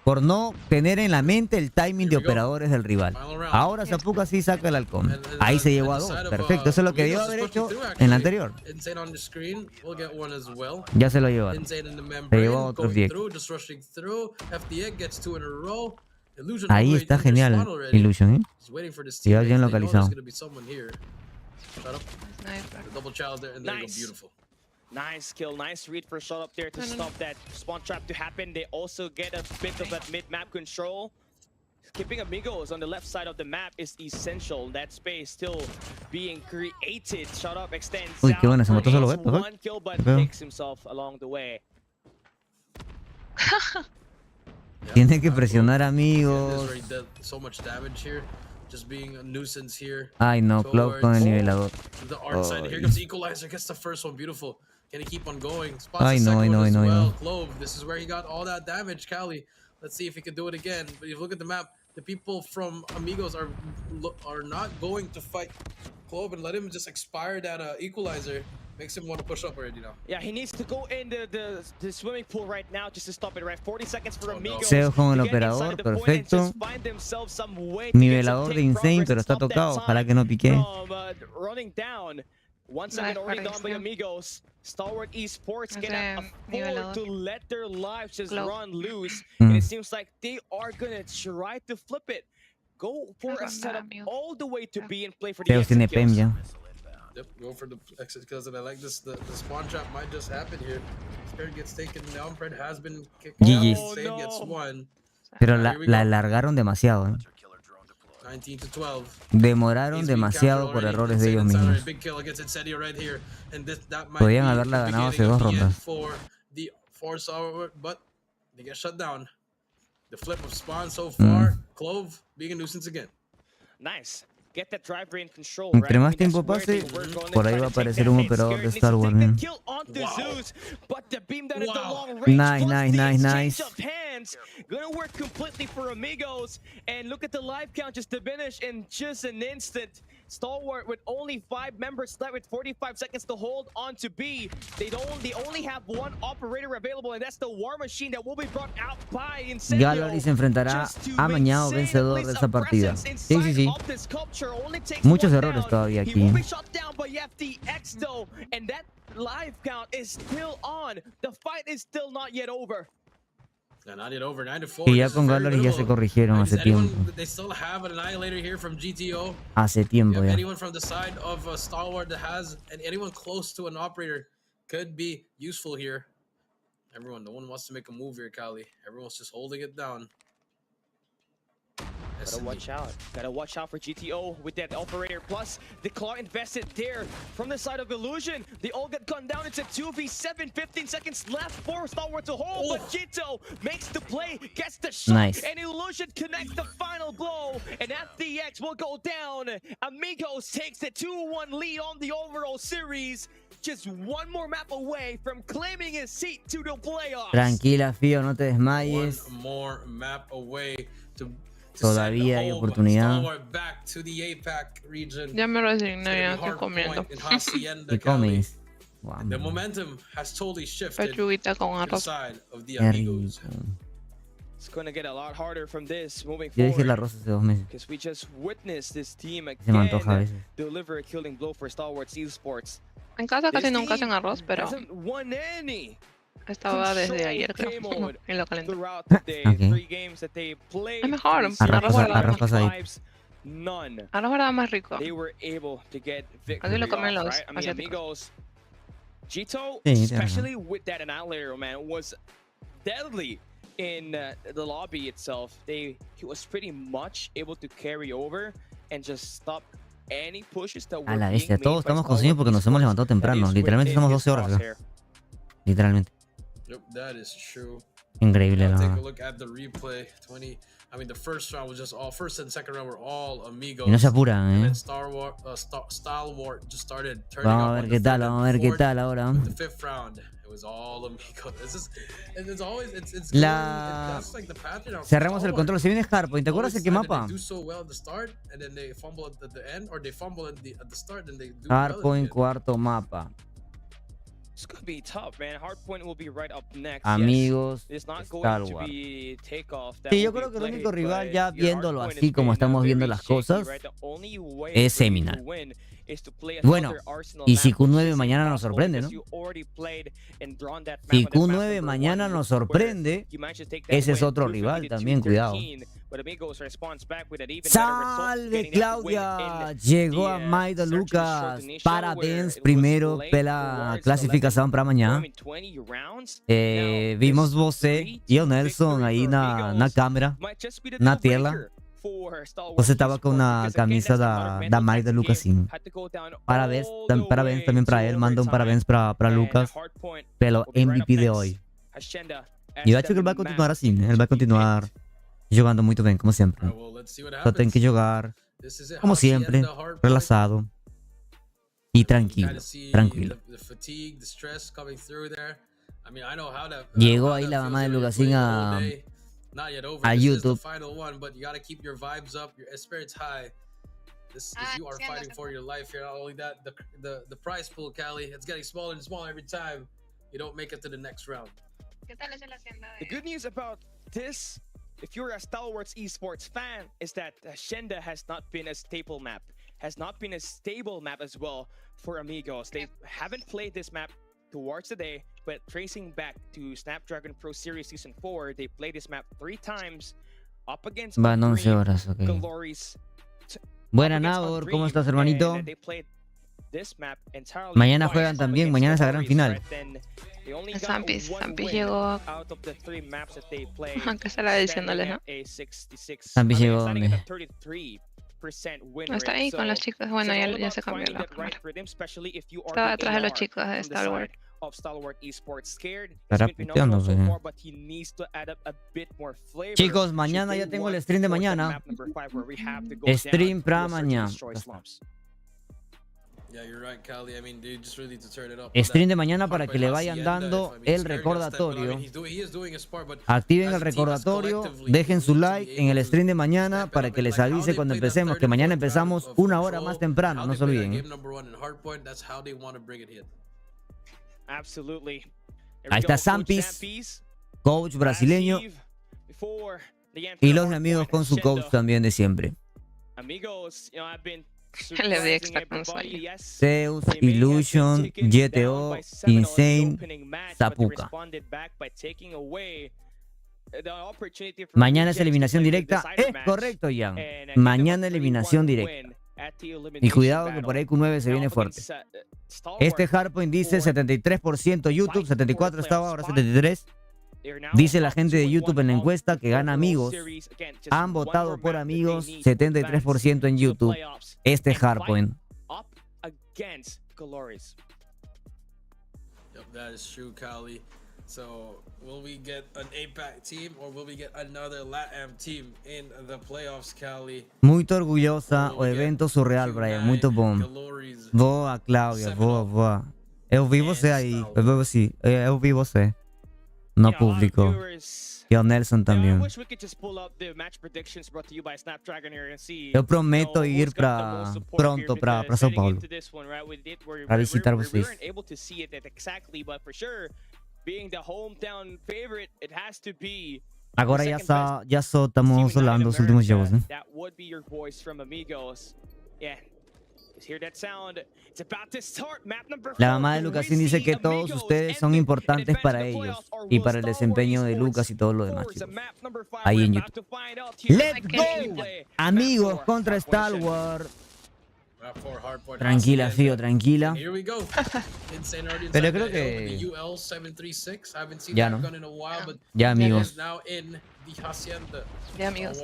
Por no tener en la mente el timing de operadores del rival. Ahora Zapuka sí saca el halcón. Ahí se llevó a 2. Perfecto, eso es lo que debió haber hecho en la anterior. Ya se lo llevaron. Se llevó a otros 10. Ahí está genial Illusion, ¿eh? Ya bien localizado. Nice kill, nice read for shot up there to stop that spawn trap to happen. They also get a bit of that mid-map control. Keeping amigos on the left side of the map is essential. That space still being created. Shot up extends Uy, qué buena, se mató solo one kill, but takes himself along the way. Tiene que presionar amigos. Just being a nuisance here. Ay no, Clove con el nivelador. The art side. Here comes the equalizer. Gets the first one. Beautiful. Can he keep on going? Ay no, ay no, ay no. Clove. This is where he got all that damage, Cali. Let's see if he can do it again. But if you look at the map, the people from Amigos are not going to fight Clove and let him just expire that equalizer. Makes him want to push up already now. Yeah, he needs to go in the swimming pool right now just to stop it, right? 40 seconds for Amigos. Seo con el operador, perfecto. Nivelador de Insane, pero está tocado. Ojalá que no pique. Running down. 1 second already gone by Amigos. Stalwart Esports cannot afford to let their lives just run loose. And it seems like they are gonna try to flip it. Go for a setup all the way to B and play for the Seo tiene PEM ya. Yep, go for the exit because I like this. The spawn trap might just happen here. Spirit gets taken down. Fred has been kicked GG. out. Save gets one. Pero la alargaron demasiado, ¿eh? 19 to 12. Demoraron demasiado por errores de ellos mismos. Podían haberla ganado hace 2 rondas. But they get shut down. The flip of spawn so far. Clove being a nuisance again. Nice. Get that drive brain control, Entre más tiempo pase, por ahí va a aparecer un operador de Star Wars. Nice. Gonna work completely for Amigos, and look at the life count just diminish in just an instant. Stalwart with only 5 members left with 45 seconds to hold on to B. They only have 1 operator available, and that's the War Machine that will be brought out by Incendio. Gallery se enfrentará a Mañado, vencedor de esa partida. Sí. Muchos errores todavía aquí. Life count is still on. The fight is still not yet over. Not yet over. 9-4. Y ya con Gallery ya se corrigieron hace tiempo. They still have an annihilator here from GTO. Hace tiempo ya. Anyone from the side of Stalwart that has, and anyone close to an operator could be useful here. Everyone, no one wants to make a move here, Kali. Everyone's just holding it down. Gotta watch out. Gotta watch out for GTO with that operator. Plus, the claw invested there from the side of Illusion. They all get gunned down. It's a 2v7. 15 seconds left for Stalwart to hold. But GTO makes the play, gets the shot. Nice. And Illusion connects the final blow. And FDX will go down. Amigos takes the 2-1 lead on the overall series. Just one more map away from claiming his seat to the playoffs. Tranquila, Fío, no te desmayes. One more map away to Todavía hay oportunidad. Ya me resigné, ya estoy comiendo. ¿Y comes? Wow. The momentum has totally shifted. Pechuguita con arroz. It's going to get a lot harder from this moving Yo dejé el forward. arroz hace 2 meses. Because we just witnessed this team Se me antoja a again veces. deliver a killing blow for Stalwart Esports. En casa casi nunca hacen arroz, pero Hasn't won any. estaba desde ayer, creo, y lo calenté. Throughout the three games that they played, Es mejor, Arroz pasadito. none. Arroz guardado más rico. They were able to get Así victory lo comen off, los right? I mean, asiáticos. Amigos, Gito, Sí, especially with that annihilator, man, was deadly in the lobby itself. He was pretty much able to carry over and just stop any pushes that were A la being bestia, made todos by estamos Stalwart conscientes porque nos hemos Esports. levantado temprano. That is Literalmente within estamos his 12 horas acá. crosshair. Literalmente. Yep, that is true. Increíble, Take la a look at the replay. I mean, the first round was just all, first and second round were all amigos. Y no se apuran, And ¿eh? then Stalwart just started turning Vamos a up ver on qué the tal, third vamos a and ver qué fourth. tal ahora. The fifth round, it was all amigos. It's just, and it's always, it's that's like the pattern of Cerramos el Stalwart. control. Se viene hardpoint. ¿Te acuerdas en qué mapa? They do so well at the start, and then they fumble at the end, or they fumble at the start, and they do Hardpoint, well cuarto mapa. It's gonna be tough, man. Hardpoint will be right up next. Amigos, Yes. It's not going Star to Wars. be takeoff. Sí, yo creo que el único rival, ya viéndolo así como estamos viendo las cosas, es Seminal. Bueno, y si Q9 mañana nos sorprende, ¿no? Si Q9 mañana nos sorprende, ese es otro rival también, cuidado. ¡Salve, Claudia! Llegó a Maida Lucas. Parabéns primero pela classificação para amanhã. Vimos você e o Nelson aí na câmera, na tela. Você estava com a camisa da Maida Lucas, sim. Parabéns também para ele. Manda parabéns para Lucas pelo MVP de hoje. E eu acho que ele vai continuar assim, né? Ele vai continuar jogando muito bem, como sempre. Só tem que jogar, como sempre, relaxado e tranquilo. Llegó ahí la mamá de Lucasín a YouTube. This is you are fighting for your life here. Not only that, the prize pool, Callie, it's getting smaller and smaller every time you don't make it to the next round. The good news about this, if you're a Stalwarts esports fan, is that Hacienda has not been a stable map, has not been a stable map as well for Amigos. They haven't played this map towards the day, but tracing back to Snapdragon Pro Series Season 4, they played this map 3 times up against Van 11 horas, ok. Glories. Buena Nabor, ¿cómo estás, hermanito? Mañana juegan también, mañana es la gran final. Zampis llegó. Aunque se la diciéndoles, ¿no? Zampis llegó donde. No está ahí con los chicos. Bueno, ya se cambió la cámara. Estaba detrás de los chicos de Star Wars. Estará puteándose. Chicos, mañana ya tengo el stream de mañana. Stream para mañana. Stream de mañana para que le vayan dando el recordatorio. Activen el recordatorio, dejen su like en el stream de mañana para que les avise cuando empecemos, que mañana empezamos 1 hora más temprano, no se olviden. Ahí está Zampis, coach brasileño, y los amigos con su coach también de siempre. Zeus, Illusion, GTO, Insane, Zapuka. Mañana es eliminación directa. Es correcto, Jan. Mañana eliminación directa. Y cuidado que por ahí Q9 se viene fuerte. Este hardpoint dice 73% YouTube, 74 estaba, ahora 73. Dice la gente de YouTube en la encuesta que gana Amigos. Han votado por Amigos 73% en YouTube. Este hardpoint. That is true, Callie. So, will we get an APAC team or will we get another LATAM team in the playoffs, Callie? Muito orgulhosa, o evento surreal, Brian. Muito bom. Boa, Cláudia. Boa. Eu vi você aí. Eu vi você. No público. E o Nelson também. Eu prometo ir pronto para São Paulo para visitar vocês. Agora já só estamos olhando os últimos jogos, né? La mamá de Lucasín dice que todos ustedes son importantes para ellos y para el desempeño de Lucas y todo lo demás, chicos. Ahí en YouTube. ¡Let's go! Amigos contra Star Wars. Tranquila, Fío, tranquila. Pero creo que ya no. Ya, amigos. Ya, amigos.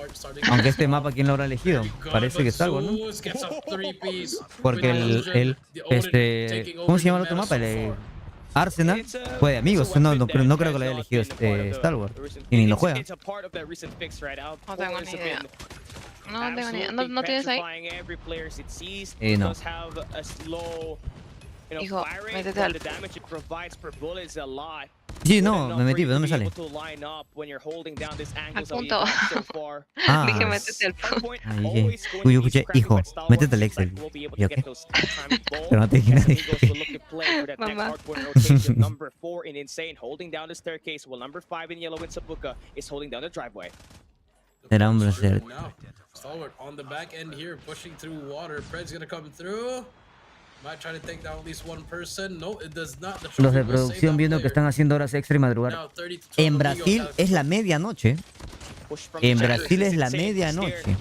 Aunque este mapa, ¿quién lo habrá elegido? Parece que es algo, ¿no? Porque ¿cómo se llama el otro mapa? Arsenal fue de amigos. No creo que lo haya elegido Star Wars. Y ni lo juega. No tengo ni idea. No tengo ni idea. ¿No tienes ahí? No. Hijo, métete al... Sí, no, me metí, pero no me sale. Al punto. Dije, métete al punto. Uy, yo escuché, hijo, métete al Excel. ¿Y yo qué? Pero no te dije nada. Mamá. Será un placer. Stalwart on the back end here, pushing through water. Pred's gonna come through. Might try to take down at least one person. No, it does not. Los de producción viendo que están haciendo horas extra y madrugar. En Brasil es la medianoche. En Brasil es la medianoche.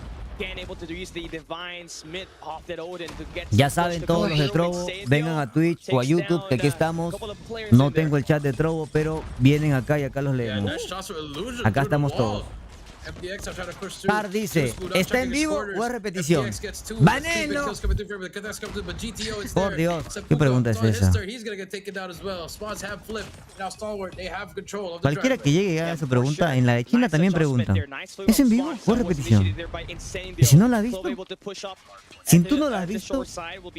Ya saben todos los de Trovo, vengan a Twitch o a YouTube, que aquí estamos. No tengo el chat de Trovo, pero vienen acá y acá los leemos. Acá estamos todos. Par dice, ¿está en vivo o es repetición? ¡Banelo! Por Dios, ¿qué pregunta es esa? Cualquiera que llegue y haga esa pregunta, en la de China también pregunta, ¿es en vivo o es repetición? Y si no la has visto, si tú no la has visto, no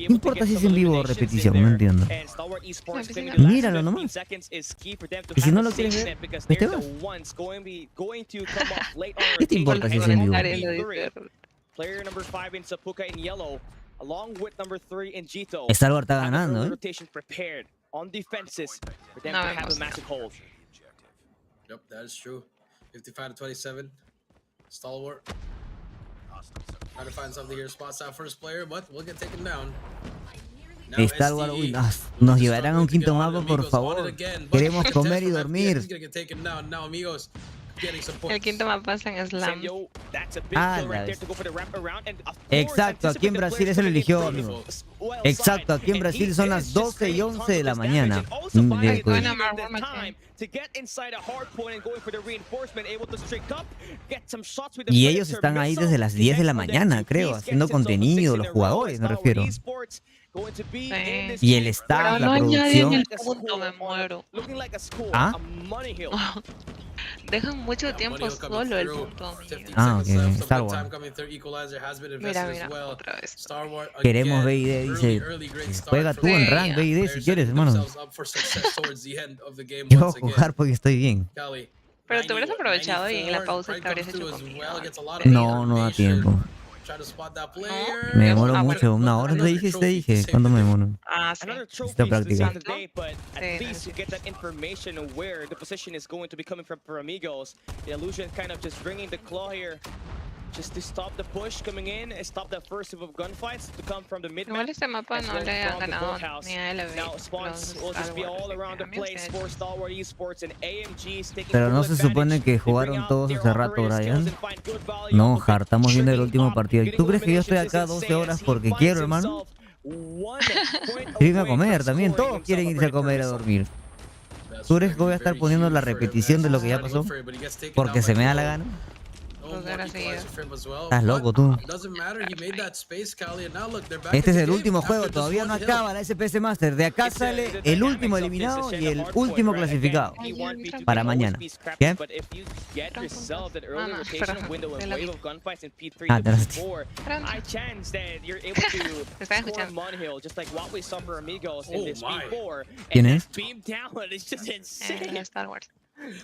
importa si es en vivo o repetición, no entiendo. Míralo nomás. Y si no lo quieres ver, pues te vas. ¿Qué te importa si es en vivo? Star Wars está ganando, ¿eh? Yep, that is true. 55-27. Stalwart. Trying to find something here. Spots out first player, but we'll get taken down. Star Wars, uy, nos llevarán a un quinto mapa, por favor. Queremos comer y dormir. El quinto mapa es en Slam. Exacto, aquí en Brasil eso lo eligió, amigo. Exacto, aquí en Brasil son las 12 y 11 de la mañana. Y ellos están ahí desde las 10 de la mañana, creo, haciendo contenido, los jugadores, me refiero. Y el staff, la producción. El punto, me muero. ¿Ah? Dejan mucho tiempo solo el punto. Ah, ok, Star Wars. Mira, otra vez. Queremos BID, dice. Juega tú en rank BID si quieres, hermano. Yo voy a jugar porque estoy bien. Pero tú hubieras aprovechado y en la pausa te habrías hecho comida. No da tiempo. Me demoro mucho, una hora te dije, ¿cuándo me demoro? Ah, sí. Esta práctica. Igual este mapa no le han ganado ni a LB. Pero no se supone que jugaron todos hace rato, Bryan. No, Hard, estamos viendo el último partido. ¿Y tú crees que yo estoy acá 12 horas porque quiero, hermano? Quiero ir a comer también, todos quieren irse a comer y a dormir. ¿Tú crees que voy a estar poniendo la repetición de lo que ya pasó? Porque se me da la gana. Estás loco tú. Este es el último juego, todavía no acaba la SPS Master. De acá sale el último eliminado y el último clasificado para mañana. ¿Qué? Ah, te están escuchando. ¿Quién es? Star Wars.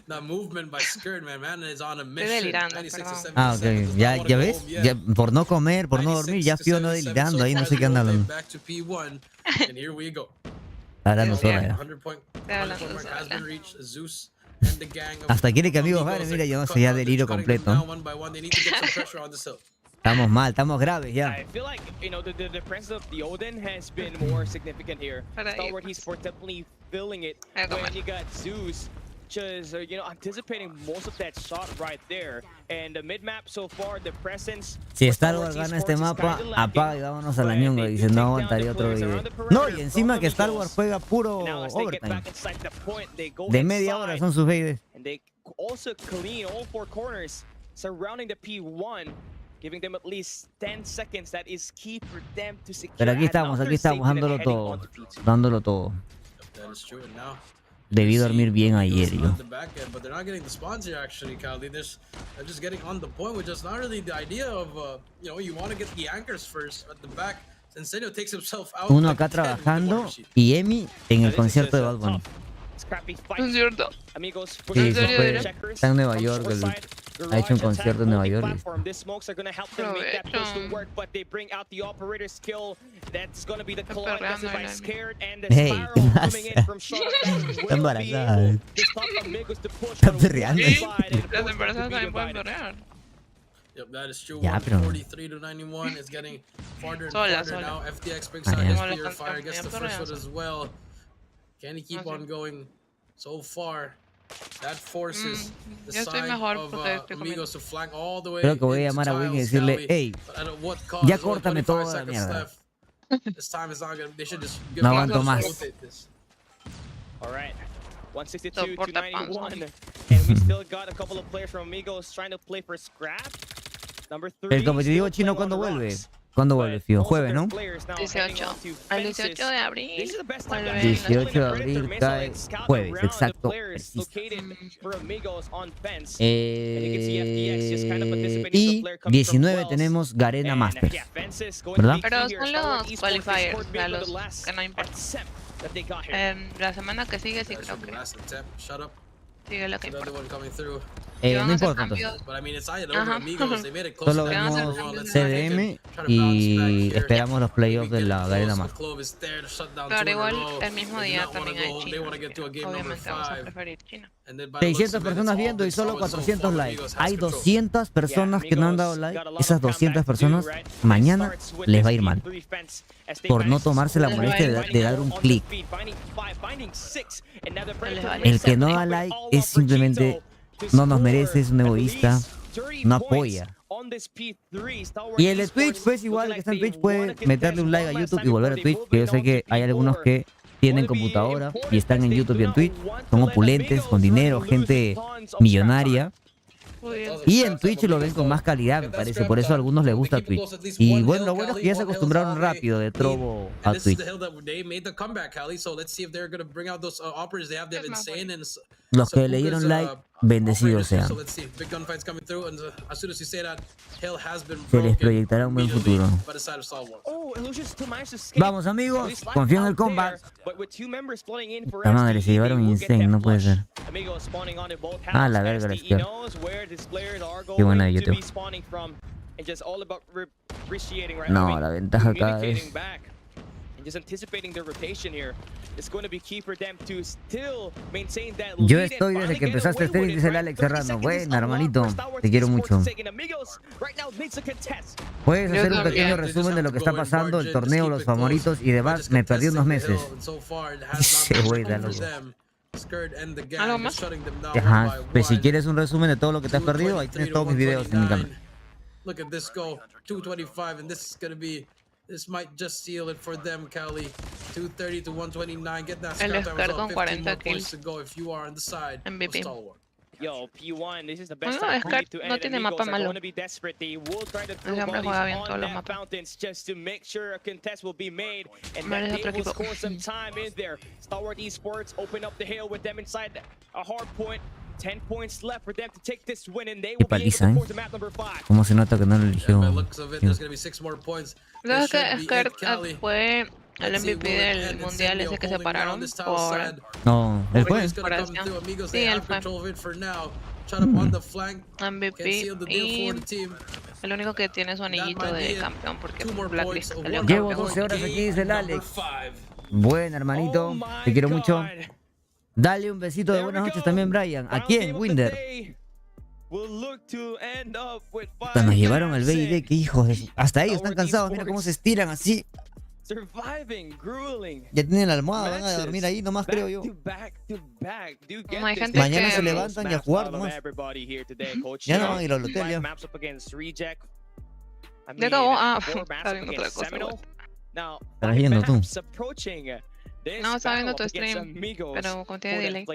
The movement by Skirt, man is on a mission. Estoy delirando, 96 Ah, ok. Ya ves, ya, por no comer, por no dormir, ya fío no delirando ahí, no sé qué anda hablando. Está hablando sola ya. Hasta quiere que amigos ganen, mira, yo no sé, ya delirio completo. Estamos mal, estamos graves ya. I feel like, the presence of the Odin has been more significant here. Stalwart, he's definitely feeling it when he got Zeus. Just, anticipating most of that shot right there. And the mid-map so far, the presence... Si Star Wars gana este mapa, apaga y vámonos a la ñonga. Dice, no aguantaría otro video. No, y encima que Star Wars juega puro overtime. De media hora son sus VIVs. And they also clean all four corners surrounding the P1. Giving them at least 10 seconds. That is key for them to secure. Pero aquí estamos, dándolo todo. Debí dormir bien ayer, yo. Uno acá trabajando y Emi en el concierto de Bad Bunny. Es cierto. Sí, se fue. Está en Nueva York. Ha hecho un concierto en Nueva York. Hey, ¿qué pasa? Está embarazada. Está perreando. Las embarazadas también pueden perrear. Ya, pero... Sola, sola. Can he keep on going so far? That forces the side of Amigos to flank all the way. Creo que voy a llamar a Wing y decirle, hey, ya córtame toda la mierda. No aguanto más. All right. 162 to 91. And we still got a couple of players from Amigos trying to play for scrap. Number 3. El competitivo chino, ¿cuándo vuelve? ¿Cuándo vuelve, Fío? Jueves, ¿no? 18. Al 18 de abril. 18 de abril cae jueves, exacto. Y 19 tenemos Garena Masters, ¿verdad? Pero son los qualifiers, los que no importan. La semana que sigue sí creo que sigue lo que importa. No importa entonces. Solo vemos CDM y esperamos los playoffs de la Garena Masters. Pero igual el mismo día también hay China. Obviamente vamos a preferir China. 600 personas viendo y solo 400 likes. Hay 200 personas que no han dado like. Esas 200 personas mañana les va a ir mal por no tomarse la molestia de dar un clic. El que no da like es simplemente no nos merece, es un egoísta, no apoya. Y el de Twitch, pues igual el que está en Twitch puede meterle un like a YouTube y volver a Twitch, que yo sé que hay algunos que tienen computadora y están en YouTube y en Twitch, son opulentes, con dinero, gente millonaria. Y en Twitch lo ven con más calidad, me parece, por eso a algunos les gusta Twitch. Y bueno, lo bueno es que ya se acostumbraron rápido de Trovo a Twitch. Los que le dieron like, bendecidos sean. Se les proyectará un buen futuro. Vamos amigos, confío en el combat. La madre, se llevaron Insane, no puede ser. Ah, la verga, la izquierda. Qué buena de YouTube. No, la ventaja acá es... Yo estoy desde que empezaste a stream, dice el Alex Serrano. Bueno, hermanito, te quiero mucho. Puedes hacer un pequeño resumen de lo que está pasando, el torneo, los favoritos y demás. Me perdí unos meses. Dice, güey, da loco. ¿Algo más? Ajá, pues si quieres un resumen de todo lo que te has perdido, ahí tienes todos mis videos en mi canal. Look at this go, 225, and this is gonna be, this might just seal it for them, Cali. 230 to 129, get that El scrap Scar con result, 40 15 more points kills. to go if you are on the side. MVP. Yo, P1, this is the best Bueno, time Scar to no end. tiene Amigos mapa are malo. going to be desperate. They will try to throw Ese hombre juega bien bodies todos on los that mapas. fountains just to make sure a contest will be made and Vale, that otro they will equipo. score some time in there. Stalwart Esports open up the hill with them inside a hard point. 10 points left for them to take this win and they will be able paliza, to force the map number 5. ¿Cómo se nota que no lo eligió? ¿Sabes que Scar fue el MVP del mundial ese que se pararon por... No, él fue. Sí, él fue. MVP y el único que tiene su anillito de campeón porque Blacklist salió Llevo campeón. 12 horas aquí, dice el Alex. Bueno, hermanito, te quiero mucho. Dale un besito de buenas noches también, Brian. ¿A quién? Winder. Nos llevaron al BID, que hijos de... Hasta ellos están cansados, mira cómo se estiran así. Ya tienen la almohada, van a dormir ahí nomás, creo yo. Mañana se levantan y a jugar nomás. Ya no van a ir al hotel ya. Ya acabó. Ah, está viendo otra cosa. Estás viendo tú. No, estaba viendo tu stream, pero como tiene delay.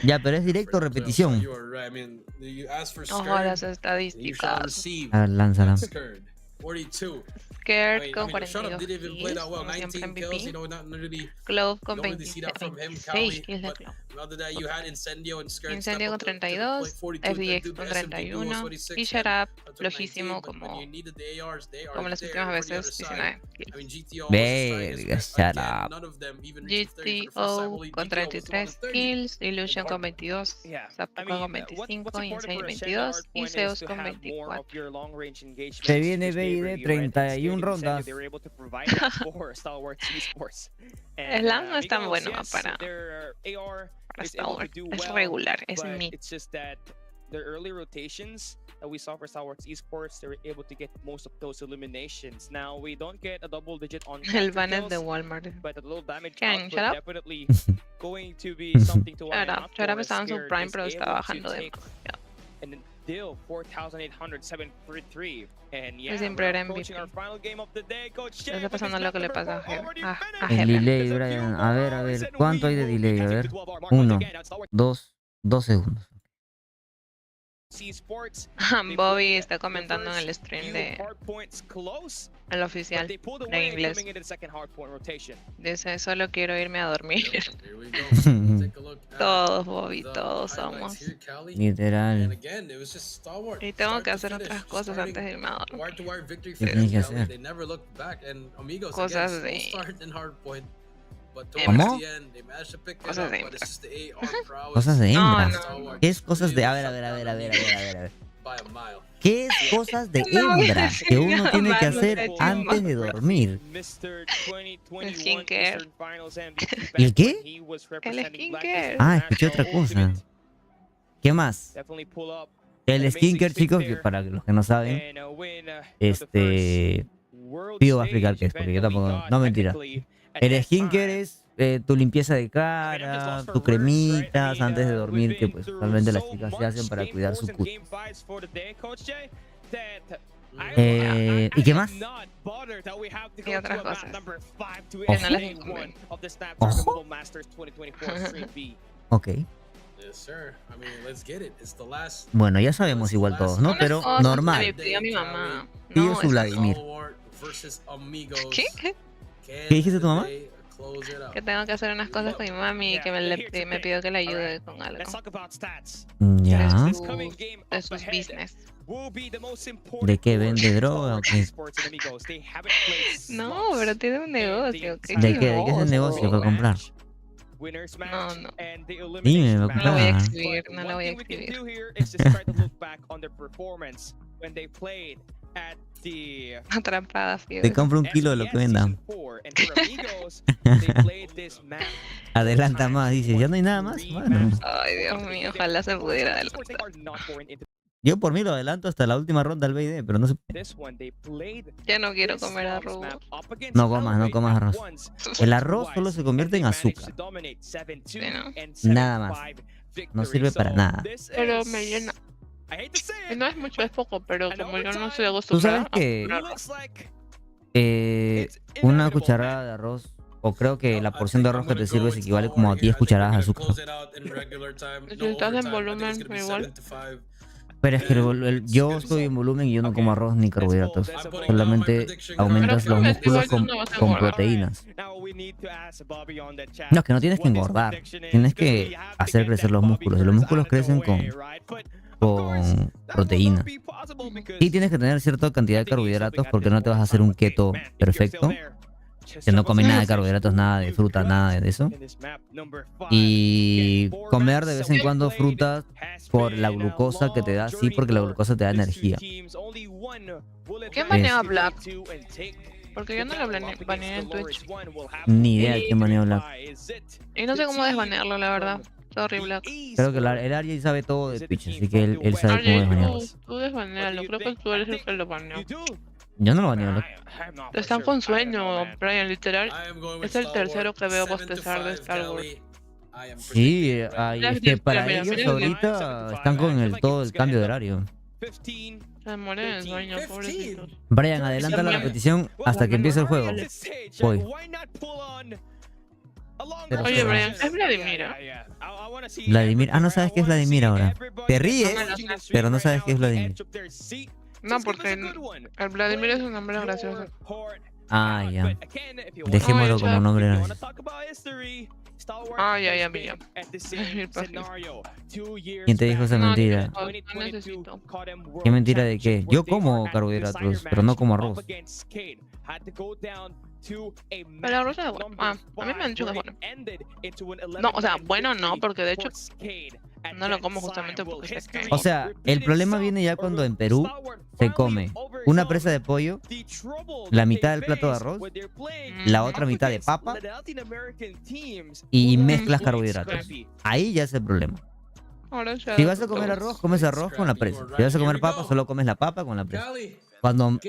Ya, pero es directo o repetición. Ojo, las estadísticas. A ver, lánzala. Scared con 42 kills, como siempre MVP. Clove con 26 kills de Clove. Incendio con 32, FDX con 31 y Shut Up, flojísimo como las últimas veces, 19 kills. Verga, shut up. GTO con 33 kills, Illusion con 22, Zapuka con 25, Insane 22 y Zeus con 24. Se viene BID 31 rondas. Slam no es tan bueno para Star Wars, es regular, es mid. The early rotations that we saw for Star Wars Esports, they were able to get most of those eliminations. Now we don't get a double digit on El banner de Walmart. but a little damage Can output shut up? definitely going to be something to eye out Shut Up for. estaba en su Scared prime, is pero able estaba to bajando de take an deal 4,873 and yeah, siempre we're era approaching MVP. our final game of the day. Coach Le está pasando lo que le pasa a El Heaven. delay, Brian. A ver. ¿Cuánto hay de delay? A ver. 1, 2, 2 segundos. Bobby está comentando en el stream de el oficial en inglés. Dice, solo quiero irme a dormir. Todos, Bobby, todos somos. Literal. Y tengo que hacer otras cosas antes de irme a dormir. ¿Qué tienes que hacer? Cosas de... ¿Cómo? Cosas de hembras. Cosas de No, hembras. no. ¿Qué es cosas de...? A ver. ¿Qué es cosas de hembras que uno tiene que hacer antes de dormir? El skincare. ¿El qué? El skincare. Ah, escuché otra cosa. ¿Qué más? El skincare, chicos, para los que no saben, Pío va a explicar qué es, porque yo tampoco... No, mentira. El skincare es tu limpieza de cara, tus cremitas antes de dormir, que pues realmente las chicas se hacen para cuidar su cutis. ¿Y qué más? Y otras cosas que no les incumben. Ojo. Ok. Bueno, ya sabemos igual todos, ¿no? Pero normal. Me pidió mi mamá. Pío No, su Vladimir. ¿Qué? ¿Qué dijiste tu mamá? Que tengo que hacer unas cosas con mi mami y que me pidió que le ayude con algo. Ya. De sus business. ¿De qué vende droga o qué? No, pero tiene un negocio. ¿Qué ¿De qué? ¿De qué es el negocio para comprar? No. Dime, No lo voy a papá. escribir, no lo voy a escribir. Atrapada, Te compro 1 kilo de lo que vendan. Adelanta más, dice. ¿Ya no hay nada más? Bueno. Ay, Dios mío, ojalá se pudiera adelantar. Yo por mí lo adelanto hasta la última ronda del BD, pero no se puede. Ya no quiero comer arroz. No comas arroz. El arroz solo se convierte en azúcar. Sí, ¿no? Nada más. No sirve para nada. Pero me llena. No es mucho, es poco, pero como yo no soy ¿Tú acostumbrada sabes que una cucharada de arroz, o creo que la porción de arroz que te sirve equivale como a 10 cucharadas de azúcar? Si estás en volumen, igual. Pero es que yo estoy en volumen y yo no como arroz ni carbohidratos. Solamente aumentas los músculos con proteínas. No, es que no tienes que engordar. Tienes que hacer crecer los músculos. Y los músculos crecen con proteína. Y tienes que tener cierta cantidad de carbohidratos porque no te vas a hacer un keto perfecto. Que no come nada de carbohidratos, nada de fruta, nada de eso. Y comer de vez en cuando fruta por la glucosa que te da, sí, porque la glucosa te da energía. ¿Quién banea a Black? Porque yo no lo baneé en Twitch. Ni idea de quién banea a Black. Y no sé cómo desbanearlo, la verdad. Sorry, Black. Creo que el Ariel sabe todo de Twitch, así que él sabe cómo desbanearlo. Tú desbanealo, creo que tú eres el que lo baneó. Yo no lo baneo, Black. Están con sueño, Brian, literal. Es el tercero que veo bostezar de Star Wars. Sí, es que para ellos ahorita están con todo el cambio de horario. Se muere de sueño, pobrecito. Brian, adelanta la repetición hasta que empiece el juego. Voy. Oye, Brian, es Vladimir. Vladimir. Ah, no sabes qué es Vladimir ahora. Te ríes, pero no sabes qué es Vladimir. No, porque el Vladimir es un nombre gracioso. Ah, ya. Dejémoslo como nombre. Ah, ya. ¿Quién te dijo esa mentira? No necesito. ¿Qué mentira de qué? Yo como carbohidratos, pero no como arroz. Pero el arroz es bueno. A mí me han dicho que es bueno. No, o sea, bueno no, porque de hecho no lo como justamente porque sé que... O sea, el problema viene ya cuando en Perú se come una presa de pollo, la mitad del plato de arroz, la otra mitad de papa y mezclas carbohidratos. Ahí ya es el problema. Si vas a comer arroz, comes arroz con la presa. Si vas a comer papa, solo comes la papa con la presa.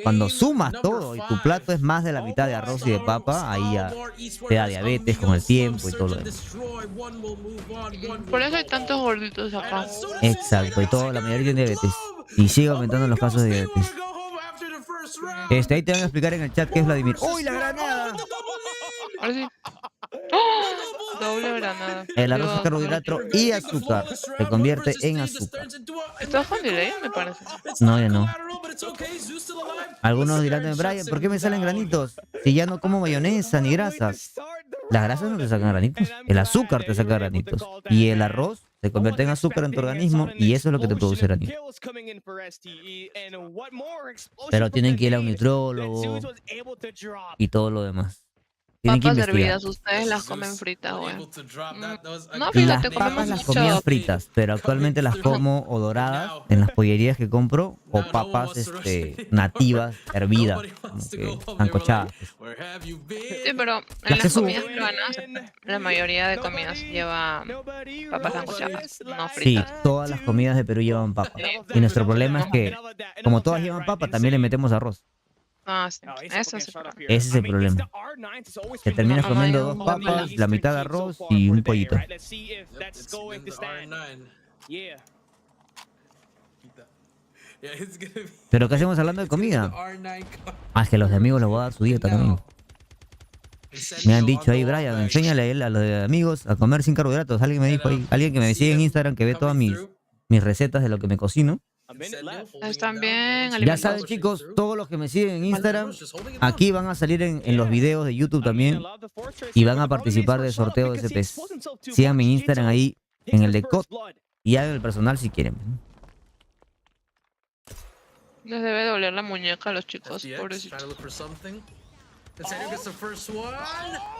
Cuando sumas todo y tu plato es más de la mitad de arroz y de papa, ahí ya te da diabetes con el tiempo y todo lo demás. Por eso hay tantos gorditos acá. Exacto, y la mayoría tiene diabetes. Y sigue aumentando los casos de diabetes. Ahí te van a explicar en el chat qué es Vladimir. ¡Uy, la granada! Ahora sí. ¡Oh! Doble granada. El arroz es carbohidrato y azúcar. Se convierte en azúcar. ¿Estás con delay, me parece? No, ya no. Algunos dirán, Brian, ¿por qué me salen granitos? Si ya no como mayonesa ni grasas. Las grasas no te sacan granitos. El azúcar te saca granitos. Y el arroz se convierte en azúcar en tu organismo y eso es lo que te produce granitos. Pero tienen que ir a un nutrólogo y todo lo demás. Tienen que Papas investigar. hervidas, ustedes las comen fritas, güey. No, Las fíjate, papas comemos las mucho. comía fritas, pero actualmente las como o doradas en las pollerías que compro o papas nativas hervidas, como que sancochadas. Sí, pero en las comidas peruanas, la mayoría de comidas lleva papas sancochadas, no Sí, fritas. todas las comidas de Perú llevan papa. Y nuestro problema es que, como todas llevan papa, también le metemos arroz. Ah, sí, eso es. Ese es el problema. Que terminas comiendo 2 papas, la mitad de arroz y un pollito. ¿Pero qué hacemos hablando de comida? Ah, es que los de amigos les voy a dar su dieta también. Me han dicho ahí, Brian, enséñale a los de amigos a comer sin carbohidratos. Alguien me dijo ahí, alguien que me sigue en Instagram, que ve todas mis recetas de lo que me cocino. Están bien Ya alimentados. saben, chicos, todos los que me siguen en Instagram, aquí van a salir en los videos de YouTube también y van a participar del sorteo de SPS. Síganme en Instagram ahí, en el de COD, y hagan el personal si quieren. Les debe doler la muñeca a los chicos, pobrecitos.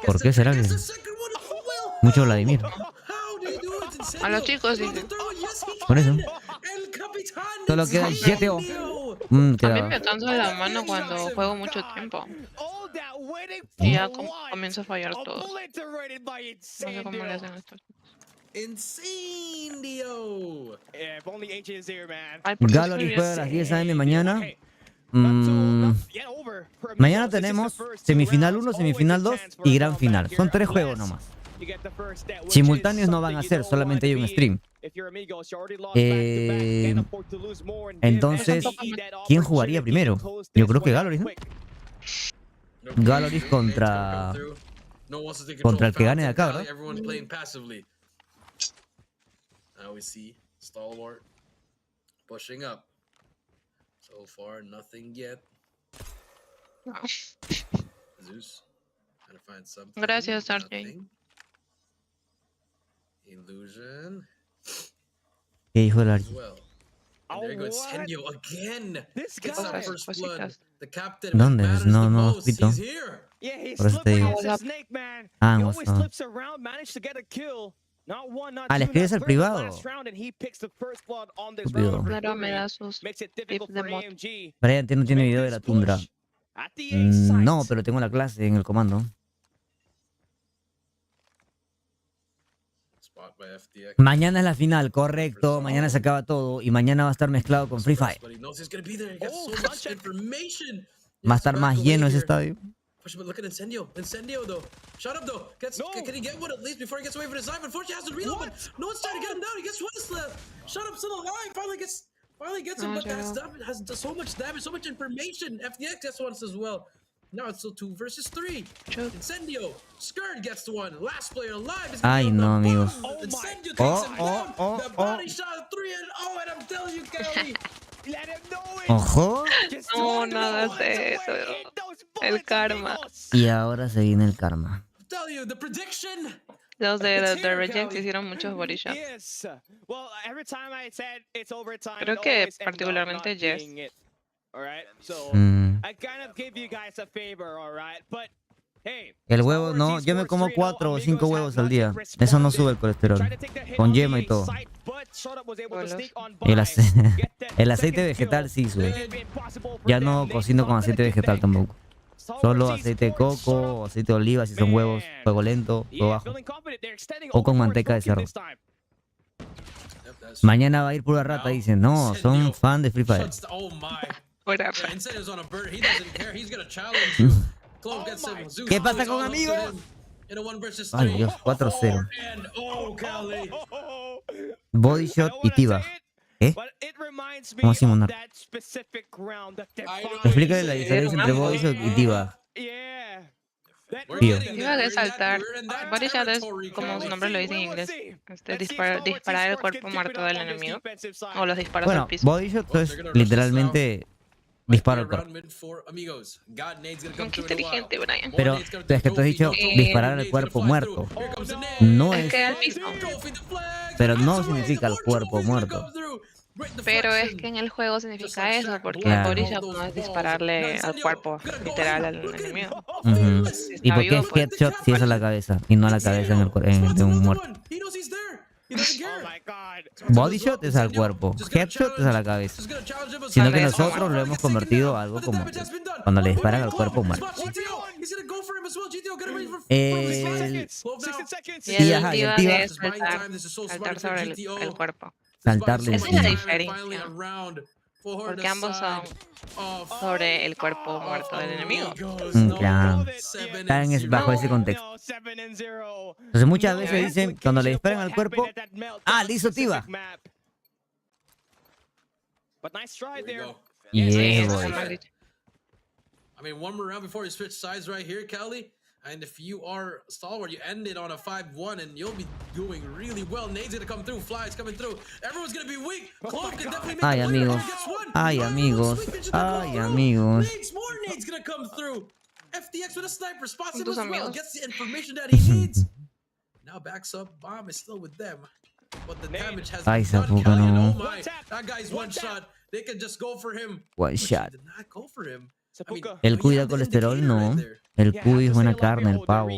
¿Por qué será que...? Mucho Vladimir. A los chicos, dije. Por eso. Solo queda el GTO. A mí me cansa la mano cuando juego mucho tiempo. Y ya comienza a fallar todo. No sé cómo le hacen esto. Gallery juega a las 10 AM mañana. Mañana tenemos semifinal 1, semifinal 2 y gran final. Son 3 juegos nomás. Simultáneos no van a ser, solamente hay un stream. Entonces, ¿quién jugaría primero? Yo creo que Gallery, ¿no? Gallery contra el que gane de acá, ¿verdad? Now we see Stalwart pushing up. So far, nothing yet. Zeus trying to find something. Gracias, RJ. Illusion. ¿Qué dijo el Archie? And there goes Sendio again. Gets that first blood. The captain ¿Dónde? matters No, the no, most. escrito. He's here. Por eso te digo. Ah, no. Ah, le escribes al privado. Estúpido. Claro, me da sus tips de mod. BryanT no tiene video de la tundra. No, pero tengo la clase en el comando. Mañana es la final, correcto. Mañana se acaba todo y mañana va a estar mezclado con Free Fire. Va a estar más lleno ese estadio. But look at Incendio. Incendio, though. Shut up, though. Can he get one at least before he gets away from his life? Unfortunately, he has to reload, but no one's trying to get him down. He gets one left. Shut up, still alive. Finally gets him, but that stuff has so much damage, so much information. FDX gets one as well. Now it's still 2 versus 3. Incendio. Skirt gets the one. Last player alive is Ay, no, amigos. Incendio takes him down. The body shot 3 and I'm telling you, Kelly. Ojo. No, nada de eso. El karma. Y ahora se viene el karma. Los de Reject hicieron muchos body shots. Creo que particularmente Jess. El huevo, no, yo me como 4 o 5 huevos al día. Eso no sube el colesterol. Con yema y todo. Y el aceite vegetal sí sube. Ya no cocino con aceite vegetal tampoco. Solo aceite de coco, aceite de oliva si son huevos, fuego lento, fuego bajo. O con manteca de cerdo. Mañana va a ir pura rata, dicen. No, son fan de Free Fire. ¿Qué pasa con amigos? Ay Dios, 4-0. Body shot y T-Bag. ¿Eh? ¿Cómo así, Monar? Explícale la diferencia entre body shot y T-Bag. Tío. T-Bag es saltar. Body shot es, como su nombre lo dice en inglés, disparar el cuerpo muerto del enemigo. O los disparos Bueno, al piso. body shot es literalmente disparo al cuerpo. Qué inteligente, Brian. Pero es que tú has dicho disparar al cuerpo muerto. No es. que al piso. Pero no significa el cuerpo muerto. Pero es que en el juego significa eso, porque Claro. el body shot no es dispararle al cuerpo literal al enemigo. ¿Y por qué es headshot si es a la cabeza y no a la cabeza de un muerto? Body shot es al cuerpo, headshot es a la cabeza. Sino que nosotros lo hemos convertido a algo como cuando le disparan al cuerpo muerto. Y el T-Bag es saltar sobre el cuerpo. Saltarle Esa es la encima. diferencia. Porque ambos son sobre el cuerpo muerto del enemigo. Claro. Están bajo ese contexto. Entonces muchas veces dicen, cuando le disparan al cuerpo, le hizo T-Bag. Yeah, boy. I mean, one more round before you switch sides right here, Cali. And if you are stalwart, you end it on a 5-1, and you'll be doing really well. Nade's gonna come through, Fly's coming through. Everyone's gonna be weak. Clove can definitely make Ay, the play. amigos. He gets one. Ay, amigos. Ay, amigos. Nades, more Nade's gonna come through. FDX with a sniper, spots him Tus as well. amigos. Gets the information that he needs. Now backs up, bomb is still with them. But the damage has Ay, been done, Zapuca, Cali, and no. oh my, that guy's one shot. They can just go for him. One But shot. did not go for him. I mean, El cuida colesterol, no. El cuy es buena carne, el pavo.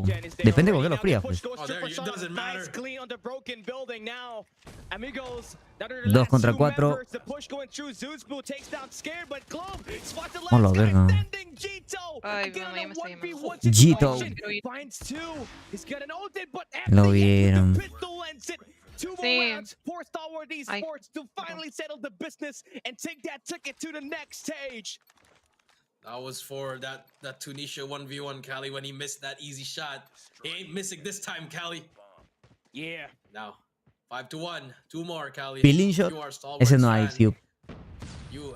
Depende de por qué lo frías, pues. 2 contra 4. Hola, verga. Ay, mamá, ya me está llamando. Gito. Lo vieron. Sí. Ay. That was for that Tunisia 1v1, Cali, when he missed that easy shot. He ain't missing this time, Cali. Yeah. Now, 5-1. 2 more, Cali. Peeling shot. You are stalwart, Ese no hay, man. Cube. You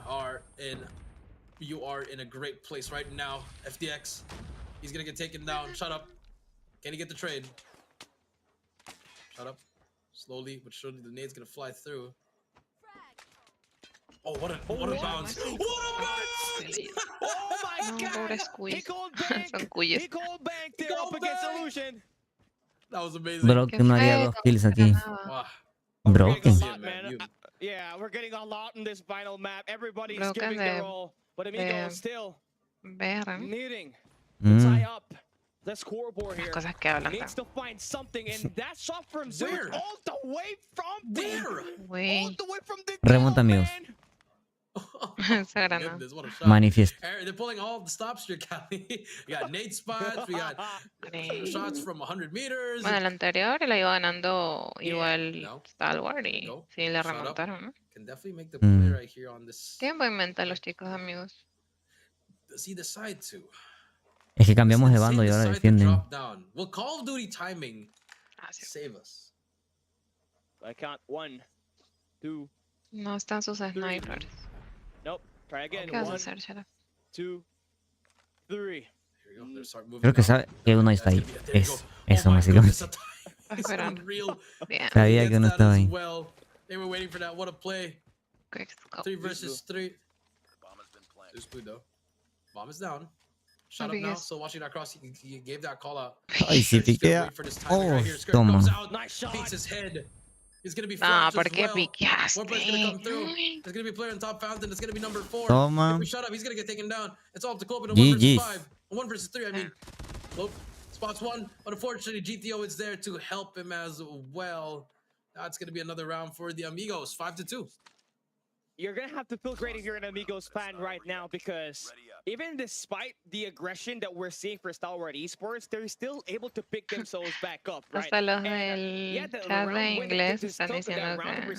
are in a great place right now, FDX. He's gonna get taken down. Shut up. Can he get the trade? Shut up. Slowly but surely, the nade's gonna fly through. Oh, what a bounce! What a bounce! Oh my No, god! pobres cuyes. Son cuyes. That was amazing. Broken no haría 2 kills aquí. Wow. Broken. Yeah, we're getting a lot in this final map. Everybody's Broken giving de- their all, but Amigo still Ver, needing to tie Mm. up the scoreboard here. cosas que hablan. Needs to find something, and that shot from Zeus Where? all the way from Where? Güey. all the way from the Remonta, amigos. Esa granada. Goodness, what a shot. Manifiesto. They're pulling all the stops here, Cali. We got nade spots, we got shots from 100 meters. Bueno, el anterior la iba ganando igual no. Stalwart y No. sí le Shut up. remontaron, ¿no? Can definitely make the play right here on this. Tienen buen mental los chicos, amigos. Does he decide to? Es que cambiamos de bando y Does he ahora decide to defienden. drop down? Will Call of Duty timing save us? I count 1, 2. No están sus snipers. Nope. Try again. ¿Qué vas a 1, hacer, Shara? 2, 3. Here we go. They're start moving Creo que down. sabe que uno está ahí. There you Es go. eso, Oh my básicamente. goodness, Está it's esperando. unreal. Bien. Sabía He que uno gets that estaba as ahí. well. They were waiting for that. What a play. Quick scope. 3 versus 3. There's blue though. Bomb is down. Shut up now. So watching that cross, he gave that call out. Ay, si piquea. Oh, toma. Nice shot. Beats his head. He's gonna be No, flushed ¿por as qué well. piqueaste? More players gonna come through. There's gonna be a player on top fountain. It's gonna be number 4. Toma. If we shut up, he's gonna get taken down. It's all up to Club in a 1 versus 5. A 1 versus 3, I mean. Well, spots 1, but unfortunately GTO is there to help him as well. That's gonna be another round for the Amigos, 5-2. You're gonna have to feel great if you're an Amigos fan right now, because even despite the aggression that we're seeing for Stalwart Esports, they're still able to pick themselves back up, right? Hasta los del chat de inglés están diciendo que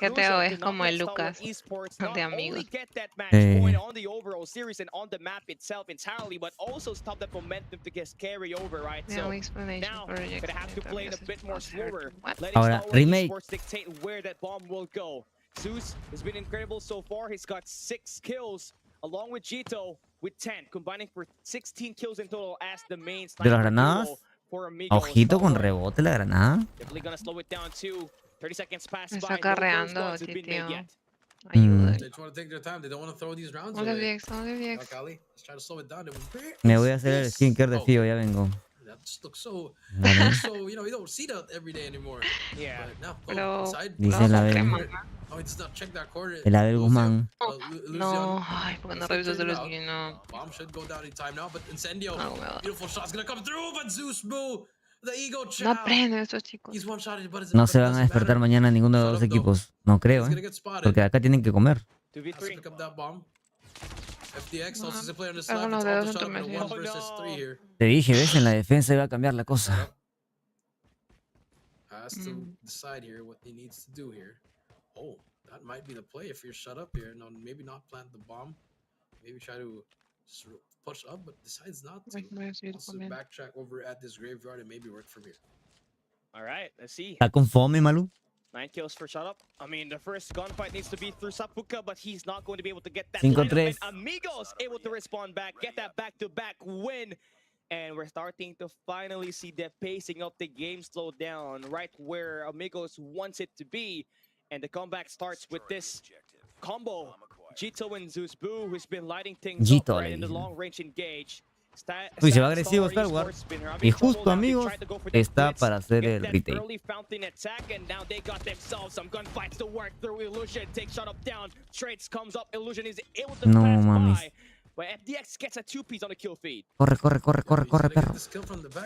GTO es como el Lucas de Amigos. Get that match point on the overall series and on the map itself entirely, but also stop that momentum to get carry over, right? So now gonna have to play it a bit more slower. Letting Stalwart Esports dictate where that bomb will go. Zeus has been incredible so far. He's got 6 kills, along with Jito with 10, combining for 16 kills in total as the main De las granadas. Ojito con rebote la granada. Definitely gonna slow it down too. 30 seconds pass by. Está carreando, tío. They just want to take their time. They don't want to throw these rounds Hola, away. Viex, hola, Viex. Like Ali, let's try to slow it down. Me voy a hacer el skincare de Fío, ya vengo. That just looks so, Bueno. so, you know, you don't see that every day anymore. Yeah. But now, inside. Dice el Abel. Oh, he does not check that corner. El Abel Guzmán. No, ay, porque no revisas el skin, no. Bomb should go down in time now, but Incendio, beautiful shot's gonna come through, but Zeus Boo, the ego No aprenden estos chicos. He's one shot, but No se van a despertar mañana ninguno de los dos equipos. No creo, porque acá tienen que comer. Pick up that bomb. FDX also is a player on the slab. It's all the shot up in a 1 versus 3 here. Te dije, ves, en la defensa iba a cambiar la cosa. Has to decide here what he needs to do here. Oh, that might be the play if you're shut up here. No, maybe not plant the bomb. Maybe try to push up, but decides not to. Also backtrack over at this graveyard and maybe work from here. All right, let's see. ¿Está con fome, Malu? 9 kills for Shut Up. I mean, the first gunfight needs to be through Sapuka, but he's not going to be able to get that. 5-3. Amigos able to respond back, get that back-to-back win. And we're starting to finally see the pacing of the game slow down right where Amigos wants it to be. And the comeback starts with this combo. Jito and Zeus Boo, who's been lighting things up right in the long-range engage. Uy, se va agresivo Star Wars. Y justo, amigos, está para hacer el retake. No mames. Corre, corre, corre, corre, corre, perro.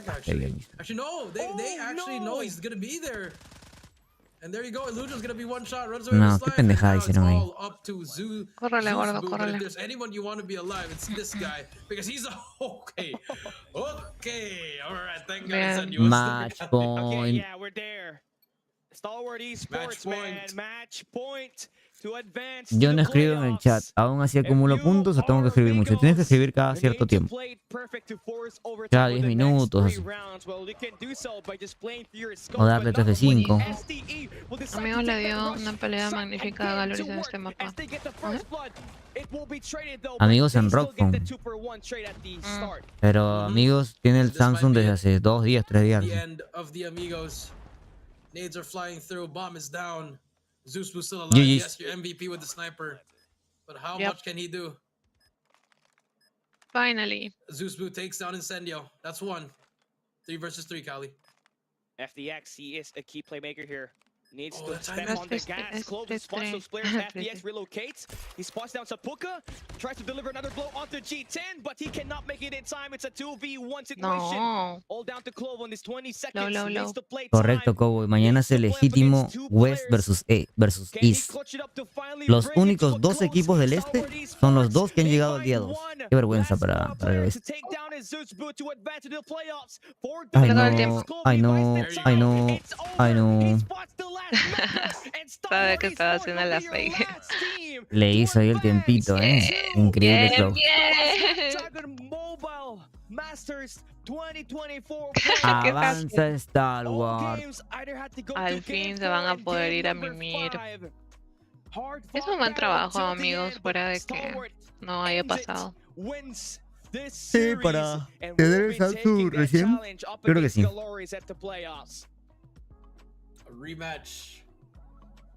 Actually, no, they actually know he's gonna be there. And there you go, Illusion's gonna be one shot, runs away No, with qué his life. pendejada And now it's hicieron ahí. all up to Zeus. Córrele, gordo, But córrele. if there's anyone you want to be alive, it's this guy. Because he's okay. Okay. Alright, thank God he said you. Match point. Okay, yeah, we're there. Stalwart Esports, man. Match point to advance. Yo no escribo en el chat. Aún así acumulo puntos o tengo que escribir mucho. Tienes que escribir cada cierto tiempo. Cada 10 minutos. Así. O darle F5. Amigos, le dio una pelea magnífica a Galoris en este mapa. Amigos en Rockphone. Pero amigos tiene el Samsung desde hace 2 días, 3 días. The end of the Amigos. Nades are flying through. Bomb is down. Zeus was still alive. GG's. Yes, your MVP with the sniper. But how much can he do? Finally. Zeus Boo takes down Incendio. That's 1. 3 versus 3, Kali. FDX, he is a key playmaker here. Needs to step on the gas. Close spots those players. FDX relocates. He spots down Sapuka. Tries to deliver another blow onto G10, but he cannot make it in time. It's a 2v1 situation. No. All down to Clove on this 20 seconds. Low. Needs to play Correcto, Cowboy. Mañana es el legítimo West versus East. Los únicos 2 equipos del este son los 2 que han llegado al día 2. Qué vergüenza para el West. Ay no. Sabe que estaba haciendo la fake. Le hizo ahí el tiempito, Increíble, Clow. Avanza Star Wars. Al fin se van a poder ir a mimir. Es un buen trabajo, amigos, fuera de que no haya pasado. Sí, para tener el Samsung recién, creo que sí. Rematch.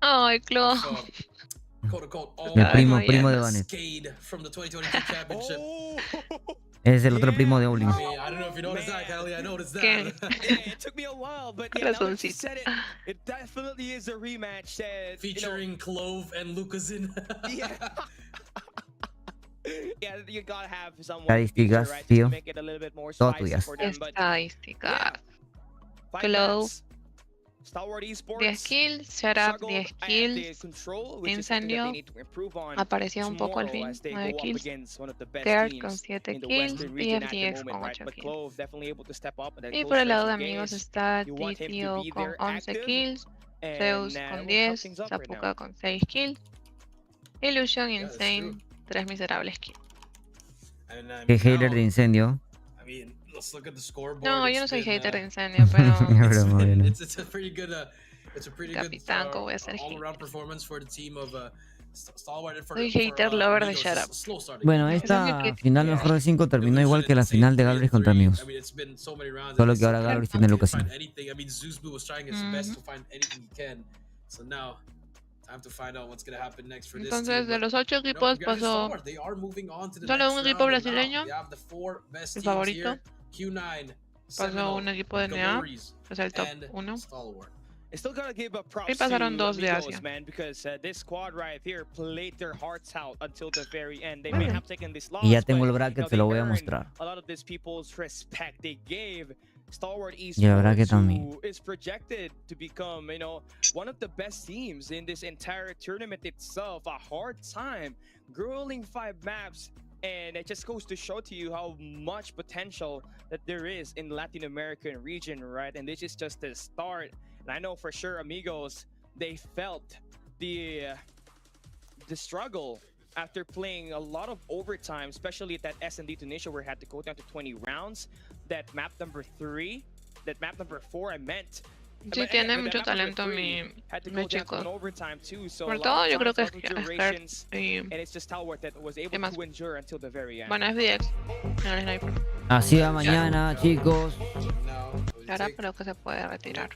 Ay, Clo. El primo de Vanet. Es el otro primo de Olin. ¿Qué? Corazoncito. It definitely is a rematch that, featuring Clove and Lucazin. Yeah, you gotta have someone Estadísticas, right, tío. to make it a little bit more Todo spicy tuyas. for them, but Estadísticas. five Clove. maps. Stalwart 10 Esports kills, Setup struggled 10 at the kills, control, which is something that Incendio, they need to improve on apareció un poco al tomorrow fin, as they 9 go up kills, against one of the best Gerd con teams 7 in the kills Western y region at the FDX moment, con right? 8 But kills. Clove definitely able to step up in that Y close por el lado stretch de of amigos games. está You want him to DTO be con there 11 active, kills, and Zeus con we'll cut 10, things up right now. Zapuka con 6 kills, Illusion, Insane, 3 miserables kills. Qué hater de incendio. I mean, let's look at the scoreboard. No, yo no It's soy been, hater de incendio, pero it's a pretty good capitán, ¿cómo voy a ser all-around performance for the team of Stalwart and for soy hater lover de Amigos. Shut It's Up. a slow start. Bueno, esta final mejor de 5 terminó igual que la final de Galleries contra amigos. I mean, it's been so many rounds. Solo que ahora Galleries tiene Lucas. I mean, Zuzbu was trying his best to find anything he can. So now, time to find out what's going to happen next for this Entonces, team. de los 8 equipos pasó They are moving on to the solo next un equipo round, and now brasileño, they have the 4 best el teams favorito. here. Q9, Pasó un equipo de NEA, Galleries, que es el top and 1. Stalwart. I still gotta give a props Y pasaron to dos de Amigos, Asia. man, because this squad right here played their hearts out until the very end. They may have taken this loss, Y ya tengo el but, bracket, se lo voy a mostrar. a lot of these people's respect they gave. Stalwart Y el bracket Esports, también. who is projected to become, one of the best teams in this entire tournament itself. A hard time, grueling 5 maps, and it just goes to show to you how much potential that there is in Latin American region, right? And this is just the start. And I know for sure, Amigos, they felt the struggle after playing a lot of overtime, especially at that S&D Tunisia where it had to go down to 20 rounds. That map number 3, that map number 4, I meant. Sí, tiene mucho talento mi chico. Por todo, yo creo que es Gerd y demás. Bueno, FDX. Así va mañana, chicos. Ahora creo que se puede retirar.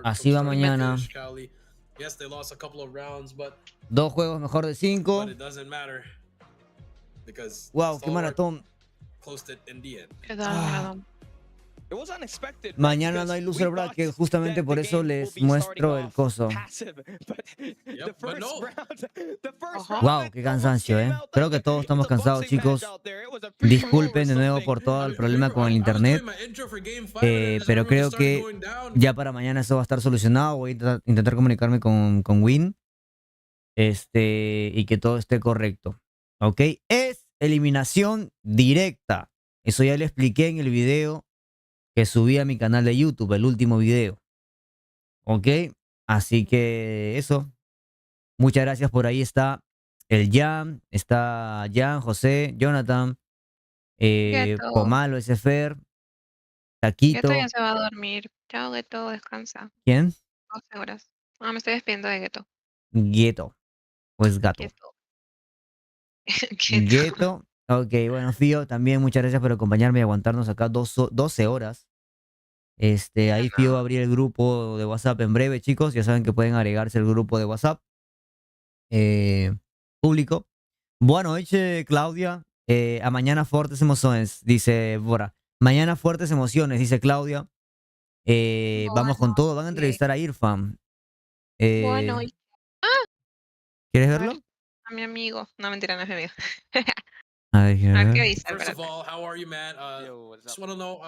Así va mañana. 2 juegos mejor de 5. Wow, qué maratón. Mañana no hay loser bracket, justamente por eso les muestro el coso. Wow, qué cansancio, Creo que todos estamos cansados, chicos. Disculpen de nuevo por todo el problema con el internet. Pero creo que ya para mañana eso va a estar solucionado. Voy a intentar comunicarme con Win. Y que todo esté correcto. ¿Ok? Es eliminación directa. Eso ya le expliqué en el video que subí a mi canal de YouTube, el último video. ¿Ok? Así que eso. Muchas gracias. Por ahí está el Jan. Está Jan, José, Jonathan, Pomalo, SFR, Taquito. Geto ya se va a dormir. Chao, Geto, descansa. ¿Quién? 12 horas. Ah, me estoy despidiendo de Geto. Gueto. Pues gato. Gueto. Ok, bueno, Fío, también muchas gracias por acompañarme y aguantarnos acá 12 horas. Ahí Fío va a abrir el grupo de WhatsApp en breve, chicos. Ya saben que pueden agregarse al grupo de WhatsApp público. Boa noite, Claudia. A mañana fuertes emociones, dice Bora. Mañana fuertes emociones, dice Claudia. Vamos con todo. Van a entrevistar a Irfan. Bueno. ¿Quieres verlo? A mi amigo. No, mentira, no es mi amigo. A ver, ¿qué dice? First of all, how are you, man? Just want to know,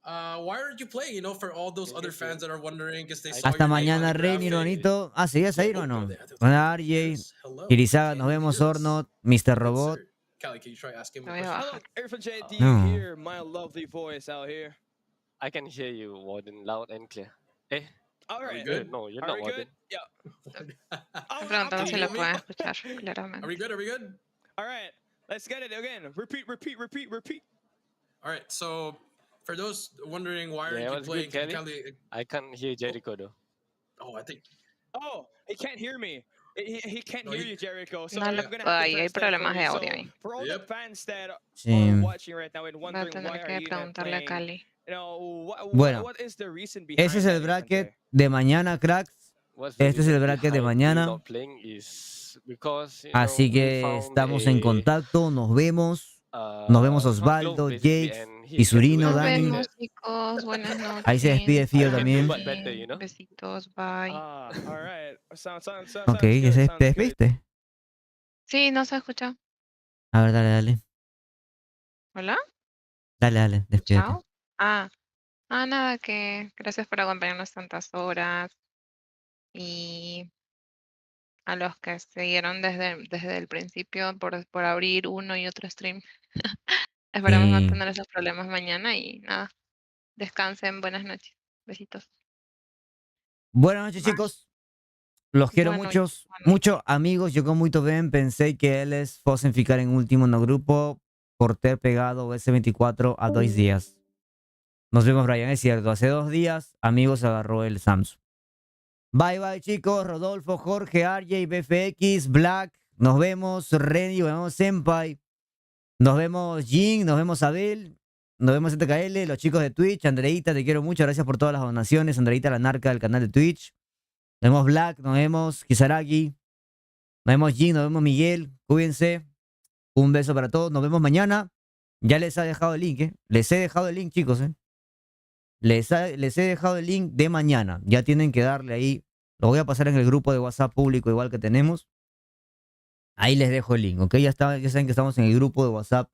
why aren't you playing? For all those other fans that are wondering, because they saw Hasta your name mañana, on the Rey, Ronito. Ah, ¿seguías ahí o no? graphic. Hola, RJ. Irizaga, nos vemos, Ornot, Mr. Robot. Callie, can you try asking him a question? Hello, Irfan J, do No. you hear my lovely voice out here? I can hear you, Warden, loud and clear. All right. Good? No, you're not Warden. Yeah. Pronto se lo pueden escuchar, claramente. Are we good? All right. Let's get it again. Repeat. All right, so for those wondering why aren't you what's playing, good, Kelly? Kelly? I can't hear Jericho though. Oh, I think. Oh, he can't hear me. He can't hear you, Jericho. So No I'm lo gonna puedo, have ahí to hay translate problemas for de you. audio So ahí. for all the fans that Sí. are watching right now and Va a wondering tener why que are you not preguntarle a playing, Cali. what, Bueno, what is the reason behind ese es el that, Irfan bracket J? de mañana, cracks. Este es el bracket de mañana. Así que estamos en contacto. Nos vemos. Nos vemos Osvaldo, Jake, Isurino, Nos Dani. vemos, chicos. Buenas noches. Ahí se despide Fío también. Besitos, bye. Ok, ¿ya te despediste? Sí, no se escucha. A ver, dale. ¿Hola? Dale, despídete. Chao. Nada, que gracias por acompañarnos tantas horas. Y a los que siguieron desde el principio por abrir uno y otro stream. Esperamos no tener esos problemas mañana y nada. Descansen, buenas noches. Besitos. Buenas noches, chicos. Los quiero mucho, amigos. Yo con muito bem. Pensei que eles fossem ficar em último no grupo por ter pegado o S24 a 2 días. Nos vemos, Brian. Es cierto, hace 2 días, amigos, agarró el Samsung. Bye, chicos. Rodolfo, Jorge, RJ, BFX, Black. Nos vemos, Renny. Nos vemos, Senpai. Nos vemos, Jin. Nos vemos, Abel. Nos vemos, ZKL. Los chicos de Twitch. Andreita, te quiero mucho. Gracias por todas las donaciones. Andreita, la narca del canal de Twitch. Nos vemos, Black. Nos vemos, Kisaragi. Nos vemos, Jin. Nos vemos, Miguel. Cuídense. Un beso para todos. Nos vemos mañana. Ya les he dejado el link, Les he dejado el link, chicos, Les he dejado el link de mañana. Ya tienen que darle ahí. Lo voy a pasar en el grupo de WhatsApp público igual que tenemos. Ahí les dejo el link, ¿ok? Ya saben que estamos en el grupo de WhatsApp.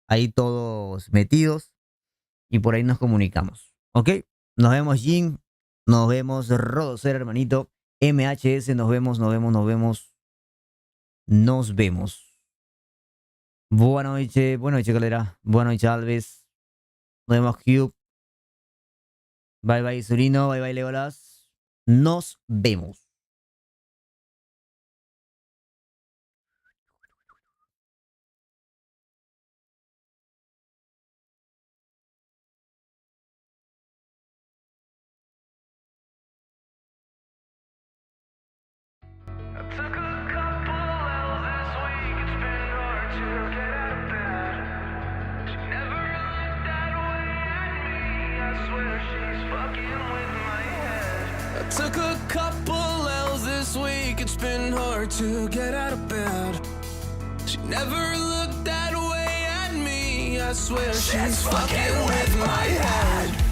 Ahí todos metidos. Y por ahí nos comunicamos, ¿ok? Nos vemos, Jin. Nos vemos, Rodocer, hermanito. MHS, nos vemos. Buenas noches, Calera. Buenas noches, Alves. Nos vemos, Cube. Bye, Surino. Bye, Legolas. Nos vemos. Took a couple L's this week, it's been hard to get out of bed. She never looked that way at me, I swear she's fucking with my head.